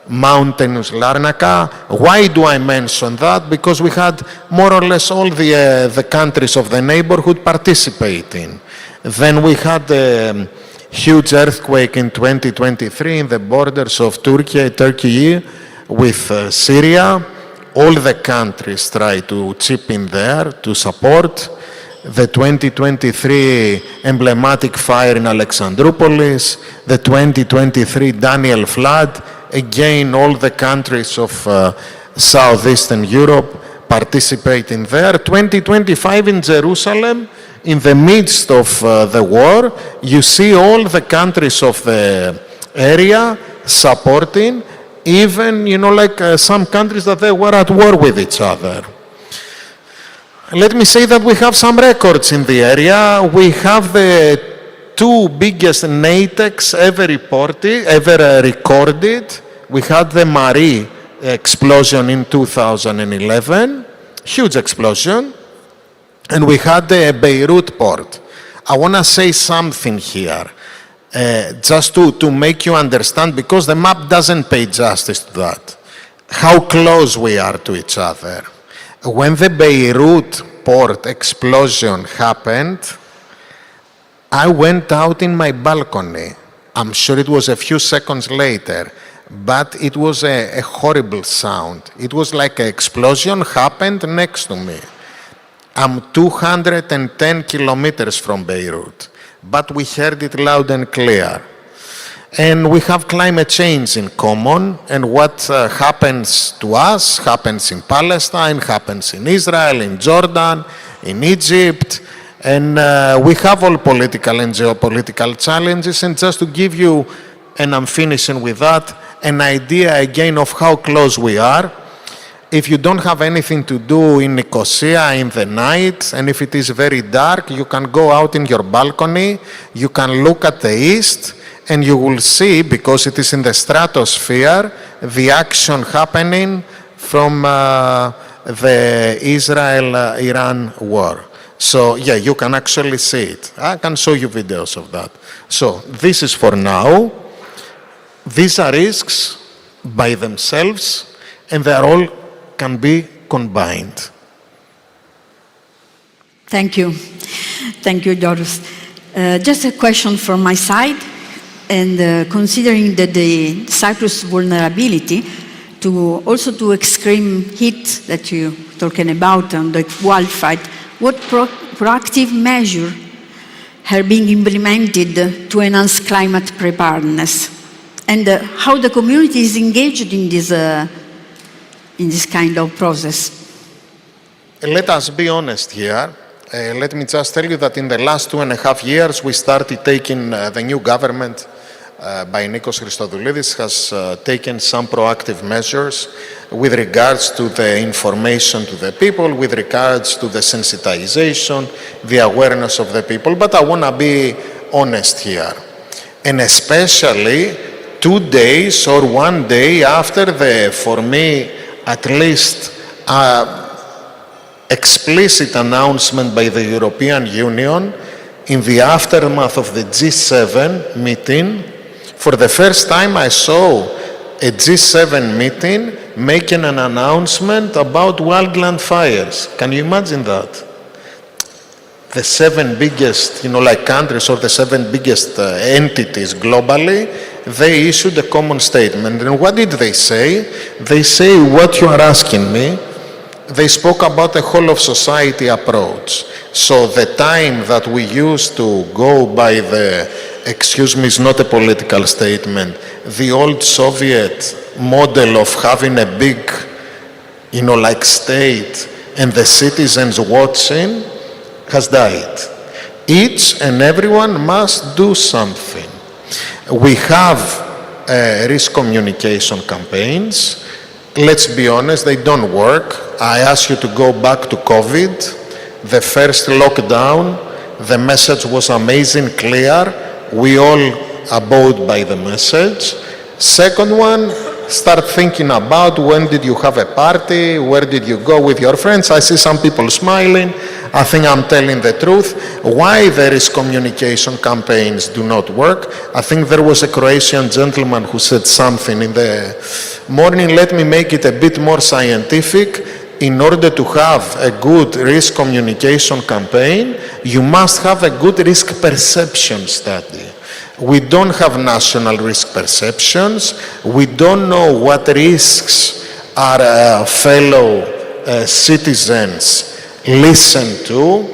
mountainous Larnaca. Why do I mention that? Because we had more or less all the countries of the neighborhood participating. Then we had a huge earthquake in 2023 in the borders of Turkey with Syria. All the countries try to chip in there to support. The 2023 emblematic fire in Alexandroupolis, the 2023 Daniel flood. Again, all the countries of Southeastern Europe participating there. 2025 in Jerusalem, in the midst of the war, you see all the countries of the area supporting, even, some countries that they were at war with each other. Let me say that we have some records in the area. We have the two biggest NATEX ever recorded. We had the Marie explosion in 2011, huge explosion. And we had the Beirut port. I want to say something here, just to make you understand, because the map doesn't pay justice to that, how close we are to each other. When the Beirut port explosion happened, I went out in my balcony I'm sure it was a few seconds later, but it was a horrible sound. It was like an explosion happened next to me. I'm 210 kilometers from Beirut, but we heard it loud and clear. And we have climate change in common, and what happens to us happens in Palestine, happens in Israel, in Jordan, in Egypt, and we have all political and geopolitical challenges. And just to give you, and I'm finishing with that, an idea again of how close we are, if you don't have anything to do in Nicosia in the night, and if it is very dark, you can go out in your balcony, you can look at the east, and you will see, because it is in the stratosphere, the action happening from the Israel-Iran war. So, yeah, you can actually see it. I can show you videos of that. So, this is for now. These are risks by themselves, and they are all can be combined. Thank you. Thank you, Doris. Just a question from my side. And considering that the Cyprus vulnerability to also to extreme heat that you're talking about and the wildfire, what proactive measures are being implemented to enhance climate preparedness? And how the community is engaged in this kind of process? Let us be honest here. Let me just tell you that in the last 2.5 years, we started taking the new government by Nikos Christodoulidis has taken some proactive measures with regards to the information to the people, with regards to the sensitization, the awareness of the people. But I want to be honest here. And especially 2 days or 1 day after the, for me, at least, explicit announcement by the European Union in the aftermath of the G7 meeting, for the first time I saw a G7 meeting making an announcement about wildland fires. Can you imagine that? The 7 biggest, like countries or the 7 biggest entities globally, they issued a common statement. And what did they say? They say what you are asking me. They spoke about a whole of society approach. So the time that we used to go by the, excuse me, it's not a political statement, the old Soviet model of having a big, like state and the citizens watching has died. Each and everyone must do something. We have risk communication campaigns. Let's be honest, they don't work. I ask you to go back to COVID. The first lockdown, the message was amazing, clear. We all abode by the message. Second one, start thinking about when did you have a party, where did you go with your friends. I see some people smiling. I think I'm telling the truth. Why there is communication campaigns do not work? I think there was a Croatian gentleman who said something in the morning. Let me make it a bit more scientific. In order to have a good risk communication campaign, you must have a good risk perception study. We don't have national risk perceptions. We don't know what risks our fellow citizens listen to.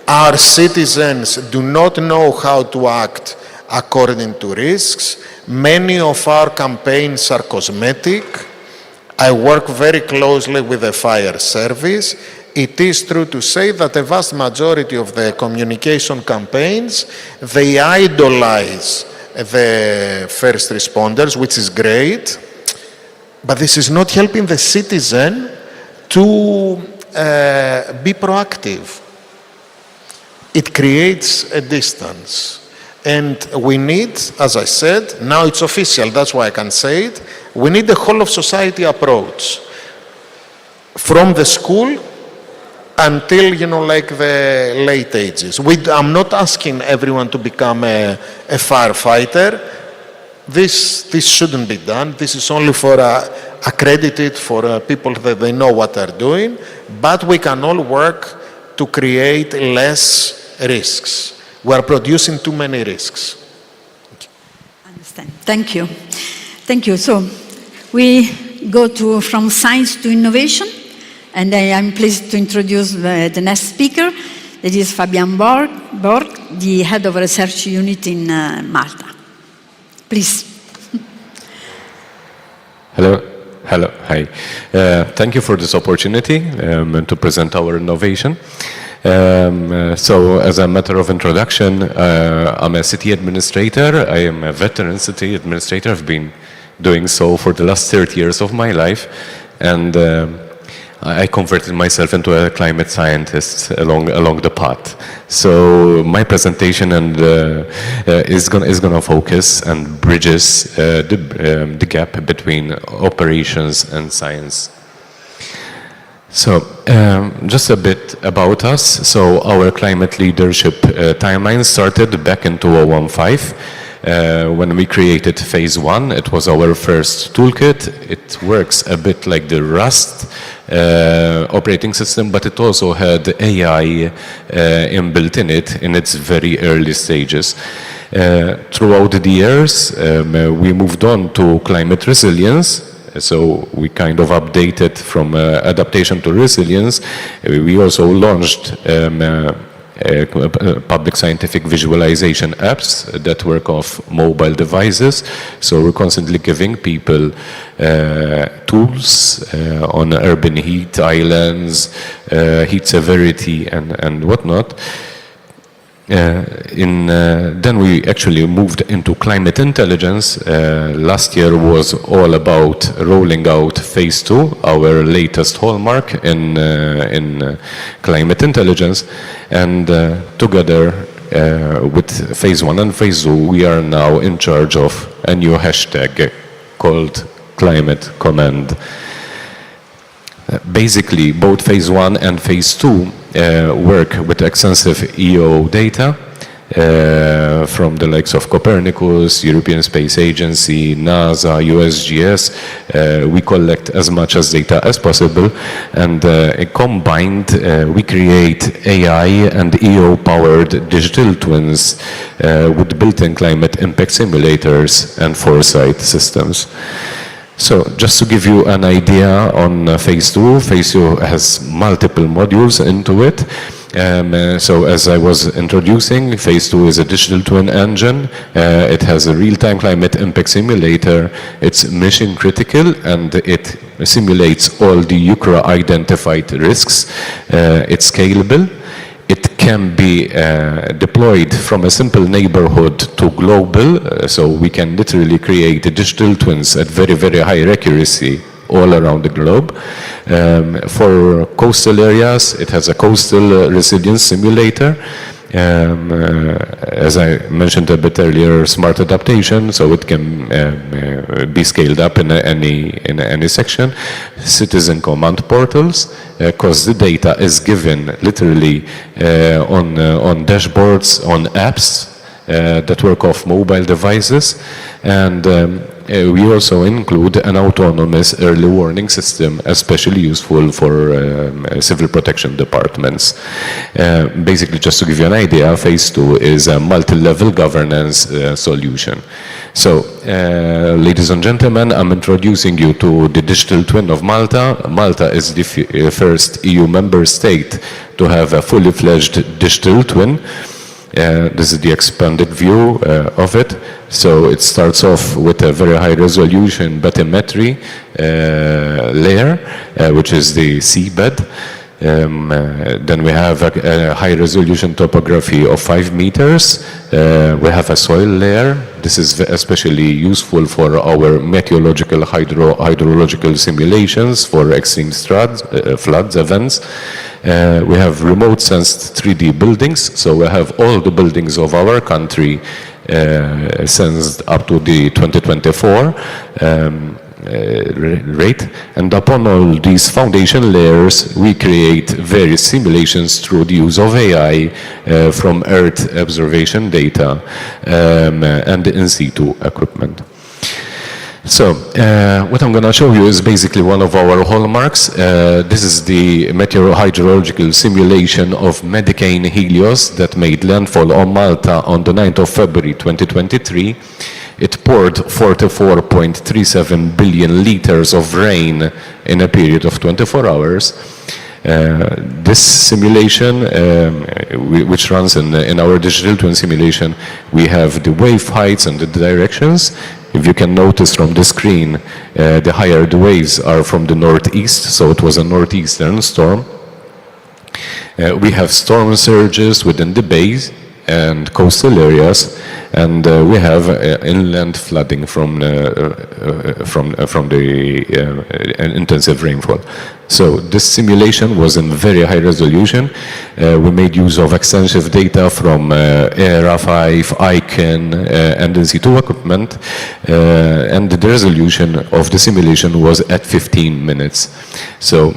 Our citizens do not know how to act according to risks. Many of our campaigns are cosmetic. I work very closely with the fire service. It is true to say that the vast majority of the communication campaigns, they idolize the first responders, which is great, but this is not helping the citizen to be proactive. It creates a distance. And we need, as I said, now it's official, that's why I can say it, we need the whole of society approach. From the school until, like the late ages. I'm not asking everyone to become a firefighter. This shouldn't be done. This is only for accredited for people that they know what they're doing. But we can all work to create less risks. We are producing too many risks. Thank you. Thank you. So we go from science to innovation, and I am pleased to introduce the next speaker. That is Fabian Borg, the head of research unit in Malta. Please. Hello. Hi. Thank you for this opportunity to present our innovation. So as a matter of introduction, I'm a city administrator. I am a veteran city administrator. I've been doing so for the last 30 years of my life. And I converted myself into a climate scientist along the path. So my presentation is gonna focus and bridges the gap between operations and science. So just a bit about us. So our climate leadership timeline started back in 2015. When we created phase 1, it was our first toolkit. It works a bit like the Rust operating system, but it also had AI inbuilt in it in its very early stages. Throughout the years, we moved on to climate resilience. So we kind of updated from adaptation to resilience. We also launched public scientific visualization apps that work off mobile devices. So we're constantly giving people tools on urban heat islands, heat severity and whatnot. Then we actually moved into climate intelligence. Last year was all about rolling out phase 2, our latest hallmark in climate intelligence. And together with phase 1 and phase 2, we are now in charge of a new hashtag called Climate Command. Basically, both phase 1 and phase 2 work with extensive EO data from the likes of Copernicus, European Space Agency, NASA, USGS. We collect as much as data as possible, and combined we create AI and EO-powered digital twins with built-in climate impact simulators and foresight systems. So just to give you an idea on phase 2 has multiple modules into it. So as I was introducing, phase 2 is a digital twin engine. It has a real-time climate impact simulator. It's mission critical, and it simulates all the UCRA identified risks. It's scalable. It can be deployed from a simple neighborhood to global, so we can literally create digital twins at very, very high accuracy all around the globe. For coastal areas, it has a coastal resilience simulator. As I mentioned a bit earlier, smart adaptation, so it can be scaled up in any section. Citizen command portals, because the data is given literally on dashboards, on apps that work off mobile devices, and we also include an autonomous early warning system, especially useful for civil protection departments. Basically, just to give you an idea, phase 2 is a multi-level governance solution. So, ladies and gentlemen, I'm introducing you to the digital twin of Malta. Malta is the first EU member state to have a fully fledged digital twin. This is the expanded view of it. So it starts off with a very high resolution bathymetry layer, which is the seabed. Then we have a high resolution topography of 5 meters. We have a soil layer. This is especially useful for our meteorological hydrological simulations for extreme floods events. We have remote sensed 3D buildings, so we have all the buildings of our country sensed up to the 2024 rate, and upon all these foundation layers we create various simulations through the use of AI from Earth observation data and in situ equipment. So what I'm going to show you is basically one of our hallmarks. This is the meteorohydrological simulation of Medicane Helios that made landfall on Malta on the 9th of February 2023. it poured 44.37 billion liters of rain in a period of 24 hours. This simulation, which runs in our digital twin simulation, we have the wave heights and the directions. If you can notice from the screen, the higher the waves are from the northeast, so it was a northeastern storm. We have storm surges within the bays and coastal areas, and we have inland flooding from the intensive rainfall. So this simulation was in very high resolution. We made use of extensive data from ERA5, ICANN, and in-situ equipment, and the resolution of the simulation was at 15 minutes. So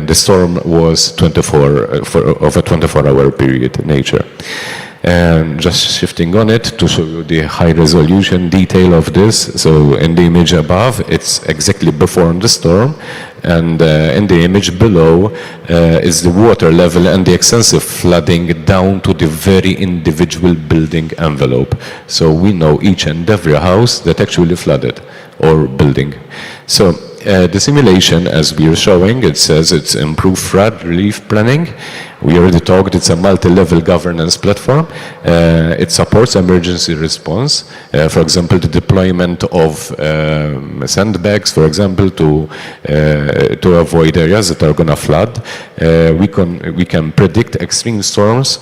the storm was of a 24-hour period in nature. And just shifting on it to show you the high resolution detail of this. So in the image above, it's exactly before the storm, and in the image below is the water level and the extensive flooding down to the very individual building envelope. So we know each and every house that actually flooded or building. So the simulation, as we are showing, it says it's improved flood relief planning. We already talked, it's a multi-level governance platform. It supports emergency response. For example, the deployment of sandbags, for example, to avoid areas that are going to flood. We can predict extreme storms,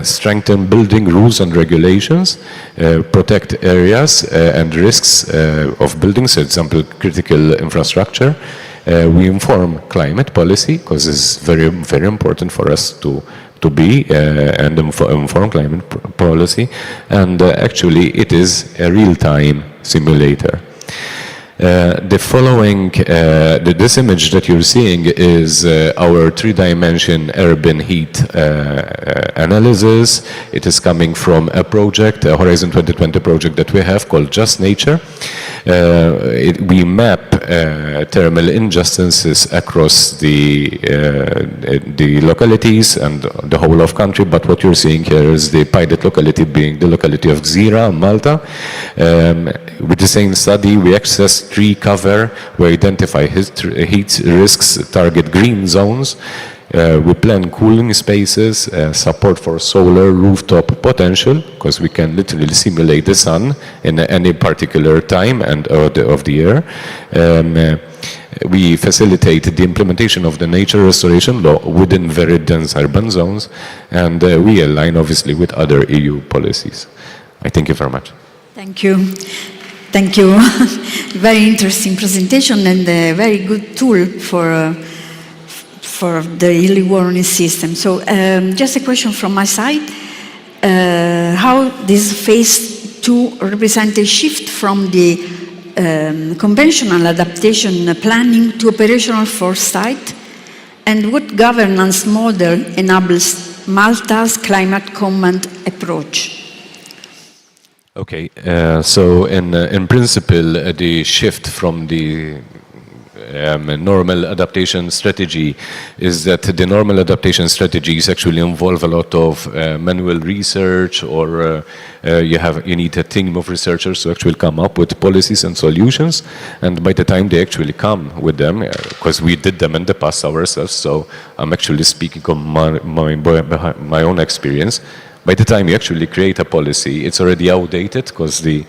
strengthen building rules and regulations, protect areas and risks of buildings, for example, critical infrastructure. We inform climate policy, because it's very, very important for us to be and inform climate policy. And actually, it is a real-time simulator. The following, this image that you're seeing is our three-dimension urban heat analysis. It is coming from a project, a Horizon 2020 project that we have called Just Nature. We map thermal injustices across the localities and the whole of country, but what you're seeing here is the pilot locality being the locality of Gżira, Malta. With the same study, we access tree cover, we identify heat risks, target green zones, we plan cooling spaces, support for solar rooftop potential, because we can literally simulate the sun in any particular time and of the year. We facilitate the implementation of the nature restoration law within very dense urban zones, and we align obviously with other EU policies. I thank you very much. Thank you. Thank you. Very interesting presentation and a very good tool for the early warning system. So just a question from my side. How this phase 2 represents a shift from the conventional adaptation planning to operational foresight, and what governance model enables Malta's climate command approach? Okay, so in principle, the shift from the normal adaptation strategy is that the normal adaptation strategies actually involve a lot of manual research, or you need a team of researchers to actually come up with policies and solutions, and by the time they actually come with them, because we did them in the past ourselves, so I'm actually speaking of my own experience. By the time you actually create a policy, it's already outdated, because the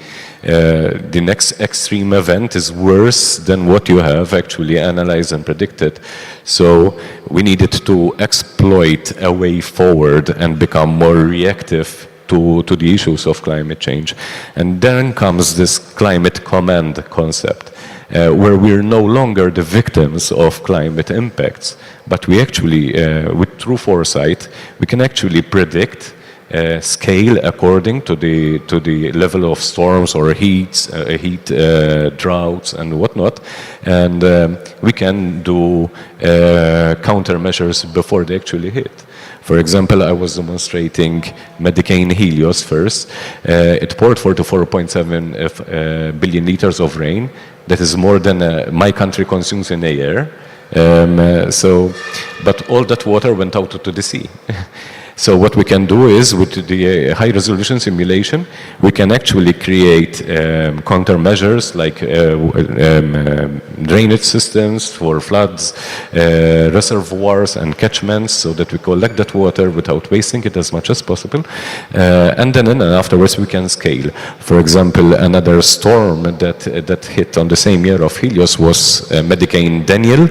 next extreme event is worse than what you have actually analyzed and predicted. So we needed to exploit a way forward and become more reactive to the issues of climate change. And then comes this climate command concept, where we're no longer the victims of climate impacts, but we actually, with true foresight, we can actually predict scale according to the level of storms or heat droughts and whatnot, and we can do countermeasures before they actually hit. For example, I was demonstrating Medicaid Helios first. It poured 44.7 billion liters of rain. That is more than my country consumes in a year. But all that water went out to the sea. So what we can do is, with the high-resolution simulation, we can actually create countermeasures like drainage systems for floods, reservoirs and catchments, so that we collect that water without wasting it as much as possible. And then afterwards we can scale. For example, another storm that hit on the same year of Helios was Hurricane Daniel.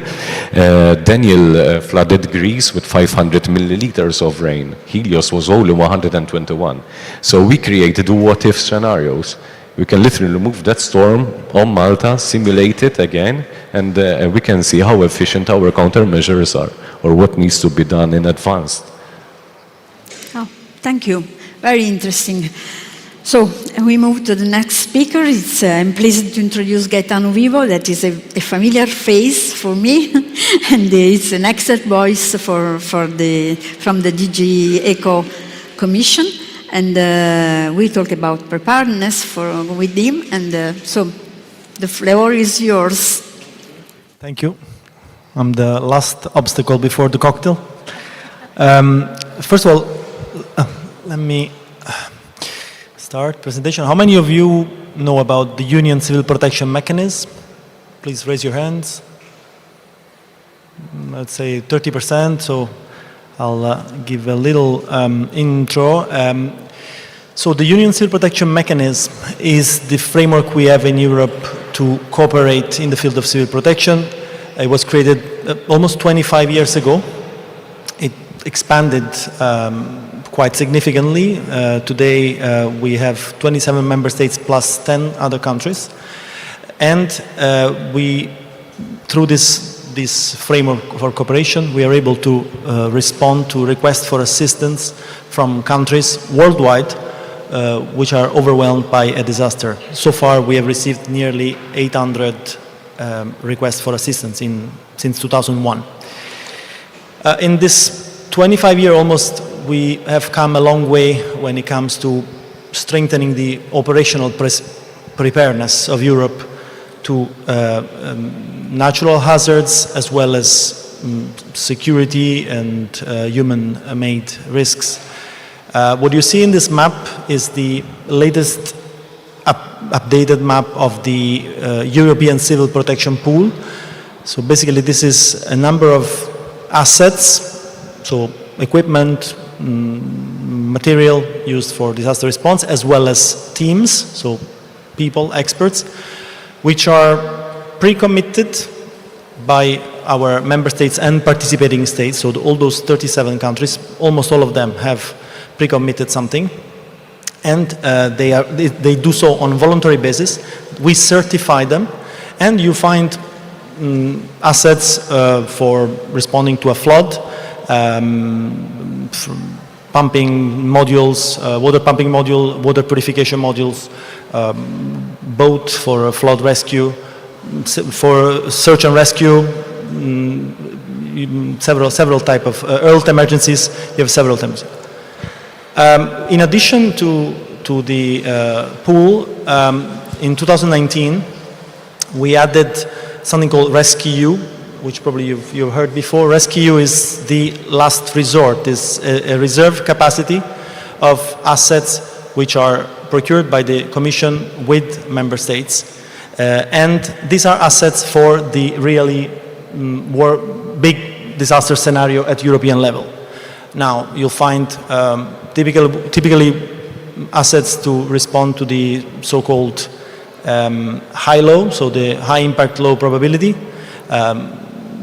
Daniel flooded Greece with 500 milliliters of rain. Helios was only 121. So we created what-if scenarios. We can literally move that storm on Malta, simulate it again, and we can see how efficient our countermeasures are, or what needs to be done in advance. Oh, thank you. Very interesting. So we move to the next speaker. I'm pleased to introduce Gaetano Vivo. That is a familiar face for me, and it's an expert voice from the DG ECO Commission. And we talk about preparedness with him. And so the floor is yours. Thank you. I'm the last obstacle before the cocktail. First of all, let me start presentation. How many of you know about the Union Civil Protection Mechanism? Please raise your hands. Let's say 30%, so I'll give a little intro. So the Union Civil Protection Mechanism is the framework we have in Europe to cooperate in the field of civil protection. It was created almost 25 years ago. It expanded quite significantly. Today we have 27 member states plus 10 other countries. And through this framework for cooperation, we are able to respond to requests for assistance from countries worldwide which are overwhelmed by a disaster. So far, we have received nearly 800 requests for assistance since 2001. In this 25-year almost, we have come a long way when it comes to strengthening the operational preparedness of Europe to natural hazards as well as security and human-made risks. What you see in this map is the latest updated map of the European Civil Protection Pool. So basically this is a number of assets, so equipment, material used for disaster response, as well as teams, so people, experts, which are pre-committed by our member states and participating states. So all those 37 countries, almost all of them have pre-committed something, and they do so on a voluntary basis. We certify them, and you find assets for responding to a flood, pumping modules, water pumping module, water purification modules, boat for flood rescue, for search and rescue, several type of earth emergencies. You have several types. In addition to the pool, in 2019, we added something called Rescue, which probably you've heard before. Rescue is the last resort, is a reserve capacity of assets which are procured by the Commission with member states. And these are assets for the really big disaster scenario at European level. Now, you'll find typically assets to respond to the so-called high-low, so the high impact, low probability.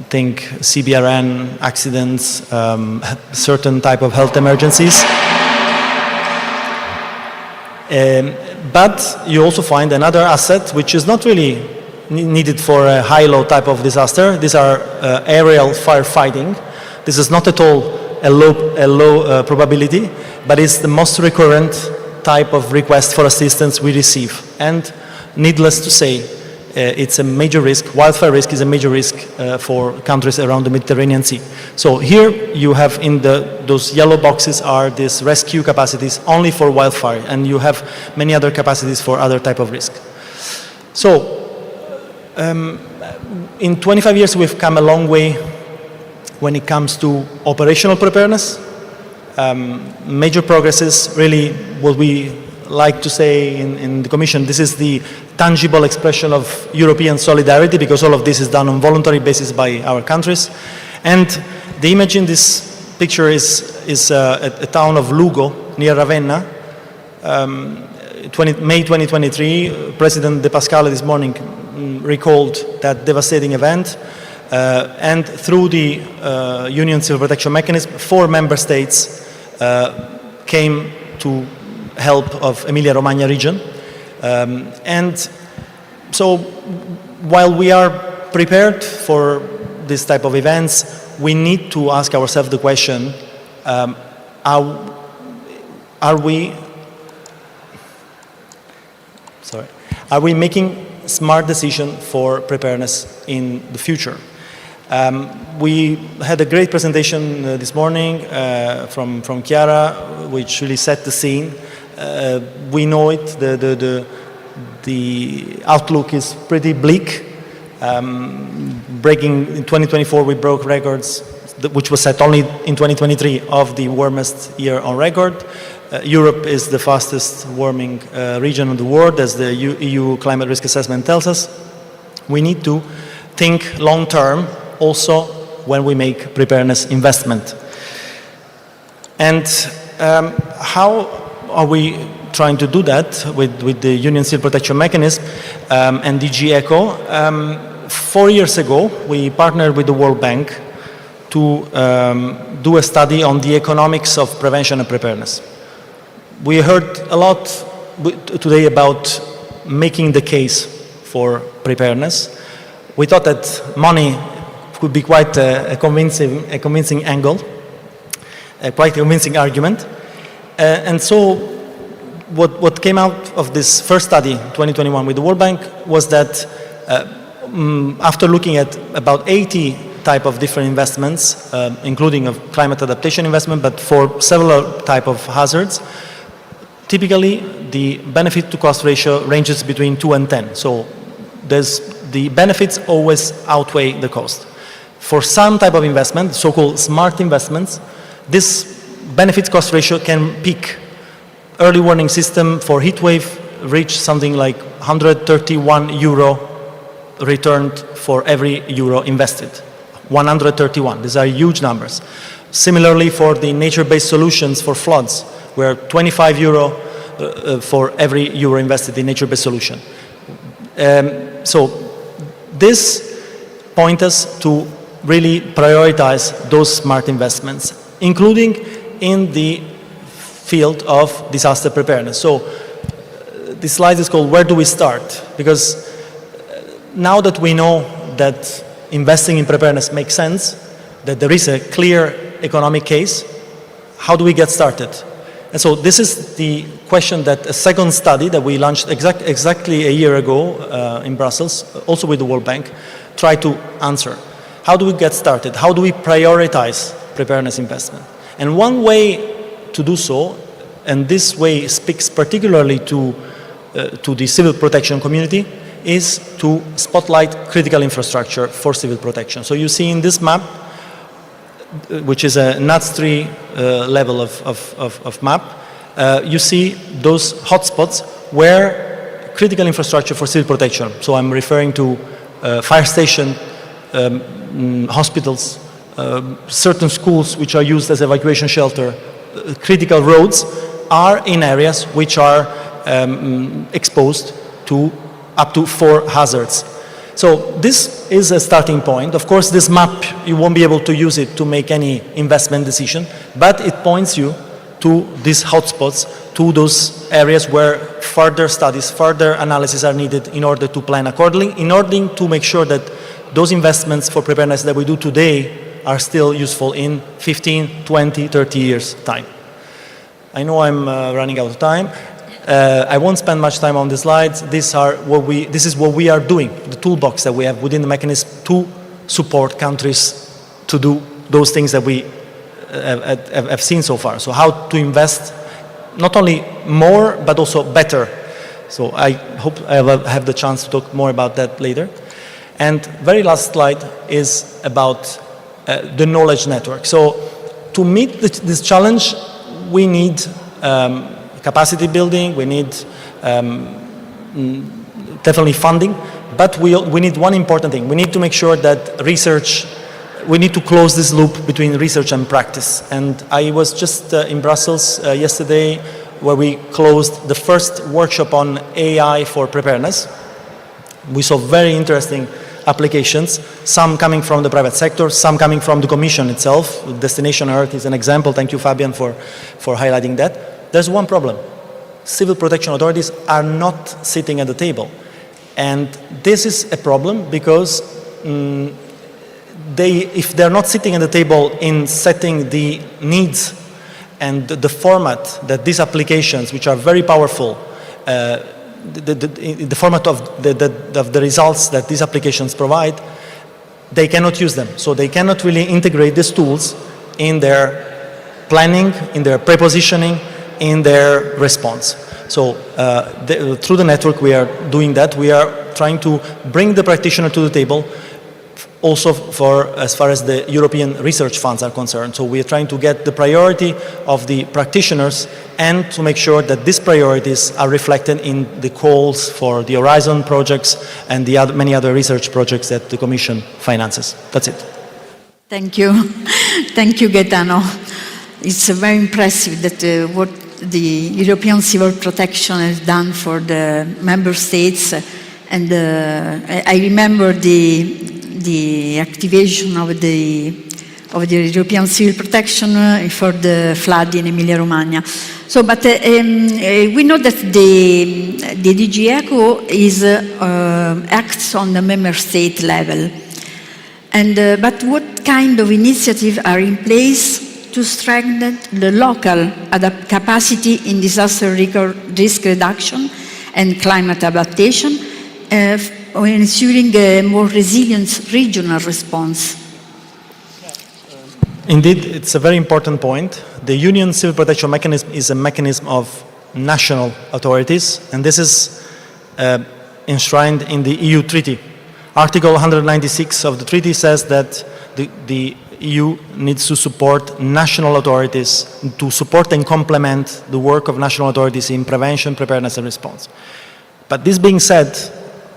Think CBRN, accidents, certain type of health emergencies. But you also find another asset which is not really needed for a high-low type of disaster. These are aerial firefighting. This is not at all a low probability, but it's the most recurrent type of request for assistance we receive. And needless to say, it's a major risk. Wildfire risk is a major risk for countries around the Mediterranean Sea. So here you have in those yellow boxes are these rescue capacities only for wildfire, and you have many other capacities for other type of risk. So in 25 years we've come a long way when it comes to operational preparedness. Major progresses, really what we like to say in the Commission, this is the tangible expression of European solidarity, because all of this is done on voluntary basis by our countries. And the image in this picture is a town of Lugo, near Ravenna. May 2023, President De Pascale this morning recalled that devastating event. And through the Union Civil Protection Mechanism, 4 member states came to help of Emilia-Romagna region. And so while we are prepared for this type of events, we need to ask ourselves the question, are we making smart decisions for preparedness in the future? We had a great presentation this morning from Chiara, which really set the scene. We know it, the outlook is pretty bleak. In 2024 we broke records, which was set only in 2023, of the warmest year on record. Europe is the fastest warming region in the world, as the EU climate risk assessment tells us. We need to think long term also when we make preparedness investment. And how are we trying to do that with the Union Civil Protection Mechanism and DG ECHO? 4 years ago, we partnered with the World Bank to do a study on the economics of prevention and preparedness. We heard a lot today about making the case for preparedness. We thought that money could be quite a convincing angle, quite a convincing argument. And so what came out of this first study, 2021, with the World Bank, was that after looking at about 80 type of different investments, including of climate adaptation investment, but for several type of hazards, typically the benefit to cost ratio ranges between 2 and 10. So the benefits always outweigh the cost. For some type of investment, so-called smart investments, this benefits cost ratio can peak. Early warning system for heat wave reach something like 131 euro returned for every euro invested. 131, these are huge numbers. Similarly, for the nature-based solutions for floods, where 25 euro for every euro invested in nature-based solution. So this points us to really prioritize those smart investments, including in the field of disaster preparedness. So this slide is called "Where do we start?" Because now that we know that investing in preparedness makes sense, that there is a clear economic case, how do we get started? And so this is the question that a second study that we launched exactly a year ago in Brussels, also with the World Bank, tried to answer. How do we get started? How do we prioritize preparedness investment? And one way to do so, and this way speaks particularly to the civil protection community, is to spotlight critical infrastructure for civil protection. So you see in this map, which is a NUTS3 level of map, you see those hotspots where critical infrastructure for civil protection, so I'm referring to fire station, hospitals, certain schools which are used as evacuation shelter, critical roads, are in areas which are exposed to up to 4 hazards. So this is a starting point. Of course, this map, you won't be able to use it to make any investment decision, but it points you to these hotspots, to those areas where further studies, further analysis are needed in order to plan accordingly, in order to make sure that those investments for preparedness that we do today are still useful in 15, 20, 30 years' time. I know I'm running out of time. I won't spend much time on the slides. This is what we are doing, the toolbox that we have within the mechanism to support countries to do those things that we have seen so far. So how to invest not only more, but also better. So I hope I will have the chance to talk more about that later. And very last slide is about the knowledge network. So to meet this challenge, we need capacity building, we need definitely funding, but we need one important thing. We need to make sure that research, we need to close this loop between research and practice. And I was just in Brussels yesterday, where we closed the first workshop on AI for preparedness. We saw very interesting applications, some coming from the private sector, some coming from the Commission itself. Destination Earth is an example. Thank you, Fabian, for highlighting that. There's one problem. Civil protection authorities are not sitting at the table. And this is a problem because if they're not sitting at the table in setting the needs and the format that these applications, which are very powerful, the format of the results that these applications provide, they cannot use them. So they cannot really integrate these tools in their planning, in their prepositioning, in their response. So through the network we are doing that. We are trying to bring the practitioner to the table, also as far as the European research funds are concerned. So we are trying to get the priority of the practitioners and to make sure that these priorities are reflected in the calls for the Horizon projects and the many other research projects that the Commission finances. That's it. Thank you. Thank you, Gaetano. It's very impressive that what the European Civil Protection has done for the member states. And I remember the activation of the European Civil Protection for the flood in Emilia-Romagna. So, but we know that the DG ECHO acts on the member state level. And but what kind of initiatives are in place to strengthen the local capacity in disaster risk reduction and climate adaptation, ensuring a more resilient regional response? Indeed, it's a very important point. The Union Civil Protection Mechanism is a mechanism of national authorities, and this is enshrined in the EU Treaty. Article 196 of the treaty says that the EU needs to support national authorities, to support and complement the work of national authorities in prevention, preparedness, and response. But this being said,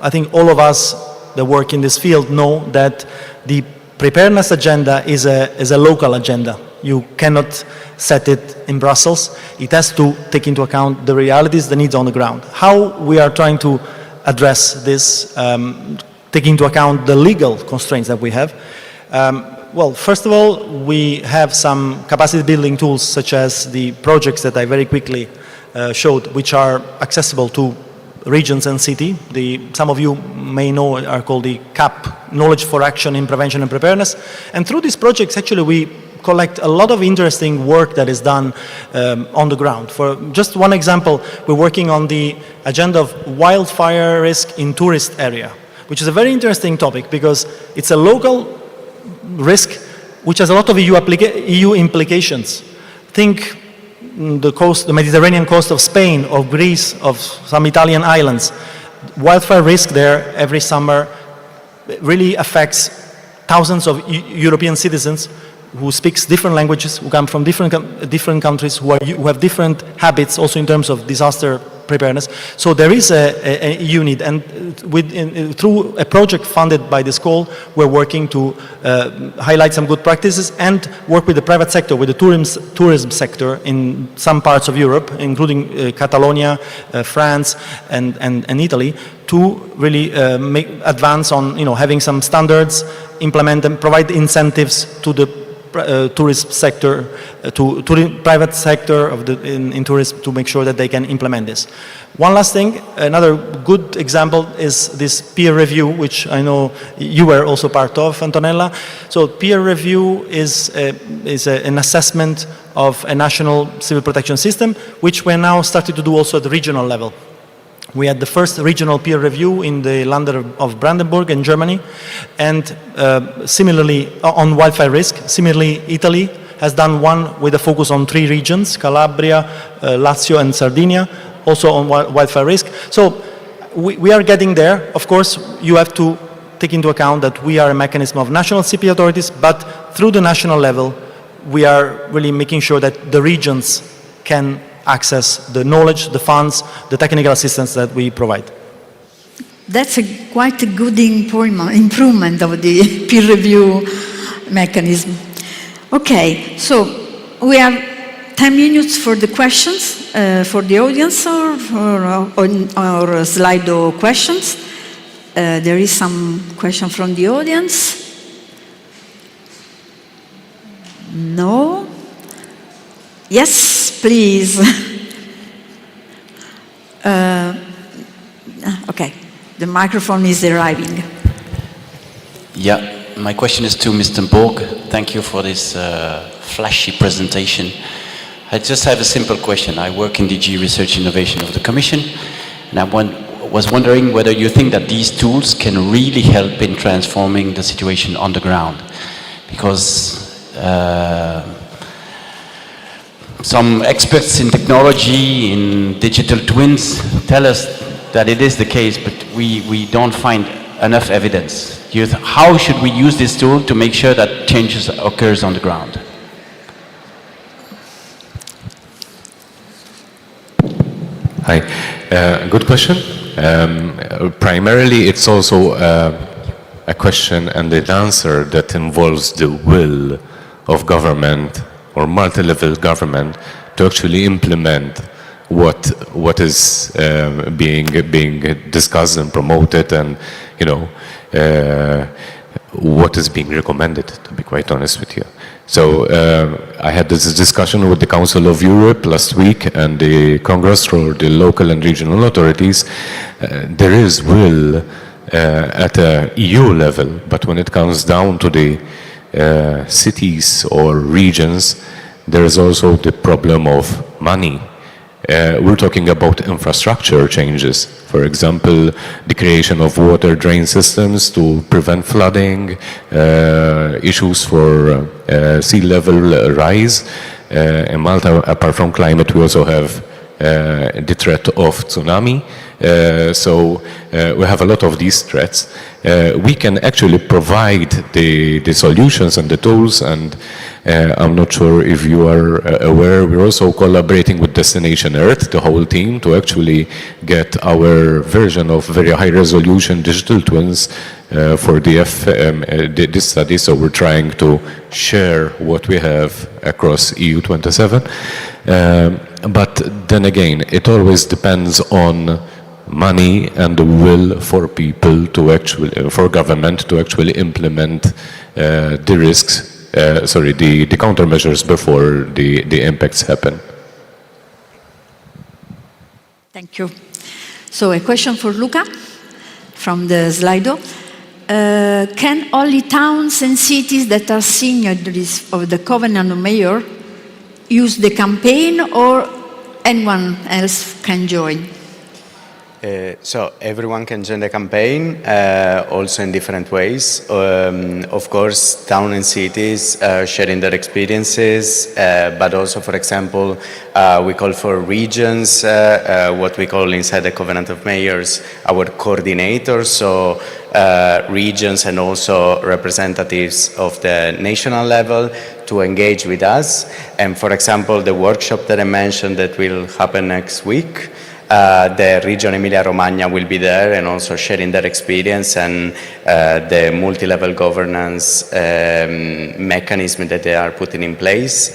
I think all of us that work in this field know that the preparedness agenda is a local agenda. You cannot set it in Brussels. It has to take into account the realities, the needs on the ground. How we are trying to address this, taking into account the legal constraints that we have. Well, first of all, we have some capacity building tools, such as the projects that I very quickly showed, which are accessible to regions and city. Some of you may know are called the CAP, Knowledge for Action in Prevention and Preparedness. And through these projects, actually, we collect a lot of interesting work that is done on the ground. For just one example, we're working on the agenda of wildfire risk in tourist area, which is a very interesting topic because it's a local risk which has a lot of EU implications. Think the Mediterranean coast of Spain, of Greece, of some Italian islands. Wildfire risk there every summer really affects thousands of European citizens who speak different languages, who come from different countries, who have different habits also in terms of disaster preparedness. So there is a EU need, and through a project funded by the school, we're working to highlight some good practices and work with the private sector, with the tourism sector in some parts of Europe, including Catalonia, France, and Italy, to really advance on having some standards, implement them, provide incentives to the tourism sector, to the private sector in tourism, to make sure that they can implement this. One last thing, another good example is this peer review, which I know you were also part of, Antonella. So peer review is an assessment of a national civil protection system, which we're now starting to do also at the regional level. We had the first regional peer review in the land of Brandenburg in Germany, and similarly on wildfire risk. Similarly, Italy has done one with a focus on 3 regions, Calabria, Lazio and Sardinia, also on wildfire risk. So we are getting there. Of course, you have to take into account that we are a mechanism of national CP authorities, but through the national level, we are really making sure that the regions can access the knowledge, the funds, the technical assistance that we provide. That's quite a good improvement of the peer review mechanism. Okay, so we have 10 minutes for the questions for the audience or Slido questions. There is some question from the audience. No? Yes, please. Okay, the microphone is arriving. Yeah, my question is to Mr. Borg. Thank you for this flashy presentation. I just have a simple question. I work in DG Research Innovation of the Commission, and I was wondering whether you think that these tools can really help in transforming the situation on the ground. Because some experts in technology, in digital twins, tell us that it is the case, but we don't find enough evidence. How should we use this tool to make sure that changes occurs on the ground? Hi, good question. Primarily, it's also a question and an answer that involves the will of government or multi-level government to actually implement what is being discussed and promoted, and what is being recommended, to be quite honest with you. So I had this discussion with the Council of Europe last week and the Congress for the local and regional authorities. There is will at a EU level, but when it comes down to the cities or regions, there is also the problem of money. We're talking about infrastructure changes. For example, the creation of water drain systems to prevent flooding, issues for sea level rise. In Malta, apart from climate, we also have the threat of tsunami. So we have a lot of these threats. We can actually provide the solutions and the tools, and I'm not sure if you are aware, we're also collaborating with Destination Earth, the whole team, to actually get our version of very high resolution digital twins for this study. So we're trying to share what we have across EU27. But then again, it always depends on money and the will for people to actually, for government to actually implement the risks, the countermeasures before the impacts happen. Thank you. So a question for Luca from the Slido. Can only towns and cities that are signatories of the Covenant of Mayor use the campaign, or anyone else can join? So everyone can join the campaign, also in different ways. Of course, towns and cities sharing their experiences, but also, for example, we call for regions, what we call inside the Covenant of Mayors, our coordinators, so regions and also representatives of the national level to engage with us. And for example, the workshop that I mentioned that will happen next week, the region Emilia-Romagna will be there and also sharing their experience and the multi-level governance mechanism that they are putting in place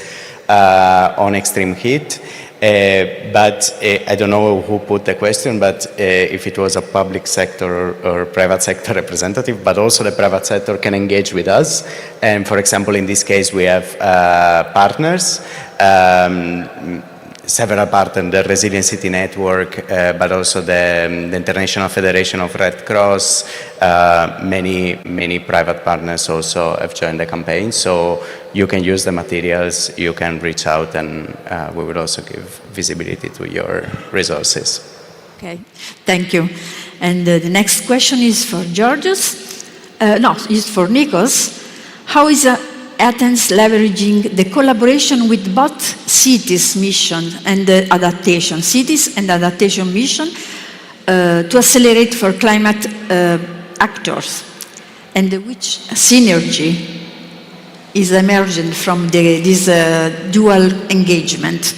on extreme heat. But I don't know who put the question, but if it was a public sector or private sector representative, but also the private sector can engage with us. And for example, in this case, we have partners, several partners, the Resilient City Network, but also the International Federation of Red Cross, many private partners also have joined the campaign. So you can use the materials, you can reach out, and we will also give visibility to your resources. Okay, thank you. And the next question is for Georgios. It's for Nikos. How is Athens leveraging the collaboration with both cities mission and the adaptation, cities and adaptation mission to accelerate for climate actors, and which synergy is emergent from this dual engagement?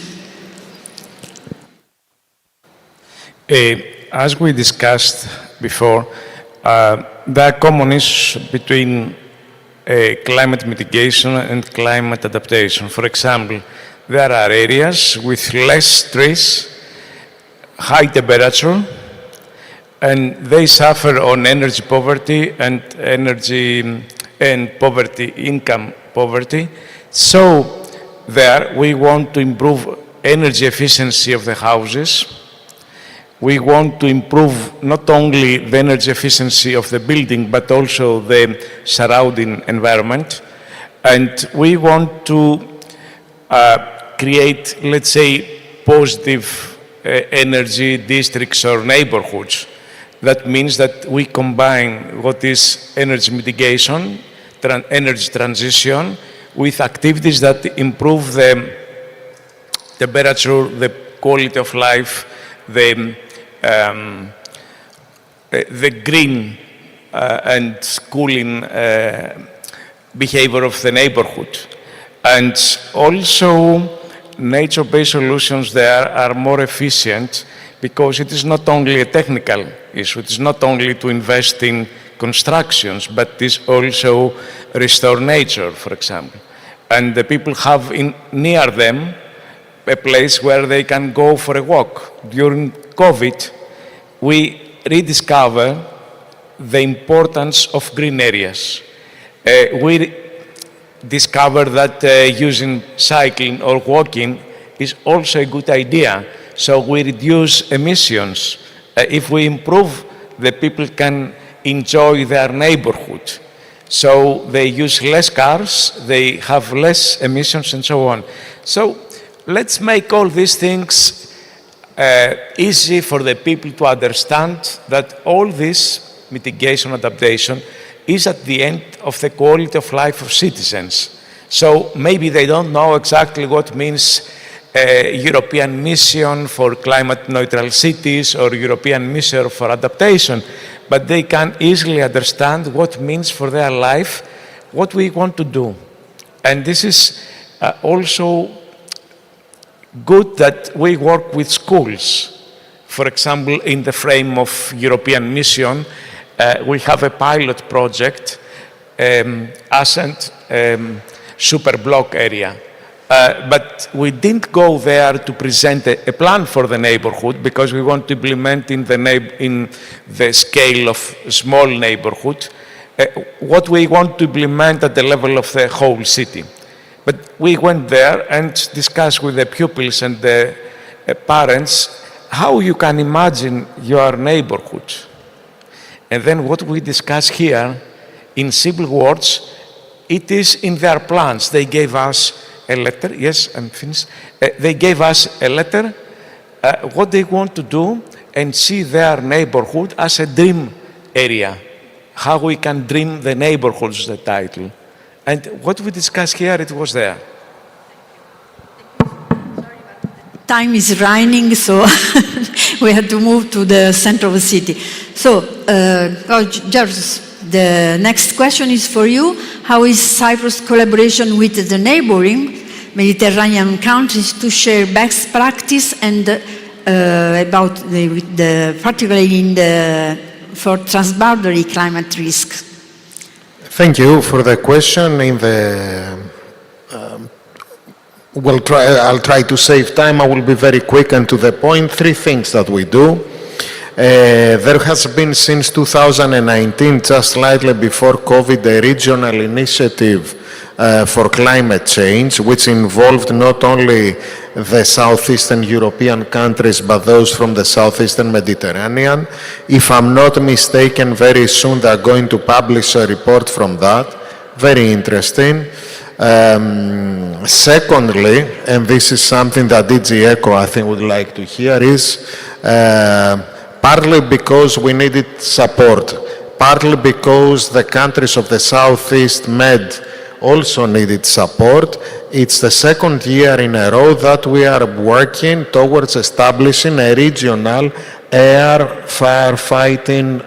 As we discussed before, there are common issues between climate mitigation and climate adaptation. For example, there are areas with less trees, high temperature, and they suffer on energy poverty and income poverty. So there we want to improve energy efficiency of the houses. We want to improve not only the energy efficiency of the building, but also the surrounding environment. And we want to create, let's say, positive energy districts or neighborhoods. That means that we combine what is energy mitigation, energy transition, with activities that improve the temperature, the quality of life, the green and cooling behavior of the neighborhood. And also, nature-based solutions there are more efficient because it is not only a technical issue, it is not only to invest in constructions, but it is also restore nature, for example. And the people have near them a place where they can go for a walk. During COVID, we rediscover the importance of green areas. We discovered that using cycling or walking is also a good idea. So we reduce emissions. If we improve, the people can enjoy their neighborhood. So they use less cars, they have less emissions and so on. So let's make all these things easy for the people to understand that all this mitigation adaptation is at the end of the quality of life of citizens. So maybe they don't know exactly what means European mission for climate neutral cities or European mission for adaptation, but they can easily understand what means for their life, what we want to do. And this is also good that we work with schools. For example, in the frame of European mission, we have a pilot project, Ascent Super Block area. But we didn't go there to present a plan for the neighborhood because we want to implement in the scale of small neighborhood what we want to implement at the level of the whole city. But we went there and discussed with the pupils and the parents how you can imagine your neighborhood. And then what we discussed here, in simple words, it is in their plans. They gave us a letter. Yes, I'm finished. They gave us a letter, what they want to do, and see their neighborhood as a dream area. How we can dream the neighborhood is the title. And what we discussed here, it was there. Time is running, so we had to move to the center of the city. So, George, the next question is for you. How is Cyprus' collaboration with the neighboring Mediterranean countries to share best practice and about particularly for transboundary climate risks? Thank you for the question. I'll try to save time. I will be very quick and to the point. 3 things that we do. There has been since 2019, just slightly before COVID, a regional initiative for climate change, which involved not only the southeastern European countries, but those from the southeastern Mediterranean. If I'm not mistaken, very soon they're going to publish a report from that. Very interesting. Secondly, and this is something that DG ECHO I think would like to hear, is partly because we needed support, partly because the countries of the Southeast Med also needed support. It's the second year in a row that we are working towards establishing a regional air firefighting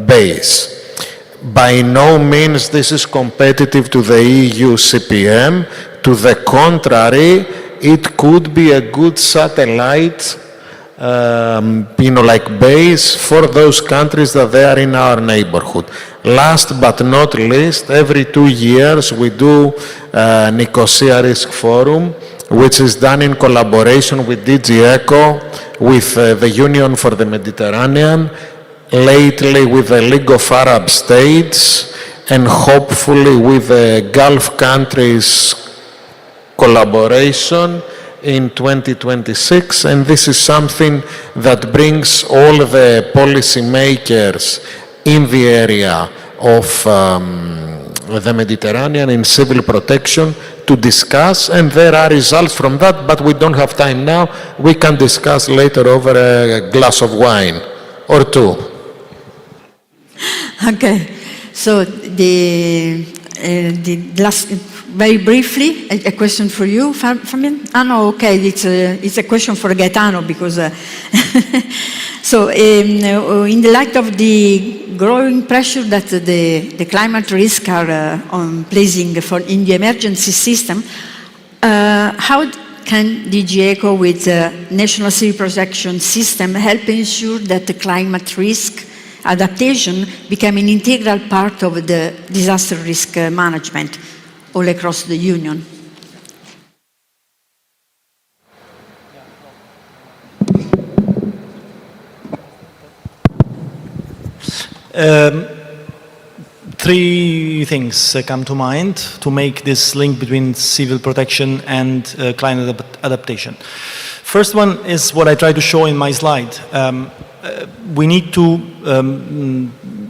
base. by no means this is competitive to the EU CPM. To the contrary, it could be a good satellite like base for those countries that they are in our neighborhood. Last but not least, every 2 years we do Nicosia Risk Forum, which is done in collaboration with DG ECHO, with the Union for the Mediterranean, lately with the League of Arab States, and hopefully with the Gulf countries collaboration in 2026, and this is something that brings all the policy makers in the area of the Mediterranean in civil protection to discuss, and there are results from that, but we don't have time now. We can discuss later over a glass of wine or two. Okay, so the last, very briefly, a question for you, Fabian? No, okay, it's a question for Gaetano, because so in the light of the growing pressure that the climate risks are placing in the emergency system, how can DG ECHO with the National Civil Protection System help ensure that the climate risk adaptation become an integral part of the disaster risk management all across the Union? Three things come to mind to make this link between civil protection and climate adaptation. First one is what I tried to show in my slide. We need to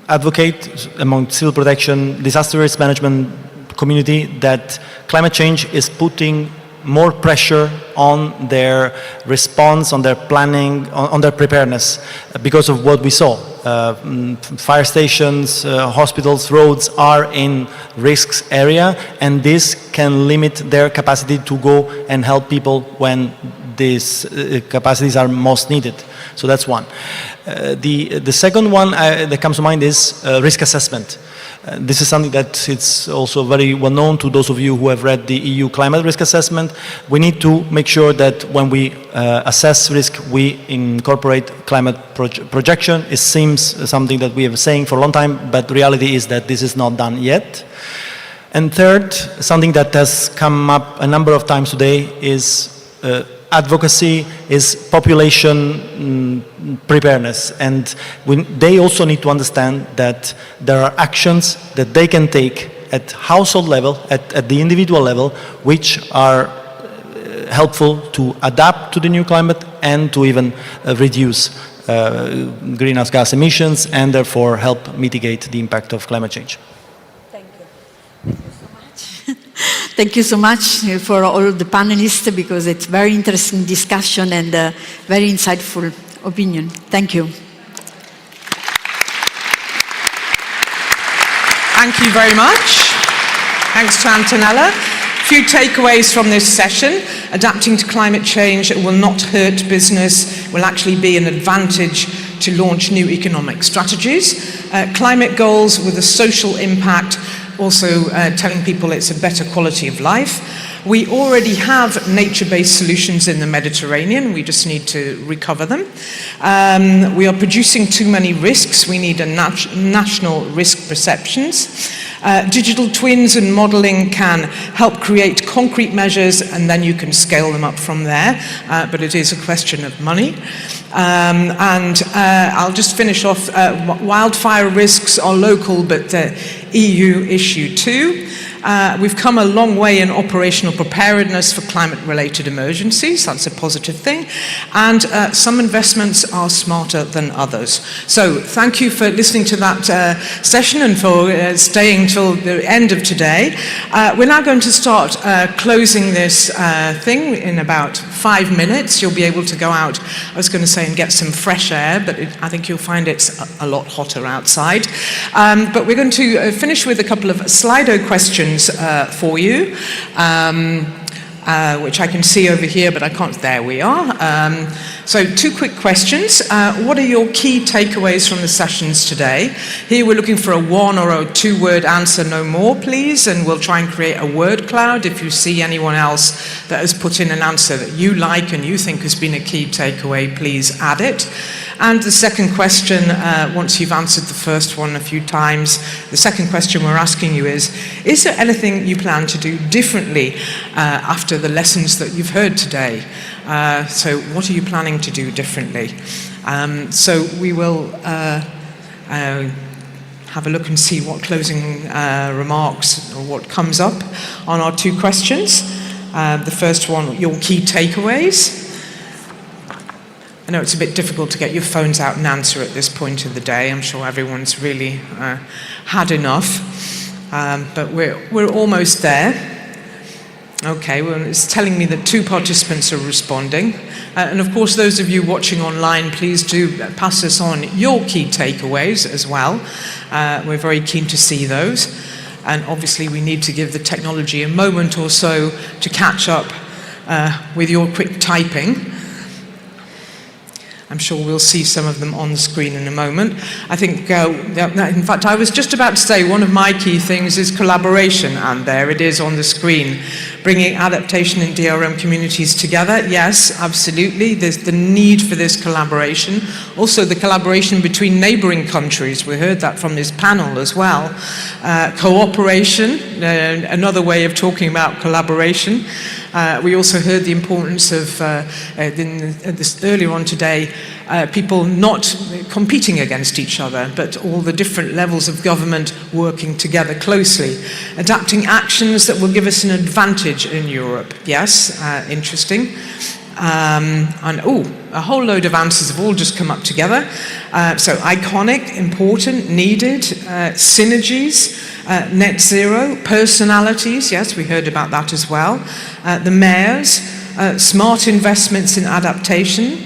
advocate among civil protection, disaster risk management community that climate change is putting more pressure on their response, on their planning, on their preparedness because of what we saw. Fire stations, hospitals, roads are in risks area, and this can limit their capacity to go and help people when these capacities are most needed. So that's one. The second one that comes to mind is risk assessment. This is something that it's also very well known to those of you who have read the EU climate risk assessment. We need to make sure that when we assess risk, we incorporate climate projection. It seems something that we have been saying for a long time, but the reality is that this is not done yet. And third, something that has come up a number of times today is advocacy, is population preparedness, and they also need to understand that there are actions that they can take at household level, at the individual level, which are helpful to adapt to the new climate and to even reduce greenhouse gas emissions and therefore help mitigate the impact of climate change. Thank you so much for all the panelists, because it's very interesting discussion and very insightful opinion. Thank you. Thank you very much. Thanks to Antonella. Few takeaways from this session. Adapting to climate change will not hurt business, will actually be an advantage to launch new economic strategies. Climate goals with a social impact, also telling people it's a better quality of life. We already have nature-based solutions in the Mediterranean. We just need to recover them. We are producing too many risks. We need a national risk perceptions. Digital twins and modeling can help create concrete measures, and then you can scale them up from there. But it is a question of money. I'll just finish off. Wildfire risks are local, but EU issue too. We've come a long way in operational preparedness for climate-related emergencies. That's a positive thing. And some investments are smarter than others. So thank you for listening to that session and for staying till the end of today. We're now going to start closing this thing in about 5 minutes. You'll be able to go out, I was going to say, and get some fresh air, but I think you'll find it's a lot hotter outside. But we're going to finish with a couple of Slido questions for you, which I can see over here, but I can't. There we are. So 2 quick questions. What are your key takeaways from the sessions today? Here we're looking for a 1 or a 2-word answer, no more, please, and we'll try and create a word cloud. If you see anyone else that has put in an answer that you like and you think has been a key takeaway, please add it. And the second question, once you've answered the first one a few times, the second question we're asking you is there anything you plan to do differently after the lessons that you've heard today? So what are you planning to do differently? So we will have a look and see what closing remarks or what comes up on our 2 questions. The first one, your key takeaways. I know it's a bit difficult to get your phones out and answer at this point of the day. I'm sure everyone's really had enough, but we're almost there. Okay, well, it's telling me that 2 participants are responding. And of course, those of you watching online, please do pass us on your key takeaways as well. We're very keen to see those. And obviously, we need to give the technology a moment or so to catch up with your quick typing. I'm sure we'll see some of them on the screen in a moment. I think, in fact, I was just about to say one of my key things is collaboration, and there it is on the screen. Bringing adaptation and DRM communities together, yes, absolutely. There's the need for this collaboration. Also, the collaboration between neighboring countries. We heard that from this panel as well. Cooperation, another way of talking about collaboration. We also heard the importance of, earlier on today, people not competing against each other, but all the different levels of government working together closely. Adapting actions that will give us an advantage in Europe. Yes, interesting. And a whole load of answers have all just come up together. So iconic, important, needed, synergies, net zero, personalities, yes, we heard about that as well. The mayors, smart investments in adaptation,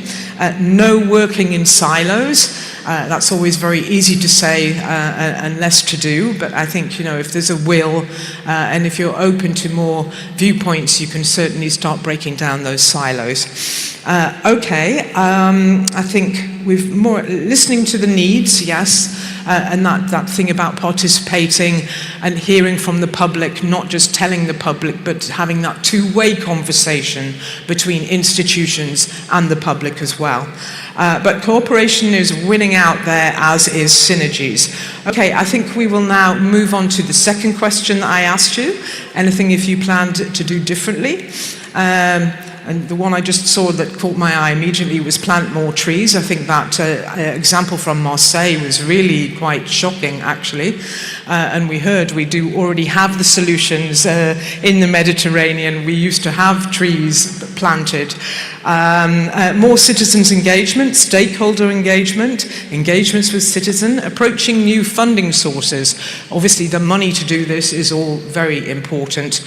no working in silos. That's always very easy to say and less to do, but I think, if there's a will and if you're open to more viewpoints, you can certainly start breaking down those silos. I think we've more listening to the needs, yes, and that thing about participating and hearing from the public, not just telling the public, but having that 2-way conversation between institutions and the public as well. But cooperation is winning out there, as is synergies. Okay, I think we will now move on to the second question that I asked you. Anything if you planned to do differently? And the one I just saw that caught my eye immediately was plant more trees. I think that example from Marseille was really quite shocking, actually. And we heard we do already have the solutions in the Mediterranean. We used to have trees planted. More citizens' engagement, stakeholder engagement, engagements with citizens, approaching new funding sources. Obviously, the money to do this is all very important.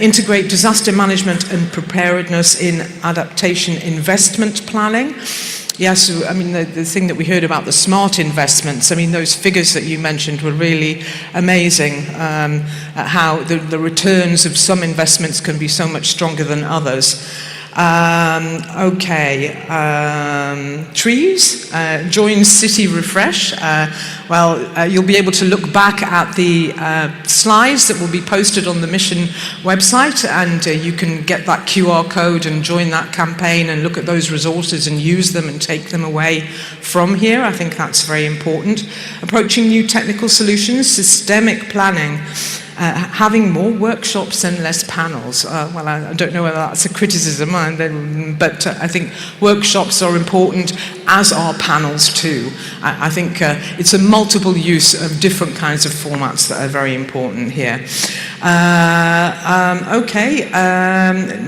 Integrate disaster management and preparedness in adaptation investment planning. Yes, I mean, the thing that we heard about the smart investments, I mean, those figures that you mentioned were really amazing, how the returns of some investments can be so much stronger than others. Trees, join City Refresh. You'll be able to look back at the slides that will be posted on the mission website, and you can get that QR code and join that campaign and look at those resources and use them and take them away from here. I think that's very important. Approaching new technical solutions, systemic planning. Having more workshops and less panels. I don't know whether that's a criticism, but I think workshops are important, as are panels too. I think it's a multiple use of different kinds of formats that are very important here.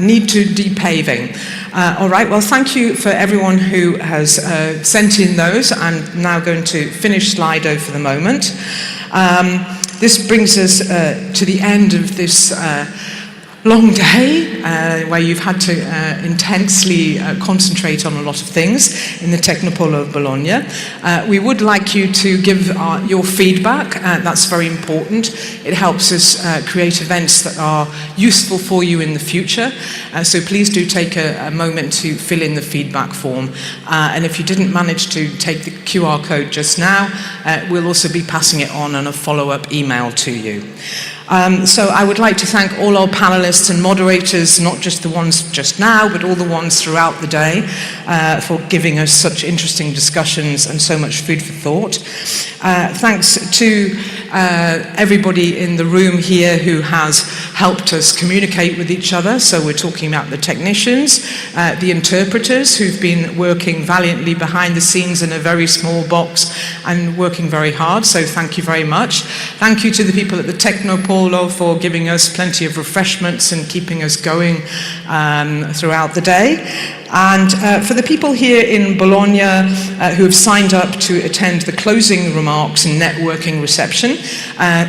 Need to depaving. All right, well, thank you for everyone who has sent in those. I'm now going to finish Slido for the moment. This brings us to the end of this long day where you've had to intensely concentrate on a lot of things in the Technopolo of Bologna. We would like you to give your feedback. That's very important. It helps us create events that are useful for you in the future. So please do take a moment to fill in the feedback form. And if you didn't manage to take the QR code just now, we'll also be passing it on a follow-up email to you. So I would like to thank all our panelists and moderators, not just the ones just now, but all the ones throughout the day, for giving us such interesting discussions and so much food for thought. Thanks to everybody in the room here who has helped us communicate with each other. So we're talking about the technicians, the interpreters who've been working valiantly behind the scenes in a very small box and working very hard. So thank you very much. Thank you to the people at the Technopolo for giving us plenty of refreshments and keeping us going throughout the day. And for the people here in Bologna who have signed up to attend the closing remarks and networking reception,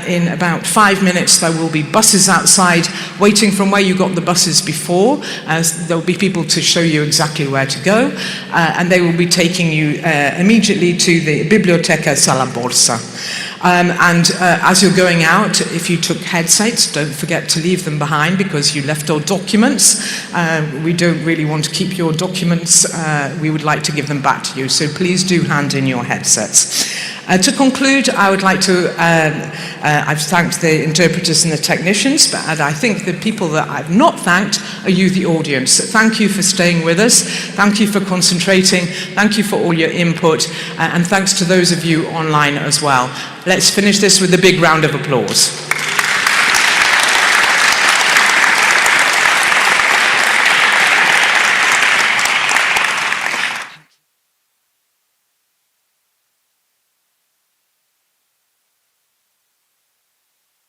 in about 5 minutes there will be buses outside waiting from where you got the buses before. There will be people to show you exactly where to go, and they will be taking you immediately to the Biblioteca Sala Borsa. As you're going out, if you took headsets, don't forget to leave them behind because you left our documents. We don't really want to keep your documents. We would like to give them back to you, so please do hand in your headsets. To conclude, I would like to, I've thanked the interpreters and the technicians, but I think the people that I've not thanked are you, the audience. So thank you for staying with us. Thank you for concentrating. Thank you for all your input. And thanks to those of you online as well. Let's finish this with a big round of applause.